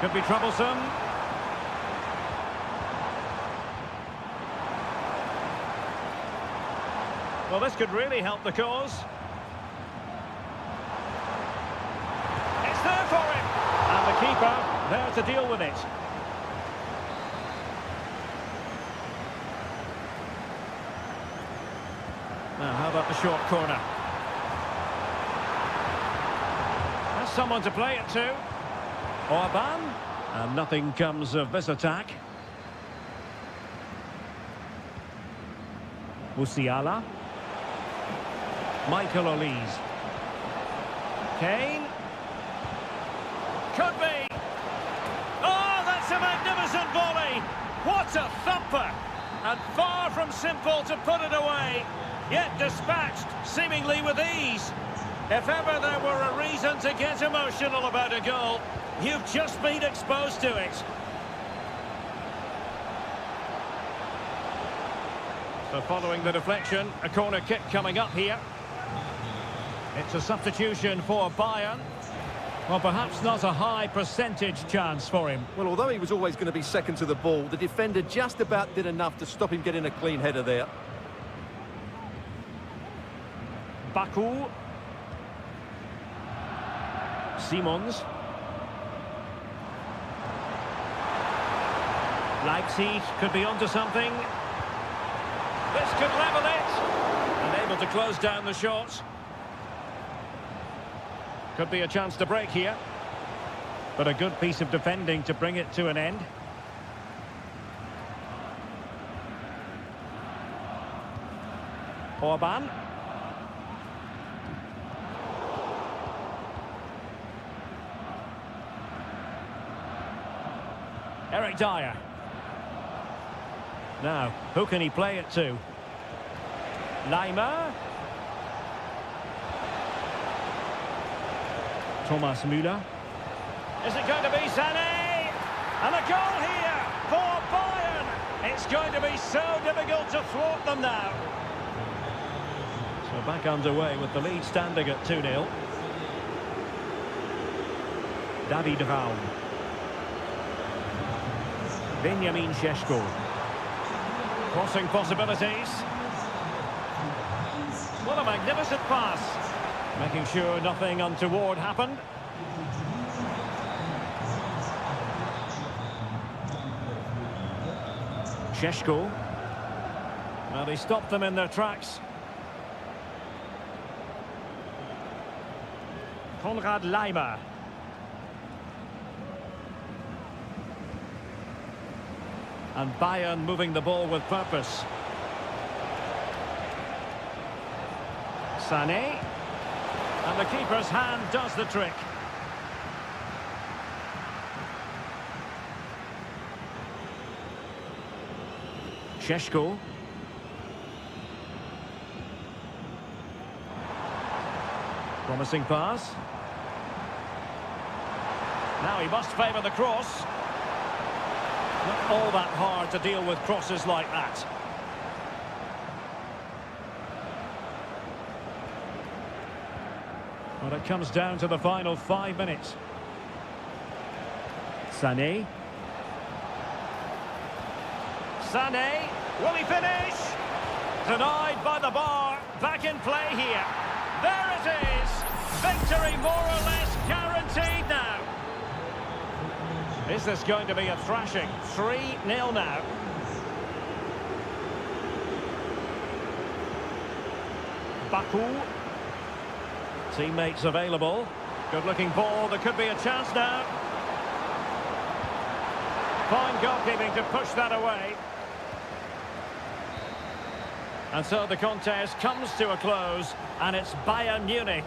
Could be troublesome. Well, this could really help the cause. It's there for him. And the keeper there to deal with it. Now, how about the short corner? That's someone to play it to. Orban. And nothing comes of this attack. Musiala. Michael Olise. Kane. Could be. Oh, that's a magnificent volley. What a thumper. And far from simple to put it away. Yet dispatched, seemingly with ease. If ever there were a reason to get emotional about a goal, you've just been exposed to it. So following the deflection, a corner kick coming up here. It's a substitution for Bayern. Well, perhaps not a high percentage chance for him. Well, although he was always going to be second to the ball, the defender just about did enough to stop him getting a clean header there. Baku. Simons. Leipzig could be onto something. This could level it. And able to close down the shots. Could be a chance to break here. But a good piece of defending to bring it to an end. Orban. Eric Dyer. Now, who can he play it to? Lima. Thomas Müller. Is it going to be Sané? And a goal here for Bayern. It's going to be so difficult to thwart them now. So back underway with the lead standing at 2-0. David Raum. Benjamin Šeško. Crossing possibilities. What a magnificent pass. Making sure nothing untoward happened. Šeško. Well, he stopped them in their tracks. Konrad Laimer. And Bayern moving the ball with purpose. Sané. And the keeper's hand does the trick. Šeško. Promising pass. Now he must favour the cross. Not all that hard to deal with crosses like that. But it comes down to the final 5 minutes. Sané. Sané, will he finish? Denied by the bar, back in play here. There it is! Victory more or less guaranteed now. Is this going to be a thrashing? 3-0 now. Baku. Teammates available. Good-looking ball. There could be a chance now. Fine goalkeeping to push that away. And so the contest comes to a close, and it's Bayern Munich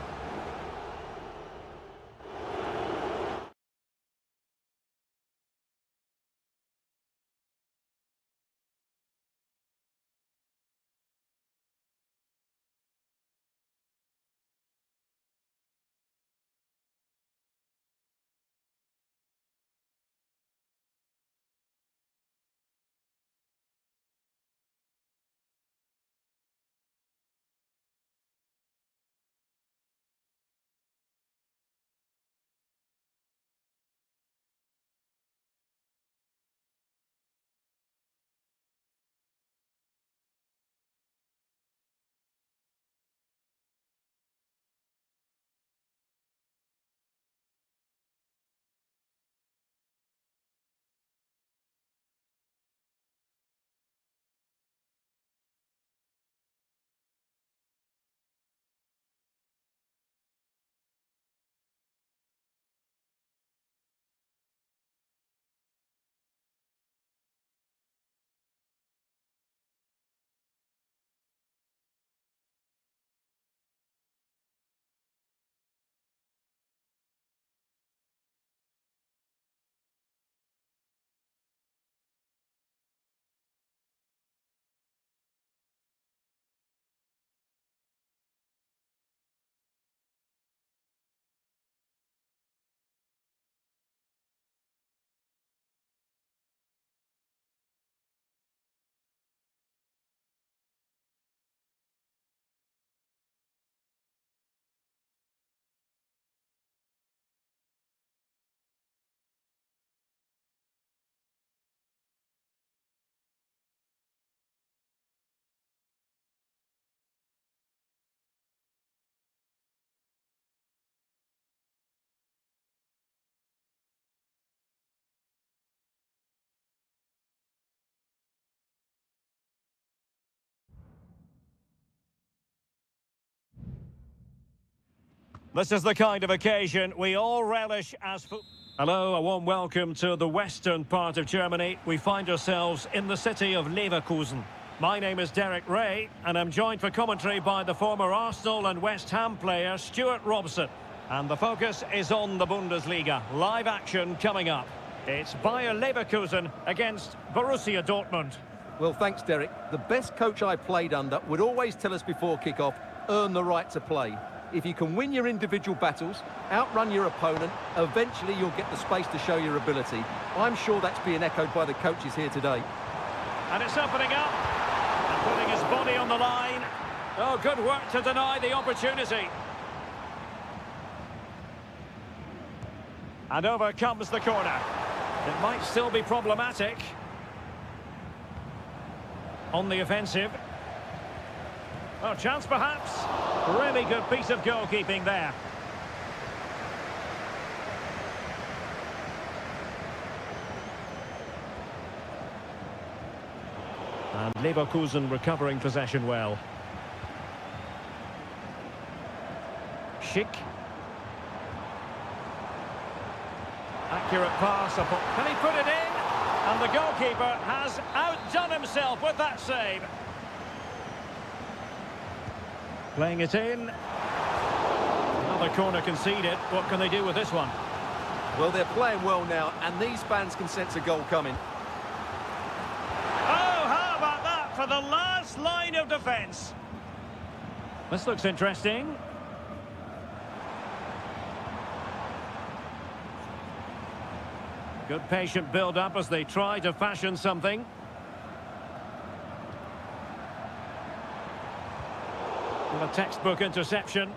This is the kind of occasion we all relish as Hello, a warm welcome to the western part of Germany. We find ourselves in the city of Leverkusen. My name is Derek Ray, and I'm joined for commentary by the former Arsenal and West Ham player Stuart Robson. And the focus is on the Bundesliga. Live action coming up. It's Bayer Leverkusen against Borussia Dortmund. Well, thanks, Derek. The best coach I played under would always tell us before kick-off, earn the right to play. If you can win your individual battles, outrun your opponent, eventually you'll get the space to show your ability. I'm sure that's being echoed by the coaches here today. And it's opening up, and putting his body on the line. Oh, good work to deny the opportunity. And over comes the corner. It might still be problematic. On the offensive. Oh, chance perhaps. Really good piece of goalkeeping there. And Leverkusen recovering possession well. Schick. Accurate pass. Can he put it in? And the goalkeeper has outdone himself with that save. Playing it in. Another corner conceded. What can they do with this one? Well, they're playing well now, and these fans can sense a goal coming. Oh, how about that for the last line of defence? This looks interesting. Good patient build-up as they try to fashion something. A textbook interception.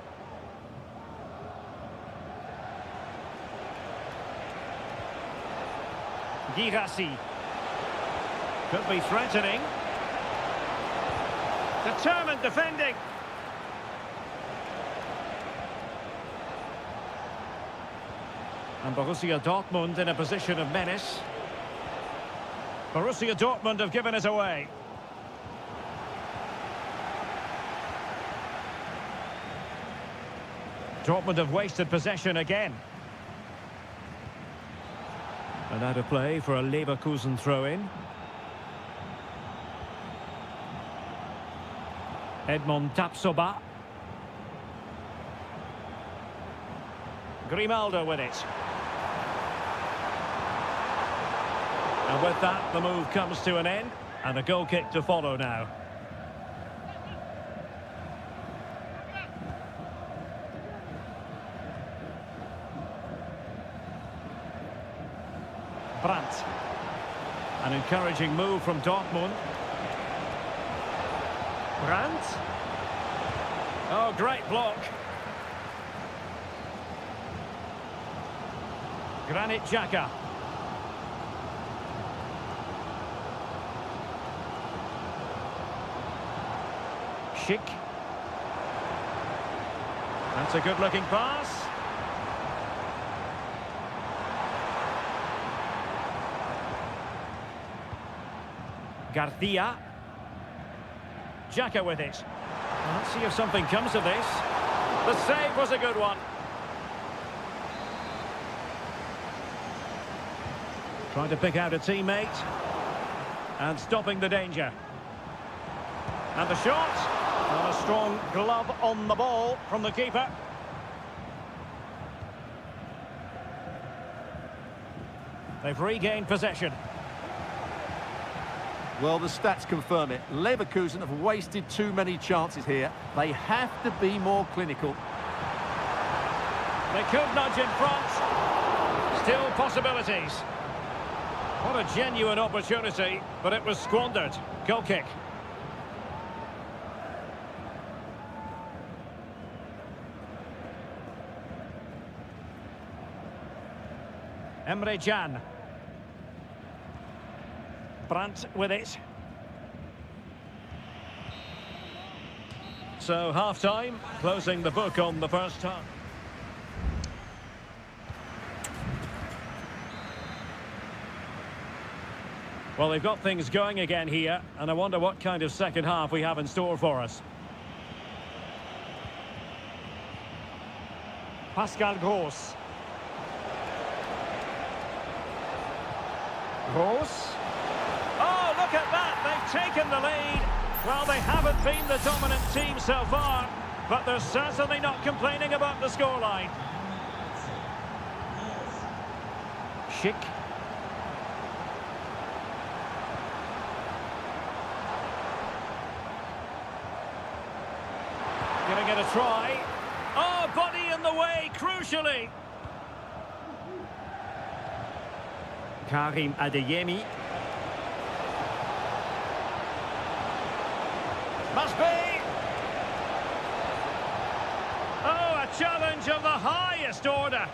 Girassi. Could be threatening. Determined defending. And Borussia Dortmund in a position of menace. Borussia Dortmund have given it away. Dortmund have wasted possession again. And out of play for a Leverkusen throw-in. Edmond Tapsoba. Grimaldo with it. And with that, the move comes to an end. And a goal kick to follow now. Brandt. An encouraging move from Dortmund. Brandt. Oh, great block. Granit Xhaka. Schick. That's a good-looking pass. Garcia. Xhaka with it. Well, let's see if something comes of this. The save was a good one. Trying to pick out a teammate. And stopping the danger. And the shot. And a strong glove on the ball from the keeper. They've regained possession. Well, the stats confirm it. Leverkusen have wasted too many chances here. They have to be more clinical. They could nudge in front. Still possibilities. What a genuine opportunity, but it was squandered. Goal kick. Emre Can. Brandt with it. So half-time, closing the book on the first half. Well, they've got things going again here, and I wonder what kind of second half we have in store for us. Pascal Gross. Gross. Oh, look at that! They've taken the lead. Well, they haven't been the dominant team so far, but they're certainly not complaining about the scoreline. Schick. Gonna get a try. Oh, body in the way, crucially. Karim Adeyemi. Must be. Oh, a challenge of the highest order.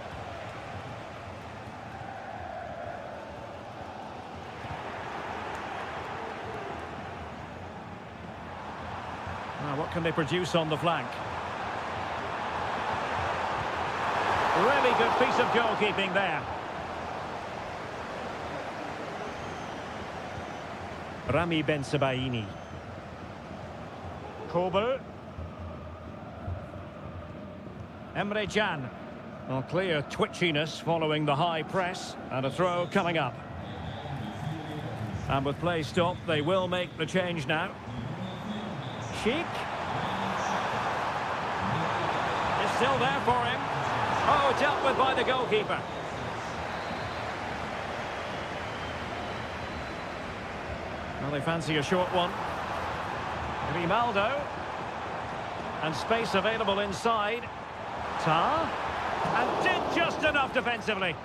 Now, what can they produce on the flank? Really good piece of goalkeeping there. Rami Ben Sebaini. Kober. Emre Can. Well, clear twitchiness following the high press. And a throw coming up. And with play stopped, they will make the change now. Sheik. Is still there for him. Oh, dealt with by the goalkeeper. Well, they fancy a short one. Grimaldo. And space available inside. Tar. And did just enough defensively.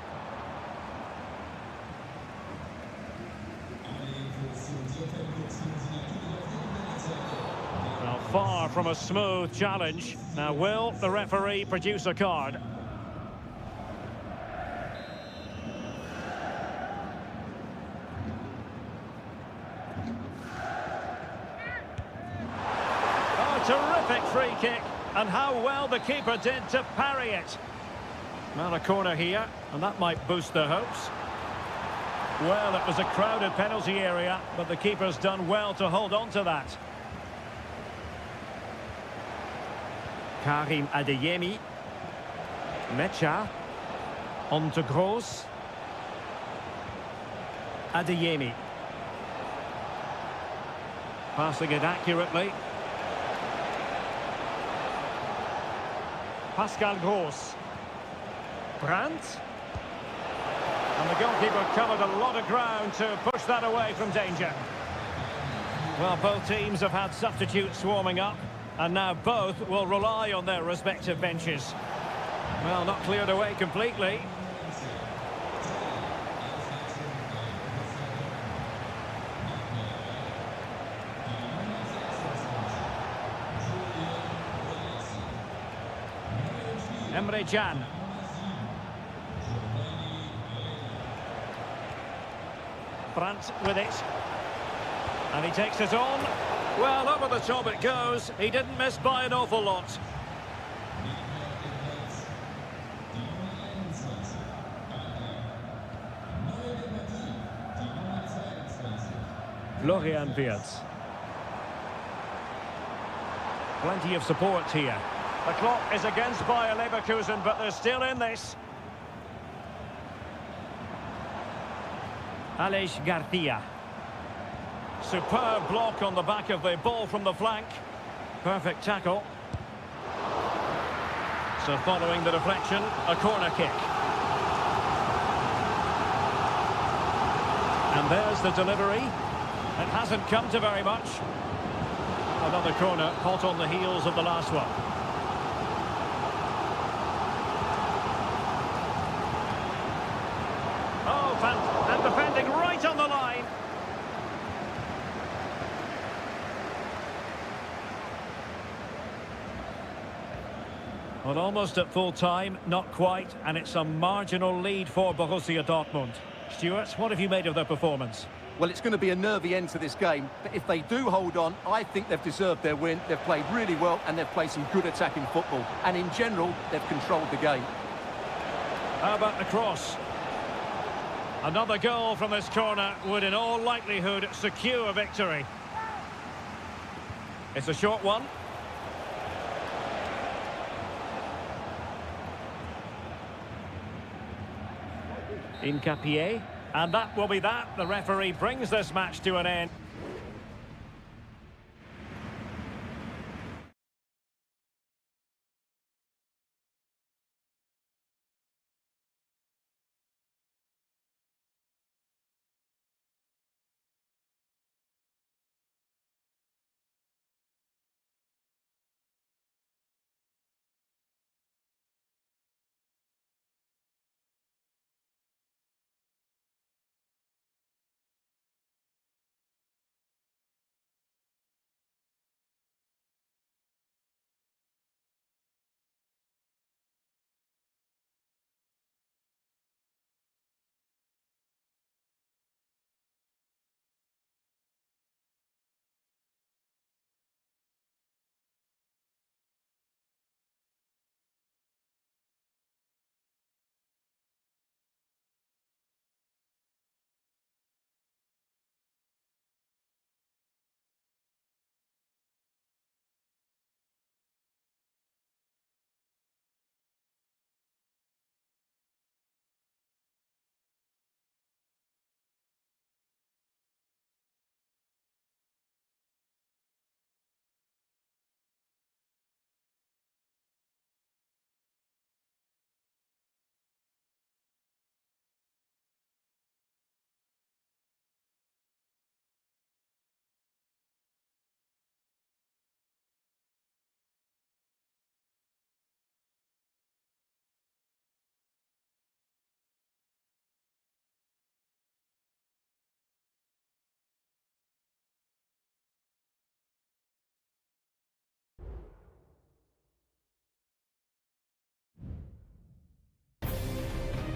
Well, far from a smooth challenge. Now, will the referee produce a card? Terrific free kick, and how well the keeper did to parry it. Well, a corner here, and that might boost their hopes. Well, it was a crowded penalty area, but the keeper's done well to hold on to that. Karim Adeyemi. Mecha. On to Gross. Adeyemi. Passing it accurately. Pascal Gross. Brandt. And the goalkeeper covered a lot of ground to push that away from danger. Well, both teams have had substitutes warming up, and now both will rely on their respective benches. Well, not cleared away completely. Emre Can. Brandt with it. And he takes it on. Well, over the top it goes. He didn't miss by an awful lot. Florian Wirtz. Plenty of support here. The clock is against Bayer Leverkusen, but they're still in this. Aleix Garcia. Superb block on the back of the ball from the flank. Perfect tackle. So following the deflection, a corner kick. And there's the delivery. It hasn't come to very much. Another corner, hot on the heels of the last one. And defending right on the line. Well, almost at full time, not quite, and it's a marginal lead for Borussia Dortmund. Stuart, what have you made of their performance? Well, it's going to be a nervy end to this game, but if they do hold on, I think they've deserved their win. They've played really well, and they've played some good attacking football. And in general, they've controlled the game. How about the cross? Another goal from this corner would in all likelihood secure a victory. It's a short one. Incapié. And that will be that. The referee brings this match to an end.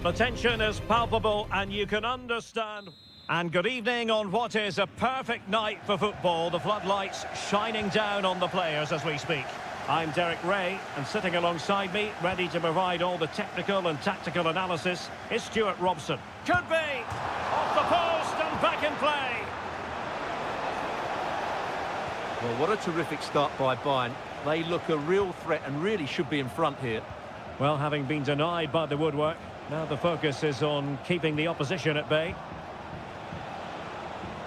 The tension is palpable and you can understand. And good evening on what is a perfect night for football. The floodlights shining down on the players as we speak. I'm Derek Ray, and sitting alongside me, ready to provide all the technical and tactical analysis, is Stuart Robson. Could be! Off the post and back in play! Well, what a terrific start by Bayern. They look a real threat and really should be in front here. Well, having been denied by the woodwork, now the focus is on keeping the opposition at bay.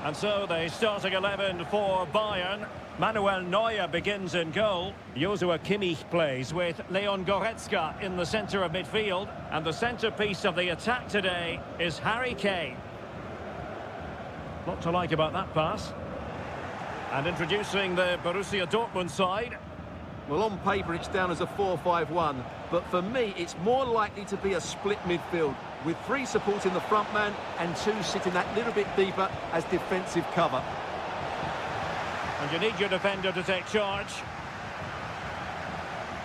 And so the starting 11 for Bayern. Manuel Neuer begins in goal. Joshua Kimmich plays with Leon Goretzka in the centre of midfield. And the centrepiece of the attack today is Harry Kane. Lot to like about that pass. And introducing the Borussia Dortmund side. Well, on paper it's down as a 4-5-1, but for me it's more likely to be a split midfield, with 3 supporting the front man and 2 sitting that little bit deeper as defensive cover. And you need your defender to take charge.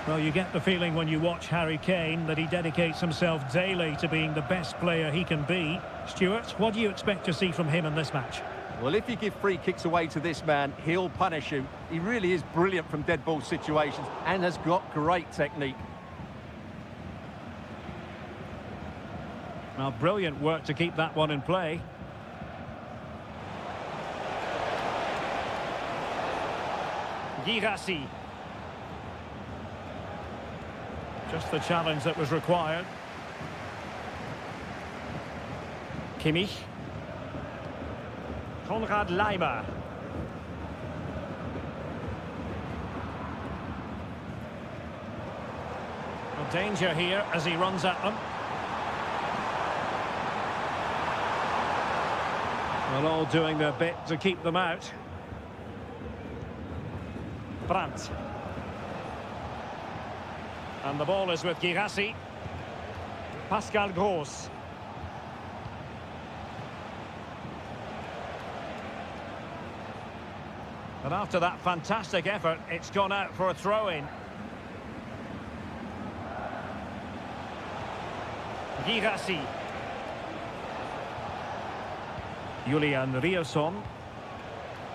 Well, you get the feeling when you watch Harry Kane that he dedicates himself daily to being the best player he can be. Stuart, what do you expect to see from him in this match? Well, if you give free kicks away to this man, he'll punish you. He really is brilliant from dead ball situations and has got great technique. Now, brilliant work to keep that one in play. Girassi. Just the challenge that was required. Kimmich. Konrad Leimer. Well, danger here as he runs at them. Well, all doing their bit to keep them out. Brandt. And the ball is with Girassi. Pascal Gross. But after that fantastic effort, it's gone out for a throw-in. Girassi. Julian Rierson.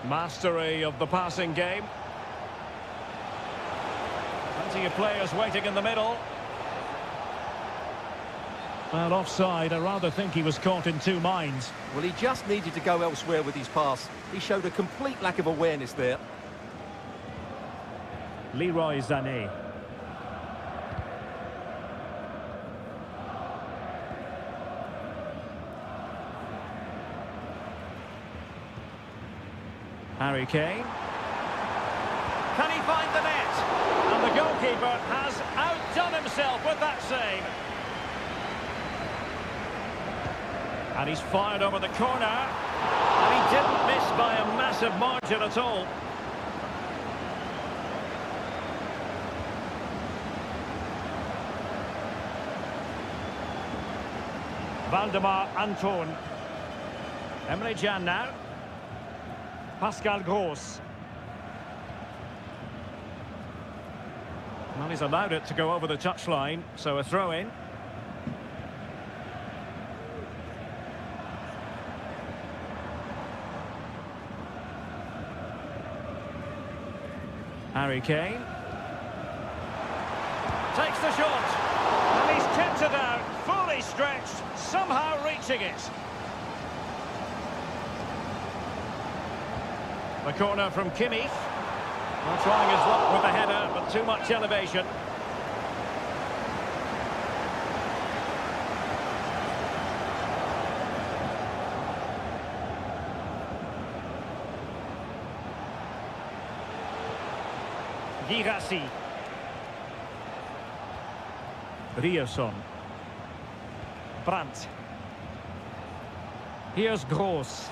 Mastery of the passing game. Plenty of players waiting in the middle. Well, offside. I rather think he was caught in 2 minds. Well, he just needed to go elsewhere with his pass. He showed a complete lack of awareness there. Leroy Sané. Harry Kane. Can he find the net? And the goalkeeper has outdone himself with that save. And he's fired over the corner. And he didn't miss by a massive margin at all. Valdemar Anton. Emre Can now. Pascal Gross. Well, he's allowed it to go over the touchline, so a throw-in. Harry Kane. Takes the shot. And he's kept it out, fully stretched, somehow reaching it. The corner from Kimmich. Well, trying his luck with the header, but too much elevation. Girassi. Rierson. Brandt. Here's Gross.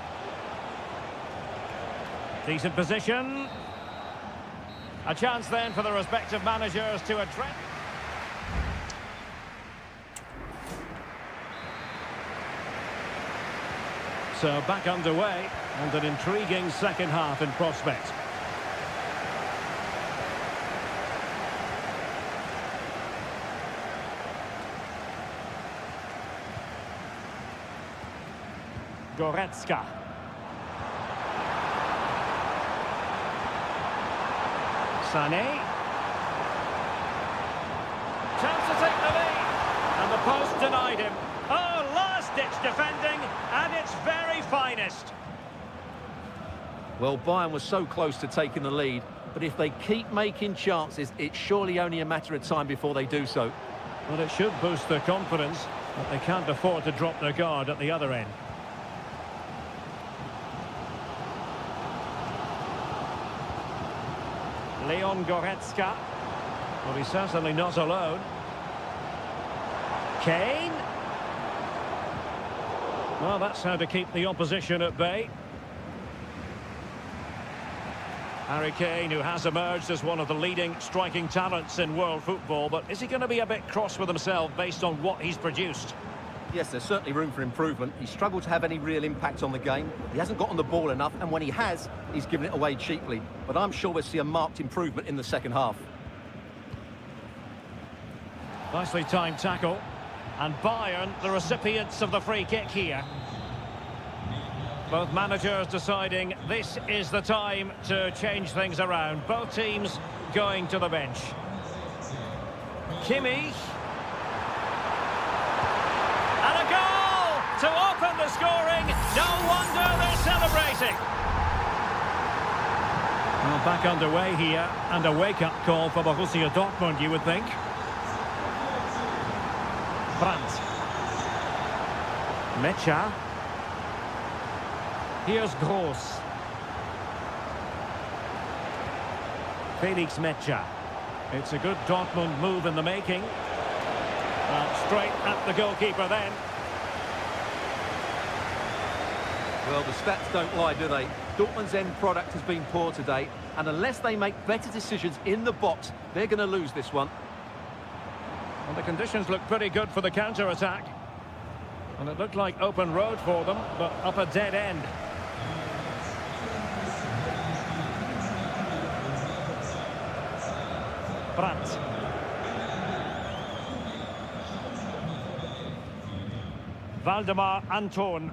Decent position. A chance then for the respective managers to address. So back underway and an intriguing second half in prospect. Goretzka. Sané. Chance to take the lead. And the post denied him. Oh, last-ditch defending at its very finest. Well, Bayern was so close to taking the lead, but if they keep making chances, it's surely only a matter of time before they do so. Well, it should boost their confidence, but they can't afford to drop their guard at the other end. Leon Goretzka. Well, he's certainly not alone. Kane. Well, that's how to keep the opposition at bay. Harry Kane, who has emerged as one of the leading striking talents in world football, but is he going to be a bit cross with himself based on what he's produced? Yes, there's certainly room for improvement. He's struggled to have any real impact on the game. He hasn't got on the ball enough, and when he has, he's given it away cheaply. But I'm sure we'll see a marked improvement in the second half. Nicely timed tackle. And Bayern, the recipients of the free kick here. Both managers deciding this is the time to change things around. Both teams going to the bench. Kimmich. And a goal to open the scoring. No wonder they're celebrating. Well, back underway here, and a wake-up call for Borussia Dortmund, you would think. Brandt. Mecha. Here's Gross. Felix Mecha. It's a good Dortmund move in the making. Straight at the goalkeeper then. Well, the stats don't lie, do they? Dortmund's end product has been poor today, and unless they make better decisions in the box, they're going to lose this one. Well, the conditions look pretty good for the counter-attack. And it looked like open road for them, but up a dead end. Brandt. Valdemar Anton.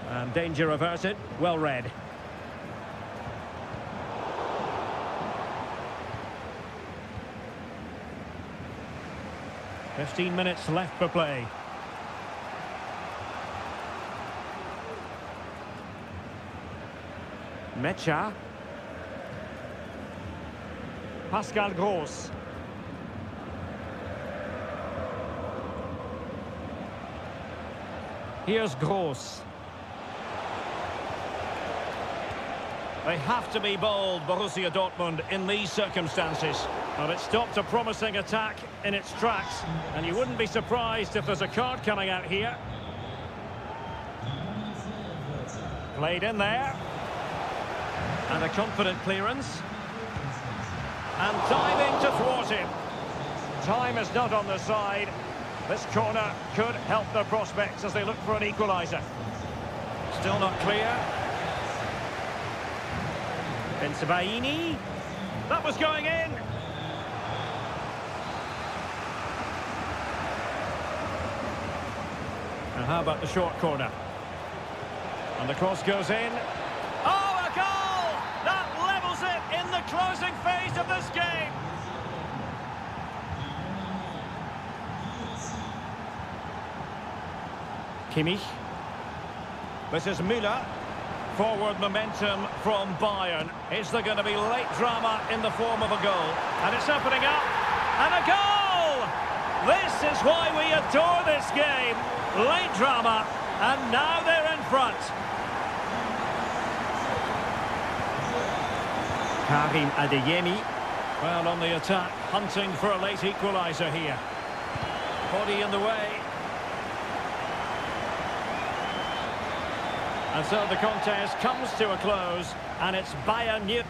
And danger averted. Well read. "15 minutes left for play. Mecha. Pascal Gross. Here's Gross. They have to be bold, Borussia Dortmund, in these circumstances. But it stopped a promising attack in its tracks, and you wouldn't be surprised if there's a card coming out here. Played in there. And a confident clearance. And diving to thwart him. Time is not on the side. This corner could help their prospects as they look for an equaliser. Still not clear. Bensebaini. That was going in. And how about the short corner? And the cross goes in. Oh, a goal! That levels it in the closing phase of this game. Kimmich. This is Müller. Forward momentum from Bayern. Is there going to be late drama in the form of a goal? And it's opening up. And a goal! This is why we adore this game. Late drama. And now they're in front. Karim Adeyemi. Well, on the attack, hunting for a late equaliser here. Body in the way. And so the contest comes to a close, and it's Bayern Munich.